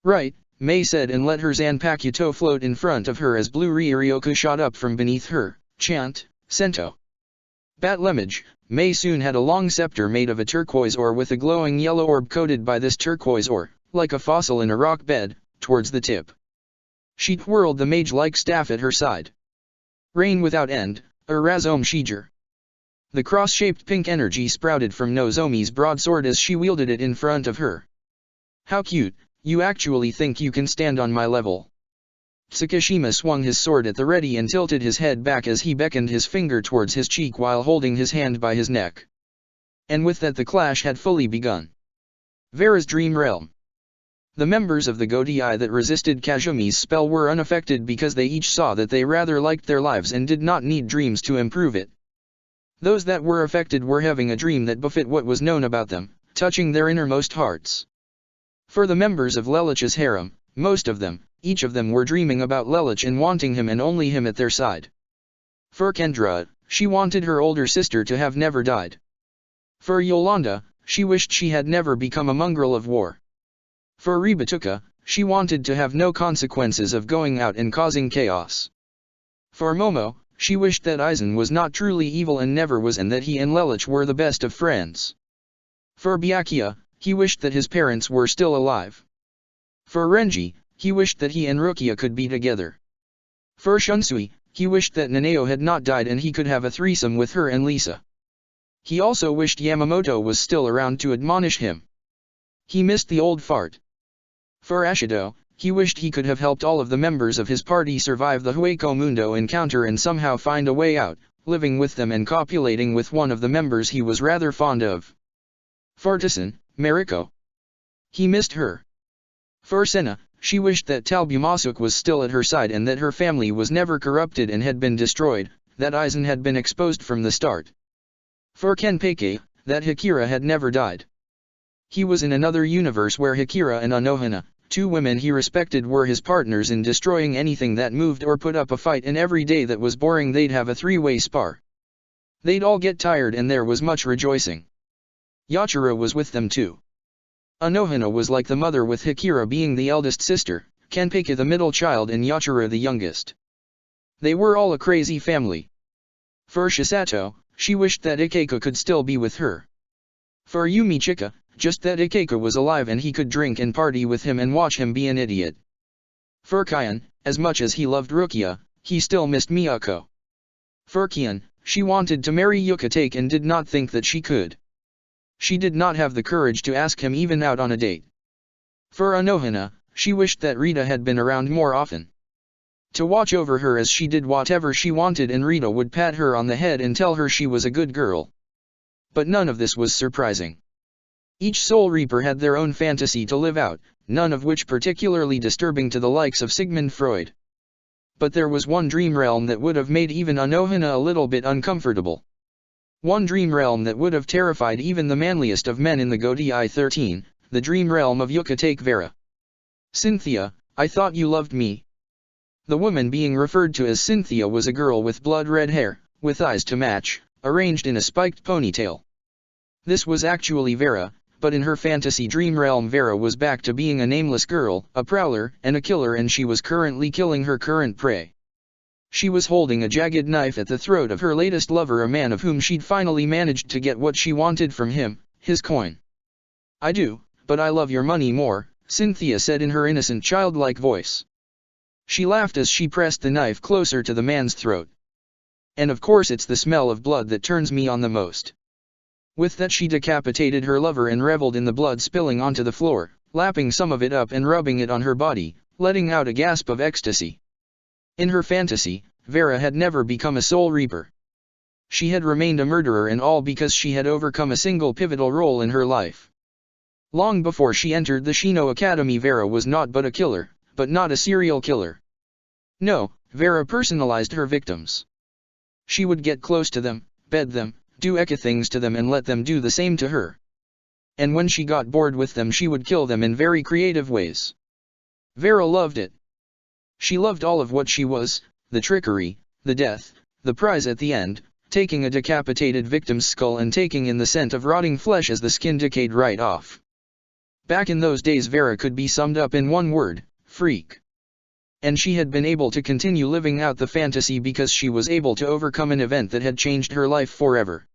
Right, Mei said and let her Zanpakuto float in front of her as blue Ryoryoku shot up from beneath her. Chant, Sento. Bat Lemage, Mei soon had a long scepter made of a turquoise ore with a glowing yellow orb coated by this turquoise ore, like a fossil in a rock bed, towards the tip. She twirled the mage-like staff at her side. Rain without end, a Razom Shiger. The cross-shaped pink energy sprouted from Nozomi's broadsword as she wielded it in front of her. How cute, you actually think you can stand on my level. Tsukishima swung his sword at the ready and tilted his head back as he beckoned his finger towards his cheek while holding his hand by his neck. And with that the clash had fully begun. Vera's Dream Realm. The members of the Godai that resisted Kazumi's spell were unaffected because they each saw that they rather liked their lives and did not need dreams to improve it. Those that were affected were having a dream that befit what was known about them, touching their innermost hearts. For the members of Lelich's harem, most of them, each of them were dreaming about Lelich and wanting him and only him at their side. For Kendra, she wanted her older sister to have never died. For Yolanda, she wished she had never become a mongrel of war. For Ribatuka, she wanted to have no consequences of going out and causing chaos. For Momo, she wished that Aizen was not truly evil and never was and that he and Lelich were the best of friends. For Byakuya, he wished that his parents were still alive. For Renji, he wished that he and Rukia could be together. For Shunsui, he wished that Nanao had not died and he could have a threesome with her and Lisa. He also wished Yamamoto was still around to admonish him. He missed the old fart. For Ashido, he wished he could have helped all of the members of his party survive the Hueco Mundo encounter and somehow find a way out, living with them and copulating with one of the members he was rather fond of. For Taisen, Mariko. He missed her. For Senna, she wished that Talbumasuk was still at her side and that her family was never corrupted and had been destroyed, that Aizen had been exposed from the start. For Kenpei, that Hikira had never died. He was in another universe where Hikira and Anohana, two women he respected, were his partners in destroying anything that moved or put up a fight, and every day that was boring they'd have a three-way spar. They'd all get tired and there was much rejoicing. Yachiro was with them too. Anohana was like the mother, with Hikira being the eldest sister, Kenpei the middle child and Yachiro the youngest. They were all a crazy family. For Shisato, she wished that Ikeka could still be with her. For Yumichika, just that Ikeka was alive and he could drink and party with him and watch him be an idiot. For Kion, as much as he loved Rukia, he still missed Miyako. For Kion, she wanted to marry Yukatake and did not think that she could. She did not have the courage to ask him even out on a date. For Anohana, she wished that Rita had been around more often. To watch over her as she did whatever she wanted and Rita would pat her on the head and tell her she was a good girl. But none of this was surprising. Each Soul Reaper had their own fantasy to live out, none of which particularly disturbing to the likes of Sigmund Freud. But there was one dream realm that would have made even Anohana a little bit uncomfortable. One dream realm that would have terrified even the manliest of men in the Godai 13, the dream realm of Yukatake Vera. Cynthia, I thought you loved me. The woman being referred to as Cynthia was a girl with blood-red hair, with eyes to match, arranged in a spiked ponytail. This was actually Vera, but in her fantasy dream realm Vera was back to being a nameless girl, a prowler, and a killer, and she was currently killing her current prey. She was holding a jagged knife at the throat of her latest lover, a man of whom she'd finally managed to get what she wanted from him, his coin. I do, but I love your money more, Cynthia said in her innocent childlike voice. She laughed as she pressed the knife closer to the man's throat. And of course it's the smell of blood that turns me on the most. With that she decapitated her lover and reveled in the blood spilling onto the floor, lapping some of it up and rubbing it on her body, letting out a gasp of ecstasy. In her fantasy, Vera had never become a Soul Reaper. She had remained a murderer, and all because she had overcome a single pivotal role in her life. Long before she entered the Shino Academy, Vera was not but a killer, but not a serial killer. No, Vera personalized her victims. She would get close to them, bed them, do eka things to them and let them do the same to her. And when she got bored with them she would kill them in very creative ways. Vera loved it. She loved all of what she was, the trickery, the death, the prize at the end, taking a decapitated victim's skull and taking in the scent of rotting flesh as the skin decayed right off. Back in those days Vera could be summed up in one word: freak. And she had been able to continue living out the fantasy because she was able to overcome an event that had changed her life forever.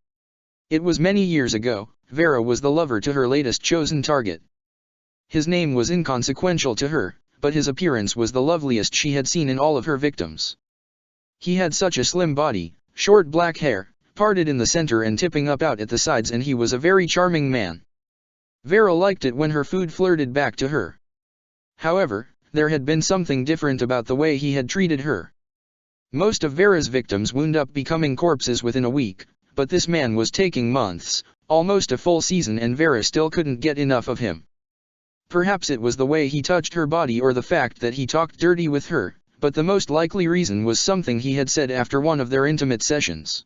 It was many years ago. Vera was the lover to her latest chosen target. His name was inconsequential to her, but his appearance was the loveliest she had seen in all of her victims. He had such a slim body, short black hair, parted in the center and tipping up out at the sides, and he was a very charming man. Vera liked it when her food flirted back to her. However, there had been something different about the way he had treated her. Most of Vera's victims wound up becoming corpses within a week, but this man was taking months, almost a full season, and Vera still couldn't get enough of him. Perhaps it was the way he touched her body or the fact that he talked dirty with her, but the most likely reason was something he had said after one of their intimate sessions.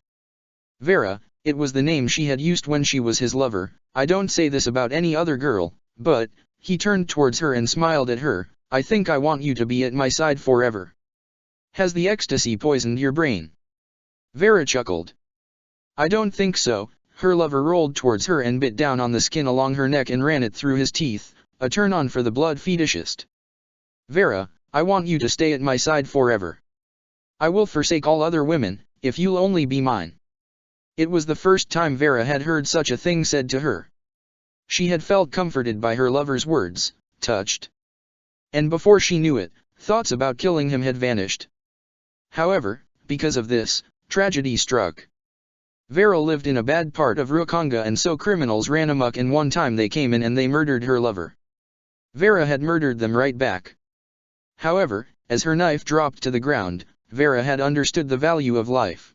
Vera, it was the name she had used when she was his lover. I don't say this about any other girl, but, he turned towards her and smiled at her, I think I want you to be at my side forever. Has the ecstasy poisoned your brain? Vera chuckled. I don't think so. Her lover rolled towards her and bit down on the skin along her neck and ran it through his teeth, a turn-on for the blood fetishist. Vera, I want you to stay at my side forever. I will forsake all other women, if you'll only be mine. It was the first time Vera had heard such a thing said to her. She had felt comforted by her lover's words, touched. And before she knew it, thoughts about killing him had vanished. However, because of this, tragedy struck. Vera lived in a bad part of Rukonga, and so criminals ran amok, and one time they came in and they murdered her lover. Vera had murdered them right back. However, as her knife dropped to the ground, Vera had understood the value of life.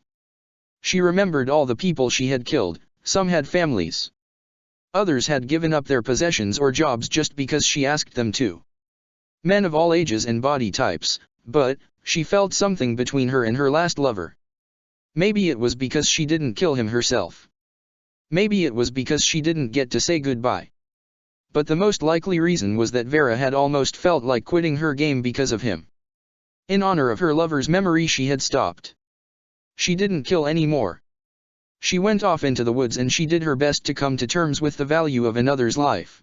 She remembered all the people she had killed. Some had families. Others had given up their possessions or jobs just because she asked them to. Men of all ages and body types, but, she felt something between her and her last lover. Maybe it was because she didn't kill him herself. Maybe it was because she didn't get to say goodbye. But the most likely reason was that Vera had almost felt like quitting her game because of him. In honor of her lover's memory, she had stopped. She didn't kill anymore. She went off into the woods and she did her best to come to terms with the value of another's life.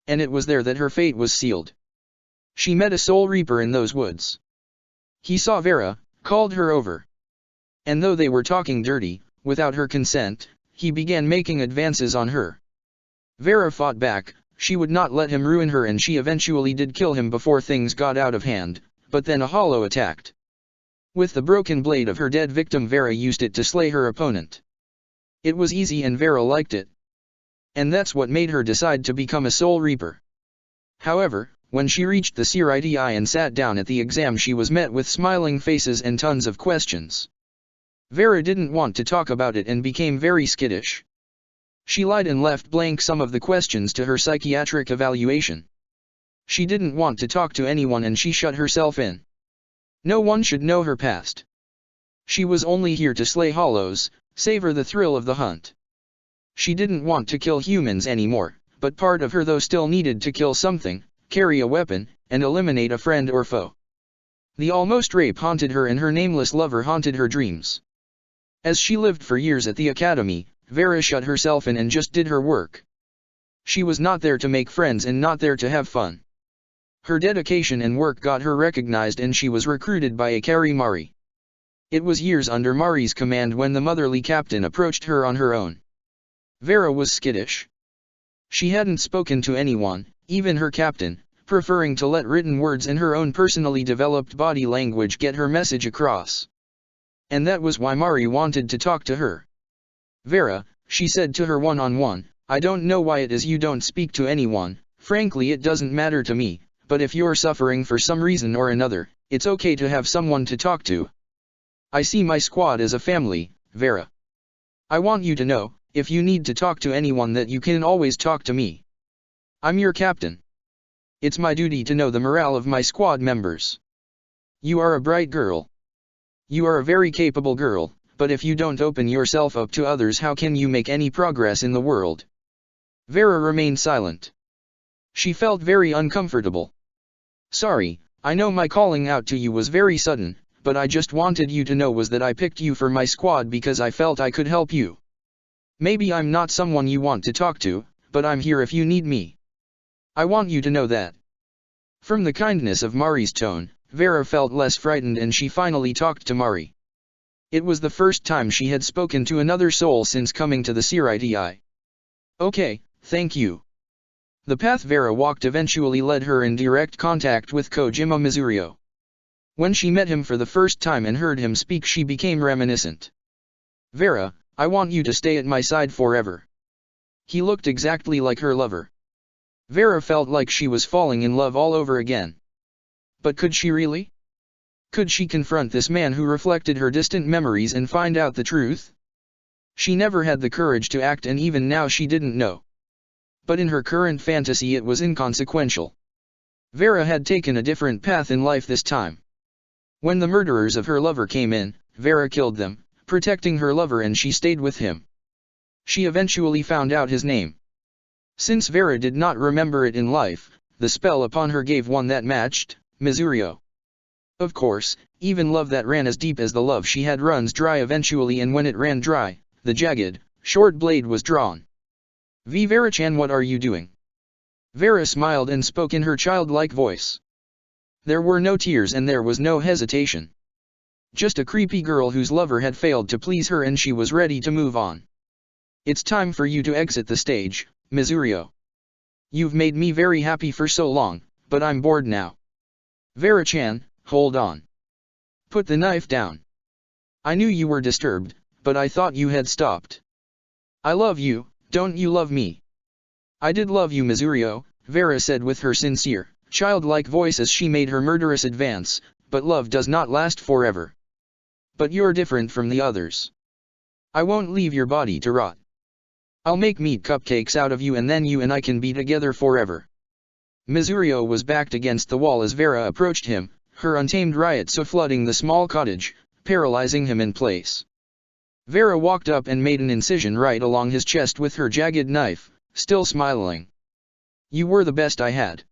And it was there that her fate was sealed. She met a soul reaper in those woods. He saw Vera, called her over. And though they were talking dirty, without her consent, he began making advances on her. Vera fought back. She would not let him ruin her, and she eventually did kill him before things got out of hand, but then a hollow attacked. With the broken blade of her dead victim, Vera used it to slay her opponent. It was easy and Vera liked it. And that's what made her decide to become a soul reaper. However, when she reached the CRITI and sat down at the exam, she was met with smiling faces and tons of questions. Vera didn't want to talk about it and became very skittish. She lied and left blank some of the questions to her psychiatric evaluation. She didn't want to talk to anyone and she shut herself in. No one should know her past. She was only here to slay hollows, savor the thrill of the hunt. She didn't want to kill humans anymore, but part of her though still needed to kill something, carry a weapon, and eliminate a friend or foe. The almost rape haunted her and her nameless lover haunted her dreams. As she lived for years at the academy, Vera shut herself in and just did her work. She was not there to make friends and not there to have fun. Her dedication and work got her recognized and she was recruited by Akari Mari. It was years under Mari's command when the motherly captain approached her on her own. Vera was skittish. She hadn't spoken to anyone, even her captain, preferring to let written words and her own personally developed body language get her message across. And that was why Mari wanted to talk to her. Vera, she said to her one-on-one, I don't know why it is you don't speak to anyone, frankly it doesn't matter to me, but if you're suffering for some reason or another, it's okay to have someone to talk to. I see my squad as a family, Vera. I want you to know, if you need to talk to anyone, that you can always talk to me. I'm your captain. It's my duty to know the morale of my squad members. You are a bright girl. You are a very capable girl, but if you don't open yourself up to others, how can you make any progress in the world? Vera remained silent. She felt very uncomfortable. Sorry, I know my calling out to you was very sudden, but I just wanted you to know was that I picked you for my squad because I felt I could help you. Maybe I'm not someone you want to talk to, but I'm here if you need me. I want you to know that." From the kindness of Mari's tone, Vera felt less frightened and she finally talked to Mari. It was the first time she had spoken to another soul since coming to the Siriti. "Okay, thank you." The path Vera walked eventually led her in direct contact with Kojima Mizurio. When she met him for the first time and heard him speak, she became reminiscent. "Vera, I want you to stay at my side forever." He looked exactly like her lover. Vera felt like she was falling in love all over again. But could she really? Could she confront this man who reflected her distant memories and find out the truth? She never had the courage to act, and even now she didn't know. But in her current fantasy it was inconsequential. Vera had taken a different path in life this time. When the murderers of her lover came in, Vera killed them, protecting her lover, and she stayed with him. She eventually found out his name. Since Vera did not remember it in life, the spell upon her gave one that matched, Mizurio. Of course, even love that ran as deep as the love she had runs dry eventually, and when it ran dry, the jagged, short blade was drawn. Vera-chan, what are you doing?" Vera smiled and spoke in her childlike voice. There were no tears and there was no hesitation. Just a creepy girl whose lover had failed to please her and she was ready to move on. "It's time for you to exit the stage, Mizurio. You've made me very happy for so long, but I'm bored now." "Vera-chan, hold on. Put the knife down. I knew you were disturbed, but I thought you had stopped. I love you, don't you love me?" "I did love you, Mizurio," Vera said with her sincere, childlike voice as she made her murderous advance, "but love does not last forever. But you're different from the others. I won't leave your body to rot. I'll make meat cupcakes out of you and then you and I can be together forever." Mizurio was backed against the wall as Vera approached him, her untamed riot so flooding the small cottage, paralyzing him in place. Vera walked up and made an incision right along his chest with her jagged knife, still smiling. "You were the best I had.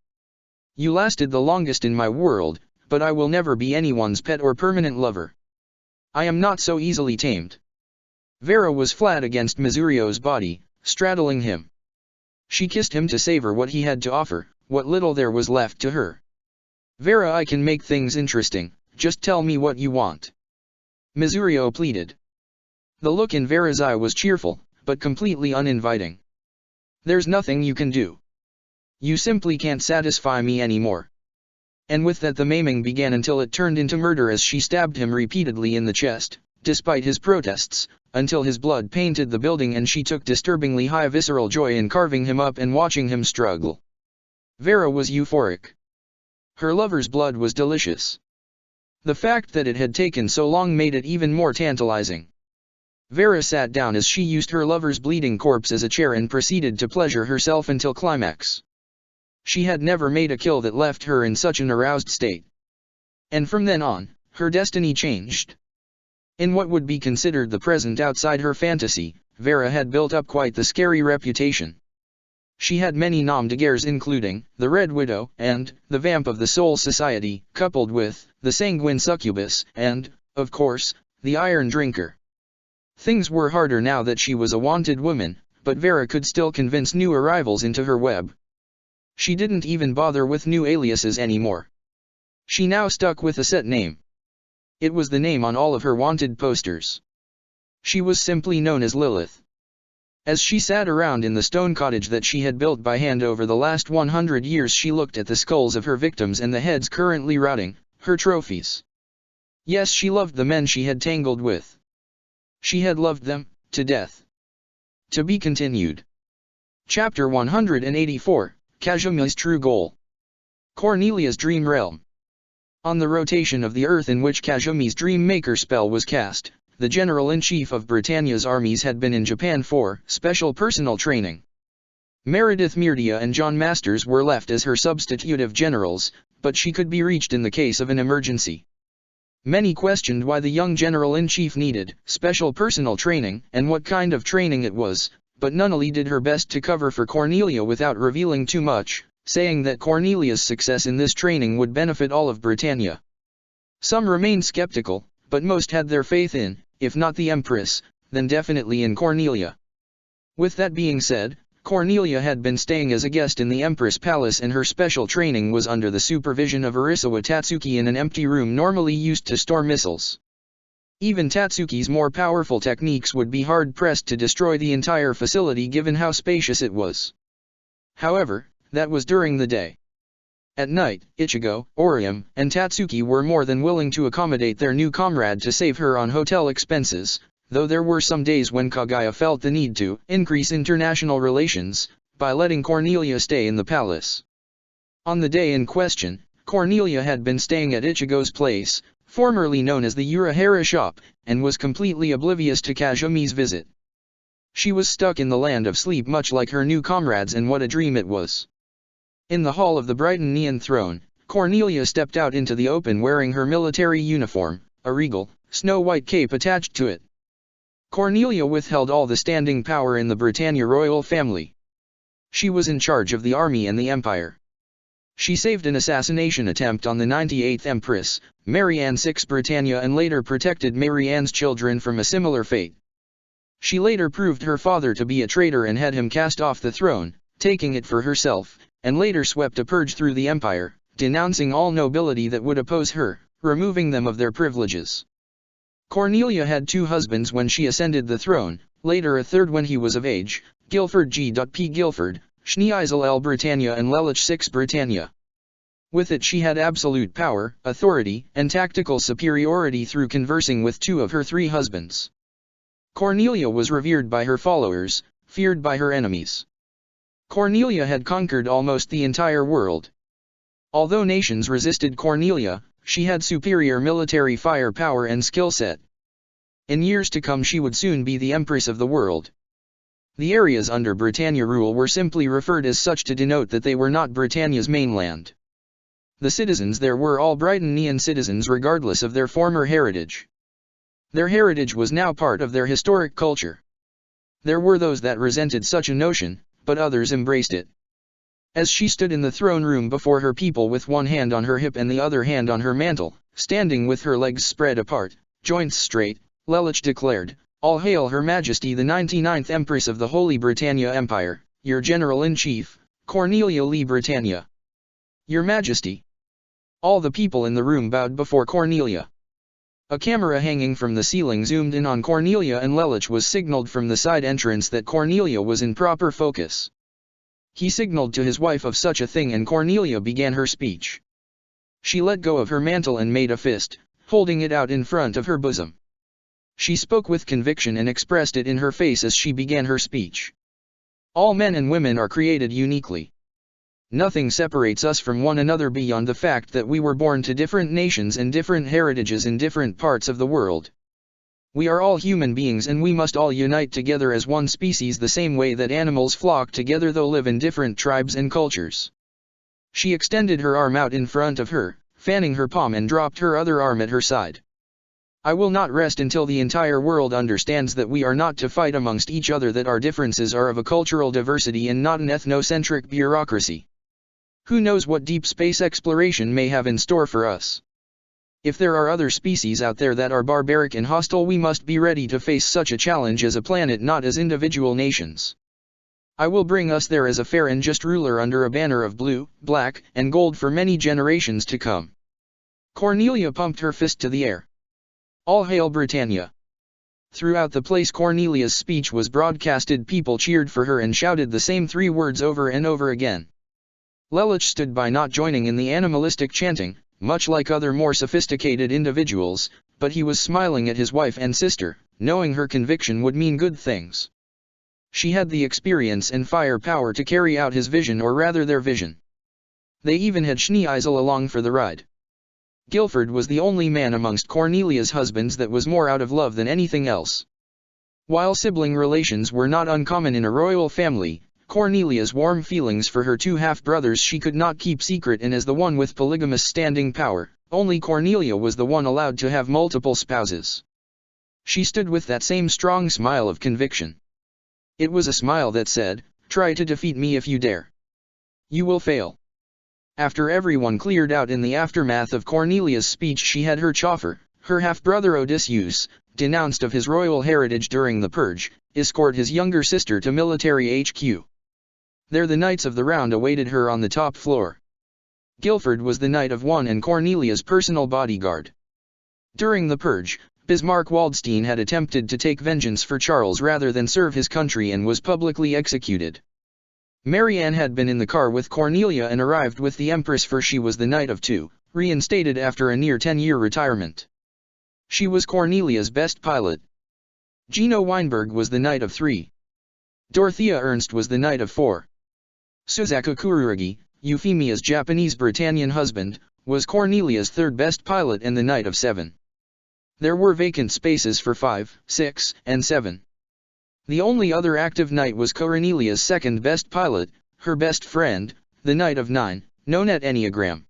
You lasted the longest in my world, but I will never be anyone's pet or permanent lover. I am not so easily tamed." Vera was flat against Mizurio's body, straddling him. She kissed him to savor what he had to offer, what little there was left to her. "Vera, I can make things interesting, just tell me what you want," Mizurio pleaded. The look in Vera's eye was cheerful, but completely uninviting. "There's nothing you can do. You simply can't satisfy me anymore." And with that the maiming began until it turned into murder as she stabbed him repeatedly in the chest, despite his protests, until his blood painted the building and she took disturbingly high visceral joy in carving him up and watching him struggle. Vera was euphoric. Her lover's blood was delicious. The fact that it had taken so long made it even more tantalizing. Vera sat down as she used her lover's bleeding corpse as a chair and proceeded to pleasure herself until climax. She had never made a kill that left her in such an aroused state. And from then on, her destiny changed. In what would be considered the present outside her fantasy, Vera had built up quite the scary reputation. She had many nom de guerres including, the Red Widow, and, the Vamp of the Soul Society, coupled with, the Sanguine Succubus, and, of course, the Iron Drinker. Things were harder now that she was a wanted woman, but Vera could still convince new arrivals into her web. She didn't even bother with new aliases anymore. She now stuck with a set name. It was the name on all of her wanted posters. She was simply known as Lilith. As she sat around in the stone cottage that she had built by hand over the last 100 years, she looked at the skulls of her victims and the heads currently rotting, her trophies. Yes, she loved the men she had tangled with. She had loved them, to death. To be continued. Chapter 184, Kazumi's True Goal. Cornelia's Dream Realm. On the rotation of the earth in which Kazumi's Dream Maker spell was cast, the General-in-Chief of Britannia's armies had been in Japan for special personal training. Meredith Mirdia and John Masters were left as her substitutive generals, but she could be reached in the case of an emergency. Many questioned why the young General-in-Chief needed special personal training and what kind of training it was, but Nunnally did her best to cover for Cornelia without revealing too much, saying that Cornelia's success in this training would benefit all of Britannia. Some remained skeptical, but most had their faith in, if not the Empress, then definitely in Cornelia. With that being said, Cornelia had been staying as a guest in the Empress Palace and her special training was under the supervision of Arisawa Tatsuki in an empty room normally used to store missiles. Even Tatsuki's more powerful techniques would be hard-pressed to destroy the entire facility given how spacious it was. However, that was during the day. At night, Ichigo, Orium, and Tatsuki were more than willing to accommodate their new comrade to save her on hotel expenses, though there were some days when Kaguya felt the need to increase international relations by letting Cornelia stay in the palace. On the day in question, Cornelia had been staying at Ichigo's place, formerly known as the Urahara shop, and was completely oblivious to Kazumi's visit. She was stuck in the land of sleep much like her new comrades, and what a dream it was. In the hall of the Brighton Neon Throne, Cornelia stepped out into the open wearing her military uniform, a regal, snow-white cape attached to it. Cornelia withheld all the standing power in the Britannia royal family. She was in charge of the army and the empire. She saved an assassination attempt on the 98th Empress, Mary Anne VI Britannia, and later protected Mary Anne's children from a similar fate. She later proved her father to be a traitor and had him cast off the throne, taking it for herself, and later swept a purge through the empire, denouncing all nobility that would oppose her, removing them of their privileges. Cornelia had 2 husbands when she ascended the throne, later a third when he was of age, Guilford G.P. Guilford, Schneeisel L. Britannia and Lelich VI Britannia. With it she had absolute power, authority, and tactical superiority through conversing with 2 of her 3 husbands. Cornelia was revered by her followers, feared by her enemies. Cornelia had conquered almost the entire world. Although nations resisted Cornelia, she had superior military firepower and skill set. In years to come she would soon be the Empress of the world. The areas under Britannia rule were simply referred as such to denote that they were not Britannia's mainland. The citizens there were all Brightonian citizens regardless of their former heritage. Their heritage was now part of their historic culture. There were those that resented such a notion, but others embraced it. As she stood in the throne room before her people with one hand on her hip and the other hand on her mantle, standing with her legs spread apart, joints straight, Lelich declared, "All hail Her Majesty the 99th Empress of the Holy Britannia Empire, your General-in-Chief, Cornelia Lee Britannia." "Your Majesty." All the people in the room bowed before Cornelia. A camera hanging from the ceiling zoomed in on Cornelia and Lelich was signaled from the side entrance that Cornelia was in proper focus. He signaled to his wife of such a thing and Cornelia began her speech. She let go of her mantle and made a fist, holding it out in front of her bosom. She spoke with conviction and expressed it in her face as she began her speech. All men and women are created uniquely. Nothing separates us from one another beyond the fact that we were born to different nations and different heritages in different parts of the world. We are all human beings and we must all unite together as one species the same way that animals flock together though live in different tribes and cultures. She extended her arm out in front of her, fanning her palm and dropped her other arm at her side. "I will not rest until the entire world understands that we are not to fight amongst each other, that our differences are of a cultural diversity and not an ethnocentric bureaucracy. Who knows what deep space exploration may have in store for us? If there are other species out there that are barbaric and hostile, we must be ready to face such a challenge as a planet, not as individual nations. I will bring us there as a fair and just ruler under a banner of blue, black, and gold for many generations to come." Cornelia pumped her fist to the air. "All hail Britannia." Throughout the place Cornelia's speech was broadcasted. People cheered for her and shouted the same 3 words over and over again. Lelich stood by, not joining in the animalistic chanting, much like other more sophisticated individuals, but he was smiling at his wife and sister, knowing her conviction would mean good things. She had the experience and firepower to carry out his vision, or rather their vision. They even had Schneeisel along for the ride. Guilford was the only man amongst Cornelia's husbands that was more out of love than anything else. While sibling relations were not uncommon in a royal family, Cornelia's warm feelings for her 2 half-brothers she could not keep secret, and as the one with polygamous standing power, only Cornelia was the one allowed to have multiple spouses. She stood with that same strong smile of conviction. It was a smile that said, "Try to defeat me if you dare. You will fail." After everyone cleared out in the aftermath of Cornelia's speech, she had her chauffeur, her half-brother Odysseus, denounced of his royal heritage during the purge, escort his younger sister to military HQ. There the Knights of the Round awaited her on the top floor. Guilford was the Knight of One and Cornelia's personal bodyguard. During the purge, Bismarck Waldstein had attempted to take vengeance for Charles rather than serve his country and was publicly executed. Marianne had been in the car with Cornelia and arrived with the Empress, for she was the Knight of Two, reinstated after a near 10-year retirement. She was Cornelia's best pilot. Gino Weinberg was the Knight of Three. Dorothea Ernst was the Knight of Four. Suzaku Kurugi, Euphemia's Japanese-Britannian husband, was Cornelia's third best pilot and the Knight of Seven. There were vacant spaces for 5, 6, and 7. The only other active knight was Cornelia's second best pilot, her best friend, the Knight of Nine, Nonette Enneagram.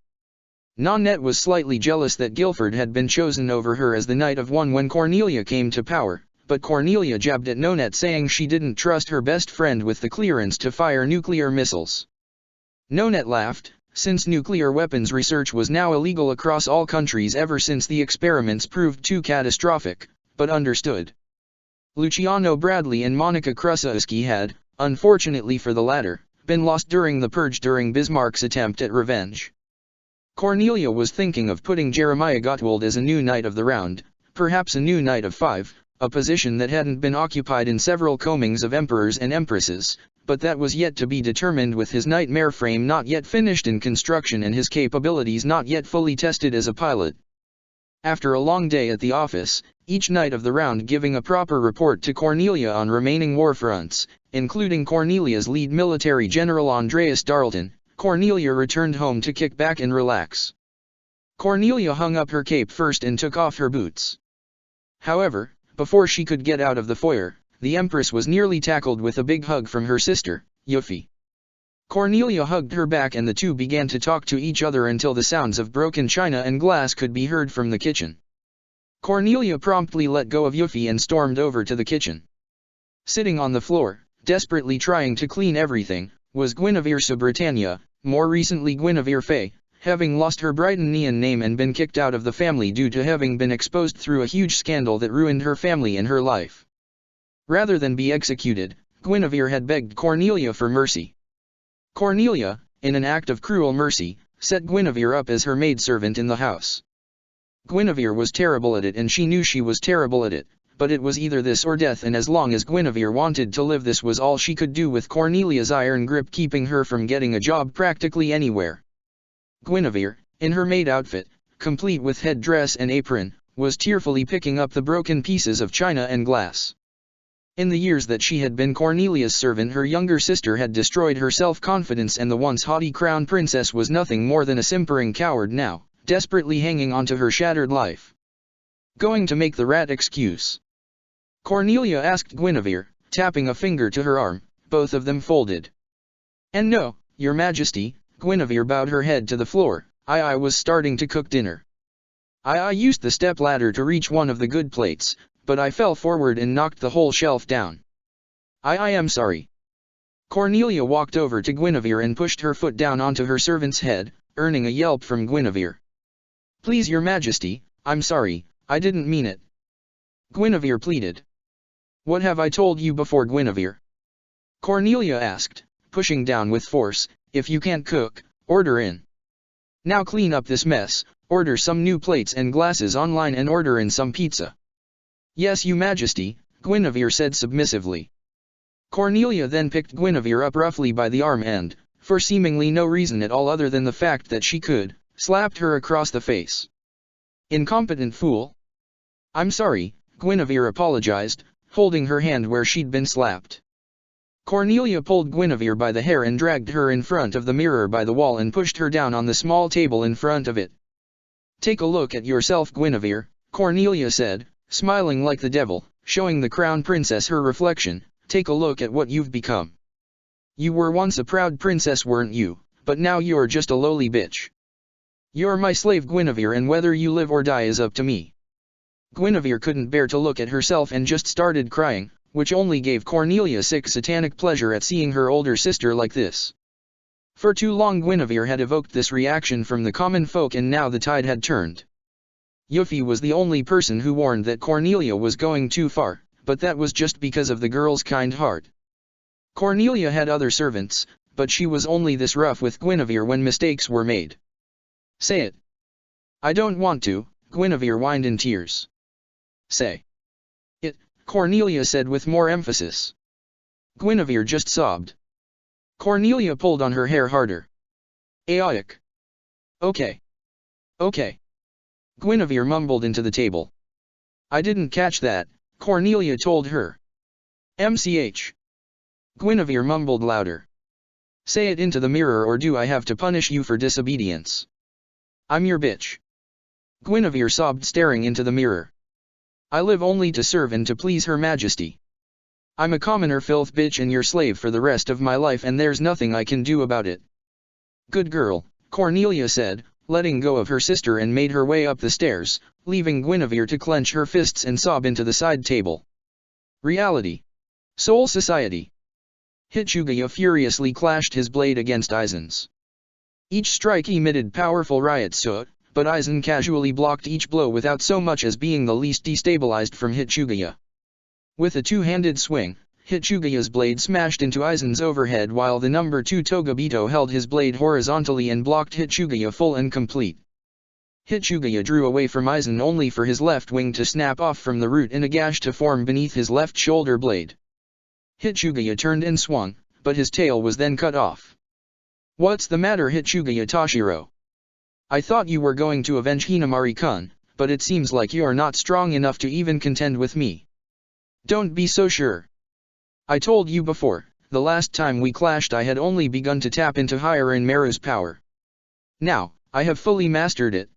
Nonette was slightly jealous that Guilford had been chosen over her as the Knight of One when Cornelia came to power, but Cornelia jabbed at Nonette, saying she didn't trust her best friend with the clearance to fire nuclear missiles. Nonette laughed, since nuclear weapons research was now illegal across all countries ever since the experiments proved too catastrophic, but understood. Luciano Bradley and Monica Krusowski had, unfortunately for the latter, been lost during the purge during Bismarck's attempt at revenge. Cornelia was thinking of putting Jeremiah Gottwald as a new Knight of the Round, perhaps a new Knight of Five, a position that hadn't been occupied in several combings of emperors and empresses, but that was yet to be determined, with his nightmare frame not yet finished in construction and his capabilities not yet fully tested as a pilot. After a long day at the office, each Knight of the Round giving a proper report to Cornelia on remaining war fronts, including Cornelia's lead military general Andreas Darlton, Cornelia returned home to kick back and relax. Cornelia hung up her cape first and took off her boots. However, before she could get out of the foyer, the Empress was nearly tackled with a big hug from her sister, Yuffie. Cornelia hugged her back and the two began to talk to each other until the sounds of broken china and glass could be heard from the kitchen. Cornelia promptly let go of Yuffie and stormed over to the kitchen. Sitting on the floor, desperately trying to clean everything, was Guinevere Britannia, more recently Guinevere Fay, having lost her Britannian name and been kicked out of the family due to having been exposed through a huge scandal that ruined her family and her life. Rather than be executed, Guinevere had begged Cornelia for mercy. Cornelia, in an act of cruel mercy, set Guinevere up as her maidservant in the house. Guinevere was terrible at it and she knew she was terrible at it, but it was either this or death, and as long as Guinevere wanted to live, this was all she could do, with Cornelia's iron grip keeping her from getting a job practically anywhere. Guinevere, in her maid outfit, complete with headdress and apron, was tearfully picking up the broken pieces of china and glass. In the years that she had been Cornelia's servant, her younger sister had destroyed her self-confidence, and the once haughty crown princess was nothing more than a simpering coward now, desperately hanging on to her shattered life. Going to make the rat excuse? Cornelia asked Guinevere, tapping a finger to her arm. Both of them folded. And no, Your Majesty. Guinevere bowed her head to the floor. I was starting to cook dinner. I used the step ladder to reach one of the good plates, but I fell forward and knocked the whole shelf down. I am sorry. Cornelia walked over to Guinevere and pushed her foot down onto her servant's head, earning a yelp from Guinevere. Please, Your Majesty, I'm sorry, I didn't mean it. Guinevere pleaded. What have I told you before, Guinevere? Cornelia asked, pushing down with force. If you can't cook, order in. Now clean up this mess, order some new plates and glasses online and order in some pizza. Yes, Your Majesty, Guinevere said submissively. Cornelia then picked Guinevere up roughly by the arm and, for seemingly no reason at all other than the fact that she could, slapped her across the face. Incompetent fool. I'm sorry, Guinevere apologized, holding her hand where she'd been slapped. Cornelia pulled Guinevere by the hair and dragged her in front of the mirror by the wall and pushed her down on the small table in front of it. Take a look at yourself, Guinevere, Cornelia said, smiling like the devil, showing the crown princess her reflection. Take a look at what you've become. You were once a proud princess, weren't you, but now you're just a lowly bitch. You're my slave, Guinevere, and whether you live or die is up to me. Guinevere couldn't bear to look at herself and just started crying, which only gave Cornelia sick satanic pleasure at seeing her older sister like this. For too long Guinevere had evoked this reaction from the common folk, and now the tide had turned. Yuffie was the only person who warned that Cornelia was going too far, but that was just because of the girl's kind heart. Cornelia had other servants, but she was only this rough with Guinevere when mistakes were made. Say it. I don't want to, Guinevere whined in tears. Say it, Cornelia said with more emphasis. Guinevere just sobbed. Cornelia pulled on her hair harder. Aioic. Okay. Okay. Guinevere mumbled into the table. I didn't catch that, Cornelia told her. MCH. Guinevere mumbled louder. Say it into the mirror, or do I have to punish you for disobedience? I'm your bitch. Guinevere sobbed, staring into the mirror. I live only to serve and to please Her Majesty. I'm a commoner filth bitch and your slave for the rest of my life, and there's nothing I can do about it. Good girl, Cornelia said, letting go of her sister, and made her way up the stairs, leaving Guinevere to clench her fists and sob into the side table. Reality. Soul Society. Hitsugaya furiously clashed his blade against Aizen's. Each strike emitted powerful riot soot, but Aizen casually blocked each blow without so much as being the least destabilized from Hitsugaya. With a two-handed swing, Hitsugaya's blade smashed into Aizen's overhead, while the number 2 Togabito held his blade horizontally and blocked Hitsugaya full and complete. Hitsugaya drew away from Aizen only for his left wing to snap off from the root and a gash to form beneath his left shoulder blade. Hitsugaya turned and swung, but his tail was then cut off. What's the matter, Hitsugaya Toshiro? I thought you were going to avenge Hinamari-kun, but it seems like you are not strong enough to even contend with me. Don't be so sure. I told you before, the last time we clashed I had only begun to tap into Hyarin Meru's power. Now, I have fully mastered it.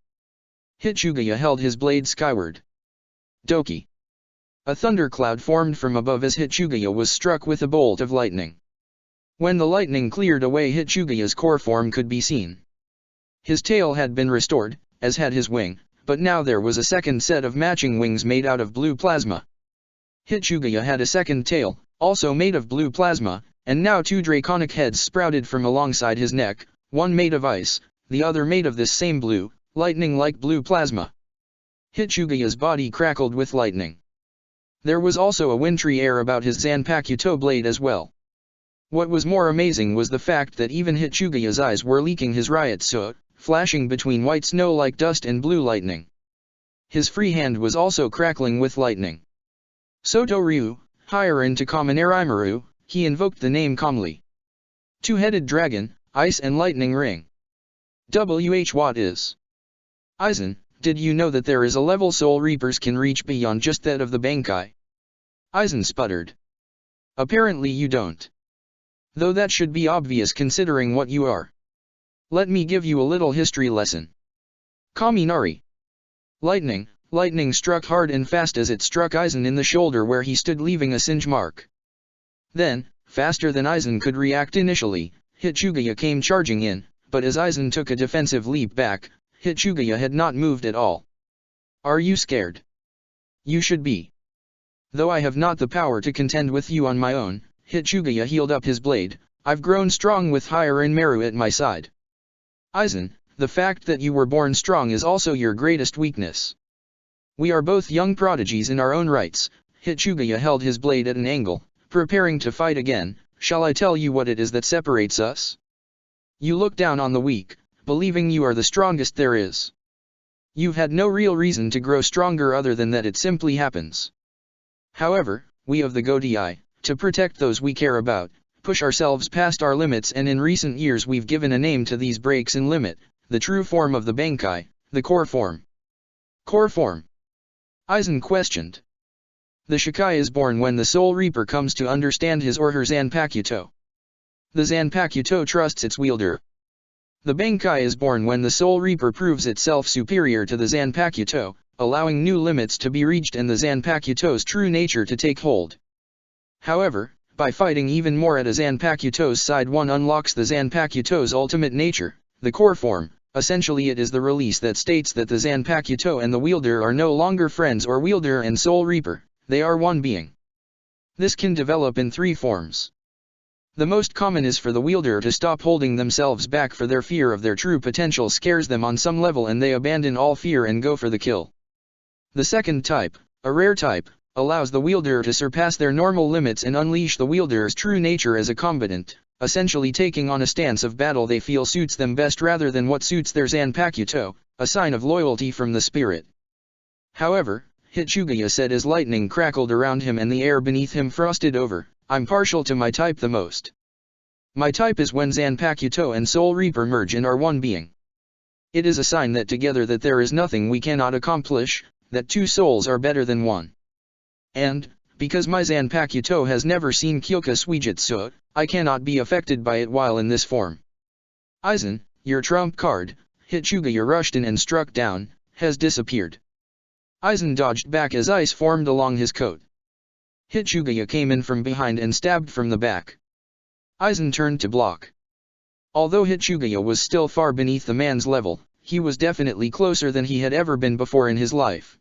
Hitsugaya held his blade skyward. Doki. A thundercloud formed from above as Hitsugaya was struck with a bolt of lightning. When the lightning cleared away, Hitsugaya's core form could be seen. His tail had been restored, as had his wing, but now there was a second set of matching wings made out of blue plasma. Hitsugaya had a second tail, also made of blue plasma, and now 2 draconic heads sprouted from alongside his neck, one made of ice, the other made of this same blue, lightning-like blue plasma. Hitsugaya's body crackled with lightning. There was also a wintry air about his Zanpakuto blade as well. What was more amazing was the fact that even Hitsugaya's eyes were leaking his riot soot, flashing between white snow like dust and blue lightning. His free hand was also crackling with lightning. Soto-ryu, Hyarin to Kaminari-maru, he invoked the name calmly. Two-headed dragon, ice and lightning ring. What is? Aizen, did you know that there is a level Soul Reapers can reach beyond just that of the Bankai? Aizen sputtered. Apparently you don't. Though that should be obvious considering what you are. Let me give you a little history lesson. Kaminari. Lightning struck hard and fast as it struck Aizen in the shoulder where he stood, leaving a singe mark. Then, faster than Aizen could react initially, Hitsugaya came charging in, but as Aizen took a defensive leap back, Hitsugaya had not moved at all. Are you scared? You should be. Though I have not the power to contend with you on my own, Hitsugaya healed up his blade, I've grown strong with Hyarin Meru at my side. Aizen, the fact that you were born strong is also your greatest weakness. We are both young prodigies in our own rights. Hitsugaya held his blade at an angle, preparing to fight again. Shall I tell you what it is that separates us? You look down on the weak, believing you are the strongest there is. You've had no real reason to grow stronger other than that it simply happens. However, we of the Godai, to protect those we care about, push ourselves past our limits, and in recent years we've given a name to these breaks in limit, the true form of the Bankai, the core form. Core form? Aizen questioned. The Shikai is born when the Soul Reaper comes to understand his or her Zanpakuto. The Zanpakuto trusts its wielder. The Bankai is born when the Soul Reaper proves itself superior to the Zanpakuto, allowing new limits to be reached and the Zanpakuto's true nature to take hold. However, by fighting even more at a Zanpakuto's side, one unlocks the Zanpakuto's ultimate nature, the core form. Essentially it is the release that states that the Zanpakuto and the wielder are no longer friends, or wielder and Soul Reaper, they are one being. This can develop in 3 forms. The most common is for the wielder to stop holding themselves back, for their fear of their true potential scares them on some level and they abandon all fear and go for the kill. The second type, a rare type, allows the wielder to surpass their normal limits and unleash the wielder's true nature as a combatant, essentially taking on a stance of battle they feel suits them best rather than what suits their Zanpakuto, a sign of loyalty from the spirit. However, Hitsugaya said as lightning crackled around him and the air beneath him frosted over, I'm partial to my type the most. My type is when Zanpakuto and Soul Reaper merge and are one being. It is a sign that together that there is nothing we cannot accomplish, that two souls are better than one. And, because my Zanpakuto has never seen Kyoka Suijutsu, I cannot be affected by it while in this form. Aizen, your trump card, Hitsugaya rushed in and struck down, has disappeared. Aizen dodged back as ice formed along his coat. Hitsugaya came in from behind and stabbed from the back. Aizen turned to block. Although Hitsugaya was still far beneath the man's level, he was definitely closer than he had ever been before in his life.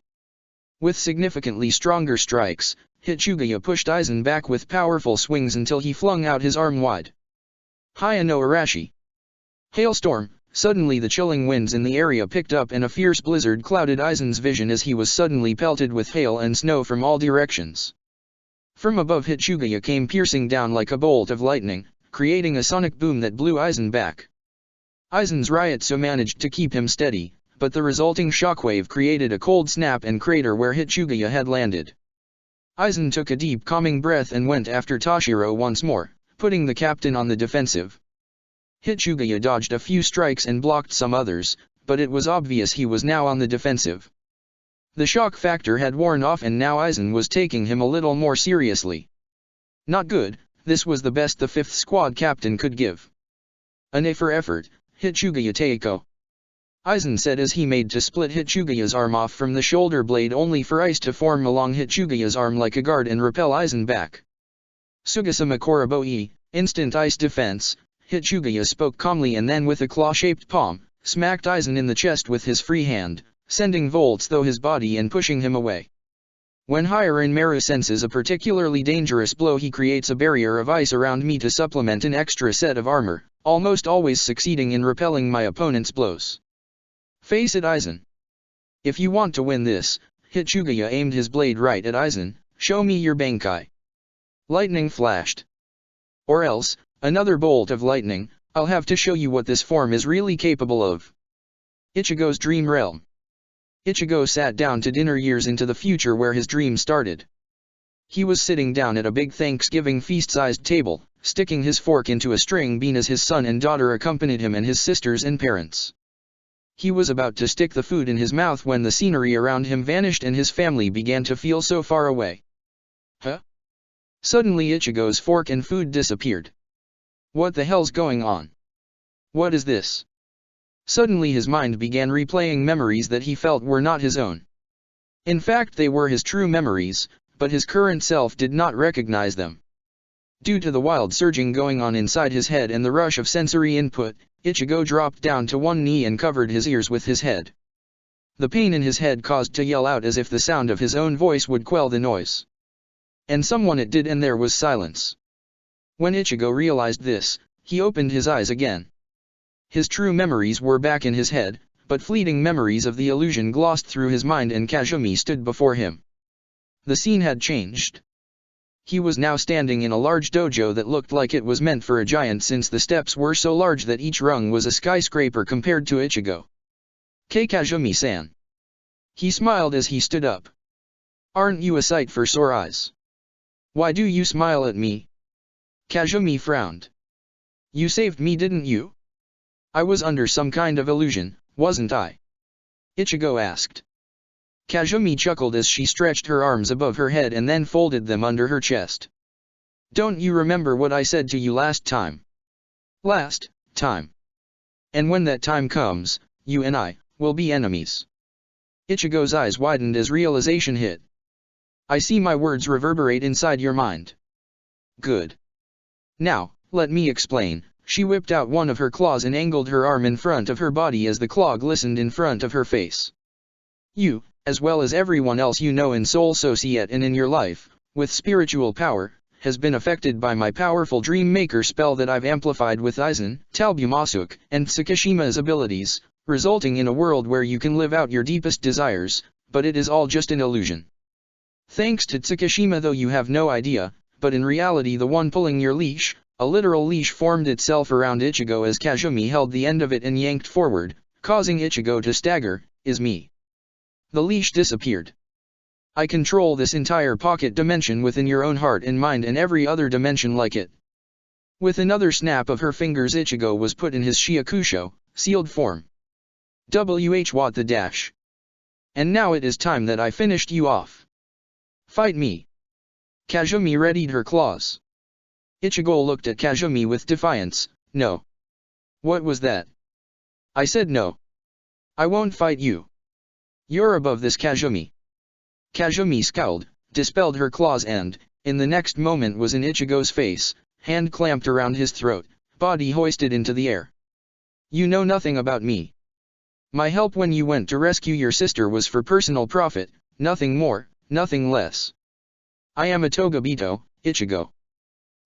With significantly stronger strikes, Hitsugaya pushed Aizen back with powerful swings until he flung out his arm wide. Haya no Arashi. Hailstorm. Suddenly the chilling winds in the area picked up and a fierce blizzard clouded Aizen's vision as he was suddenly pelted with hail and snow from all directions. From above, Hitsugaya came piercing down like a bolt of lightning, creating a sonic boom that blew Aizen back. Aizen's Ryutsu managed to keep him steady, but the resulting shockwave created a cold snap and crater where Hitsugaya had landed. Aizen took a deep calming breath and went after Toshiro once more, putting the captain on the defensive. Hitsugaya dodged a few strikes and blocked some others, but it was obvious he was now on the defensive. The shock factor had worn off and now Aizen was taking him a little more seriously. Not good, this was the best the 5th squad captain could give. An A for effort, Hitsugaya Teiko. Aizen said as he made to split Hitsugaya's arm off from the shoulder blade only for ice to form along Hitsugaya's arm like a guard and repel Aizen back. Sugasama Koroboi, instant ice defense, Hitsugaya spoke calmly and then with a claw-shaped palm, smacked Aizen in the chest with his free hand, sending volts through his body and pushing him away. When Hirin Maru senses a particularly dangerous blow, he creates a barrier of ice around me to supplement an extra set of armor, almost always succeeding in repelling my opponent's blows. Face it, Aizen. If you want to win this, Hitsugaya aimed his blade right at Aizen, show me your Bankai. Lightning flashed. Or else, another bolt of lightning, I'll have to show you what this form is really capable of. Ichigo's Dream Realm. Ichigo sat down to dinner years into the future where his dream started. He was sitting down at a big Thanksgiving feast-sized table, sticking his fork into a string bean as his son and daughter accompanied him and his sisters and parents. He was about to stick the food in his mouth when the scenery around him vanished and his family began to feel so far away. Huh? Suddenly Ichigo's fork and food disappeared. What the hell's going on? What is this? Suddenly his mind began replaying memories that he felt were not his own. In fact, they were his true memories, but his current self did not recognize them. Due to the wild surging going on inside his head and the rush of sensory input, Ichigo dropped down to one knee and covered his ears with his head. The pain in his head caused to yell out as if the sound of his own voice would quell the noise. And someone it did, and there was silence. When Ichigo realized this, he opened his eyes again. His true memories were back in his head, but fleeting memories of the illusion glossed through his mind and Kazumi stood before him. The scene had changed. He was now standing in a large dojo that looked like it was meant for a giant since the steps were so large that each rung was a skyscraper compared to Ichigo. Kazumi-san. He smiled as he stood up. Aren't you a sight for sore eyes? Why do you smile at me? Kazumi frowned. You saved me, didn't you? I was under some kind of illusion, wasn't I? Ichigo asked. Kazumi chuckled as she stretched her arms above her head and then folded them under her chest. Don't you remember what I said to you last time? Last time. And when that time comes, you and I will be enemies. Ichigo's eyes widened as realization hit. I see my words reverberate inside your mind. Good. Now, let me explain. She whipped out one of her claws and angled her arm in front of her body as the claw glistened in front of her face. You, as well as everyone else you know in Soul Societe and in your life, with spiritual power, has been affected by my powerful Dream Maker spell that I've amplified with Aizen, Talbumasuk, and Tsukishima's abilities, resulting in a world where you can live out your deepest desires, but it is all just an illusion. Thanks to Tsukishima, though you have no idea, but in reality the one pulling your leash, a literal leash formed itself around Ichigo as Kazumi held the end of it and yanked forward, causing Ichigo to stagger, is me. The leash disappeared. I control this entire pocket dimension within your own heart and mind and every other dimension like it. With another snap of her fingers, Ichigo was put in his Shiakusho, sealed form. What the dash. And now it is time that I finished you off. Fight me. Kazumi readied her claws. Ichigo looked at Kazumi with defiance. No. What was that? I said no. I won't fight you. You're above this, Kazumi. Kazumi scowled, dispelled her claws and, in the next moment was in Ichigo's face, hand clamped around his throat, body hoisted into the air. You know nothing about me. My help when you went to rescue your sister was for personal profit, nothing more, nothing less. I am a Togabito, Ichigo.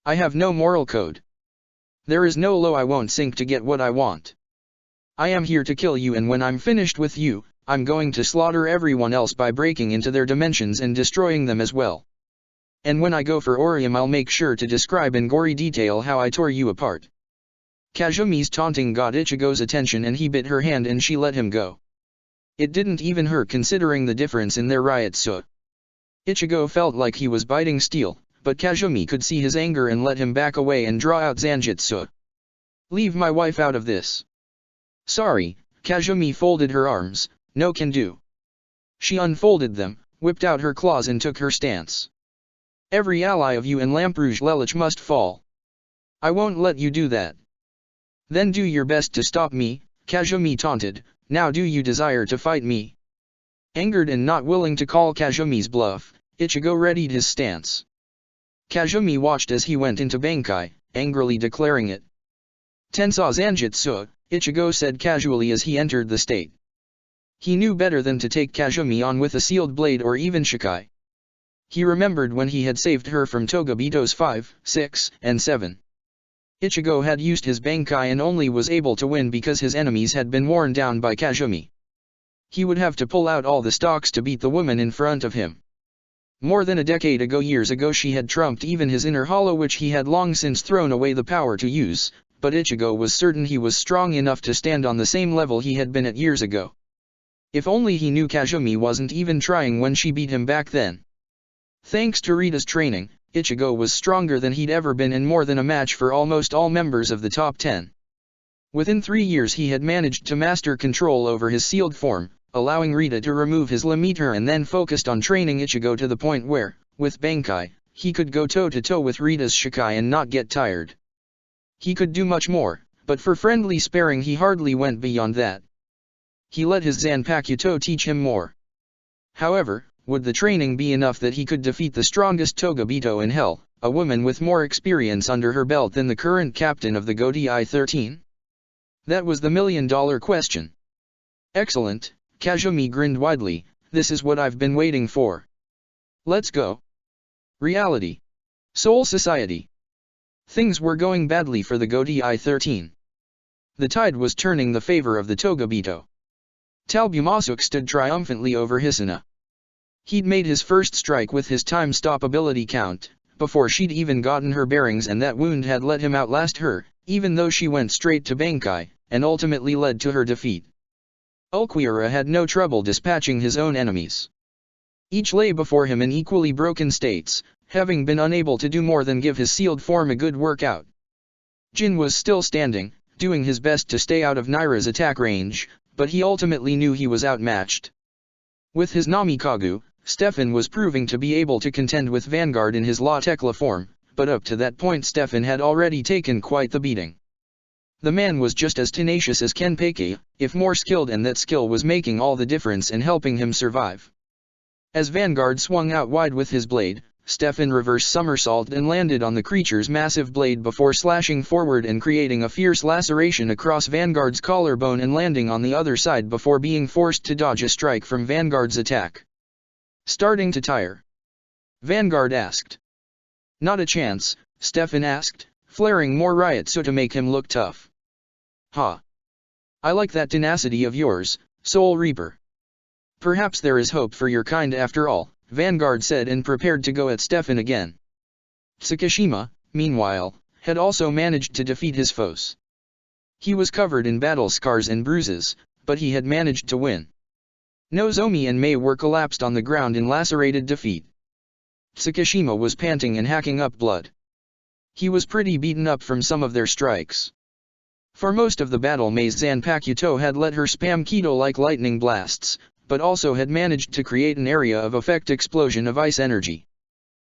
I have no moral code. There is no low I won't sink to get what I want. I am here to kill you, and when I'm finished with you, I'm going to slaughter everyone else by breaking into their dimensions and destroying them as well. And when I go for Orium, I'll make sure to describe in gory detail how I tore you apart. Kazumi's taunting got Ichigo's attention and he bit her hand and she let him go. It didn't even hurt considering the difference in their Ryutsu. Ichigo felt like he was biting steel, but Kazumi could see his anger and let him back away and draw out Zanjutsu. Leave my wife out of this. Sorry, Kazumi folded her arms. No can do. She unfolded them, whipped out her claws and took her stance. Every ally of you and Lamperouge Lelich must fall. I won't let you do that. Then do your best to stop me, Kazumi taunted. Now do you desire to fight me? Angered and not willing to call Kazumi's bluff, Ichigo readied his stance. Kazumi watched as he went into Bankai, angrily declaring it. Tensei Zanjutsu, Ichigo said casually as he entered the state. He knew better than to take Kazumi on with a sealed blade or even Shikai. He remembered when he had saved her from Togabitos 5, 6, and 7. Ichigo had used his Bankai and only was able to win because his enemies had been worn down by Kazumi. He would have to pull out all the stops to beat the woman in front of him. More than a decade ago, years ago, she had trumped even his inner hollow, which he had long since thrown away the power to use, but Ichigo was certain he was strong enough to stand on the same level he had been at years ago. If only he knew Kazumi wasn't even trying when she beat him back then. Thanks to Rita's training, Ichigo was stronger than he'd ever been and more than a match for almost all members of the top 10. Within 3 years he had managed to master control over his sealed form, allowing Rita to remove his limiter, and then focused on training Ichigo to the point where, with Bankai, he could go toe-to-toe with Rita's Shikai and not get tired. He could do much more, but for friendly sparring he hardly went beyond that. He let his Zanpakuto teach him more. However, would the training be enough that he could defeat the strongest Togabito in hell, a woman with more experience under her belt than the current captain of the Godi 13? That was the million-dollar question. Excellent, Kazumi grinned widely, this is what I've been waiting for. Let's go. Reality. Soul Society. Things were going badly for the Godi 13. The tide was turning the favor of the Togabito. Talbumasuk stood triumphantly over Hisuna. He'd made his first strike with his time-stop ability count, before she'd even gotten her bearings, and that wound had let him outlast her, even though she went straight to Bankai, and ultimately led to her defeat. Ulquiorra had no trouble dispatching his own enemies. Each lay before him in equally broken states, having been unable to do more than give his sealed form a good workout. Jin was still standing, doing his best to stay out of Naira's attack range, but he ultimately knew he was outmatched. With his Namikagu, Stefan was proving to be able to contend with Vanguard in his La Tekla form, but up to that point Stefan had already taken quite the beating. The man was just as tenacious as Kenpeki, if more skilled, and that skill was making all the difference in helping him survive. As Vanguard swung out wide with his blade, Stefan reversed somersaulted and landed on the creature's massive blade before slashing forward and creating a fierce laceration across Vanguard's collarbone and landing on the other side before being forced to dodge a strike from Vanguard's attack. Starting to tire? Vanguard asked. Not a chance, Stefan asked, flaring more Ryotsu to make him look tough. Ha! I like that tenacity of yours, Soul Reaper. Perhaps there is hope for your kind after all, Vanguard said and prepared to go at Stefan again. Tsukishima, meanwhile, had also managed to defeat his foes. He was covered in battle scars and bruises, but he had managed to win. Nozomi and Mei were collapsed on the ground in lacerated defeat. Tsukishima was panting and hacking up blood. He was pretty beaten up from some of their strikes. For most of the battle Mei's Zanpakuto had let her spam Kido like lightning blasts, but also had managed to create an area of effect explosion of ice energy.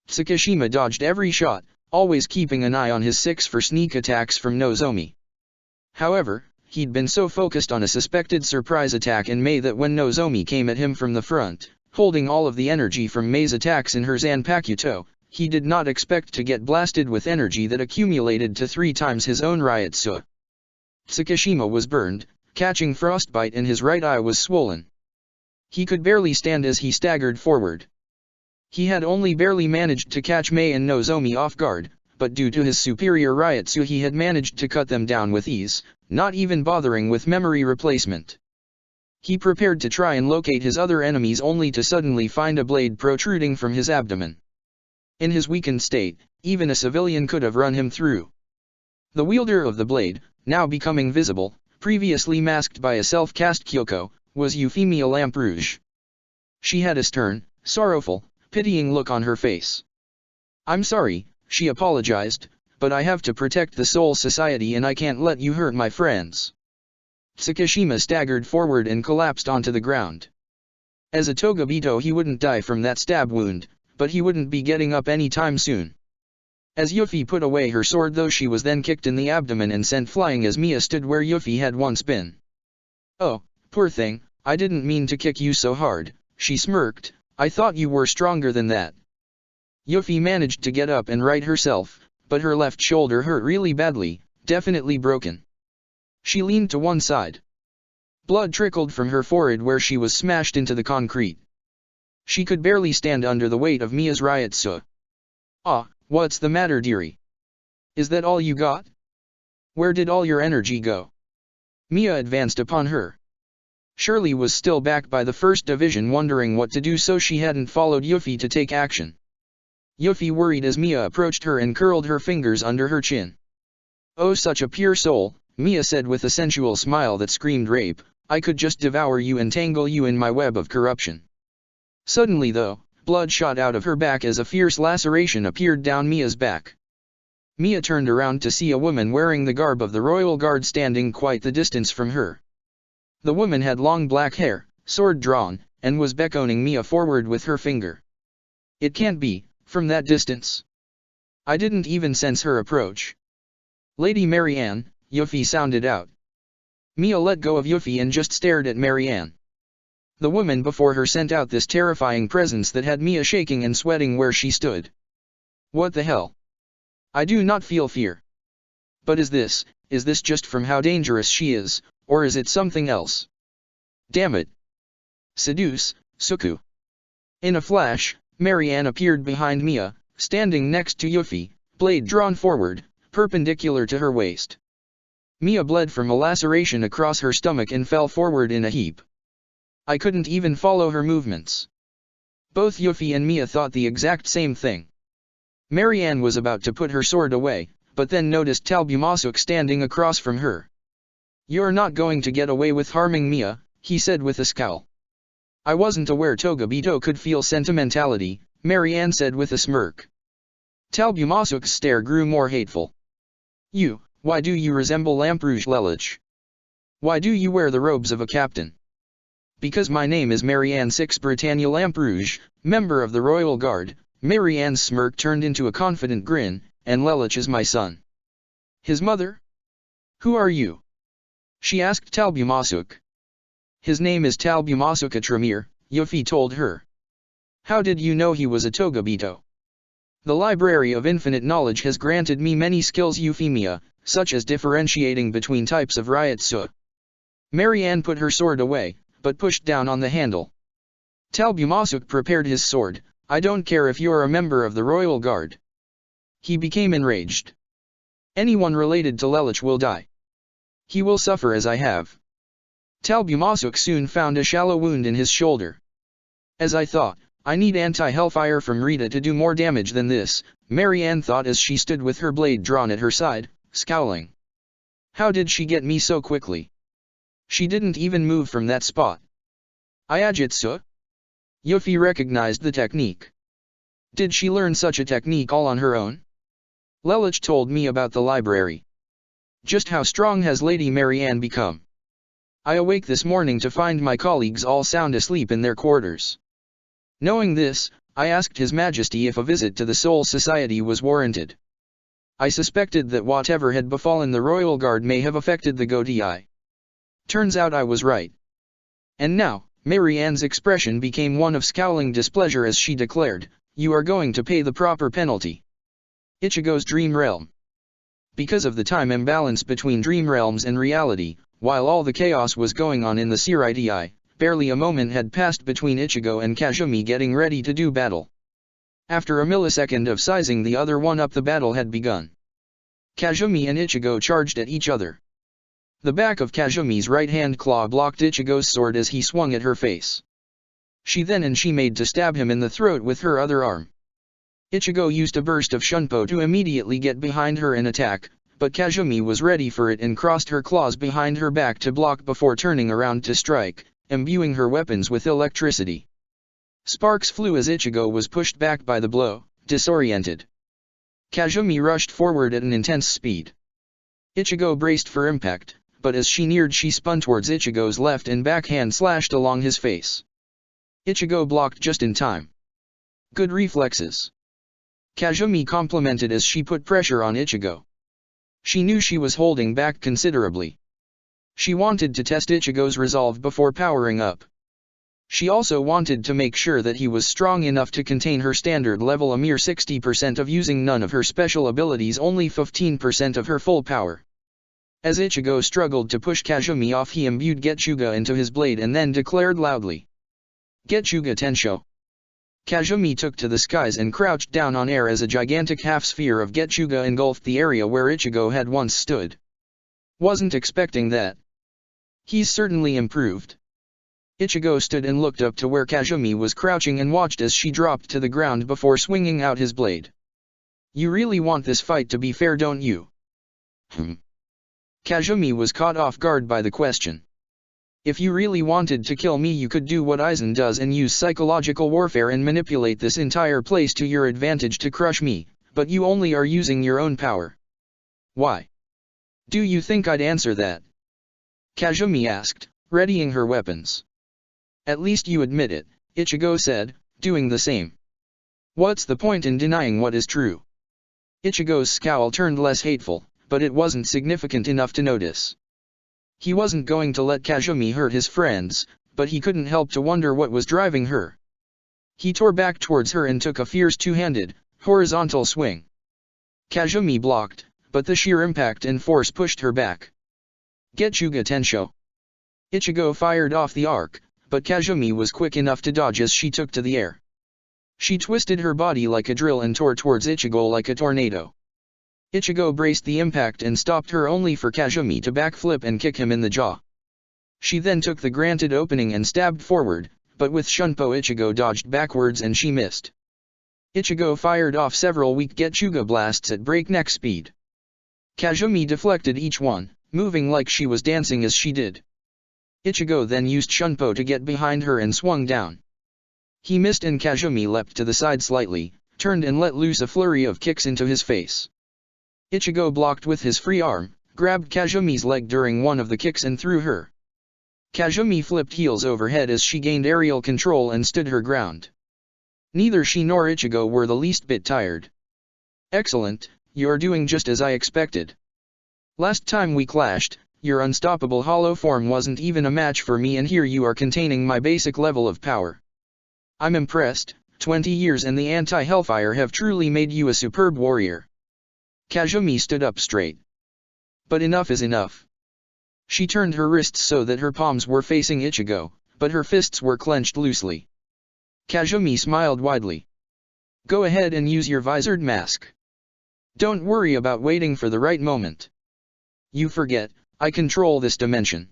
Tsukishima dodged every shot, always keeping an eye on his 6 for sneak attacks from Nozomi. However, he'd been so focused on a suspected surprise attack in Mei that when Nozomi came at him from the front, holding all of the energy from Mei's attacks in her Zanpakuto, he did not expect to get blasted with energy that accumulated to 3 times his own Ryotsu. Tsukishima was burned, catching frostbite and his right eye was swollen. He could barely stand as he staggered forward. He had only barely managed to catch Mei and Nozomi off guard, but due to his superior Ryotsu he had managed to cut them down with ease, not even bothering with memory replacement. He prepared to try and locate his other enemies only to suddenly find a blade protruding from his abdomen. In his weakened state, even a civilian could have run him through. The wielder of the blade, now becoming visible, previously masked by a self-cast Kyoko, was Euphemia Lamperouge. She had a stern, sorrowful, pitying look on her face. "I'm sorry," she apologized, "but I have to protect the Soul Society and I can't let you hurt my friends." Tsukishima staggered forward and collapsed onto the ground. As a Togabito he wouldn't die from that stab wound, but he wouldn't be getting up any time soon. As Yuffie put away her sword though she was then kicked in the abdomen and sent flying as Mia stood where Yuffie had once been. "Oh, poor thing, I didn't mean to kick you so hard," she smirked, "I thought you were stronger than that." Yuffie managed to get up and right herself, but her left shoulder hurt really badly, definitely broken. She leaned to one side. Blood trickled from her forehead where she was smashed into the concrete. She could barely stand under the weight of Mia's Ryotsu. "Ah, what's the matter dearie? Is that all you got? Where did all your energy go?" Mia advanced upon her. Shirley was still back by the first division wondering what to do so she hadn't followed Yuffie to take action. Yuffie worried as Mia approached her and curled her fingers under her chin. "Oh such a pure soul," Mia said with a sensual smile that screamed rape, "I could just devour you and tangle you in my web of corruption." Suddenly though, blood shot out of her back as a fierce laceration appeared down Mia's back. Mia turned around to see a woman wearing the garb of the Royal Guard standing quite the distance from her. The woman had long black hair, sword drawn, and was beckoning Mia forward with her finger. "It can't be, from that distance. I didn't even sense her approach." "Lady Marianne," Yuffie sounded out. Mia let go of Yuffie and just stared at Marianne. The woman before her sent out this terrifying presence that had Mia shaking and sweating where she stood. "What the hell? I do not feel fear. But is this just from how dangerous she is, or is it something else? Damn it. Seduce, Suku." In a flash, Marianne appeared behind Mia, standing next to Yuffie, blade drawn forward, perpendicular to her waist. Mia bled from a laceration across her stomach and fell forward in a heap. I couldn't even follow her movements. Both Yuffie and Mia thought the exact same thing. Marianne was about to put her sword away, but then noticed Talbumasuk standing across from her. "You're not going to get away with harming Mia," he said with a scowl. "I wasn't aware Togabito could feel sentimentality," Marianne said with a smirk. Talbumasuk's stare grew more hateful. Why do you resemble Lamperouge Lelich? Why do you wear the robes of a captain?" "Because my name is Marianne Six Britannia Lamperouge, member of the Royal Guard." Marianne's smirk turned into a confident grin, "and Lelich is my son." "His mother? Who are you?" she asked Talbumasuk. "His name is Talbumasuk Tremere," Yuffie told her. "How did you know he was a Togabito?" "The Library of Infinite Knowledge has granted me many skills Euphemia, such as differentiating between types of Ryotsu." Marianne put her sword away, but pushed down on the handle. Talbumasuk prepared his sword. "I don't care if you're a member of the Royal Guard. He became enraged. Anyone related to Lelich will die. He will suffer as I have. Talbumasuk soon found a shallow wound in his shoulder. As I thought, I need anti-hellfire from Rita to do more damage than this, Marianne thought as she stood with her blade drawn at her side, scowling. How did she get me so quickly? She didn't even move from that spot. Ayajitsu? Yuffie recognized the technique. Did she learn such a technique all on her own? Lelich told me about the library. Just how strong has Lady Marianne become? I awake this morning to find my colleagues all sound asleep in their quarters. Knowing this, I asked His Majesty if a visit to the Soul Society was warranted. I suspected that whatever had befallen the Royal Guard may have affected the Goti. Turns out I was right. And now, Marianne's expression became one of scowling displeasure as she declared, "You are going to pay the proper penalty." Ichigo's Dream Realm. Because of the time imbalance between dream realms and reality, while all the chaos was going on in the Siriti, barely a moment had passed between Ichigo and Kazumi getting ready to do battle. After a millisecond of sizing the other one up, the battle had begun. Kazumi and Ichigo charged at each other. The back of Kazumi's right-hand claw blocked Ichigo's sword as he swung at her face. She made to stab him in the throat with her other arm. Ichigo used a burst of Shunpo to immediately get behind her and attack, but Kazumi was ready for it and crossed her claws behind her back to block before turning around to strike, imbuing her weapons with electricity. Sparks flew as Ichigo was pushed back by the blow, disoriented. Kazumi rushed forward at an intense speed. Ichigo braced for impact, but as she neared she spun towards Ichigo's left and backhand slashed along his face. Ichigo blocked just in time. Good reflexes. Kazumi complimented as she put pressure on Ichigo. She knew she was holding back considerably. She wanted to test Ichigo's resolve before powering up. She also wanted to make sure that he was strong enough to contain her standard level, a mere 60% of using none of her special abilities, only 15% of her full power. As Ichigo struggled to push Kazumi off, he imbued Getsuga into his blade and then declared loudly, "Getsuga Tensho." Kazumi took to the skies and crouched down on air as a gigantic half-sphere of Getsuga engulfed the area where Ichigo had once stood. Wasn't expecting that. He's certainly improved. Ichigo stood and looked up to where Kazumi was crouching and watched as she dropped to the ground before swinging out his blade. You really want this fight to be fair, don't you? Kazumi was caught off guard by the question. If you really wanted to kill me, you could do what Aizen does and use psychological warfare and manipulate this entire place to your advantage to crush me, but you only are using your own power. Why? Do you think I'd answer that? Kazumi asked, readying her weapons. At least you admit it, Ichigo said, doing the same. What's the point in denying what is true? Ichigo's scowl turned less hateful, but it wasn't significant enough to notice. He wasn't going to let Kazumi hurt his friends, but he couldn't help to wonder what was driving her. He tore back towards her and took a fierce two-handed, horizontal swing. Kazumi blocked, but the sheer impact and force pushed her back. Getsuga Tensho. Ichigo fired off the arc, but Kazumi was quick enough to dodge as she took to the air. She twisted her body like a drill and tore towards Ichigo like a tornado. Ichigo braced the impact and stopped her only for Kazumi to backflip and kick him in the jaw. She then took the granted opening and stabbed forward, but with Shunpo Ichigo dodged backwards and she missed. Ichigo fired off several weak Getsuga blasts at breakneck speed. Kazumi deflected each one, moving like she was dancing as she did. Ichigo then used Shunpo to get behind her and swung down. He missed and Kazumi leapt to the side slightly, turned and let loose a flurry of kicks into his face. Ichigo blocked with his free arm, grabbed Kazumi's leg during one of the kicks and threw her. Kazumi flipped heels overhead as she gained aerial control and stood her ground. Neither she nor Ichigo were the least bit tired. Excellent, you're doing just as I expected. Last time we clashed, your unstoppable hollow form wasn't even a match for me, and here you are containing my basic level of power. I'm impressed. 20 years and the anti-hellfire have truly made you a superb warrior. Kazumi stood up straight. But enough is enough. She turned her wrists so that her palms were facing Ichigo, but her fists were clenched loosely. Kazumi smiled widely. Go ahead and use your visored mask. Don't worry about waiting for the right moment. You forget, I control this dimension.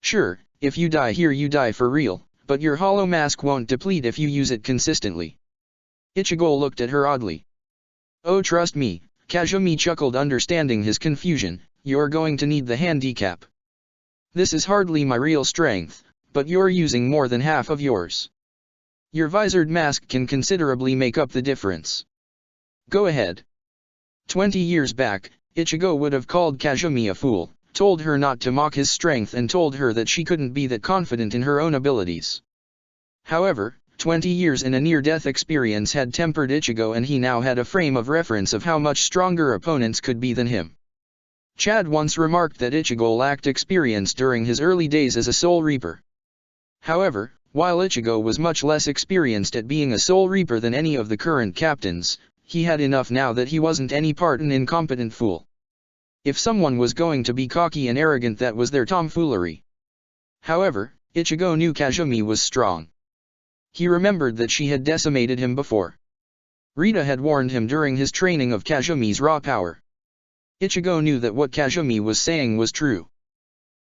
Sure, if you die here you die for real, but your hollow mask won't deplete if you use it consistently. Ichigo looked at her oddly. Oh, trust me, Kazumi chuckled, understanding his confusion, you're going to need the handicap. This is hardly my real strength, but you're using more than half of yours. Your visored mask can considerably make up the difference. Go ahead. 20 years back, Ichigo would have called Kazumi a fool, told her not to mock his strength and told her that she couldn't be that confident in her own abilities. However, 20 years in a near-death experience had tempered Ichigo, and he now had a frame of reference of how much stronger opponents could be than him. Chad once remarked that Ichigo lacked experience during his early days as a Soul Reaper. However, while Ichigo was much less experienced at being a Soul Reaper than any of the current captains, he had enough now that he wasn't any part an incompetent fool. If someone was going to be cocky and arrogant, that was their tomfoolery. However, Ichigo knew Kazumi was strong. He remembered that she had decimated him before. Rita had warned him during his training of Kazumi's raw power. Ichigo knew that what Kazumi was saying was true.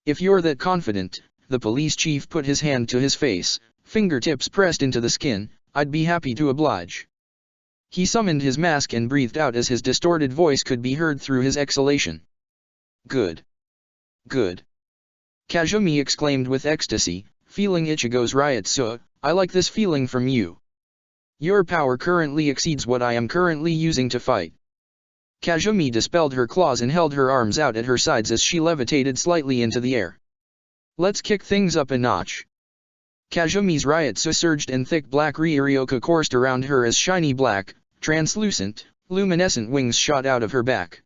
If you're that confident, the police chief put his hand to his face, fingertips pressed into the skin, I'd be happy to oblige. He summoned his mask and breathed out as his distorted voice could be heard through his exhalation. Good. Good. Kazumi exclaimed with ecstasy, feeling Ichigo's Ryutsu. I like this feeling from you. Your power currently exceeds what I am currently using to fight. Kazumi dispelled her claws and held her arms out at her sides as she levitated slightly into the air. Let's kick things up a notch. Kazumi's Ryutsu surged and thick black Ryoryoka coursed around her as shiny black, translucent, luminescent wings shot out of her back.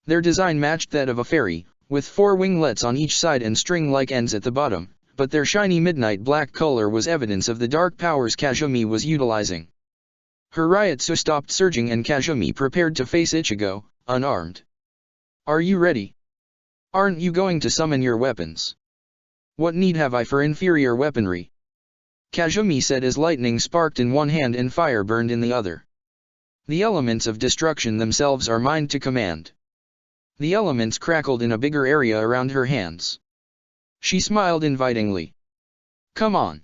Their design matched that of a fairy, with 4 winglets on each side and string-like ends at the bottom, but their shiny midnight black color was evidence of the dark powers Kazumi was utilizing. Her Ryutsu stopped surging and Kazumi prepared to face Ichigo, unarmed. Are you ready? Aren't you going to summon your weapons? What need have I for inferior weaponry? Kazumi said as lightning sparked in one hand and fire burned in the other. The elements of destruction themselves are mine to command. The elements crackled in a bigger area around her hands. She smiled invitingly. Come on.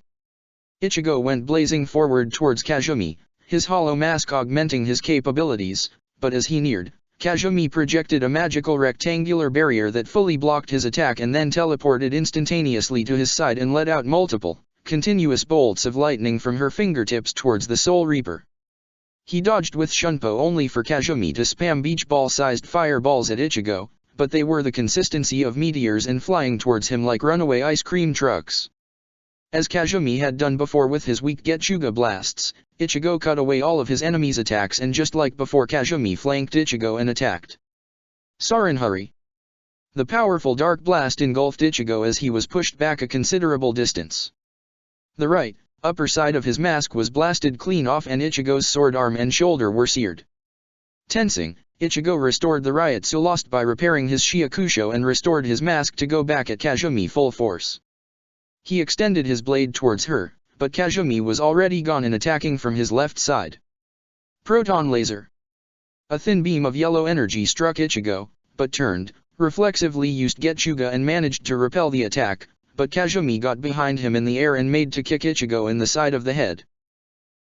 Ichigo went blazing forward towards Kazumi, his hollow mask augmenting his capabilities, but as he neared, Kazumi projected a magical rectangular barrier that fully blocked his attack and then teleported instantaneously to his side and let out multiple, continuous bolts of lightning from her fingertips towards the Soul Reaper. He dodged with Shunpo only for Kazumi to spam beach ball-sized fireballs at Ichigo, but they were the consistency of meteors and flying towards him like runaway ice cream trucks. As Kazumi had done before with his weak Getsuga blasts, Ichigo cut away all of his enemies' attacks, and just like before, Kazumi flanked Ichigo and attacked. Sarenhari. The powerful dark blast engulfed Ichigo as he was pushed back a considerable distance. The right, upper side of his mask was blasted clean off and Ichigo's sword arm and shoulder were seared. Tensing, Ichigo restored the Ryutsu lost by repairing his Shiakusho and restored his mask to go back at Kazumi full force. He extended his blade towards her, but Kazumi was already gone and attacking from his left side. Proton Laser. A thin beam of yellow energy struck Ichigo, but turned, reflexively used Getsuga and managed to repel the attack, but Kazumi got behind him in the air and made to kick Ichigo in the side of the head.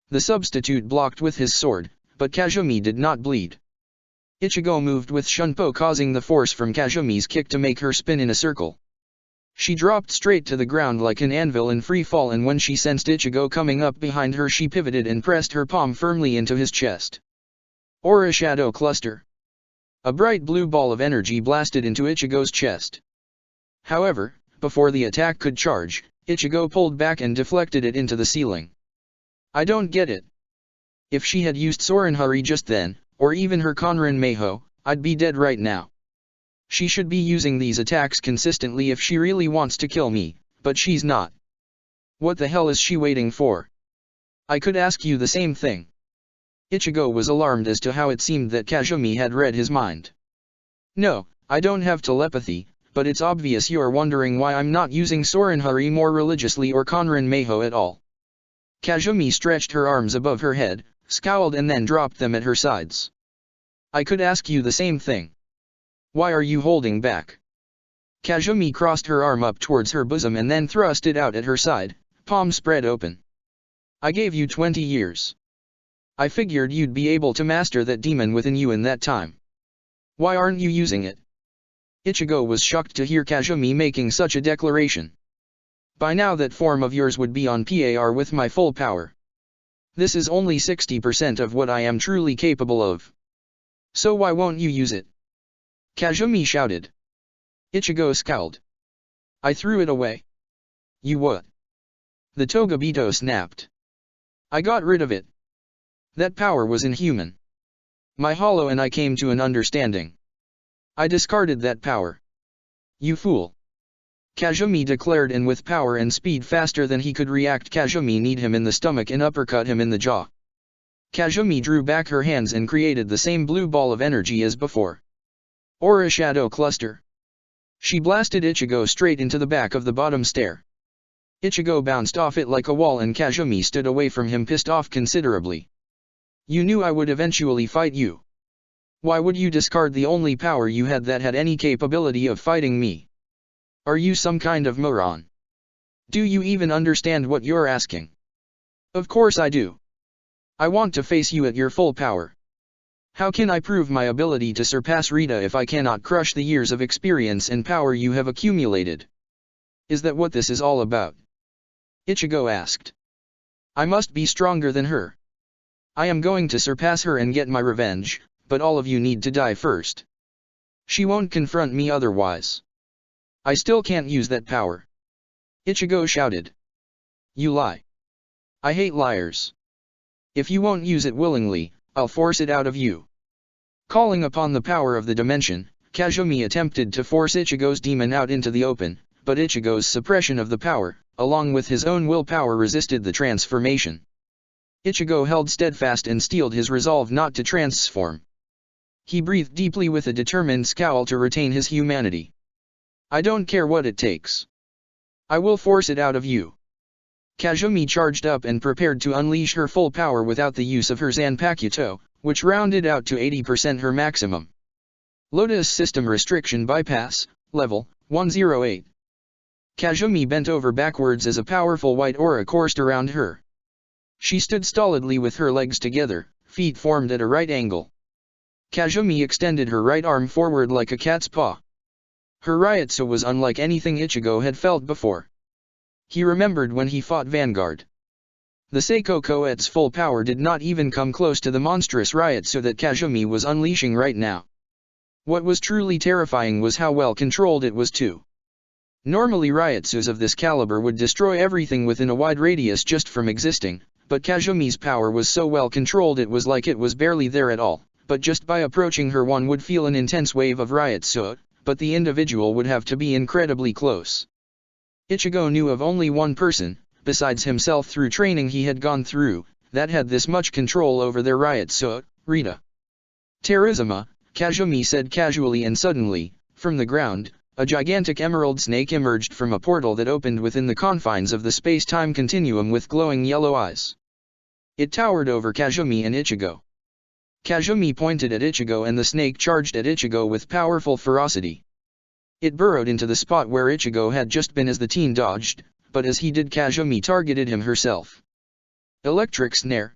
The substitute blocked with his sword, but Kazumi did not bleed. Ichigo moved with Shunpo, causing the force from Kazumi's kick to make her spin in a circle. She dropped straight to the ground like an anvil in free fall, and when she sensed Ichigo coming up behind her, she pivoted and pressed her palm firmly into his chest. Aura Shadow Cluster. A bright blue ball of energy blasted into Ichigo's chest. However, before the attack could charge, Ichigo pulled back and deflected it into the ceiling. I don't get it. If she had used Sarenhari just then, or even her Konrin Meiho, I'd be dead right now. She should be using these attacks consistently if she really wants to kill me, but she's not. What the hell is she waiting for? I could ask you the same thing. Ichigo was alarmed as to how it seemed that Kazumi had read his mind. No, I don't have telepathy, but it's obvious you're wondering why I'm not using Sarenhari more religiously or Konrin Meiho at all. Kazumi stretched her arms above her head, scowled and then dropped them at her sides. I could ask you the same thing. Why are you holding back? Kazumi crossed her arm up towards her bosom and then thrust it out at her side, palm spread open. I gave you 20 years. I figured you'd be able to master that demon within you in that time. Why aren't you using it? Ichigo was shocked to hear Kazumi making such a declaration. By now that form of yours would be on par with my full power. This is only 60% of what I am truly capable of. So why won't you use it? Kazumi shouted. Ichigo scowled. I threw it away. You what? The Togabito snapped. I got rid of it. That power was inhuman. My hollow and I came to an understanding. I discarded that power. You fool. Kazumi declared, and with power and speed faster than he could react, Kazumi kneed him in the stomach and uppercut him in the jaw. Kazumi drew back her hands and created the same blue ball of energy as before. Aura Shadow Cluster. She blasted Ichigo straight into the back of the bottom stair. Ichigo bounced off it like a wall and Kazumi stood away from him, pissed off considerably. You knew I would eventually fight you. Why would you discard the only power you had that had any capability of fighting me? Are you some kind of moron? Do you even understand what you're asking? Of course I do. I want to face you at your full power. How can I prove my ability to surpass Rita if I cannot crush the years of experience and power you have accumulated? Is that what this is all about? Ichigo asked. I must be stronger than her. I am going to surpass her and get my revenge, but all of you need to die first. She won't confront me otherwise. I still can't use that power. Ichigo shouted. You lie. I hate liars. If you won't use it willingly, I'll force it out of you. Calling upon the power of the dimension, Kazumi attempted to force Ichigo's demon out into the open, but Ichigo's suppression of the power, along with his own willpower, resisted the transformation. Ichigo held steadfast and steeled his resolve not to transform. He breathed deeply with a determined scowl to retain his humanity. I don't care what it takes. I will force it out of you. Kazumi charged up and prepared to unleash her full power without the use of her Zanpakuto, which rounded out to 80% her maximum. Lotus System Restriction Bypass, Level 108. Kazumi bent over backwards as a powerful white aura coursed around her. She stood stolidly with her legs together, feet formed at a right angle. Kazumi extended her right arm forward like a cat's paw. Her Ryutsu was unlike anything Ichigo had felt before. He remembered when he fought Vanguard. The Seiko Koetsu's full power did not even come close to the monstrous Ryutsu that Kazumi was unleashing right now. What was truly terrifying was how well controlled it was too. Normally Ryutsus of this caliber would destroy everything within a wide radius just from existing, but Kazumi's power was so well controlled it was like it was barely there at all, but just by approaching her one would feel an intense wave of Ryutsu, but the individual would have to be incredibly close. Ichigo knew of only one person, besides himself through training he had gone through, that had this much control over their Ryutsu, Rita. Terizuma, Kazumi said casually, and suddenly, from the ground, a gigantic emerald snake emerged from a portal that opened within the confines of the space-time continuum with glowing yellow eyes. It towered over Kazumi and Ichigo. Kazumi pointed at Ichigo and the snake charged at Ichigo with powerful ferocity. It burrowed into the spot where Ichigo had just been as the teen dodged, but as he did Kazumi targeted him herself. Electric snare.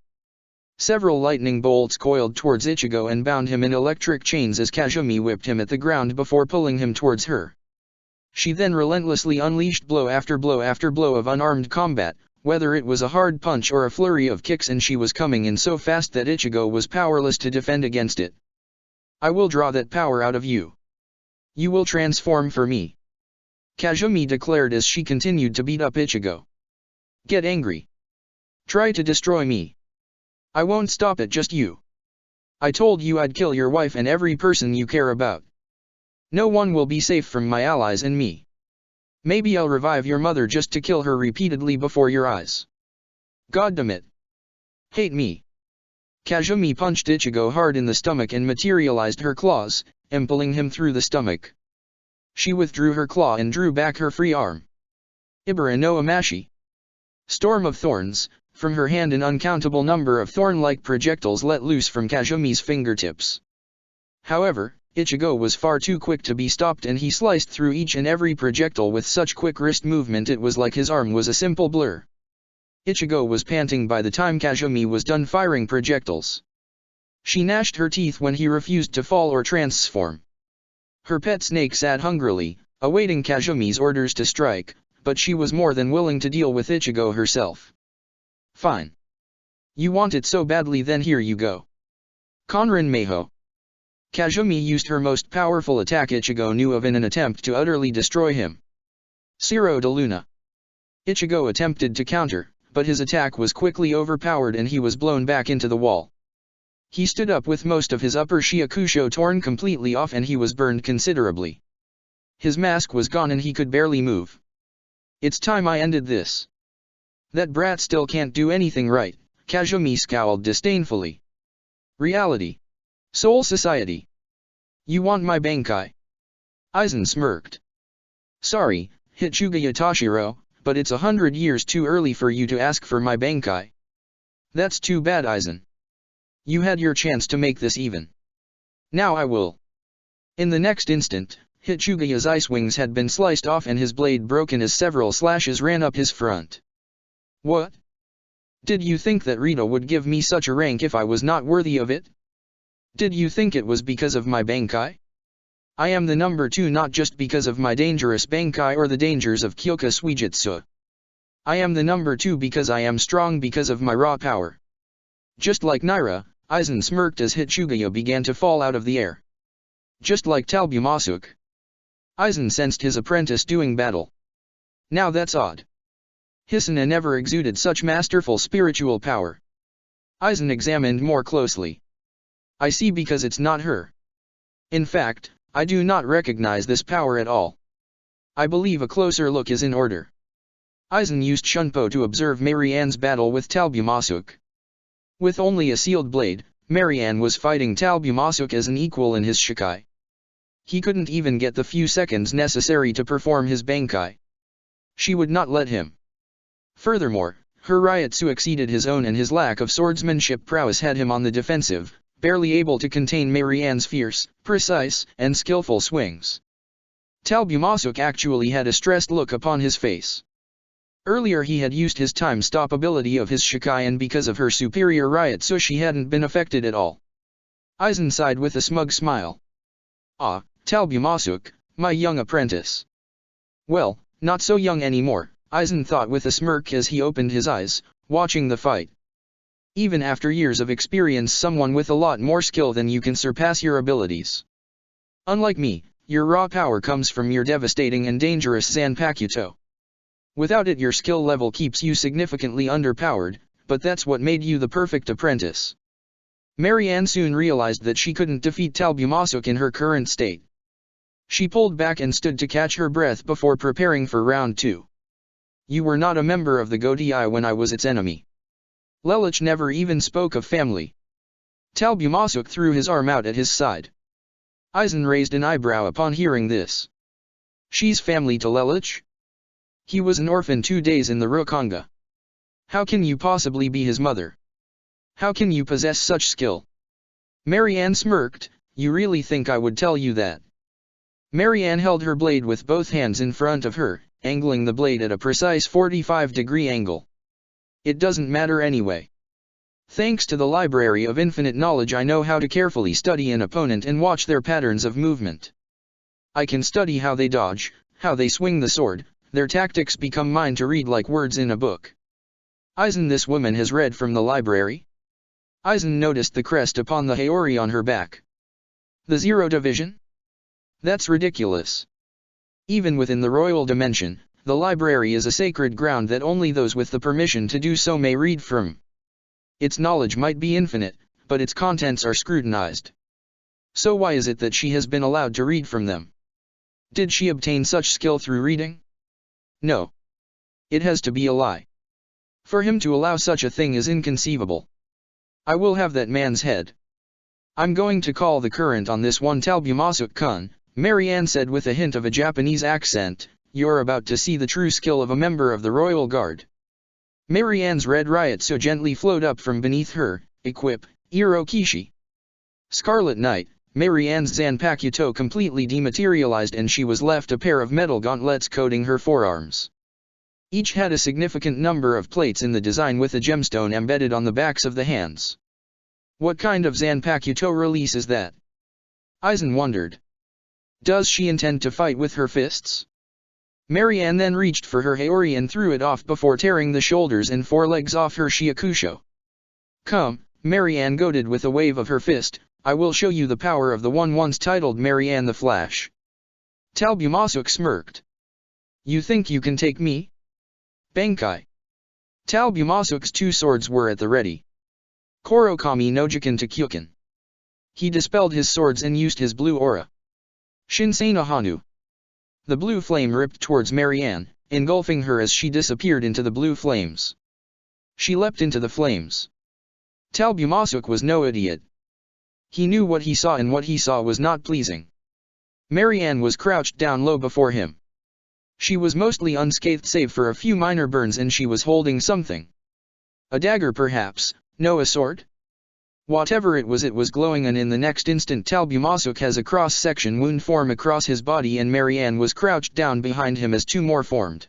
Several lightning bolts coiled towards Ichigo and bound him in electric chains as Kazumi whipped him at the ground before pulling him towards her. She then relentlessly unleashed blow after blow after blow of unarmed combat, whether it was a hard punch or a flurry of kicks, and she was coming in so fast that Ichigo was powerless to defend against it. I will draw that power out of you. You will transform for me. Kazumi declared as she continued to beat up Ichigo. Get angry. Try to destroy me. I won't stop at just you. I told you I'd kill your wife and every person you care about. No one will be safe from my allies and me. Maybe I'll revive your mother just to kill her repeatedly before your eyes. Goddamn it. Hate me. Kazumi punched Ichigo hard in the stomach and materialized her claws, impaling him through the stomach. She withdrew her claw and drew back her free arm. Ibara no Amashi. Storm of thorns. From her hand an uncountable number of thorn-like projectiles let loose from Kazumi's fingertips. However, Ichigo was far too quick to be stopped and he sliced through each and every projectile with such quick wrist movement it was like his arm was a simple blur. Ichigo was panting by the time Kazumi was done firing projectiles. She gnashed her teeth when he refused to fall or transform. Her pet snake sat hungrily, awaiting Kazumi's orders to strike, but she was more than willing to deal with Ichigo herself. Fine. You want it so badly, then here you go. Konrin Meiho. Kazumi used her most powerful attack Ichigo knew of in an attempt to utterly destroy him. Ciro de Luna. Ichigo attempted to counter, but his attack was quickly overpowered and he was blown back into the wall. He stood up with most of his upper Shiakusho torn completely off and he was burned considerably. His mask was gone and he could barely move. It's time I ended this. That brat still can't do anything right, Kazumi scowled disdainfully. Reality. Soul Society. You want my Bankai? Aizen smirked. Sorry, Hitsugaya Toshiro, but it's 100 years too early for you to ask for my Bankai. That's too bad, Aizen. You had your chance to make this even. Now I will. In the next instant, Hitsugaya's ice wings had been sliced off and his blade broken as several slashes ran up his front. What? Did you think that Rito would give me such a rank if I was not worthy of it? Did you think it was because of my Bankai? I am the number 2 not just because of my dangerous Bankai or the dangers of Kyoka Suijutsu. I am the number 2 because I am strong because of my raw power. Just like Naira, Aizen smirked as Hitsugaya began to fall out of the air. Just like Talbumasuk. Aizen sensed his apprentice doing battle. Now that's odd. Hisuna never exuded such masterful spiritual power. Aizen examined more closely. I see, because it's not her. In fact, I do not recognize this power at all. I believe a closer look is in order. Aizen used Shunpo to observe Marianne's battle with Talbumasuk. With only a sealed blade, Marianne was fighting Talbumasuk as an equal in his Shikai. He couldn't even get the few seconds necessary to perform his Bankai. She would not let him. Furthermore, her Ryutsu exceeded his own and his lack of swordsmanship prowess had him on the defensive, barely able to contain Marianne's fierce, precise, and skillful swings. Talbumasuk actually had a stressed look upon his face. Earlier he had used his time stop ability of his Shikai and because of her superior Ryutsu she hadn't been affected at all. Aizen sighed with a smug smile. Ah, Talbumasuk, my young apprentice. Well, not so young anymore, Aizen thought with a smirk as he opened his eyes, watching the fight. Even after years of experience, someone with a lot more skill than you can surpass your abilities. Unlike me, your raw power comes from your devastating and dangerous Zanpakuto. Without it your skill level keeps you significantly underpowered, but that's what made you the perfect apprentice. Marianne soon realized that she couldn't defeat Talbumasuk in her current state. She pulled back and stood to catch her breath before preparing for round 2. You were not a member of the Godii when I was its enemy. Lelouch never even spoke of family. Talbumasuk threw his arm out at his side. Aizen raised an eyebrow upon hearing this. She's family to Lelouch? He was an orphan 2 days in the Rokanga. How can you possibly be his mother? How can you possess such skill? Marianne smirked. You really think I would tell you that? Marianne held her blade with both hands in front of her, angling the blade at a precise 45-degree angle. It doesn't matter anyway. Thanks to the Library of Infinite Knowledge I know how to carefully study an opponent and watch their patterns of movement. I can study how they dodge, how they swing the sword, their tactics become mine to read like words in a book. Aizen, this woman has read from the library? Aizen noticed the crest upon the Haori on her back. The Zero Division? That's ridiculous. Even within the royal dimension, the library is a sacred ground that only those with the permission to do so may read from. Its knowledge might be infinite, but its contents are scrutinized. So why is it that she has been allowed to read from them? Did she obtain such skill through reading? No. It has to be a lie. For him to allow such a thing is inconceivable. I will have that man's head. I'm going to call the current on this one. Talbumasuk-kun, Marianne said with a hint of a Japanese accent, you're about to see the true skill of a member of the Royal Guard. Marianne's red Ryutsu gently flowed up from beneath her, equip, Irokishi. Scarlet Knight, Marianne's Zanpakuto completely dematerialized and she was left a pair of metal gauntlets coating her forearms. Each had a significant number of plates in the design with a gemstone embedded on the backs of the hands. What kind of Zanpakuto release is that? Aizen wondered. Does she intend to fight with her fists? Marianne then reached for her Haori and threw it off before tearing the shoulders and forelegs off her Shiakusho. Come, Marianne goaded with a wave of her fist, I will show you the power of the one once titled Marianne the Flash. Talbumasuk smirked. You think you can take me? Bankai. Talbumasuk's two swords were at the ready. Korokami no Jiken to Kyuken. He dispelled his swords and used his blue aura. Shinsei no Hanu. The blue flame ripped towards Marianne, engulfing her as she disappeared into the blue flames. She leapt into the flames. Talbumasuk was no idiot. He knew what he saw and what he saw was not pleasing. Marianne was crouched down low before him. She was mostly unscathed save for a few minor burns and she was holding something. A dagger perhaps, no a sword? Whatever it was glowing and in the next instant Talbumasuk has a cross-section wound form across his body and Marianne was crouched down behind him as two more formed.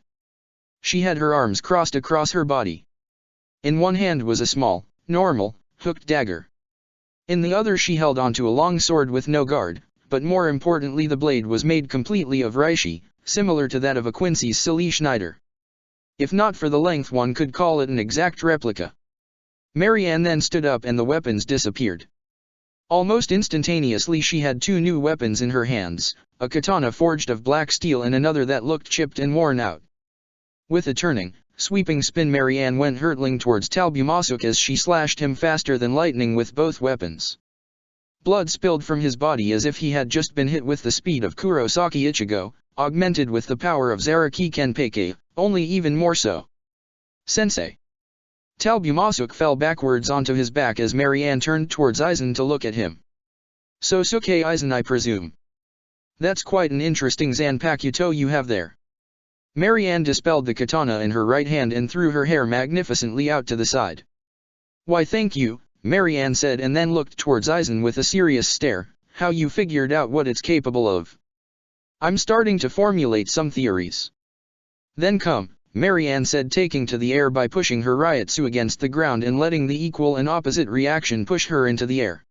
She had her arms crossed across her body. In one hand was a small, normal, hooked dagger. In the other she held onto a long sword with no guard, but more importantly the blade was made completely of reishi, similar to that of a Quincy's Silly Schneider. If not for the length one could call it an exact replica. Marianne then stood up and the weapons disappeared. Almost instantaneously she had two new weapons in her hands, a katana forged of black steel and another that looked chipped and worn out. With a turning, sweeping spin Marianne went hurtling towards Talbumasuk as she slashed him faster than lightning with both weapons. Blood spilled from his body as if he had just been hit with the speed of Kurosaki Ichigo, augmented with the power of Zaraki Kenpei, only even more so. Sensei. Talbumasuk fell backwards onto his back as Marianne turned towards Aizen to look at him. Sosuke Aizen, I presume. That's quite an interesting Zanpakuto you have there. Marianne dispelled the katana in her right hand and threw her hair magnificently out to the side. Why thank you, Marianne said and then looked towards Aizen with a serious stare, how you figured out what it's capable of. I'm starting to formulate some theories. Then come, Marianne said taking to the air by pushing her Ryutsu against the ground and letting the equal and opposite reaction push her into the air.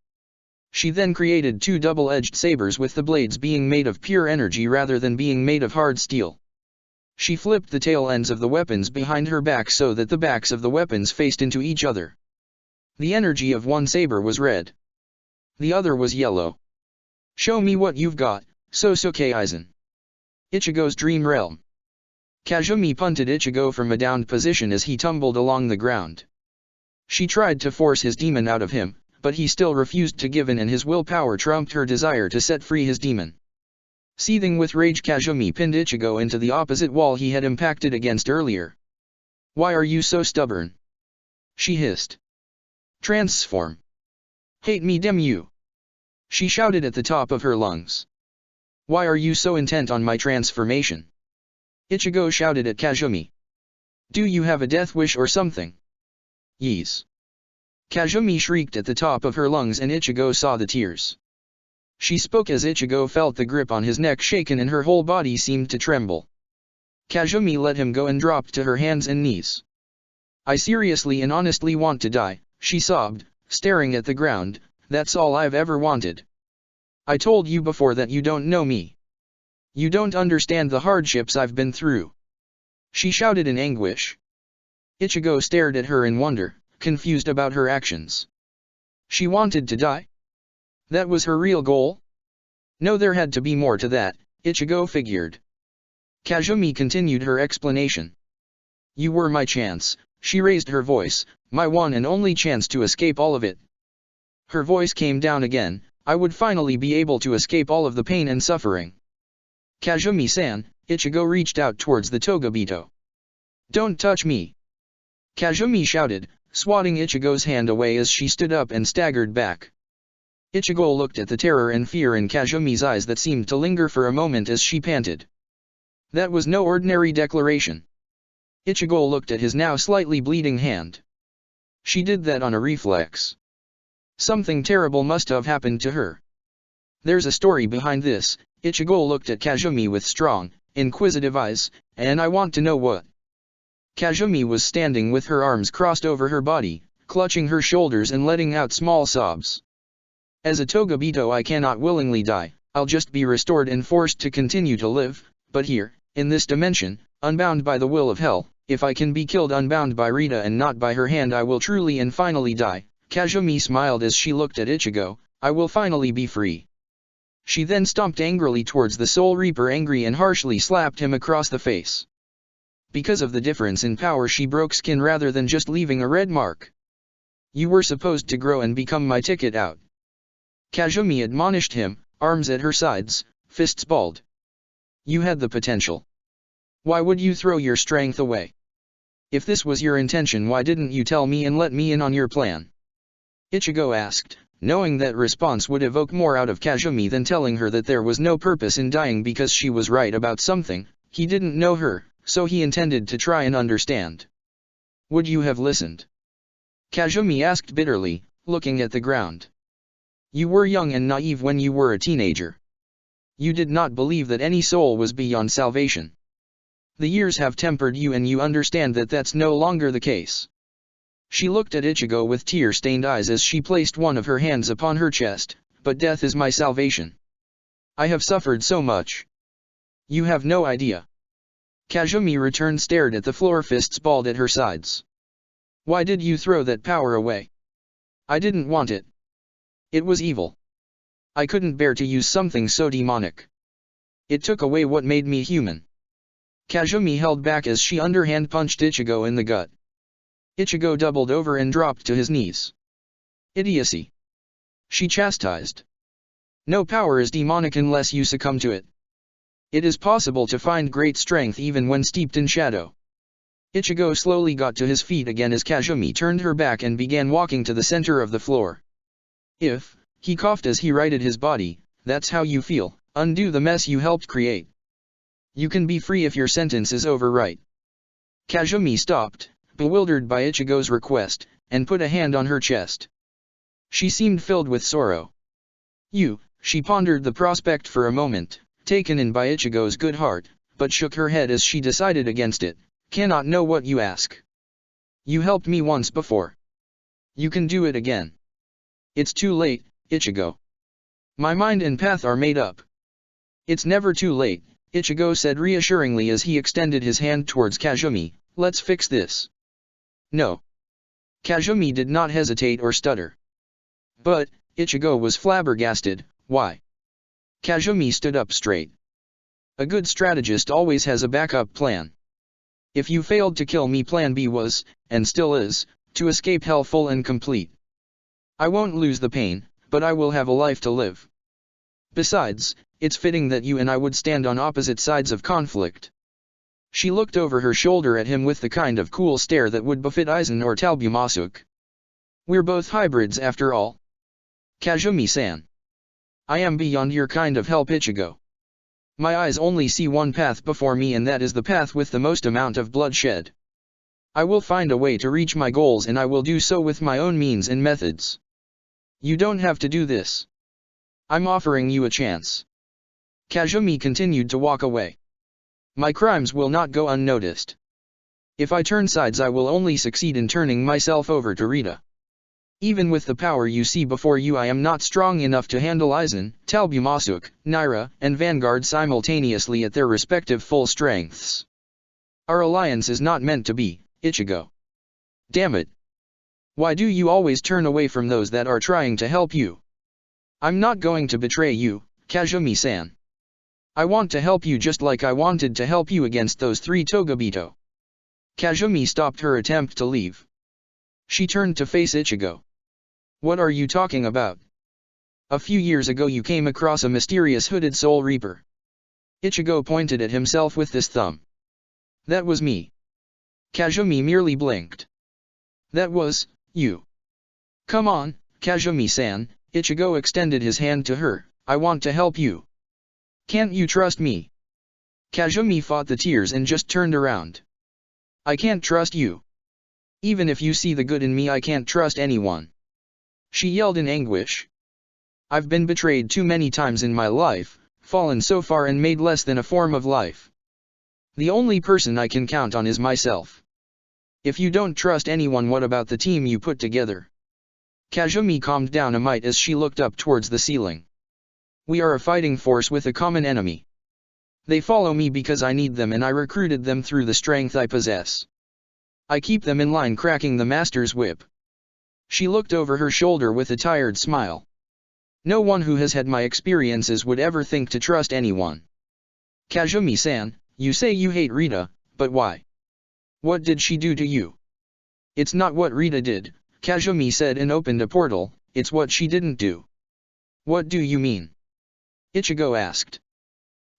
She then created two double-edged sabers with the blades being made of pure energy rather than being made of hard steel. She flipped the tail ends of the weapons behind her back so that the backs of the weapons faced into each other. The energy of one saber was red. The other was yellow. Show me what you've got, Sosuke Aizen. Ichigo's Dream Realm. Kazumi punted Ichigo from a downed position as he tumbled along the ground. She tried to force his demon out of him, but he still refused to give in and his willpower trumped her desire to set free his demon. Seething with rage, Kazumi pinned Ichigo into the opposite wall he had impacted against earlier. Why are you so stubborn? She hissed. Transform. Hate me damn you. She shouted at the top of her lungs. Why are you so intent on my transformation? Ichigo shouted at Kazumi. Do you have a death wish or something? Yes. Kazumi shrieked at the top of her lungs and Ichigo saw the tears. She spoke as Ichigo felt the grip on his neck shaken and her whole body seemed to tremble. Kazumi let him go and dropped to her hands and knees. I seriously and honestly want to die, she sobbed, staring at the ground, that's all I've ever wanted. I told you before that you don't know me. You don't understand the hardships I've been through. She shouted in anguish. Ichigo stared at her in wonder, confused about her actions. She wanted to die? That was her real goal? No, there had to be more to that, Ichigo figured. Kazumi continued her explanation. You were my chance, she raised her voice, my one and only chance to escape all of it. Her voice came down again, I would finally be able to escape all of the pain and suffering. Kazumi-san, Ichigo reached out towards the Togabito. Don't touch me. Kazumi shouted, swatting Ichigo's hand away as she stood up and staggered back. Ichigo looked at the terror and fear in Kazumi's eyes that seemed to linger for a moment as she panted. That was no ordinary declaration. Ichigo looked at his now slightly bleeding hand. She did that on a reflex. Something terrible must have happened to her. There's a story behind this. Ichigo looked at Kazumi with strong, inquisitive eyes, and I want to know what. Kazumi was standing with her arms crossed over her body, clutching her shoulders and letting out small sobs. As a Togabito I cannot willingly die, I'll just be restored and forced to continue to live, but here, in this dimension, unbound by the will of hell, if I can be killed unbound by Rita and not by her hand I will truly and finally die. Kazumi smiled as she looked at Ichigo, I will finally be free. She then stomped angrily towards the Soul Reaper angry and harshly slapped him across the face. Because of the difference in power she broke skin rather than just leaving a red mark. You were supposed to grow and become my ticket out. Kazumi admonished him, arms at her sides, fists balled. You had the potential. Why would you throw your strength away? If this was your intention why didn't you tell me and let me in on your plan? Ichigo asked, knowing that response would evoke more out of Kazumi than telling her that there was no purpose in dying because she was right about something. He didn't know her, so he intended to try and understand. Would you have listened? Kazumi asked bitterly, looking at the ground. You were young and naive when you were a teenager. You did not believe that any soul was beyond salvation. The years have tempered you and you understand that that's no longer the case. She looked at Ichigo with tear-stained eyes as she placed one of her hands upon her chest, but death is my salvation. I have suffered so much. You have no idea. Kazumi returned stared at the floor fists balled at her sides. Why did you throw that power away? I didn't want it. It was evil. I couldn't bear to use something so demonic. It took away what made me human. Kazumi held back as she underhand punched Ichigo in the gut. Ichigo doubled over and dropped to his knees. Idiocy. She chastised. No power is demonic unless you succumb to it. It is possible to find great strength even when steeped in shadow. Ichigo slowly got to his feet again as Kazumi turned her back and began walking to the center of the floor. If, he coughed as he righted his body, that's how you feel, undo the mess you helped create. You can be free if your sentence is over, right? Kazumi stopped, bewildered by Ichigo's request, and put a hand on her chest. She seemed filled with sorrow. She pondered the prospect for a moment, taken in by Ichigo's good heart, but shook her head as she decided against it. Cannot know what you ask. You helped me once before. You can do it again. It's too late, Ichigo. My mind and path are made up. It's never too late, Ichigo said reassuringly as he extended his hand towards Kazumi. Let's fix this. No. Kazumi did not hesitate or stutter. But, Ichigo was flabbergasted. Why? Kazumi stood up straight. A good strategist always has a backup plan. If you failed to kill me, plan B was, and still is, to escape hell full and complete. I won't lose the pain, but I will have a life to live. Besides, it's fitting that you and I would stand on opposite sides of conflict. She looked over her shoulder at him with the kind of cool stare that would befit Aizen or Talbumasuk. We're both hybrids after all. Kazumi-san. I am beyond your kind of help, Ichigo. My eyes only see one path before me, and that is the path with the most amount of bloodshed. I will find a way to reach my goals, and I will do so with my own means and methods. You don't have to do this. I'm offering you a chance. Kazumi continued to walk away. My crimes will not go unnoticed. If I turn sides, I will only succeed in turning myself over to Rita. Even with the power you see before you, I am not strong enough to handle Aizen, Talbumasuk, Naira, and Vanguard simultaneously at their respective full strengths. Our alliance is not meant to be, Ichigo. Damn it. Why do you always turn away from those that are trying to help you? I'm not going to betray you, Kazumi-san. I want to help you just like I wanted to help you against those 3 Togabito. Kazumi stopped her attempt to leave. She turned to face Ichigo. What are you talking about? A few years ago you came across a mysterious hooded Soul Reaper. Ichigo pointed at himself with his thumb. That was me. Kazumi merely blinked. That was, you. Come on, Kazumi-san, Ichigo extended his hand to her. I want to help you. Can't you trust me? Kazumi fought the tears and just turned around. I can't trust you. Even if you see the good in me, I can't trust anyone. She yelled in anguish. I've been betrayed too many times in my life, fallen so far and made less than a form of life. The only person I can count on is myself. If you don't trust anyone, what about the team you put together? Kazumi calmed down a mite as she looked up towards the ceiling. We are a fighting force with a common enemy. They follow me because I need them and I recruited them through the strength I possess. I keep them in line, cracking the master's whip. She looked over her shoulder with a tired smile. No one who has had my experiences would ever think to trust anyone. Kazumi-san, you say you hate Rita, but why? What did she do to you? It's not what Rita did, Kazumi said and opened a portal, it's what she didn't do. What do you mean? Ichigo asked.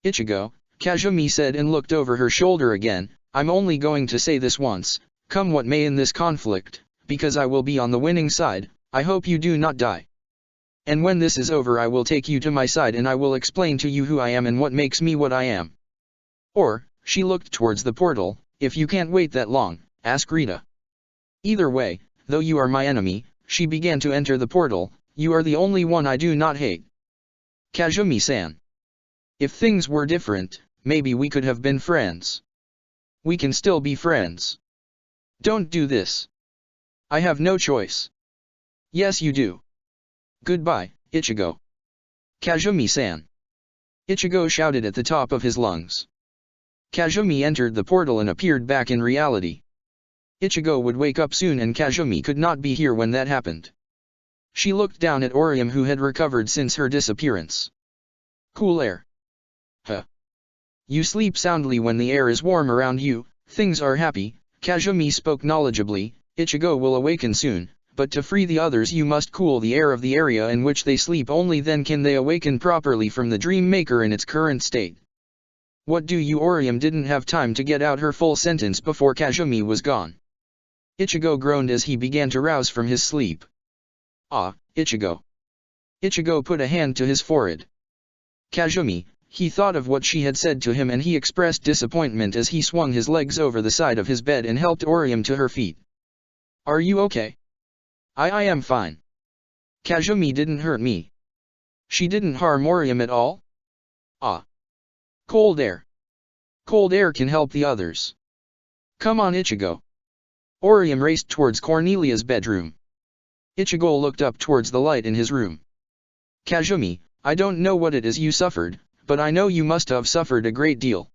Ichigo, Kazumi said and looked over her shoulder again, I'm only going to say this once, come what may in this conflict, because I will be on the winning side, I hope you do not die. And when this is over I will take you to my side and I will explain to you who I am and what makes me what I am. Or, she looked towards the portal, if you can't wait that long, ask Rita. Either way, though you are my enemy, she began to enter the portal, you are the only one I do not hate. Kazumi-san. If things were different, maybe we could have been friends. We can still be friends. Don't do this. I have no choice. Yes you do. Goodbye, Ichigo. Kazumi-san. Ichigo shouted at the top of his lungs. Kazumi entered the portal and appeared back in reality. Ichigo would wake up soon and Kazumi could not be here when that happened. She looked down at Orium who had recovered since her disappearance. Cool air. Huh. You sleep soundly when the air is warm around you, things are happy, Kazumi spoke knowledgeably, Ichigo will awaken soon, but to free the others you must cool the air of the area in which they sleep, only then can they awaken properly from the dream maker in its current state. What do you? Orium didn't have time to get out her full sentence before Kazumi was gone. Ichigo groaned as he began to rouse from his sleep. Ah, Ichigo. Ichigo put a hand to his forehead. Kazumi, he thought of what she had said to him and he expressed disappointment as he swung his legs over the side of his bed and helped Orium to her feet. Are you okay? I am fine. Kazumi didn't hurt me. She didn't harm Orium at all? Ah. Cold air. Cold air can help the others. Come on Ichigo. Orium raced towards Cornelia's bedroom. Ichigo looked up towards the light in his room. Kazumi, I don't know what it is you suffered, but I know you must have suffered a great deal.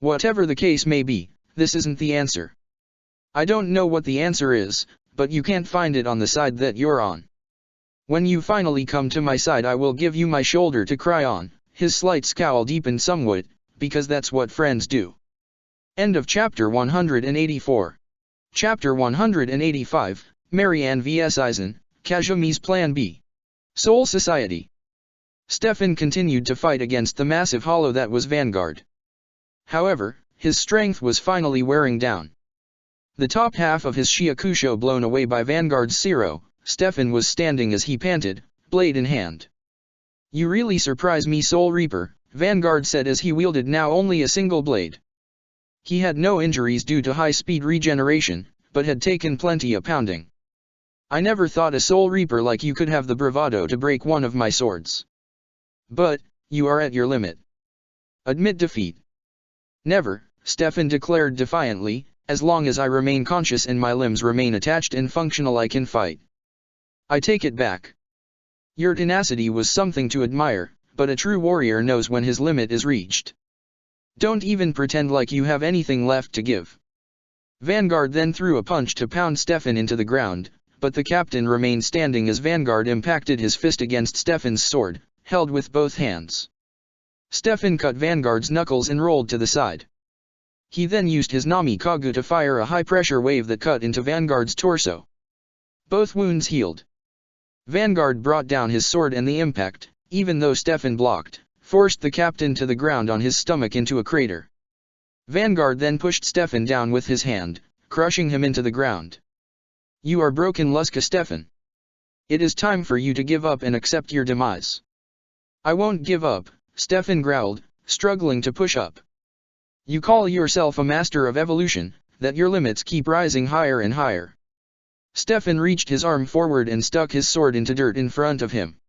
Whatever the case may be, this isn't the answer. I don't know what the answer is, but you can't find it on the side that you're on. When you finally come to my side I will give you my shoulder to cry on. His slight scowl deepened somewhat, because that's what friends do. End of chapter 184. Chapter 185, Marianne vs Aizen, Kazumi's Plan B. Soul Society. Stefan continued to fight against the massive hollow that was Vanguard. However, his strength was finally wearing down. The top half of his Shiakusho blown away by Vanguard's Zero, Stefan was standing as he panted, blade in hand. You really surprise me, Soul Reaper, Vanguard said as he wielded now only a single blade. He had no injuries due to high-speed regeneration, but had taken plenty of pounding. I never thought a Soul Reaper like you could have the bravado to break one of my swords. But, you are at your limit. Admit defeat. Never, Stefan declared defiantly, as long as I remain conscious and my limbs remain attached and functional I can fight. I take it back. Your tenacity was something to admire, but a true warrior knows when his limit is reached. Don't even pretend like you have anything left to give. Vanguard then threw a punch to pound Stefan into the ground, but the captain remained standing as Vanguard impacted his fist against Stefan's sword, held with both hands. Stefan cut Vanguard's knuckles and rolled to the side. He then used his Nami Kagu to fire a high-pressure wave that cut into Vanguard's torso. Both wounds healed. Vanguard brought down his sword and the impact, even though Stefan blocked, forced the captain to the ground on his stomach into a crater. Vanguard then pushed Stefan down with his hand, crushing him into the ground. You are broken, Luska Stefan. It is time for you to give up and accept your demise. I won't give up, Stefan growled, struggling to push up. You call yourself a master of evolution, that your limits keep rising higher and higher. Stefan reached his arm forward and stuck his sword into dirt in front of him.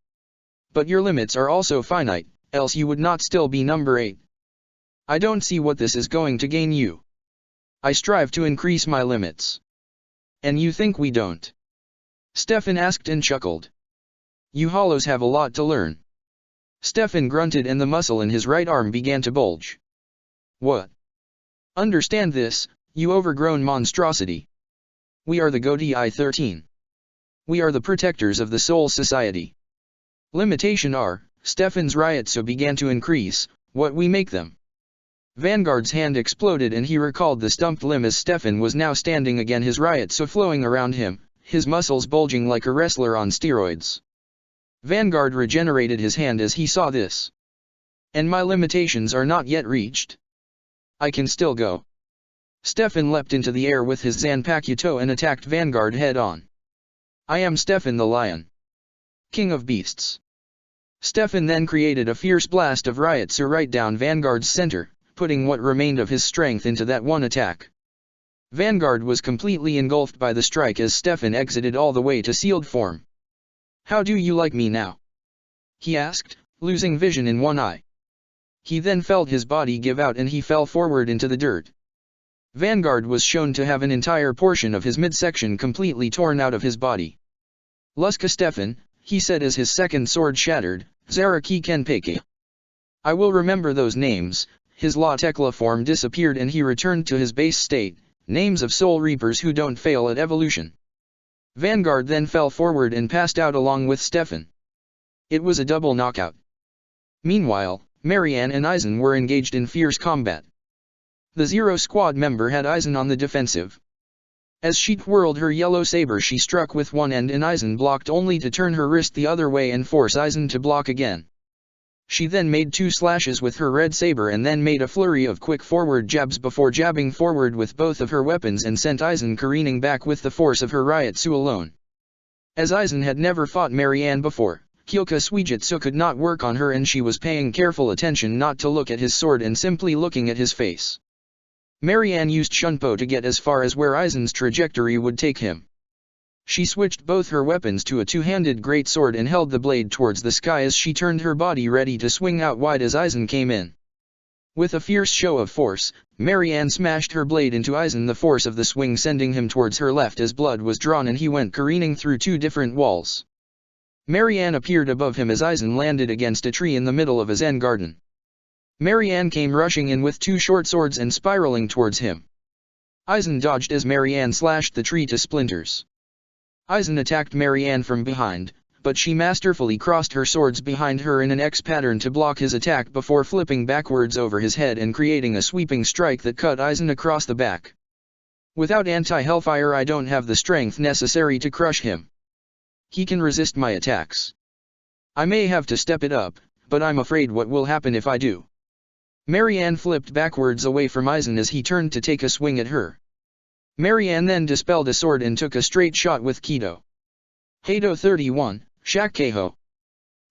But your limits are also finite, else you would not still be number 8. I don't see what this is going to gain you. I strive to increase my limits. And you think we don't? Stefan asked and chuckled. You hollows have a lot to learn. Stefan grunted and the muscle in his right arm began to bulge. What? Understand this, you overgrown monstrosity. We are the Godii 13. We are the protectors of the Soul Society. Limitation are, Stefan's Ryotsu began to increase, what we make them. Vanguard's hand exploded and he recalled the stumped limb as Stefan was now standing again, his Ryotsu flowing around him, his muscles bulging like a wrestler on steroids. Vanguard regenerated his hand as he saw this. And my limitations are not yet reached. I can still go. Stefan leapt into the air with his Zanpakuto and attacked Vanguard head-on. I am Stefan the Lion. King of Beasts. Stefan then created a fierce blast of Ryotsu right down Vanguard's center, putting what remained of his strength into that one attack. Vanguard was completely engulfed by the strike as Stefan exited all the way to sealed form. How do you like me now? He asked, losing vision in one eye. He then felt his body give out and he fell forward into the dirt. Vanguard was shown to have an entire portion of his midsection completely torn out of his body. Luska Stefan, he said as his second sword shattered, Zaraki Kenpeke. I will remember those names. His La Tekla form disappeared and he returned to his base state, names of Soul Reapers who don't fail at evolution. Vanguard then fell forward and passed out along with Stefan. It was a double knockout. Meanwhile, Marianne and Aizen were engaged in fierce combat. The Zero Squad member had Aizen on the defensive. As she twirled her yellow saber she struck with one end and Aizen blocked only to turn her wrist the other way and force Aizen to block again. She then made 2 slashes with her red saber and then made a flurry of quick forward jabs before jabbing forward with both of her weapons and sent Aizen careening back with the force of her Ryotsu alone. As Aizen had never fought Marianne before, Kyoka Suijutsu could not work on her and she was paying careful attention not to look at his sword and simply looking at his face. Marianne used Shunpo to get as far as where Aizen's trajectory would take him. She switched both her weapons to a two-handed greatsword and held the blade towards the sky as she turned her body ready to swing out wide as Aizen came in. With a fierce show of force, Marianne smashed her blade into Aizen, the force of the swing sending him towards her left as blood was drawn and he went careening through 2 different walls. Marianne appeared above him as Aizen landed against a tree in the middle of a Zen garden. Marianne came rushing in with 2 short swords and spiraling towards him. Aizen dodged as Marianne slashed the tree to splinters. Aizen attacked Marianne from behind, but she masterfully crossed her swords behind her in an X pattern to block his attack before flipping backwards over his head and creating a sweeping strike that cut Aizen across the back. Without anti-hellfire I don't have the strength necessary to crush him. He can resist my attacks. I may have to step it up, but I'm afraid what will happen if I do. Marianne flipped backwards away from Aizen as he turned to take a swing at her. Marianne then dispelled a sword and took a straight shot with Kido. Heido 31, Shakkeiho.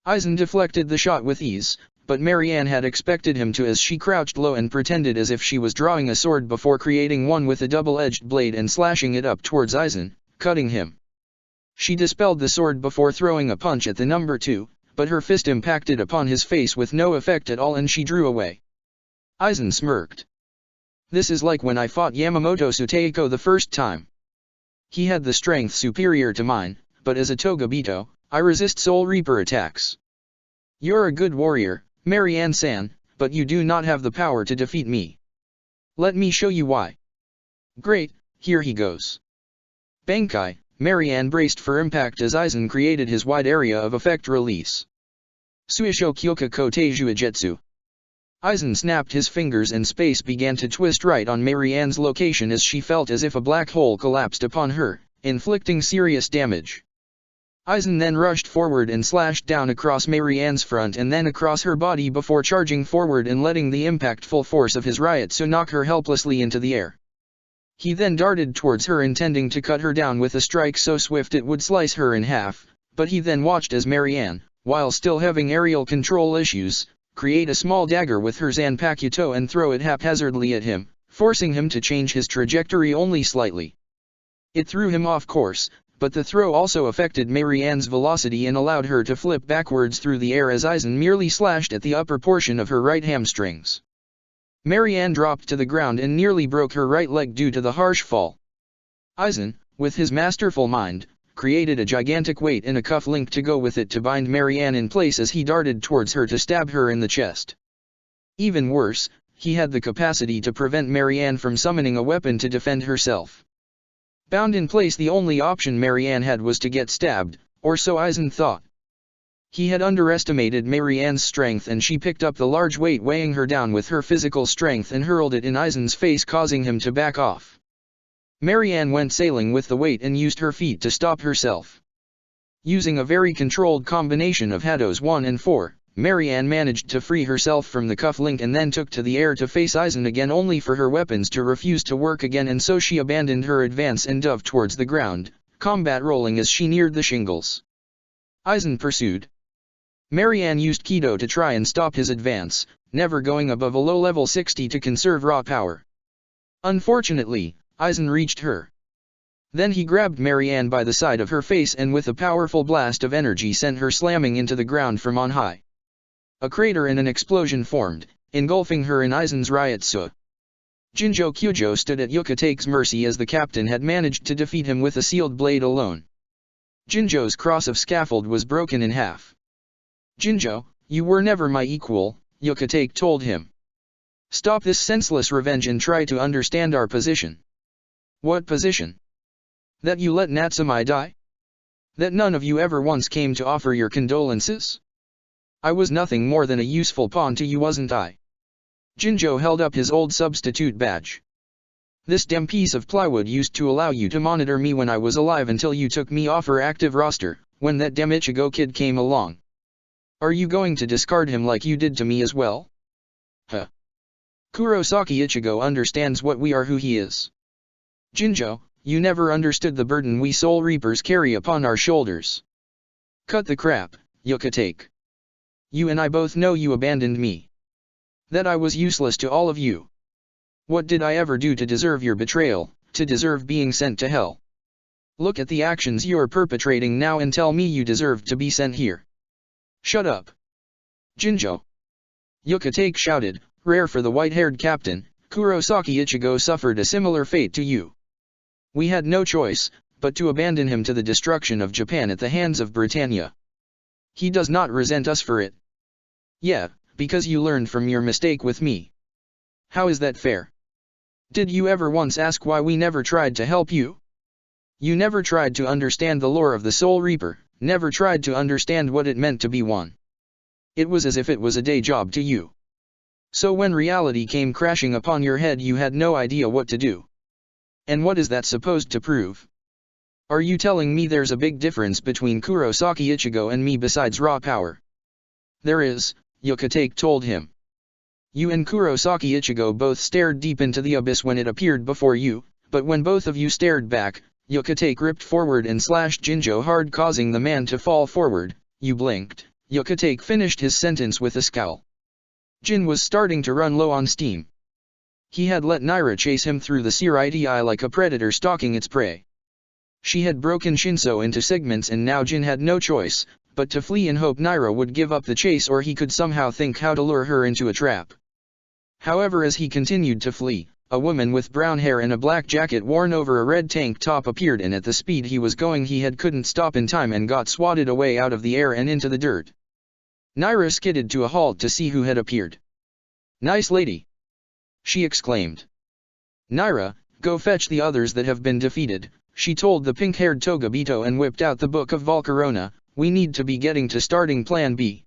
Aizen deflected the shot with ease, but Marianne had expected him to as she crouched low and pretended as if she was drawing a sword before creating one with a double-edged blade and slashing it up towards Aizen, cutting him. She dispelled the sword before throwing a punch at the number 2, but her fist impacted upon his face with no effect at all and she drew away. Aizen smirked. This is like when I fought Yamamoto Suteiko the first time. He had the strength superior to mine, but as a Togabito, I resist Soul Reaper attacks. You're a good warrior, Marianne-san, but you do not have the power to defeat me. Let me show you why. Great, here he goes. Bankai, Marianne braced for impact as Aizen created his wide area of effect release. Suisho Kyoka Kote Juijetsu. Aizen snapped his fingers and space began to twist right on Marianne's location as she felt as if a black hole collapsed upon her, inflicting serious damage. Aizen then rushed forward and slashed down across Marianne's front and then across her body before charging forward and letting the impactful force of his Ryotsu knock her helplessly into the air. He then darted towards her intending to cut her down with a strike so swift it would slice her in half, but he then watched as Marianne, while still having aerial control issues, create a small dagger with her Zanpakuto and throw it haphazardly at him, forcing him to change his trajectory only slightly. It threw him off course, but the throw also affected Marianne's velocity and allowed her to flip backwards through the air as Aizen merely slashed at the upper portion of her right hamstrings. Marianne dropped to the ground and nearly broke her right leg due to the harsh fall. Aizen, with his masterful mind, created a gigantic weight and a cuff link to go with it to bind Marianne in place as he darted towards her to stab her in the chest. Even worse, he had the capacity to prevent Marianne from summoning a weapon to defend herself. Bound in place, the only option Marianne had was to get stabbed, or so Aizen thought. He had underestimated Marianne's strength, and she picked up the large weight weighing her down with her physical strength and hurled it in Aizen's face, causing him to back off. Marianne went sailing with the weight and used her feet to stop herself. Using a very controlled combination of Hados 1 and 4, Marianne managed to free herself from the cuff link and then took to the air to face Aizen again, only for her weapons to refuse to work again, and so she abandoned her advance and dove towards the ground, combat rolling as she neared the shingles. Aizen pursued. Marianne used Kido to try and stop his advance, never going above a low level 60 to conserve raw power. Unfortunately, Aizen reached her. Then he grabbed Marianne by the side of her face and with a powerful blast of energy sent her slamming into the ground from on high. A crater and an explosion formed, engulfing her in Aizen's Ryotsu. Jinjo Kyujo stood at Yukate's mercy as the captain had managed to defeat him with a sealed blade alone. Jinjo's cross of scaffold was broken in half. "Jinjo, you were never my equal," Yukatake told him. "Stop this senseless revenge and try to understand our position." "What position?" "That you let Natsumi die? That none of you ever once came to offer your condolences? I was nothing more than a useful pawn to you, wasn't I?" Jinjo held up his old substitute badge. "This damn piece of plywood used to allow you to monitor me when I was alive until you took me off her active roster, when that damn Ichigo kid came along. Are you going to discard him like you did to me as well? Huh. Kurosaki Ichigo understands what we are, who he is. Jinjo, you never understood the burden we Soul Reapers carry upon our shoulders. Cut the crap, Yukatake. You and I both know you abandoned me. That I was useless to all of you. What did I ever do to deserve your betrayal, to deserve being sent to hell? Look at the actions you're perpetrating now and tell me you deserve to be sent here. Shut up. Jinjo. Yukatake shouted, rare for the white-haired captain, Kurosaki Ichigo suffered a similar fate to you. We had no choice, but to abandon him to the destruction of Japan at the hands of Britannia. He does not resent us for it. Yeah, because you learned from your mistake with me. How is that fair? Did you ever once ask why we never tried to help you? You never tried to understand the lore of the Soul Reaper, never tried to understand what it meant to be one. It was as if it was a day job to you. So when reality came crashing upon your head, you had no idea what to do. And what is that supposed to prove? Are you telling me there's a big difference between Kurosaki Ichigo and me besides raw power? There is, Yukatake told him. You and Kurosaki Ichigo both stared deep into the abyss when it appeared before you, but when both of you stared back, Yukatake ripped forward and slashed Jinjo hard, causing the man to fall forward. You blinked. Yukatake finished his sentence with a scowl. Jin was starting to run low on steam. He had let Naira chase him through the Seirei like a predator stalking its prey. She had broken Shinso into segments, and now Jin had no choice but to flee and hope Naira would give up the chase, or he could somehow think how to lure her into a trap. However, as he continued to flee, a woman with brown hair and a black jacket worn over a red tank top appeared, and at the speed he was going he couldn't stop in time and got swatted away out of the air and into the dirt. Naira skidded to a halt to see who had appeared. "Nice lady!" she exclaimed. "Naira, go fetch the others that have been defeated," she told the pink-haired Togabito and whipped out the Book of Volcarona. "We need to be getting to starting Plan B."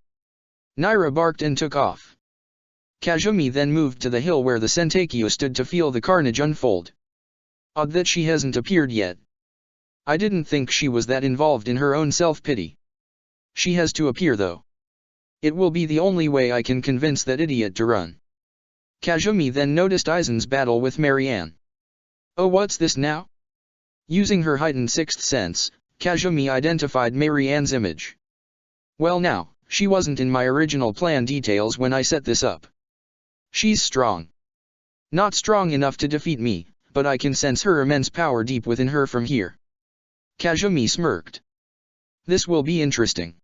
Naira barked and took off. Kazumi then moved to the hill where the Sentakyo stood to feel the carnage unfold. Odd that she hasn't appeared yet. I didn't think she was that involved in her own self-pity. She has to appear though. It will be the only way I can convince that idiot to run. Kazumi then noticed Aizen's battle with Marianne. Oh, what's this now? Using her heightened sixth sense, Kazumi identified Marianne's image. Well now, she wasn't in my original plan details when I set this up. She's strong. Not strong enough to defeat me, but I can sense her immense power deep within her from here. Kazumi smirked. This will be interesting.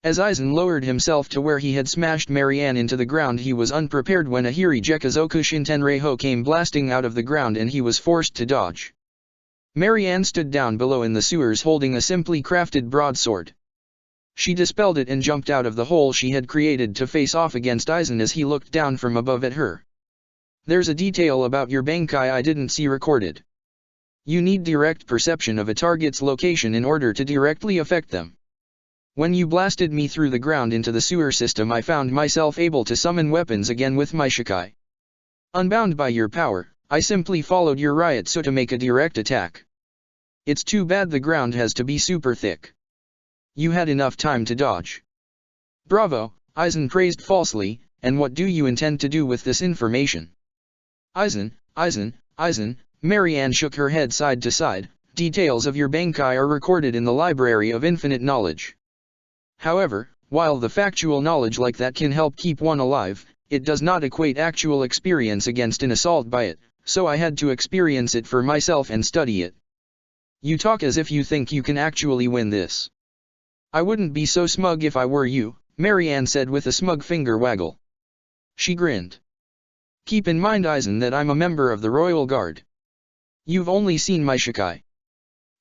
As Aizen lowered himself to where he had smashed Marianne into the ground, he was unprepared when a Hiri Gekazoku Shintenreiho came blasting out of the ground and he was forced to dodge. Marianne stood down below in the sewers holding a simply crafted broadsword. She dispelled it and jumped out of the hole she had created to face off against Aizen as he looked down from above at her. There's a detail about your Bankai I didn't see recorded. You need direct perception of a target's location in order to directly affect them. When you blasted me through the ground into the sewer system, I found myself able to summon weapons again with my Shikai. Unbound by your power, I simply followed your Ryotsu to make a direct attack. It's too bad the ground has to be super thick. You had enough time to dodge. Bravo, Aizen praised falsely, and what do you intend to do with this information? Aizen, Marianne shook her head side to side. Details of your Bankai are recorded in the Library of Infinite Knowledge. However, while the factual knowledge like that can help keep one alive, it does not equate actual experience against an assault by it, so I had to experience it for myself and study it. You talk as if you think you can actually win this. I wouldn't be so smug if I were you, Marianne said with a smug finger waggle. She grinned. Keep in mind, Aizen, that I'm a member of the Royal Guard. You've only seen my Shikai.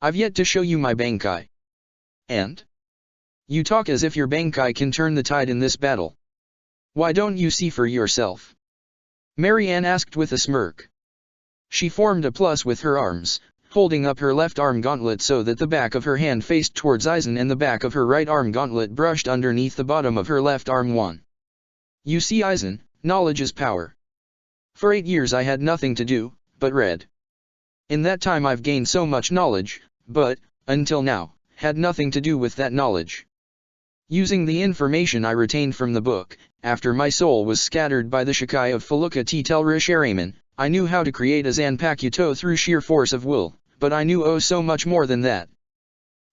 I've yet to show you my Bankai. And? You talk as if your Bankai can turn the tide in this battle. Why don't you see for yourself? Marianne asked with a smirk. She formed a plus with her arms, holding up her left arm gauntlet so that the back of her hand faced towards Aizen and the back of her right arm gauntlet brushed underneath the bottom of her left arm. You see, Aizen, knowledge is power. For 8 years I had nothing to do but read. In that time I've gained so much knowledge, but, until now, had nothing to do with that knowledge. Using the information I retained from the book, after my soul was scattered by the Shikai of Feluca Telra Sharaman, I knew how to create a Zanpakuto through sheer force of will, but I knew so much more than that.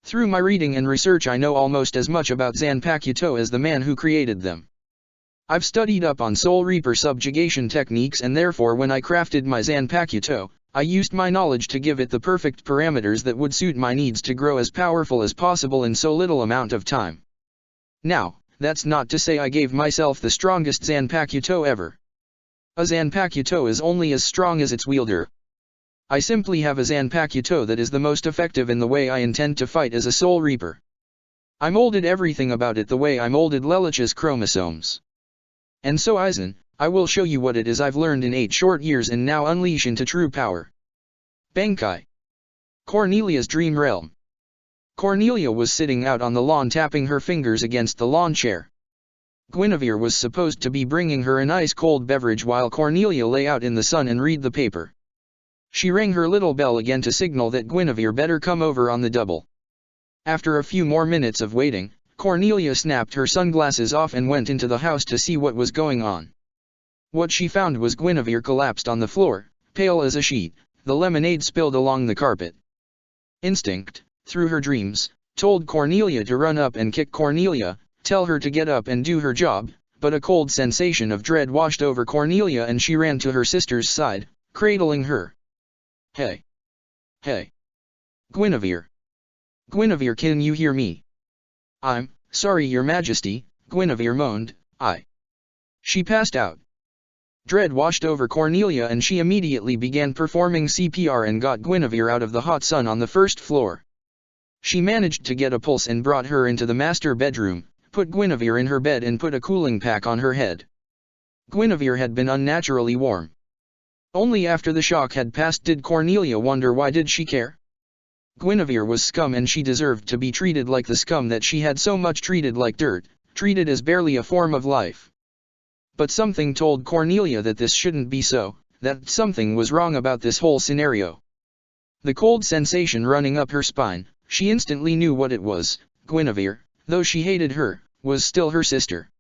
Through my reading and research I know almost as much about Zanpakuto as the man who created them. I've studied up on Soul Reaper subjugation techniques, and therefore when I crafted my Zanpakuto, I used my knowledge to give it the perfect parameters that would suit my needs to grow as powerful as possible in so little amount of time. Now, that's not to say I gave myself the strongest Zanpakuto ever. A Zanpakuto is only as strong as its wielder. I simply have a Zanpakuto that is the most effective in the way I intend to fight as a Soul Reaper. I molded everything about it the way I molded Lelich's chromosomes. And so, Aizen, I will show you what it is I've learned in 8 short years and now unleash into true power. Bankai. Cornelia's dream realm. Cornelia was sitting out on the lawn tapping her fingers against the lawn chair. Guinevere was supposed to be bringing her an ice-cold beverage while Cornelia lay out in the sun and read the paper. She rang her little bell again to signal that Guinevere better come over on the double. After a few more minutes of waiting, Cornelia snapped her sunglasses off and went into the house to see what was going on. What she found was Guinevere collapsed on the floor, pale as a sheet, the lemonade spilled along the carpet. Instinct, through her dreams, told Cornelia to run up and kick Cornelia, tell her to get up and do her job, but a cold sensation of dread washed over Cornelia and she ran to her sister's side, cradling her. Hey! Hey! Guinevere! Guinevere, can you hear me? I'm sorry, Your Majesty, Guinevere moaned. She passed out. Dread washed over Cornelia and she immediately began performing CPR and got Guinevere out of the hot sun on the first floor. She managed to get a pulse and brought her into the master bedroom, put Guinevere in her bed and put a cooling pack on her head. Guinevere had been unnaturally warm. Only after the shock had passed did Cornelia wonder why did she care. Guinevere was scum and she deserved to be treated like the scum that she had so much treated like dirt, treated as barely a form of life. But something told Cornelia that this shouldn't be so, that something was wrong about this whole scenario. The cold sensation running up her spine, she instantly knew what it was. Guinevere, though she hated her, was still her sister.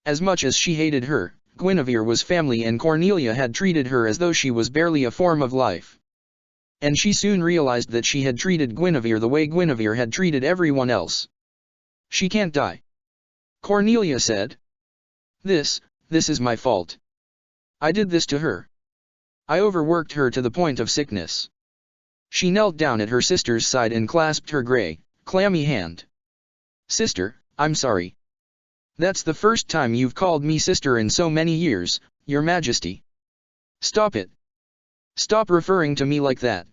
As much as she hated her, Guinevere was family and Cornelia had treated her as though she was barely a form of life. And she soon realized that she had treated Guinevere the way Guinevere had treated everyone else. She can't die. Cornelia said. This is my fault. I did this to her. I overworked her to the point of sickness. She knelt down at her sister's side and clasped her grey, clammy hand. Sister, I'm sorry. That's the first time you've called me sister in so many years, Your Majesty. Stop it. Stop referring to me like that.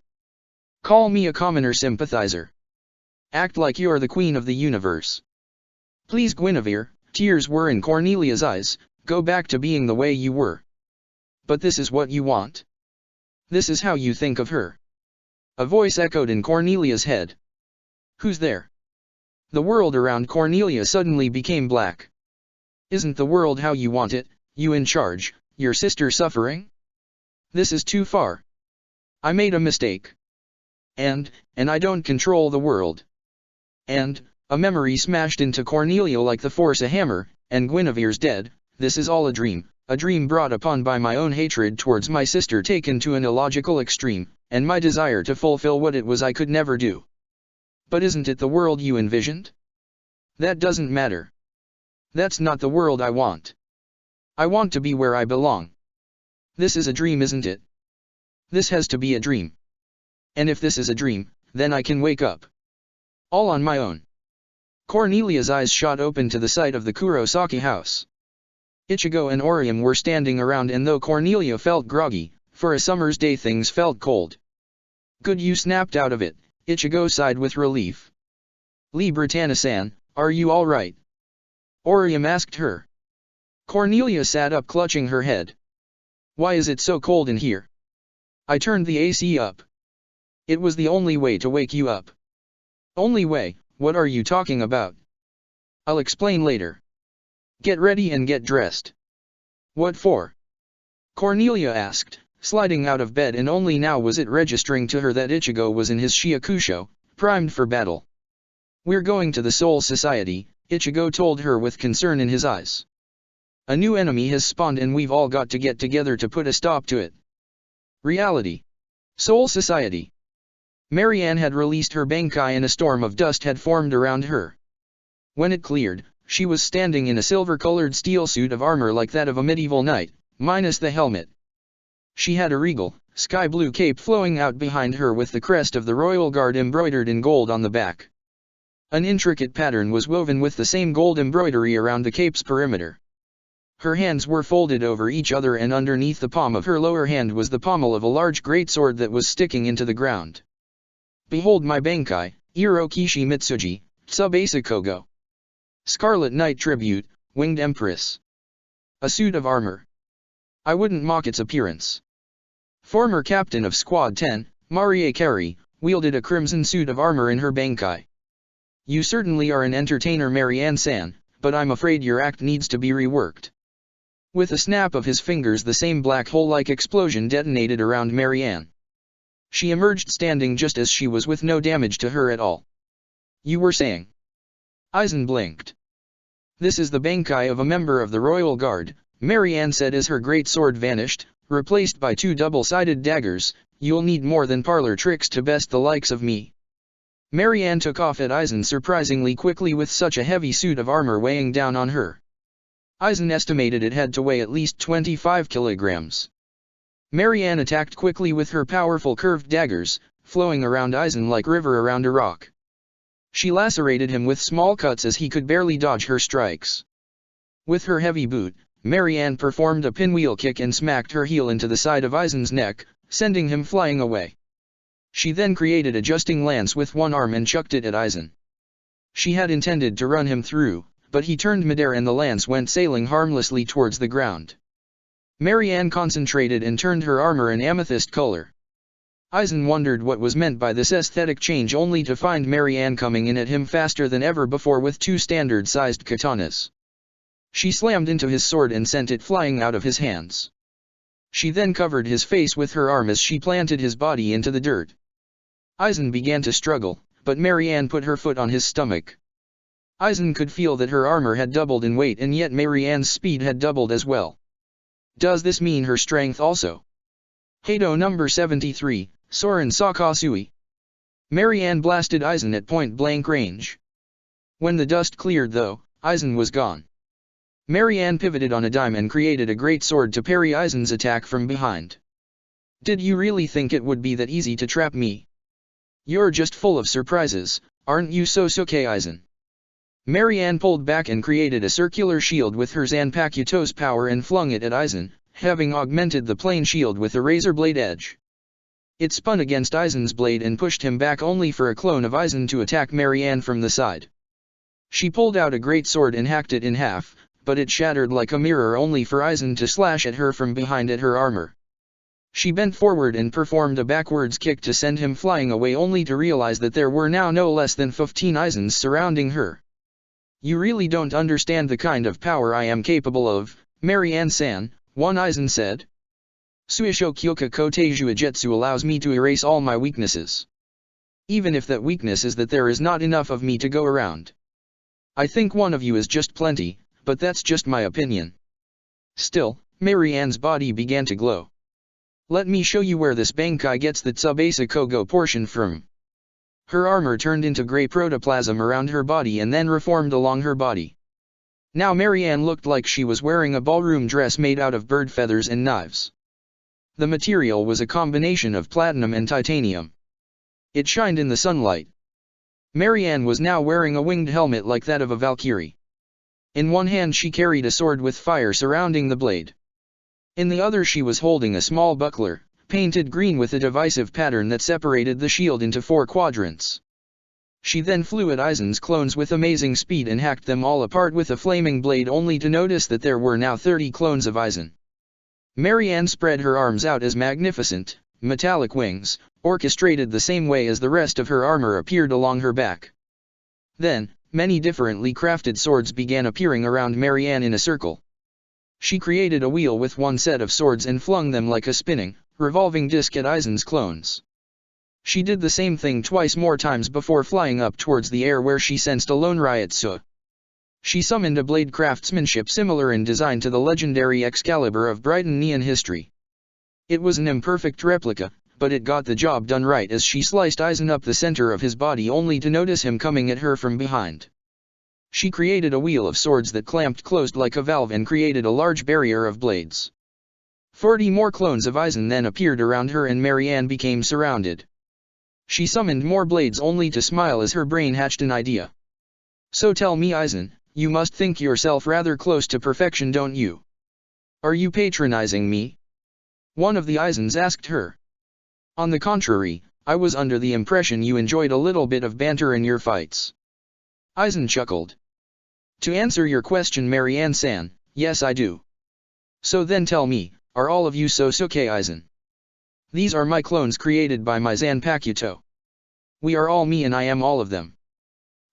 Call me a commoner sympathizer. Act like you're the queen of the universe. Please Guinevere, tears were in Cornelia's eyes, go back to being the way you were. But this is what you want? This is how you think of her? A voice echoed in Cornelia's head. Who's there? The world around Cornelia suddenly became black. Isn't the world how you want it, you in charge, your sister suffering? This is too far. I made a mistake. And I don't control the world. And, a memory smashed into Cornelia like the force a hammer, and Guinevere's dead. This is all a dream brought upon by my own hatred towards my sister taken to an illogical extreme, and my desire to fulfill what it was I could never do. But isn't it the world you envisioned? That doesn't matter. That's not the world I want. I want to be where I belong. This is a dream, isn't it? This has to be a dream. And if this is a dream, then I can wake up. All on my own. Cornelia's eyes shot open to the sight of the Kurosaki house. Ichigo and Orium were standing around, and though Cornelia felt groggy, for a summer's day things felt cold. Good, you snapped out of it, Ichigo sighed with relief. Lee Britannia-san, are you all right? Orium asked her. Cornelia sat up, clutching her head. Why is it so cold in here? I turned the AC up. It was the only way to wake you up. Only way? What are you talking about? I'll explain later. Get ready and get dressed. What for? Cornelia asked, sliding out of bed, and only now was it registering to her that Ichigo was in his Shiakusho, primed for battle. We're going to the Soul Society, Ichigo told her with concern in his eyes. A new enemy has spawned and we've all got to get together to put a stop to it. Reality. Soul Society. Marianne had released her Bankai and a storm of dust had formed around her. When it cleared, she was standing in a silver-colored steel suit of armor like that of a medieval knight, minus the helmet. She had a regal, sky-blue cape flowing out behind her with the crest of the Royal Guard embroidered in gold on the back. An intricate pattern was woven with the same gold embroidery around the cape's perimeter. Her hands were folded over each other, and underneath the palm of her lower hand was the pommel of a large greatsword that was sticking into the ground. Behold my Bankai, Irokishi Mitsuji, Tsubasa Kogo. Scarlet Knight Tribute, Winged Empress. A suit of armor. I wouldn't mock its appearance. Former captain of Squad 10, Marie Carey, wielded a crimson suit of armor in her Bankai. You certainly are an entertainer, Marianne-san, but I'm afraid your act needs to be reworked. With a snap of his fingers, the same black hole-like explosion detonated around Marianne. She emerged standing just as she was, with no damage to her at all. You were saying? Aizen blinked. This is the Bankai of a member of the Royal Guard, Marianne said as her great sword vanished, replaced by two double-sided daggers. You'll need more than parlor tricks to best the likes of me. Marianne took off at Aizen surprisingly quickly with such a heavy suit of armor weighing down on her. Aizen estimated it had to weigh at least 25 kilograms. Marianne attacked quickly with her powerful curved daggers, flowing around Aizen like river around a rock. She lacerated him with small cuts as he could barely dodge her strikes. With her heavy boot, Marianne performed a pinwheel kick and smacked her heel into the side of Aizen's neck, sending him flying away. She then created a justing lance with one arm and chucked it at Aizen. She had intended to run him through, but he turned midair and the lance went sailing harmlessly towards the ground. Marianne concentrated and turned her armor an amethyst color. Aizen wondered what was meant by this aesthetic change, only to find Marianne coming in at him faster than ever before with two standard-sized katanas. She slammed into his sword and sent it flying out of his hands. She then covered his face with her arm as she planted his body into the dirt. Aizen began to struggle, but Marianne put her foot on his stomach. Aizen could feel that her armor had doubled in weight, and yet Marianne's speed had doubled as well. Does this mean her strength also? Hado number 73, Soren Sakasui. Marianne blasted Aizen at point-blank range. When the dust cleared though, Aizen was gone. Marianne pivoted on a dime and created a great sword to parry Aizen's attack from behind. Did you really think it would be that easy to trap me? You're just full of surprises, aren't you Sosuke Aizen? Marianne pulled back and created a circular shield with her Zanpakuto's power and flung it at Aizen, having augmented the plain shield with a razor blade edge. It spun against Aizen's blade and pushed him back only for a clone of Aizen to attack Marianne from the side. She pulled out a great sword and hacked it in half, but it shattered like a mirror only for Aizen to slash at her from behind at her armor. She bent forward and performed a backwards kick to send him flying away only to realize that there were now no less than 15 Aizens surrounding her. You really don't understand the kind of power I am capable of, Marianne-san, one Aizen said. Suisho Kyoka Koteiju Jetsu allows me to erase all my weaknesses. Even if that weakness is that there is not enough of me to go around. I think one of you is just plenty, but that's just my opinion. Still, Marianne's body began to glow. Let me show you where this Bankai gets the Tsubasa Kogo portion from. Her armor turned into grey protoplasm around her body and then reformed along her body. Now Marianne looked like she was wearing a ballroom dress made out of bird feathers and knives. The material was a combination of platinum and titanium. It shined in the sunlight. Marianne was now wearing a winged helmet like that of a Valkyrie. In one hand she carried a sword with fire surrounding the blade. In the other she was holding a small buckler, painted green with a divisive pattern that separated the shield into 4 quadrants. She then flew at Aizen's clones with amazing speed and hacked them all apart with a flaming blade only to notice that there were now 30 clones of Aizen. Marianne spread her arms out as magnificent, metallic wings, orchestrated the same way as the rest of her armor appeared along her back. Then, many differently crafted swords began appearing around Marianne in a circle. She created a wheel with one set of swords and flung them like a spinning, revolving disc at Aizen's clones. She did the same thing twice more times before flying up towards the air where she sensed a lone Ryutsu. She summoned a blade craftsmanship similar in design to the legendary Excalibur of Brighton Neon history. It was an imperfect replica, but it got the job done right as she sliced Aizen up the center of his body only to notice him coming at her from behind. She created a wheel of swords that clamped closed like a valve and created a large barrier of blades. 40 more clones of Aizen then appeared around her and Marianne became surrounded. She summoned more blades only to smile as her brain hatched an idea. So tell me Aizen, you must think yourself rather close to perfection don't you? Are you patronizing me? One of the Aizens asked her. On the contrary, I was under the impression you enjoyed a little bit of banter in your fights. Aizen chuckled. To answer your question Marianne-san, yes I do. So then tell me, are all of you Sosuke Aizen? These are my clones created by my Zanpakuto. We are all me and I am all of them.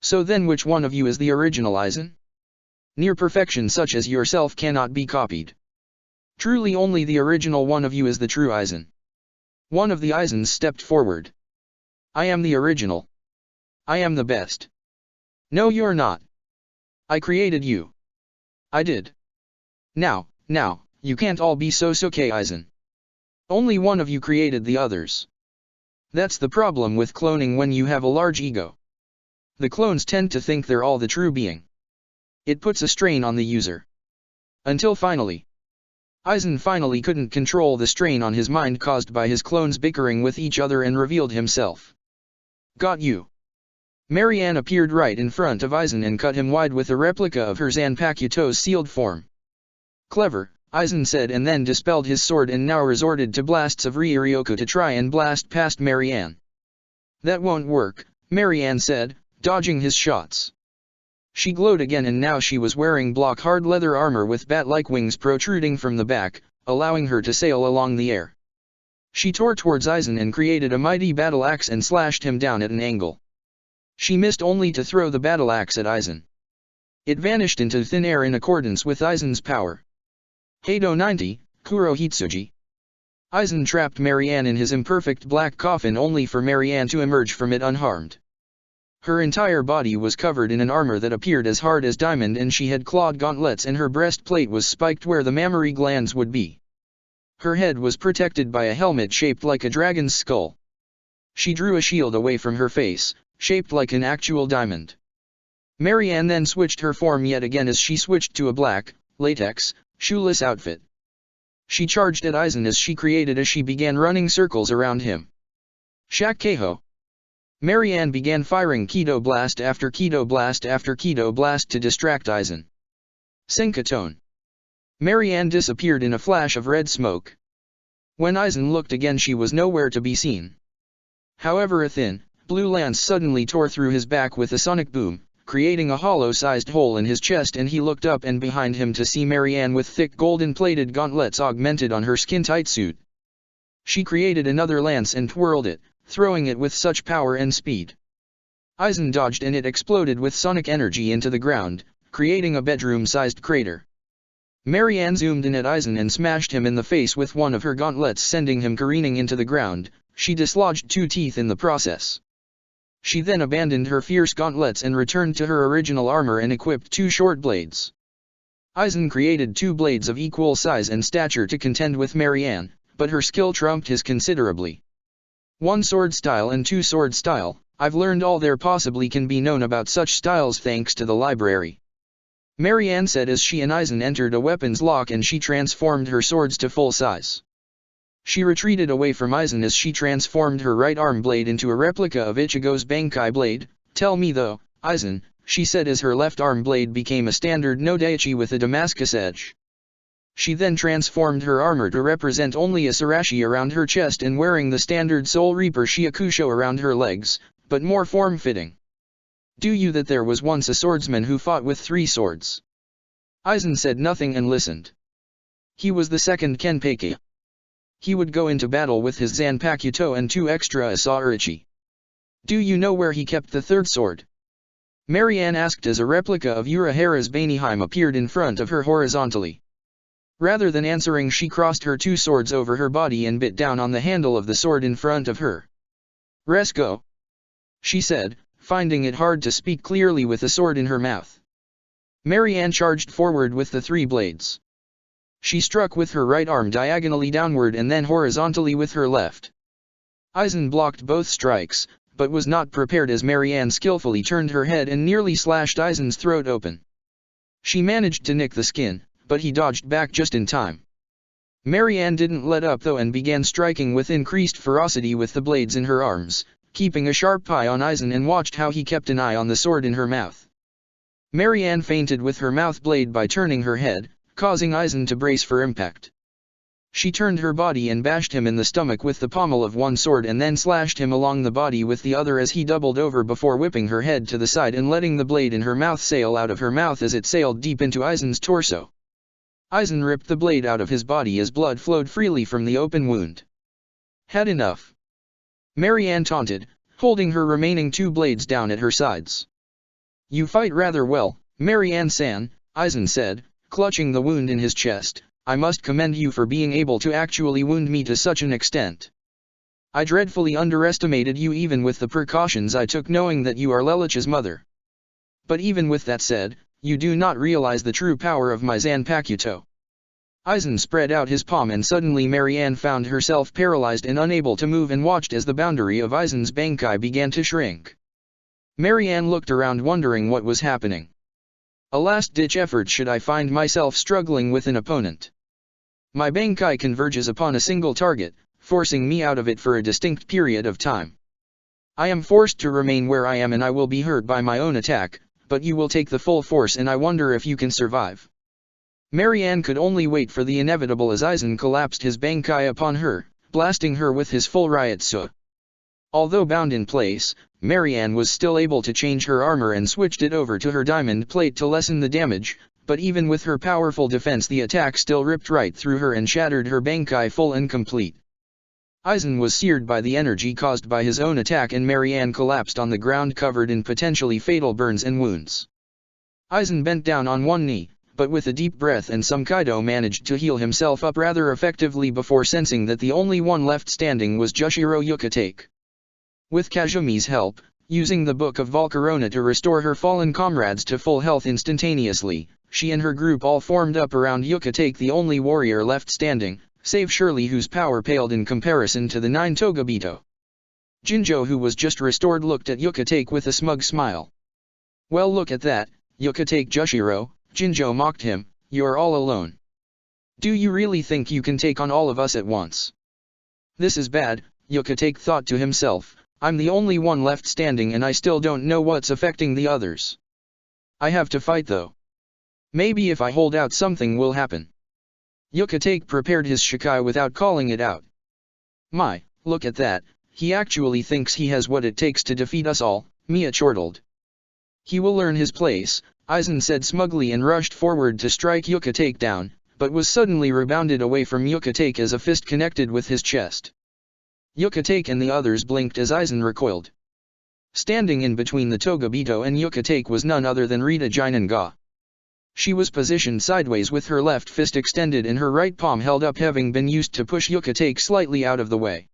So then which one of you is the original Aizen? Near perfection such as yourself cannot be copied. Truly only the original one of you is the true Aizen. One of the Aizens stepped forward. I am the original. I am the best. No you're not. I created you. I did. Now, you can't all be Sosuke Aizen. Only one of you created the others. That's the problem with cloning when you have a large ego. The clones tend to think they're all the true being. It puts a strain on the user. Until finally. Aizen finally couldn't control the strain on his mind caused by his clones bickering with each other and revealed himself. Got you. Marianne appeared right in front of Aizen and cut him wide with a replica of her Zanpakuto's sealed form. Clever, Aizen said and then dispelled his sword and now resorted to blasts of Ryuryoku to try and blast past Marianne. That won't work, Marianne said, dodging his shots. She glowed again and now she was wearing block hard leather armor with bat-like wings protruding from the back, allowing her to sail along the air. She tore towards Aizen and created a mighty battle axe and slashed him down at an angle. She missed only to throw the battle axe at Aizen. It vanished into thin air in accordance with Aizen's power. Heido 90, Kuro Hitsuji. Aizen trapped Marianne in his imperfect black coffin only for Marianne to emerge from it unharmed. Her entire body was covered in an armor that appeared as hard as diamond and she had clawed gauntlets and her breastplate was spiked where the mammary glands would be. Her head was protected by a helmet shaped like a dragon's skull. She drew a shield away from her face, shaped like an actual diamond. Marianne then switched her form yet again as she switched to a black, latex, shoeless outfit. She charged at Aizen as she began running circles around him. Shak Keiho. Marianne began firing Keto Blast after Keto Blast after Keto Blast to distract Aizen. Synchrotone. Marianne disappeared in a flash of red smoke. When Aizen looked again, she was nowhere to be seen. However, a thin, blue lance suddenly tore through his back with a sonic boom, creating a hollow-sized hole in his chest, and he looked up and behind him to see Marianne with thick golden-plated gauntlets augmented on her skin-tight suit. She created another lance and twirled it, throwing it with such power and speed. Aizen dodged and it exploded with sonic energy into the ground, creating a bedroom-sized crater. Marianne zoomed in at Aizen and smashed him in the face with one of her gauntlets, sending him careening into the ground. She dislodged 2 teeth in the process. She then abandoned her fierce gauntlets and returned to her original armor and equipped 2 short blades. Aizen created 2 blades of equal size and stature to contend with Marianne, but her skill trumped his considerably. 1 sword style and 2 sword style. I've learned all there possibly can be known about such styles thanks to the library. Marianne said as she and Aizen entered a weapons lock and she transformed her swords to full size. She retreated away from Aizen as she transformed her right arm blade into a replica of Ichigo's Bankai blade. Tell me though, Aizen, she said as her left arm blade became a standard no Daichi with a Damascus edge. She then transformed her armor to represent only a Sarashi around her chest and wearing the standard Soul Reaper Shiakusho around her legs, but more form-fitting. Do you that there was once a swordsman who fought with 3 swords? Aizen said nothing and listened. He was the second Kenpeki. He would go into battle with his Zanpakuto and 2 extra Asaurichi. Do you know where he kept the 3rd sword? Marianne asked as a replica of Urahara's Baneheim appeared in front of her horizontally. Rather than answering, she crossed her 2 swords over her body and bit down on the handle of the sword in front of her. Resco, she said, finding it hard to speak clearly with the sword in her mouth. Marianne charged forward with the 3 blades. She struck with her right arm diagonally downward and then horizontally with her left. Aizen blocked both strikes, but was not prepared as Marianne skillfully turned her head and nearly slashed Aizen's throat open. She managed to nick the skin, but he dodged back just in time. Marianne didn't let up though and began striking with increased ferocity with the blades in her arms, keeping a sharp eye on Aizen and watched how he kept an eye on the sword in her mouth. Marianne feinted with her mouth blade by turning her head, causing Aizen to brace for impact. She turned her body and bashed him in the stomach with the pommel of one sword and then slashed him along the body with the other as he doubled over before whipping her head to the side and letting the blade in her mouth sail out of her mouth as it sailed deep into Aizen's torso. Aizen ripped the blade out of his body as blood flowed freely from the open wound. Had enough? Marianne taunted, holding her remaining 2 blades down at her sides. You fight rather well, Marianne-san, Aizen said, clutching the wound in his chest. I must commend you for being able to actually wound me to such an extent. I dreadfully underestimated you even with the precautions I took knowing that you are Lelich's mother. But even with that said, you do not realize the true power of my Zanpakuto. Aizen spread out his palm and suddenly Marianne found herself paralyzed and unable to move and watched as the boundary of Aizen's Bankai began to shrink. Marianne looked around wondering what was happening. A last-ditch effort should I find myself struggling with an opponent. My Bankai converges upon a single target, forcing me out of it for a distinct period of time. I am forced to remain where I am and I will be hurt by my own attack, but you will take the full force and I wonder if you can survive. Marianne could only wait for the inevitable as Aizen collapsed his Bankai upon her, blasting her with his full Ryutsu. Although bound in place, Marianne was still able to change her armor and switched it over to her diamond plate to lessen the damage, but even with her powerful defense the attack still ripped right through her and shattered her Bankai full and complete. Aizen was seared by the energy caused by his own attack and Marianne collapsed on the ground covered in potentially fatal burns and wounds. Aizen bent down on one knee, but with a deep breath and some Kaido managed to heal himself up rather effectively before sensing that the only one left standing was Jushiro Yukitake. With Kazumi's help, using the Book of Volcarona to restore her fallen comrades to full health instantaneously, she and her group all formed up around Yukitake, the only warrior left standing, save Shirley whose power paled in comparison to the 9 Togabito. Jinjo who was just restored looked at Yukitake with a smug smile. Well look at that, Yukitake Jushiro, Jinjo mocked him, you're all alone. Do you really think you can take on all of us at once? This is bad, Yukitake thought to himself, I'm the only one left standing and I still don't know what's affecting the others. I have to fight though. Maybe if I hold out something will happen. Yuka-take prepared his Shikai without calling it out. My, look at that, he actually thinks he has what it takes to defeat us all, Mia chortled. He will learn his place, Aizen said smugly and rushed forward to strike Yuka-take down, but was suddenly rebounded away from Yuka-take as a fist connected with his chest. Yuka-take and the others blinked as Aizen recoiled. Standing in between the Togabito and Yuka-take was none other than Rita Jinanga. She was positioned sideways with her left fist extended and her right palm held up, having been used to push Yuka-take slightly out of the way.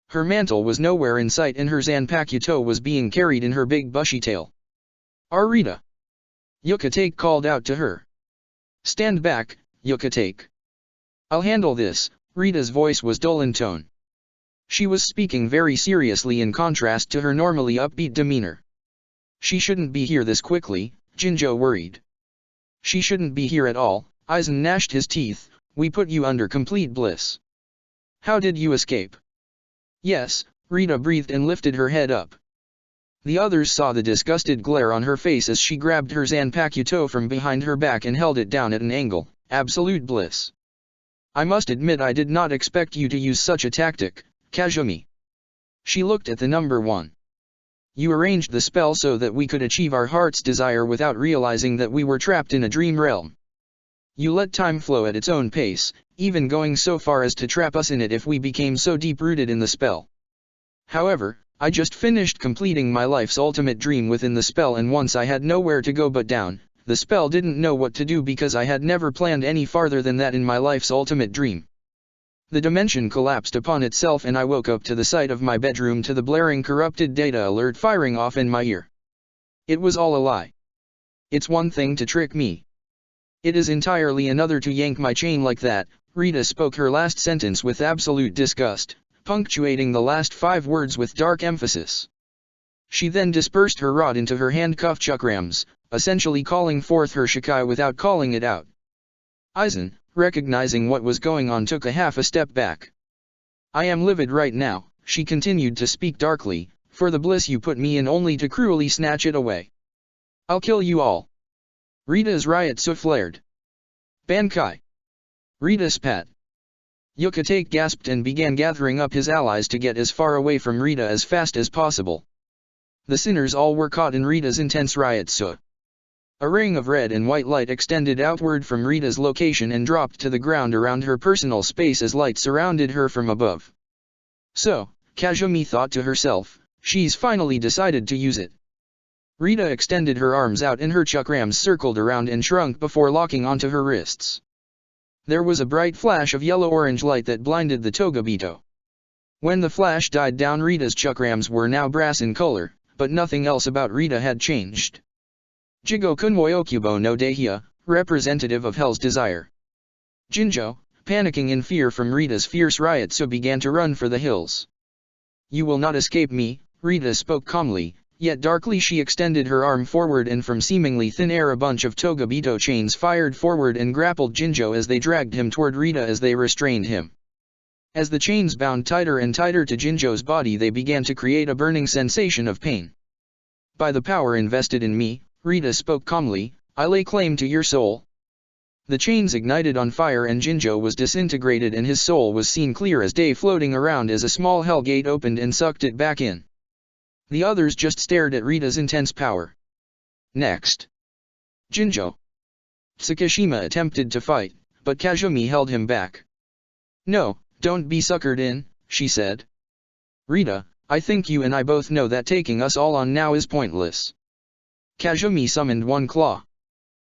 Her mantle was nowhere in sight and her Zanpakuto was being carried in her big bushy tail. Rita! Yuka-take called out to her. Stand back, Yuka-take. I'll handle this. Rita's voice was dull in tone. She was speaking very seriously in contrast to her normally upbeat demeanor. She shouldn't be here this quickly, Jinjo worried. She shouldn't be here at all, Aizen gnashed his teeth. We put you under complete bliss. How did you escape? Yes, Rita breathed and lifted her head up. The others saw the disgusted glare on her face as she grabbed her Zanpakuto from behind her back and held it down at an angle. Absolute bliss. I must admit I did not expect you to use such a tactic, Kazumi. She looked at the number 1. You arranged the spell so that we could achieve our heart's desire without realizing that we were trapped in a dream realm. You let time flow at its own pace, even going so far as to trap us in it if we became so deep-rooted in the spell. However, I just finished completing my life's ultimate dream within the spell, and once I had nowhere to go but down, the spell didn't know what to do because I had never planned any farther than that in my life's ultimate dream. The dimension collapsed upon itself and I woke up to the sight of my bedroom to the blaring corrupted data alert firing off in my ear. It was all a lie. It's one thing to trick me. It is entirely another to yank my chain like that. Rita spoke her last sentence with absolute disgust, punctuating the last 5 words with dark emphasis. She then dispersed her rod into her handcuff chakrams, essentially calling forth her Shikai without calling it out. Aizen, recognizing what was going on, took a half a step back. I am livid right now, she continued to speak darkly, for the bliss you put me in only to cruelly snatch it away. I'll kill you all. Rita's Ryotsu flared. Bankai. Rita spat. Yuka-take gasped and began gathering up his allies to get as far away from Rita as fast as possible. The sinners all were caught in Rita's intense Ryotsu. A ring of red and white light extended outward from Rita's location and dropped to the ground around her personal space as light surrounded her from above. So, Kazumi thought to herself, she's finally decided to use it. Rita extended her arms out and her chakrams circled around and shrunk before locking onto her wrists. There was a bright flash of yellow-orange light that blinded the Togabito. When the flash died down, Rita's chakrams were now brass in color, but nothing else about Rita had changed. Jigo Kunmoi Okubo no Dehia, representative of Hell's Desire. Jinjo, panicking in fear from Rita's fierce Ryotsu, began to run for the hills. You will not escape me, Rita spoke calmly, yet darkly. She extended her arm forward and from seemingly thin air a bunch of Togabito chains fired forward and grappled Jinjo as they dragged him toward Rita as they restrained him. As the chains bound tighter and tighter to Jinjo's body, they began to create a burning sensation of pain. By the power invested in me, Rita spoke calmly, I lay claim to your soul. The chains ignited on fire and Jinjo was disintegrated and his soul was seen clear as day floating around as a small hell gate opened and sucked it back in. The others just stared at Rita's intense power. Next. Jinjo. Tsukishima attempted to fight, but Kazumi held him back. No, don't be suckered in, she said. Rita, I think you and I both know that taking us all on now is pointless. Kazumi summoned one claw.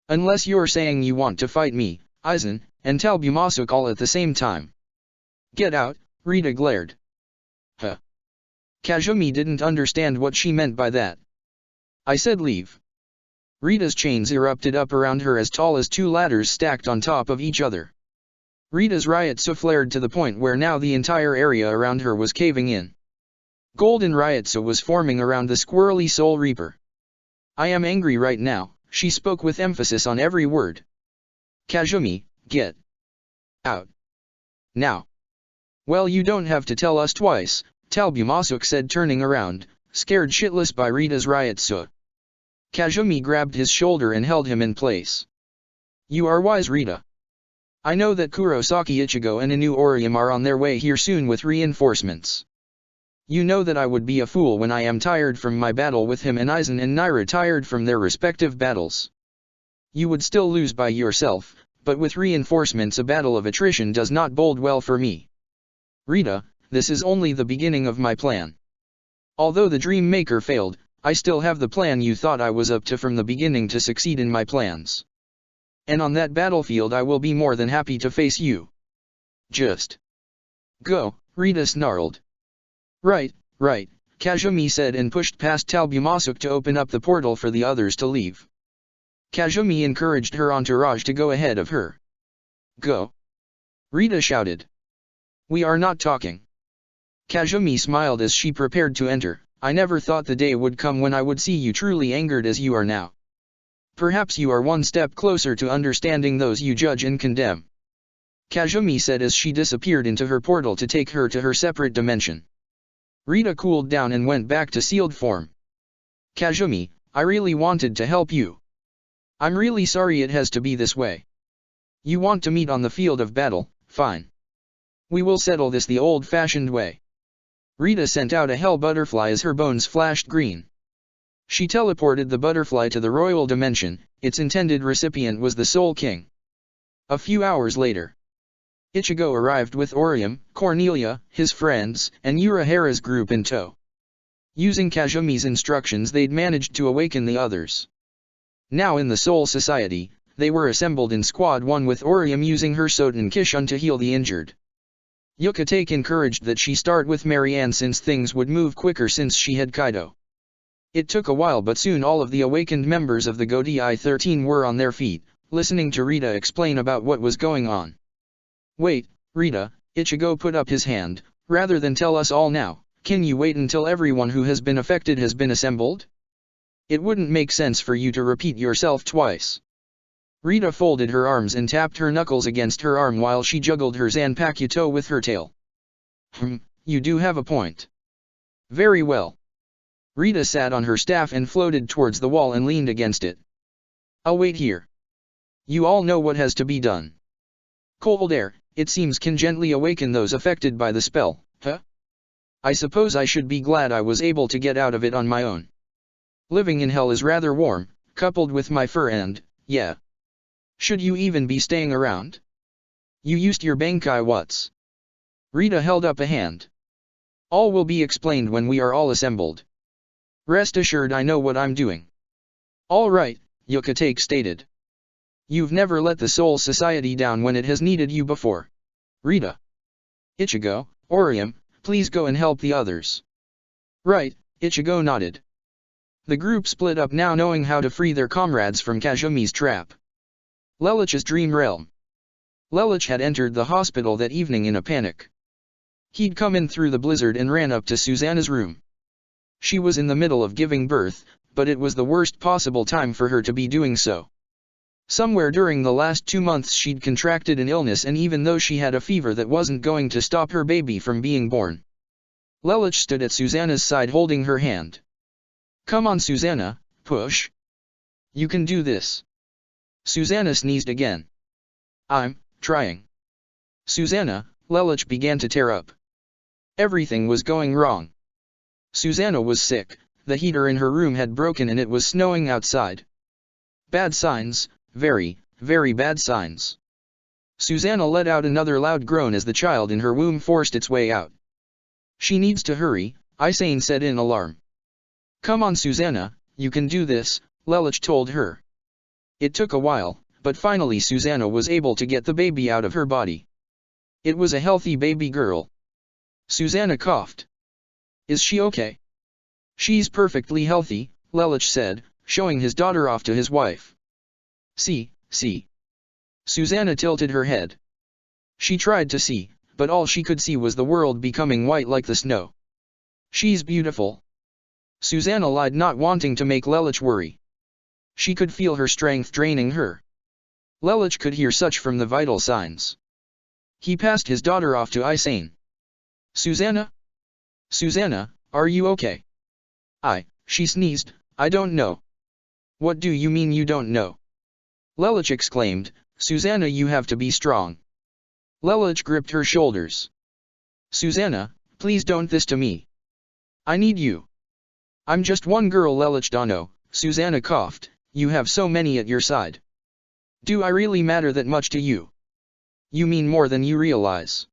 Unless you're saying you want to fight me, Aizen, and Talbumasuk all at the same time. Get out, Rita glared. Huh. Kazumi didn't understand what she meant by that. I said leave. Rita's chains erupted up around her as tall as 2 ladders stacked on top of each other. Rita's Ryotsu flared to the point where now the entire area around her was caving in. Golden Ryotsu was forming around the squirrely Soul Reaper. I am angry right now, she spoke with emphasis on every word. Kazumi, get out. Now. Well, you don't have to tell us twice, Talbumasuk said, turning around, scared shitless by Rita's riotsu. Kazumi grabbed his shoulder and held him in place. You are wise, Rita. I know that Kurosaki Ichigo and Inu Orium are on their way here soon with reinforcements. You know that I would be a fool when I am tired from my battle with him and Aizen and Naira tired from their respective battles. You would still lose by yourself, but with reinforcements a battle of attrition does not bode well for me. Rita, this is only the beginning of my plan. Although the Dream Maker failed, I still have the plan you thought I was up to from the beginning to succeed in my plans. And on that battlefield I will be more than happy to face you. Just go, Rita snarled. Right, Kazumi said and pushed past Talbumasuk to open up the portal for the others to leave. Kazumi encouraged her entourage to go ahead of her. Go! Rita shouted. We are not talking. Kazumi smiled as she prepared to enter. I never thought the day would come when I would see you truly angered as you are now. Perhaps you are one step closer to understanding those you judge and condemn. Kazumi said as she disappeared into her portal to take her to her separate dimension. Rita cooled down and went back to sealed form. Kazumi, I really wanted to help you. I'm really sorry it has to be this way. You want to meet on the field of battle, fine. We will settle this the old-fashioned way. Rita sent out a hell butterfly as her bones flashed green. She teleported the butterfly to the royal dimension. Its intended recipient was the Soul King. A few hours later, Ichigo arrived with Orium, Cornelia, his friends, and Urahara's group in tow. Using Kazumi's instructions they'd managed to awaken the others. Now in the Soul Society, they were assembled in Squad 1 with Orium using her Soten Kishun to heal the injured. Yukatake encouraged that she start with Marianne since things would move quicker since she had Kaido. It took a while but soon all of the awakened members of the Godei 13 were on their feet, listening to Rita explain about what was going on. Wait, Rita, Ichigo put up his hand, rather than tell us all now, can you wait until everyone who has been affected has been assembled? It wouldn't make sense for you to repeat yourself twice. Rita folded her arms and tapped her knuckles against her arm while she juggled her Zanpakuto with her tail. You do have a point. Very well. Rita sat on her staff and floated towards the wall and leaned against it. I'll wait here. You all know what has to be done. Cold air, it seems, can gently awaken those affected by the spell, huh? I suppose I should be glad I was able to get out of it on my own. Living in hell is rather warm, coupled with my fur and, yeah. Should you even be staying around? You used your Bankai What's? Rita held up a hand. All will be explained when we are all assembled. Rest assured I know what I'm doing. All right, Yukatake stated. You've never let the Soul Society down when it has needed you before. Rita. Ichigo, Orium, please go and help the others. Right, Ichigo nodded. The group split up now knowing how to free their comrades from Kazumi's trap. Lelich's dream realm. Lelich had entered the hospital that evening in a panic. He'd come in through the blizzard and ran up to Susanna's room. She was in the middle of giving birth, but it was the worst possible time for her to be doing so. Somewhere during the last 2 months she'd contracted an illness, and even though she had a fever that wasn't going to stop her baby from being born. Lelich stood at Susanna's side holding her hand. Come on Susanna, push. You can do this. Susanna sneezed again. I'm trying. Susanna, Lelich began to tear up. Everything was going wrong. Susanna was sick, the heater in her room had broken and it was snowing outside. Bad signs, very, very bad signs. Susanna let out another loud groan as the child in her womb forced its way out. She needs to hurry, Aizen said in alarm. Come on Susanna, you can do this, Lelich told her. It took a while, but finally Susanna was able to get the baby out of her body. It was a healthy baby girl. Susanna coughed. Is she okay? She's perfectly healthy, Lelich said, showing his daughter off to his wife. See. Susanna tilted her head. She tried to see, but all she could see was the world becoming white like the snow. She's beautiful. Susanna lied, not wanting to make Lelich worry. She could feel her strength draining her. Lelich could hear such from the vital signs. He passed his daughter off to Aizen. Susanna? Susanna, are you okay? She sneezed, I don't know. What do you mean you don't know? Lelich exclaimed, Susanna, you have to be strong. Lelich gripped her shoulders. Susanna, please don't this to me. I need you. I'm just one girl, Lelich Dono. Susanna coughed, you have so many at your side. Do I really matter that much to you? You mean more than you realize.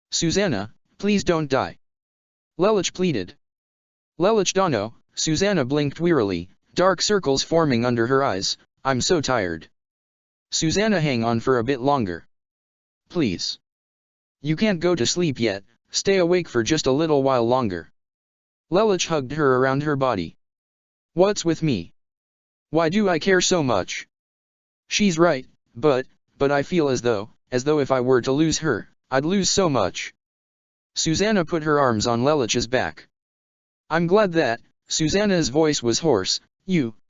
Susanna, please don't die. Lelich pleaded. Lelich Dono, Susanna blinked wearily, dark circles forming under her eyes, I'm so tired. Susanna, hang on for a bit longer. Please. You can't go to sleep yet, stay awake for just a little while longer. Lelich hugged her around her body. What's with me? Why do I care so much? She's right, but I feel as though if I were to lose her, I'd lose so much. Susanna put her arms on Lelich's back. I'm glad that, Susanna's voice was hoarse,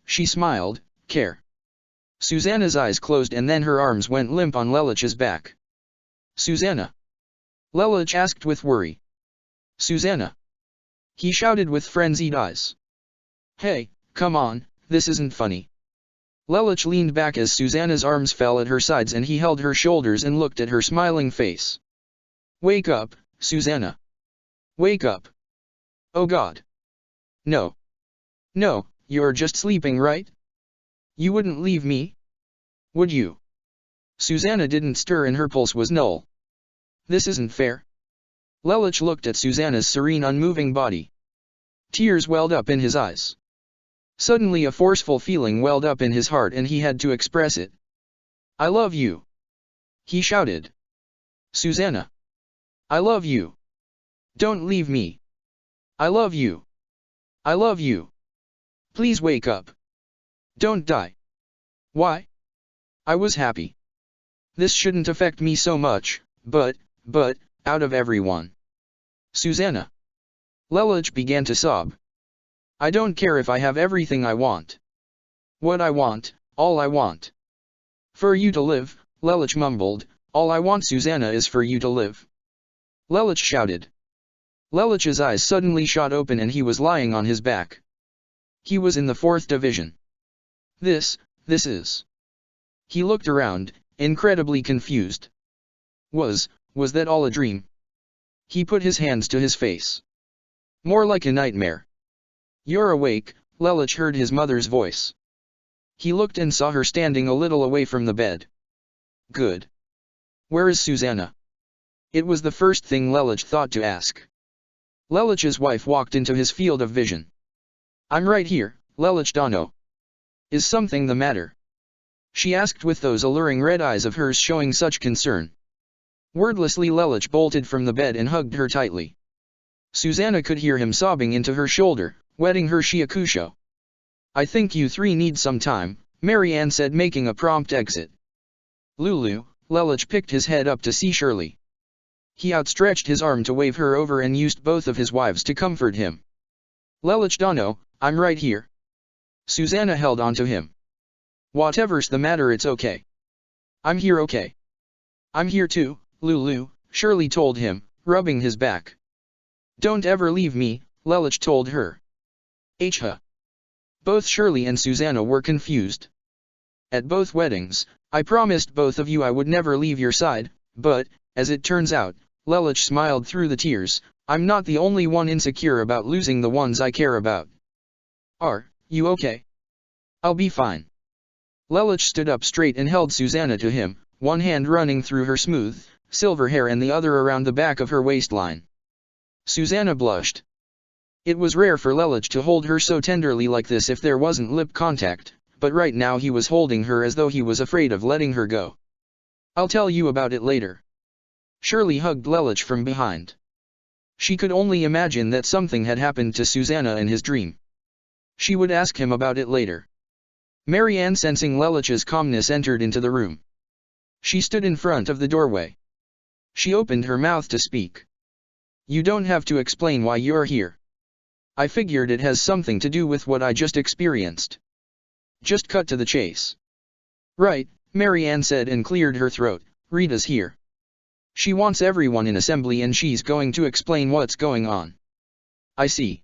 she smiled, care. Susanna's eyes closed and then her arms went limp on Lelich's back. Susanna? Lelich asked with worry. Susanna? He shouted with frenzied eyes. Hey, come on, this isn't funny. Lelich leaned back as Susanna's arms fell at her sides and he held her shoulders and looked at her smiling face. Wake up, Susanna. Wake up. Oh God. No. No, you're just sleeping, right? You wouldn't leave me? Would you? Susanna didn't stir and her pulse was null. This isn't fair. Lelich looked at Susanna's serene unmoving body. Tears welled up in his eyes. Suddenly a forceful feeling welled up in his heart and he had to express it. I love you. He shouted. Susanna. I love you. Don't leave me. I love you. I love you. Please wake up. Don't die. Why? I was happy. This shouldn't affect me so much, but, out of everyone. Susanna. Lelich began to sob. I don't care if I have everything I want. What I want, all I want. For you to live, Lelich mumbled, all I want, Susanna, is for you to live. Lelich shouted. Lelich's eyes suddenly shot open and he was lying on his back. He was in the 4th division. This is. He looked around, incredibly confused. Was that all a dream? He put his hands to his face. More like a nightmare. You're awake, Lelich heard his mother's voice. He looked and saw her standing a little away from the bed. Good. Where is Susanna? It was the first thing Lelich thought to ask. Lelich's wife walked into his field of vision. I'm right here, Lelich Dono. Is something the matter? She asked with those alluring red eyes of hers showing such concern. Wordlessly Lelich bolted from the bed and hugged her tightly. Susanna could hear him sobbing into her shoulder, wetting her shiakusho. I think you three need some time, Marianne said, making a prompt exit. Lulu, Lelich picked his head up to see Shirley. He outstretched his arm to wave her over and used both of his wives to comfort him. Lelich Dono, I'm right here. Susanna held on to him. Whatever's the matter, it's okay. I'm here, okay. I'm here too, Lulu, Shirley told him, rubbing his back. Don't ever leave me, Lelich told her. Huh. Both Shirley and Susanna were confused. At both weddings, I promised both of you I would never leave your side, but, as it turns out, Lelich smiled through the tears, I'm not the only one insecure about losing the ones I care about. Are you okay? I'll be fine. Lelich stood up straight and held Susanna to him, one hand running through her smooth, silver hair and the other around the back of her waistline. Susanna blushed. It was rare for Lelich to hold her so tenderly like this if there wasn't lip contact, but right now he was holding her as though he was afraid of letting her go. I'll tell you about it later. Shirley hugged Lelich from behind. She could only imagine that something had happened to Susanna in his dream. She would ask him about it later. Marianne, sensing Lelich's calmness, entered into the room. She stood in front of the doorway. She opened her mouth to speak. You don't have to explain why you're here. I figured it has something to do with what I just experienced. Just cut to the chase. Right, Marianne said and cleared her throat, Rita's here. She wants everyone in assembly and she's going to explain what's going on. I see.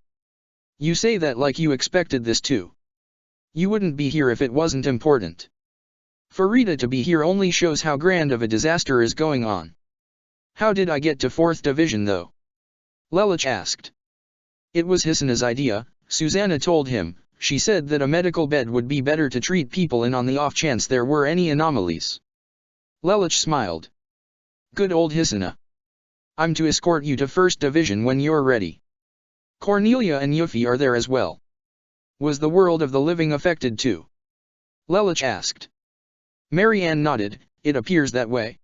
You say that like you expected this too. You wouldn't be here if it wasn't important. For Rita to be here only shows how grand of a disaster is going on. How did I get to 4th Division though? Lelich asked. It was Hisona's idea, Susanna told him. She said that a medical bed would be better to treat people in on the off chance there were any anomalies. Lelich smiled. Good old Hisona. I'm to escort you to 1st Division when you're ready. Cornelia and Yuffie are there as well. Was the world of the living affected too? Lelich asked. Marianne nodded. It appears that way.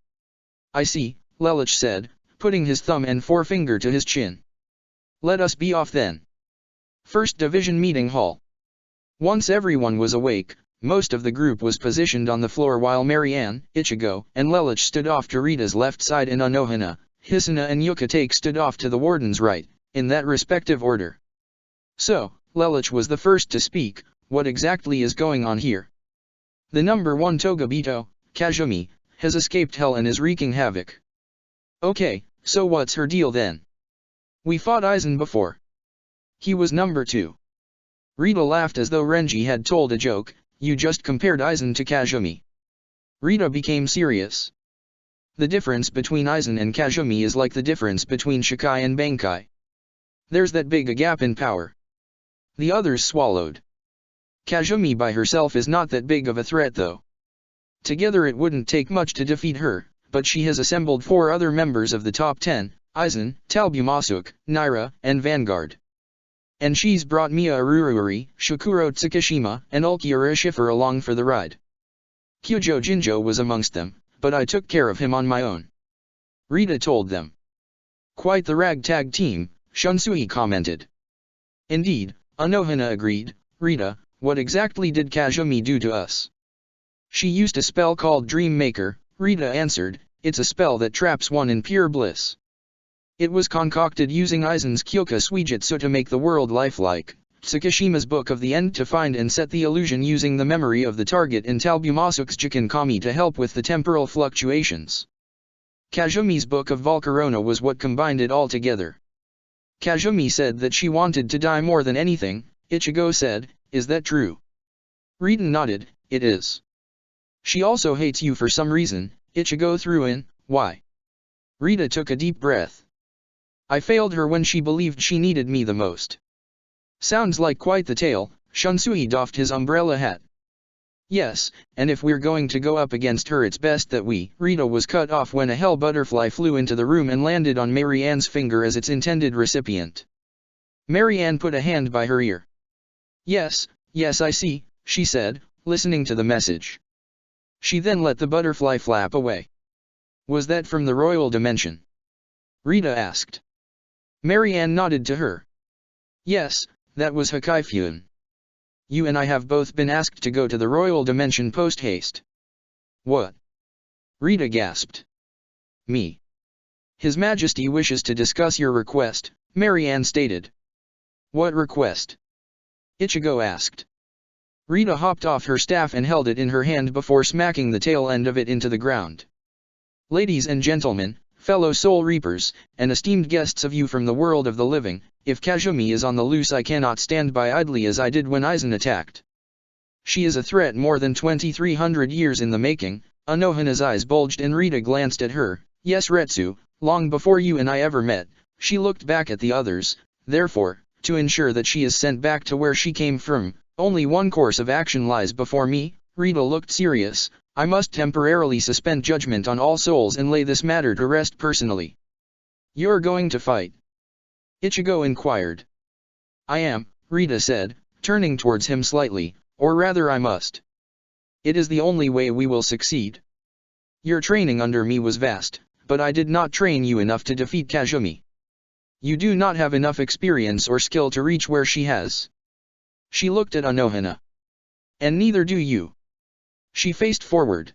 I see, Lelich said, putting his thumb and forefinger to his chin. Let us be off then. 1st Division Meeting Hall. Once everyone was awake, most of the group was positioned on the floor while Marianne, Ichigo, and Lelich stood off to Rita's left side and Anohana, Hisona and Yukatake stood off to the warden's right, in that respective order. So, Lelich was the first to speak. What exactly is going on here? The number 1 Togabito, Kazumi, has escaped hell and is wreaking havoc. Okay, so what's her deal then? We fought Aizen before. He was number 2. Rita laughed as though Renji had told a joke. You just compared Aizen to Kazumi. Rita became serious. The difference between Aizen and Kazumi is like the difference between Shikai and Bankai. There's that big a gap in power. The others swallowed. Kazumi by herself is not that big of a threat though. Together it wouldn't take much to defeat her, but she has assembled 4 other members of the top 10, Aizen, Talbumasuk, Naira, and Vanguard. And she's brought Miya Urururi, Shukuro Tsukishima, and Ulquiorra Schiffer along for the ride. Kyujo Jinjo was amongst them, but I took care of him on my own. Rita told them. Quite the ragtag team, Shunsui commented. Indeed, Anohana agreed. Rita, what exactly did Kazumi do to us? She used a spell called Dream Maker, Rita answered. It's a spell that traps one in pure bliss. It was concocted using Aizen's Kyoka Suijutsu to make the world lifelike, Tsukishima's Book of the End to find and set the illusion using the memory of the target in Talbumasuk's Jikin Kami to help with the temporal fluctuations. Kazumi's Book of Volcarona was what combined it all together. Kazumi said that she wanted to die more than anything. Ichigo said, is that true? Rita nodded, it is. She also hates you for some reason, Ichigo threw in, why? Rita took a deep breath. I failed her when she believed she needed me the most. Sounds like quite the tale. Shunsui doffed his umbrella hat. Yes, and if we're going to go up against her it's best that we. Rita was cut off when a hell butterfly flew into the room and landed on Marianne's finger as its intended recipient. Marianne put a hand by her ear. Yes, I see, she said, listening to the message. She then let the butterfly flap away. Was that from the royal dimension? Rita asked. Marianne nodded to her. Yes, that was Hakaifyun. You and I have both been asked to go to the royal dimension post-haste. What? Rita gasped. Me. His Majesty wishes to discuss your request, Marianne stated. What request? Ichigo asked. Rita hopped off her staff and held it in her hand before smacking the tail end of it into the ground. Ladies and gentlemen, fellow Soul Reapers, and esteemed guests of you from the world of the living, if Kazumi is on the loose I cannot stand by idly as I did when Aizen attacked. She is a threat more than 2300 years in the making. Anohana's eyes bulged and Rita glanced at her. Yes Retsu, long before you and I ever met. She looked back at the others. Therefore, to ensure that she is sent back to where she came from, only one course of action lies before me. Rita looked serious. I must temporarily suspend judgment on all souls and lay this matter to rest personally. You're going to fight? Ichigo inquired. I am, Rita said, turning towards him slightly, or rather I must. It is the only way we will succeed. Your training under me was vast, but I did not train you enough to defeat Kazumi. You do not have enough experience or skill to reach where she has. She looked at Anohana. And neither do you. She faced forward.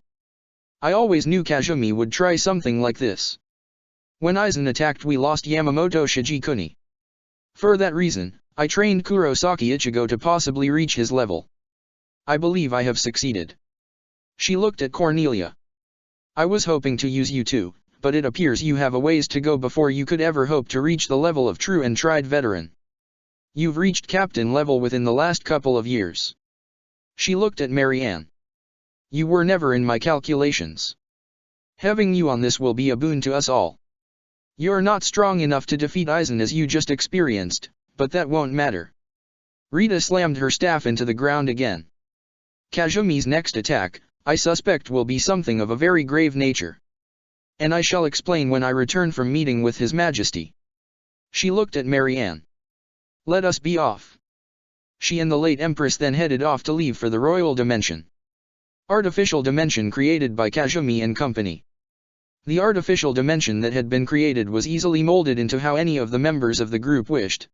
I always knew Kazumi would try something like this. When Aizen attacked we lost Yamamoto Shijikuni. For that reason, I trained Kurosaki Ichigo to possibly reach his level. I believe I have succeeded. She looked at Cornelia. I was hoping to use you too, but it appears you have a ways to go before you could ever hope to reach the level of true and tried veteran. You've reached captain level within the last couple of years. She looked at Marianne. You were never in my calculations. Having you on this will be a boon to us all. You're not strong enough to defeat Aizen as you just experienced, but that won't matter. Rita slammed her staff into the ground again. Kazumi's next attack, I suspect, will be something of a very grave nature. And I shall explain when I return from meeting with His Majesty. She looked at Marianne. Let us be off. She and the late Empress then headed off to leave for the Royal Dimension. Artificial dimension created by Kazumi and company. The artificial dimension that had been created was easily molded into how any of the members of the group wished.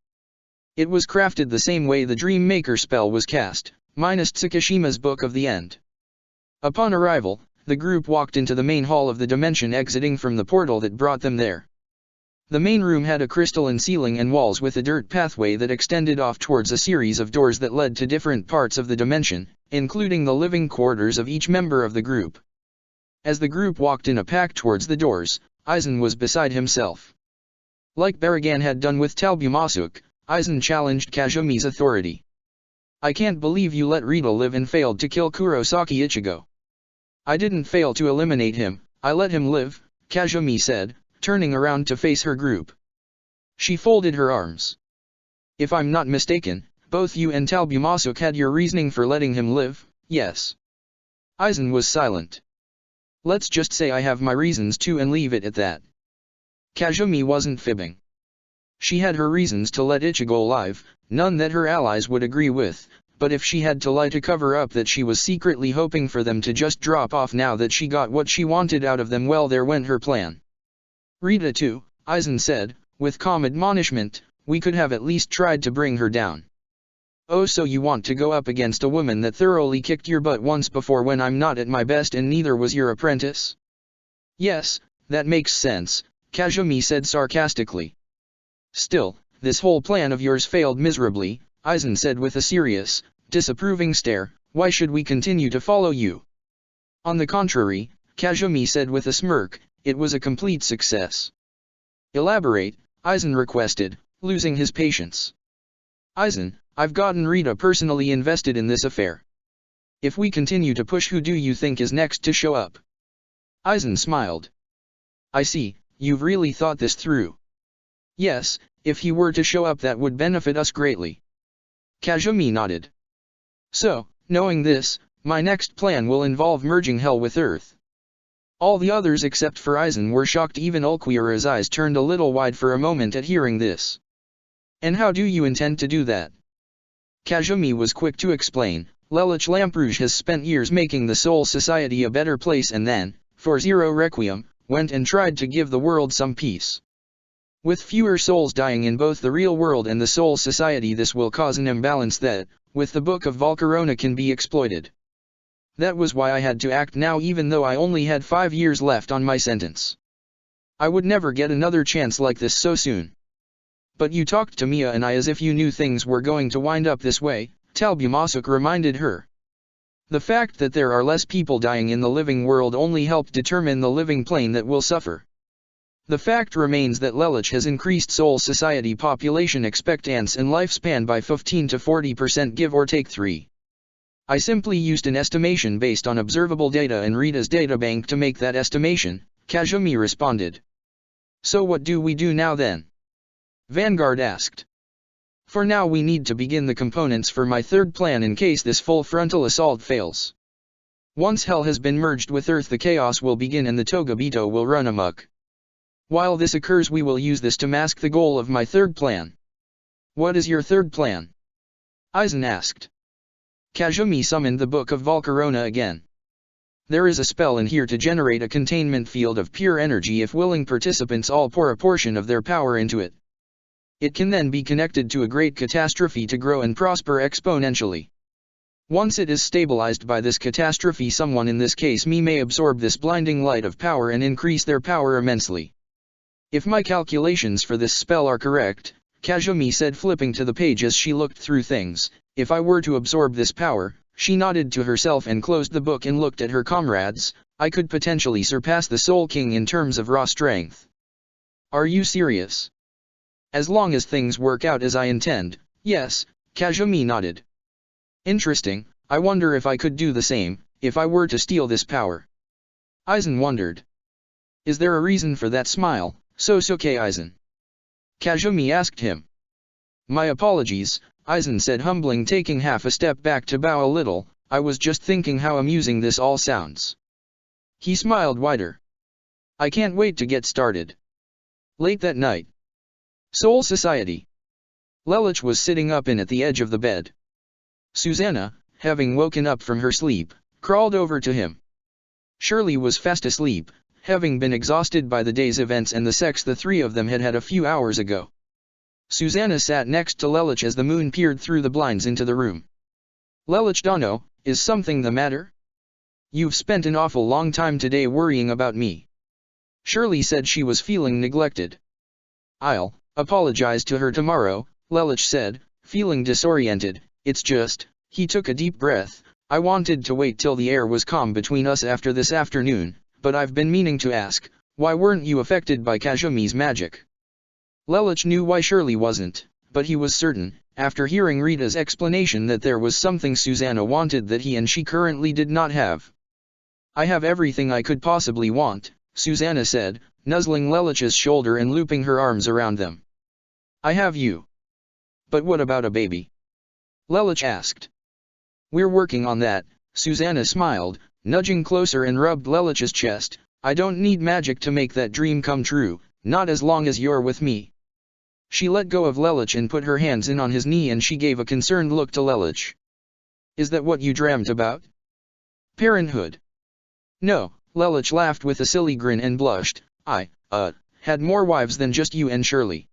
It was crafted the same way the Dream Maker spell was cast, minus Tsukishima's Book of the End. Upon arrival, the group walked into the main hall of the dimension, exiting from the portal that brought them there. The main room had a crystalline ceiling and walls with a dirt pathway that extended off towards a series of doors that led to different parts of the dimension, including the living quarters of each member of the group. As the group walked in a pack towards the doors, Aizen was beside himself. Like Baragan had done with Talbumasuk, Aizen challenged Kazumi's authority. I can't believe you let Rita live and failed to kill Kurosaki Ichigo. I didn't fail to eliminate him, I let him live, Kazumi said, turning around to face her group. She folded her arms. If I'm not mistaken, both you and Talbumasuk had your reasoning for letting him live, yes. Aizen was silent. Let's just say I have my reasons too and leave it at that. Kazumi wasn't fibbing. She had her reasons to let Ichigo live, none that her allies would agree with, but if she had to lie to cover up that she was secretly hoping for them to just drop off now that she got what she wanted out of them, well, there went her plan. Rita too, Aizen said, with calm admonishment, we could have at least tried to bring her down. Oh, so you want to go up against a woman that thoroughly kicked your butt once before when I'm not at my best and neither was your apprentice? Yes, that makes sense, Kazumi said sarcastically. Still, this whole plan of yours failed miserably, Aizen said with a serious, disapproving stare. Why should we continue to follow you? On the contrary, Kazumi said with a smirk, it was a complete success. Elaborate, Aizen requested, losing his patience. Aizen, I've gotten Rita personally invested in this affair. If we continue to push, who do you think is next to show up? Aizen smiled. I see, you've really thought this through. Yes, if he were to show up that would benefit us greatly. Kazumi nodded. So, knowing this, my next plan will involve merging Hell with Earth. All the others except for Aizen were shocked, even Ulquiorra's eyes turned a little wide for a moment at hearing this. And how do you intend to do that? Kazumi was quick to explain, Lelich Lamperouge has spent years making the Soul Society a better place and then, for Zero Requiem, went and tried to give the world some peace. With fewer souls dying in both the real world and the Soul Society, this will cause an imbalance that, with the Book of Volcarona, can be exploited. That was why I had to act now, even though I only had 5 years left on my sentence. I would never get another chance like this so soon. But you talked to Mia and I as if you knew things were going to wind up this way, Talbumasuk reminded her. The fact that there are less people dying in the living world only helped determine the living plane that will suffer. The fact remains that Lelich has increased Soul Society population expectance and lifespan by 15 to 40%, give or take 3. I simply used an estimation based on observable data in Rita's databank to make that estimation, Kazumi responded. So what do we do now then? Vanguard asked. For now we need to begin the components for my third plan in case this full frontal assault fails. Once Hell has been merged with Earth, the chaos will begin and the Togabito will run amok. While this occurs, we will use this to mask the goal of my third plan. What is your third plan? Aizen asked. Kazumi summoned the Book of Volcarona again. There is a spell in here to generate a containment field of pure energy if willing participants all pour a portion of their power into it. It can then be connected to a great catastrophe to grow and prosper exponentially. Once it is stabilized by this catastrophe, someone, in this case me, may absorb this blinding light of power and increase their power immensely. If my calculations for this spell are correct, Kazumi said, flipping to the page as she looked through things, if I were to absorb this power, she nodded to herself and closed the book and looked at her comrades, I could potentially surpass the Soul King in terms of raw strength. Are you serious? As long as things work out as I intend, Yes, Kazumi nodded. Interesting, I wonder if I could do the same, if I were to steal this power. Aizen wondered. Is there a reason for that smile, Sosuke Aizen? Kazumi asked him. My apologies, Aizen said, humbling, taking half a step back to bow a little. I was just thinking how amusing this all sounds. He smiled wider. I can't wait to get started. Late that night. Soul Society. Lelouch was sitting up at the edge of the bed. Susanna, having woken up from her sleep, crawled over to him. Shirley was fast asleep, having been exhausted by the day's events and the sex the three of them had had a few hours ago. Susanna sat next to Lelouch as the moon peered through the blinds into the room. Lelouch Dano, is something the matter? You've spent an awful long time today worrying about me. Shirley said she was feeling neglected. I'll apologize to her tomorrow, Lelouch said, feeling disoriented. It's just, he took a deep breath, I wanted to wait till the air was calm between us after this afternoon, but I've been meaning to ask, why weren't you affected by Kazumi's magic? Lelouch knew why Shirley wasn't, but he was certain, after hearing Rita's explanation, that there was something Susanna wanted that he and she currently did not have. I have everything I could possibly want, Susanna said, nuzzling Lelouch's shoulder and looping her arms around them. I have you. But what about a baby? Lelouch asked. We're working on that, Susanna smiled, nudging closer and rubbed Lelouch's chest. I don't need magic to make that dream come true, not as long as you're with me. She let go of Lelouch and put her hands in on his knee, and she gave a concerned look to Lelouch. Is that what you dreamt about? Parenthood. No, Lelouch laughed with a silly grin and blushed. I had more wives than just you and Shirley.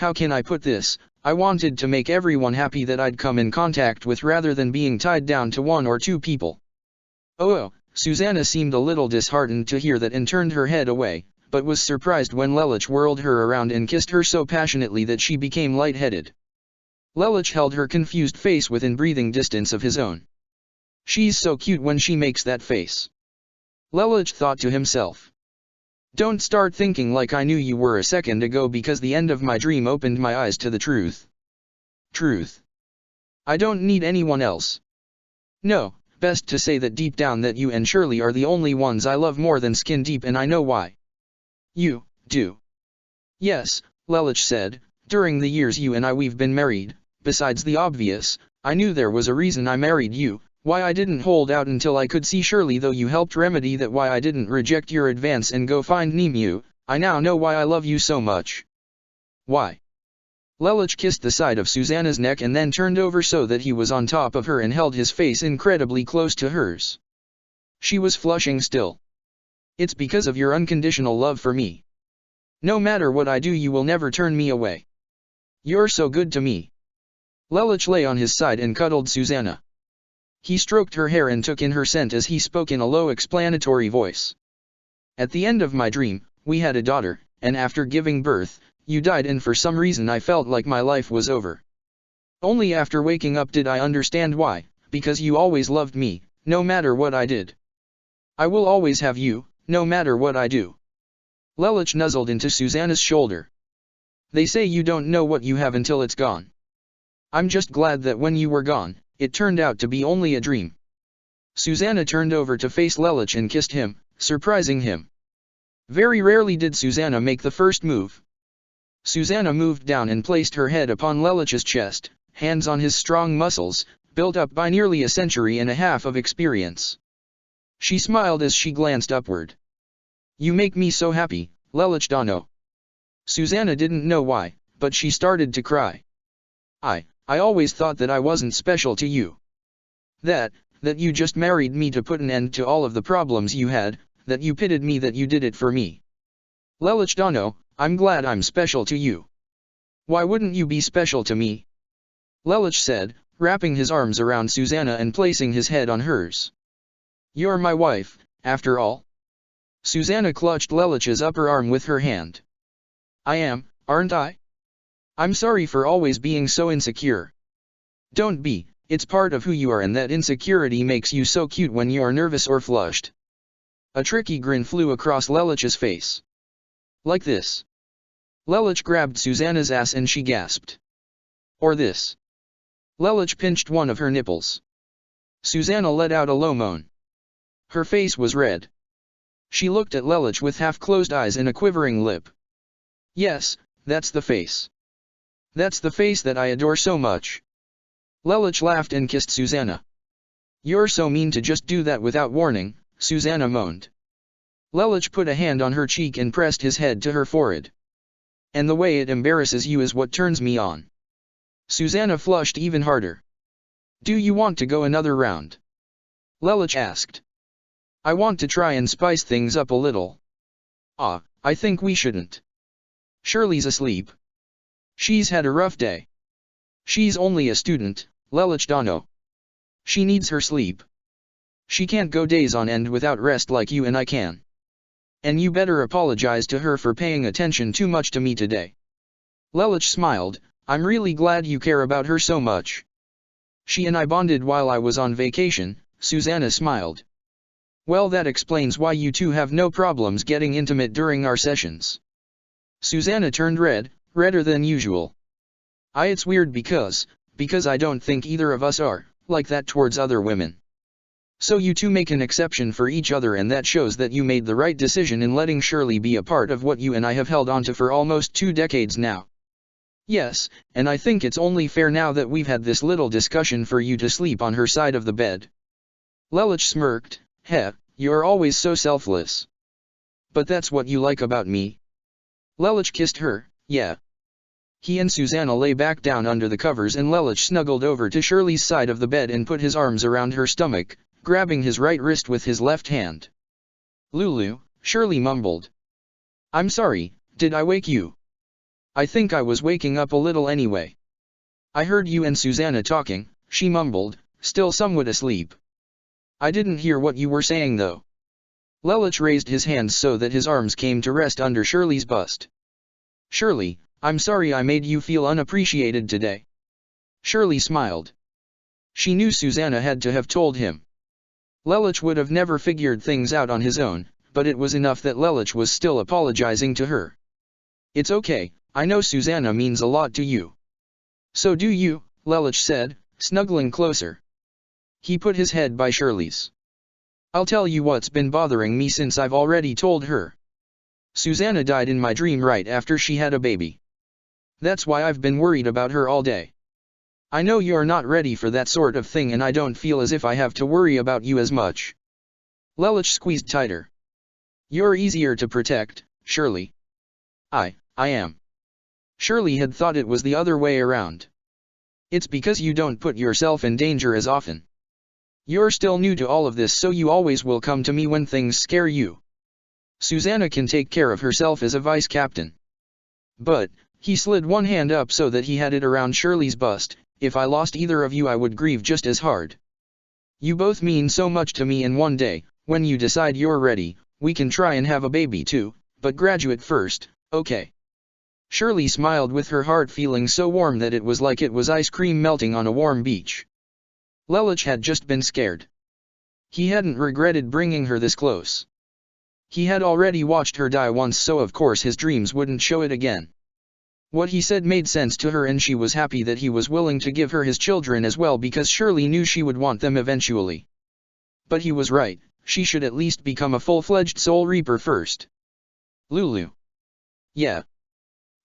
How can I put this? I wanted to make everyone happy that I'd come in contact with rather than being tied down to one or two people. Oh, Susanna seemed a little disheartened to hear that and turned her head away, but was surprised when Lelouch whirled her around and kissed her so passionately that she became lightheaded. Lelouch held her confused face within breathing distance of his own. She's so cute when she makes that face. Lelouch thought to himself. Don't start thinking like I knew you were a second ago, because the end of my dream opened my eyes to the truth. Truth. I don't need anyone else. No, best to say that deep down that you and Shirley are the only ones I love more than skin deep, and I know why. You do. Yes, Lelouch said, during the years you and we've been married, besides the obvious, I knew there was a reason I married you. Why I didn't hold out until I could see Shirley, though you helped remedy that. Why I didn't reject your advance and go find Nemu. I now know why I love you so much. Why? Lelouch kissed the side of Susanna's neck and then turned over so that he was on top of her and held his face incredibly close to hers. She was flushing still. It's because of your unconditional love for me. No matter what I do, you will never turn me away. You're so good to me. Lelouch lay on his side and cuddled Susanna. He stroked her hair and took in her scent as he spoke in a low explanatory voice. At the end of my dream, we had a daughter, and after giving birth, you died, and for some reason I felt like my life was over. Only after waking up did I understand why, because you always loved me, no matter what I did. I will always have you, no matter what I do. Lelouch nuzzled into Susanna's shoulder. They say you don't know what you have until it's gone. I'm just glad that when you were gone, it turned out to be only a dream. Susanna turned over to face Lelouch and kissed him, surprising him. Very rarely did Susanna make the first move. Susanna moved down and placed her head upon Lelouch's chest, hands on his strong muscles, built up by nearly a century and a half of experience. She smiled as she glanced upward. You make me so happy, Lelouch Dano. Susanna didn't know why, but she started to cry. I always thought that I wasn't special to you. That you just married me to put an end to all of the problems you had, that you pitied me, that you did it for me. Lelouch Dano, I'm glad I'm special to you. Why wouldn't you be special to me? Lelouch said, wrapping his arms around Susanna and placing his head on hers. You're my wife, after all. Susanna clutched Lelouch's upper arm with her hand. I am, aren't I? I'm sorry for always being so insecure. Don't be, it's part of who you are, and that insecurity makes you so cute when you're nervous or flushed. A tricky grin flew across Lelouch's face. Like this. Lelouch grabbed Susanna's ass and she gasped. Or this. Lelich pinched one of her nipples. Susanna let out a low moan. Her face was red. She looked at Lelich with half-closed eyes and a quivering lip. Yes, that's the face. That's the face that I adore so much. Lelich laughed and kissed Susanna. You're so mean to just do that without warning, Susanna moaned. Lelich put a hand on her cheek and pressed his head to her forehead. And the way it embarrasses you is what turns me on. Susanna flushed even harder. Do you want to go another round? Lelich asked. I want to try and spice things up a little. I think we shouldn't. Shirley's asleep. She's had a rough day. She's only a student, Lelich Dono. She needs her sleep. She can't go days on end without rest like you and I can. And you better apologize to her for paying attention too much to me today. Lelich smiled. I'm really glad you care about her so much. She and I bonded while I was on vacation, Susanna smiled. Well, that explains why you two have no problems getting intimate during our sessions. Susanna turned red, redder than usual. It's weird because I don't think either of us are like that towards other women. So you two make an exception for each other, and that shows that you made the right decision in letting Shirley be a part of what you and I have held onto for almost 2 decades now. Yes, and I think it's only fair now that we've had this little discussion for you to sleep on her side of the bed. Lelich smirked. You're always so selfless. But that's what you like about me. Lelich kissed her. Yeah. He and Susanna lay back down under the covers, and Lelich snuggled over to Shirley's side of the bed and put his arms around her stomach, grabbing his right wrist with his left hand. Lulu, Shirley mumbled. I'm sorry, did I wake you? I think I was waking up a little anyway. I heard you and Susanna talking, she mumbled, still somewhat asleep. I didn't hear what you were saying though. Lelich raised his hands so that his arms came to rest under Shirley's bust. Shirley, I'm sorry I made you feel unappreciated today. Shirley smiled. She knew Susanna had to have told him. Lelich would have never figured things out on his own, but it was enough that Lelich was still apologizing to her. It's okay, I know Susanna means a lot to you. So do you, Lelich said, snuggling closer. He put his head by Shirley's. I'll tell you what's been bothering me since I've already told her. Susanna died in my dream right after she had a baby. That's why I've been worried about her all day. I know you're not ready for that sort of thing, and I don't feel as if I have to worry about you as much. Lelich squeezed tighter. You're easier to protect, Shirley. I am. Shirley had thought it was the other way around. It's because you don't put yourself in danger as often. You're still new to all of this, so you always will come to me when things scare you. Susanna can take care of herself as a vice captain. But, he slid one hand up so that he had it around Shirley's bust, if I lost either of you I would grieve just as hard. You both mean so much to me, and one day, when you decide you're ready, we can try and have a baby too, but graduate first, okay? Shirley smiled with her heart feeling so warm that it was like it was ice cream melting on a warm beach. Lelich had just been scared. He hadn't regretted bringing her this close. He had already watched her die once, so of course his dreams wouldn't show it again. What he said made sense to her, and she was happy that he was willing to give her his children as well, because Shirley knew she would want them eventually. But he was right, she should at least become a full-fledged Soul Reaper first. Lulu. Yeah.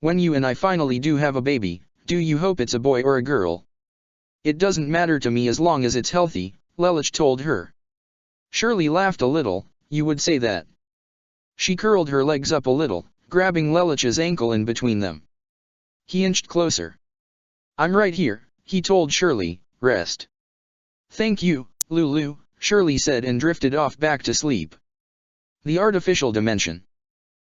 When you and I finally do have a baby, do you hope it's a boy or a girl? It doesn't matter to me as long as it's healthy, Lelich told her. Shirley laughed a little. You would say that. She curled her legs up a little, grabbing Lelich's ankle in between them. He inched closer. I'm right here, he told Shirley. Rest. Thank you, Lulu, Shirley said, and drifted off back to sleep. The artificial dimension.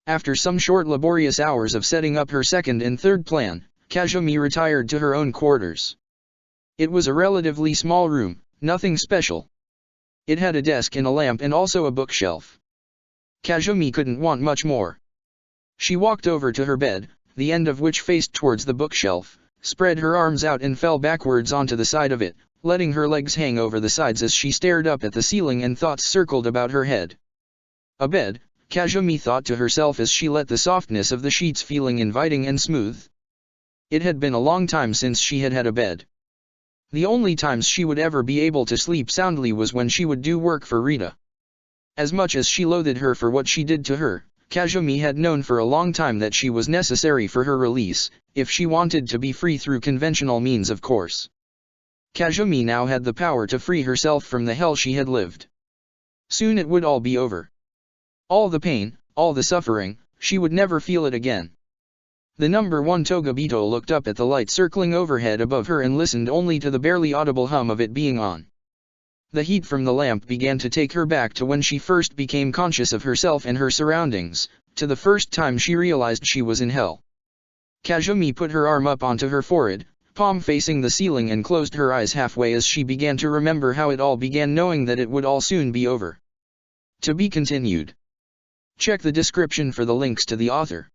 After some short laborious hours of setting up her second and third plan, Kazumi retired to her own quarters. It was a relatively small room, nothing special. It had a desk and a lamp and also a bookshelf. Kazumi couldn't want much more. She walked over to her bed, the end of which faced towards the bookshelf, spread her arms out and fell backwards onto the side of it, letting her legs hang over the sides as she stared up at the ceiling and thoughts circled about her head. A bed, Kazumi thought to herself as she let the softness of the sheets feeling inviting and smooth. It had been a long time since she had had a bed. The only times she would ever be able to sleep soundly was when she would do work for Rita. As much as she loathed her for what she did to her, Kazumi had known for a long time that she was necessary for her release, if she wanted to be free through conventional means, of course. Kazumi now had the power to free herself from the hell she had lived. Soon it would all be over. All the pain, all the suffering, she would never feel it again. The number 1 Togabito looked up at the light circling overhead above her and listened only to the barely audible hum of it being on. The heat from the lamp began to take her back to when she first became conscious of herself and her surroundings, to the first time she realized she was in hell. Kazumi put her arm up onto her forehead, palm facing the ceiling, and closed her eyes halfway as she began to remember how it all began, knowing that it would all soon be over. To be continued. Check the description for the links to the author.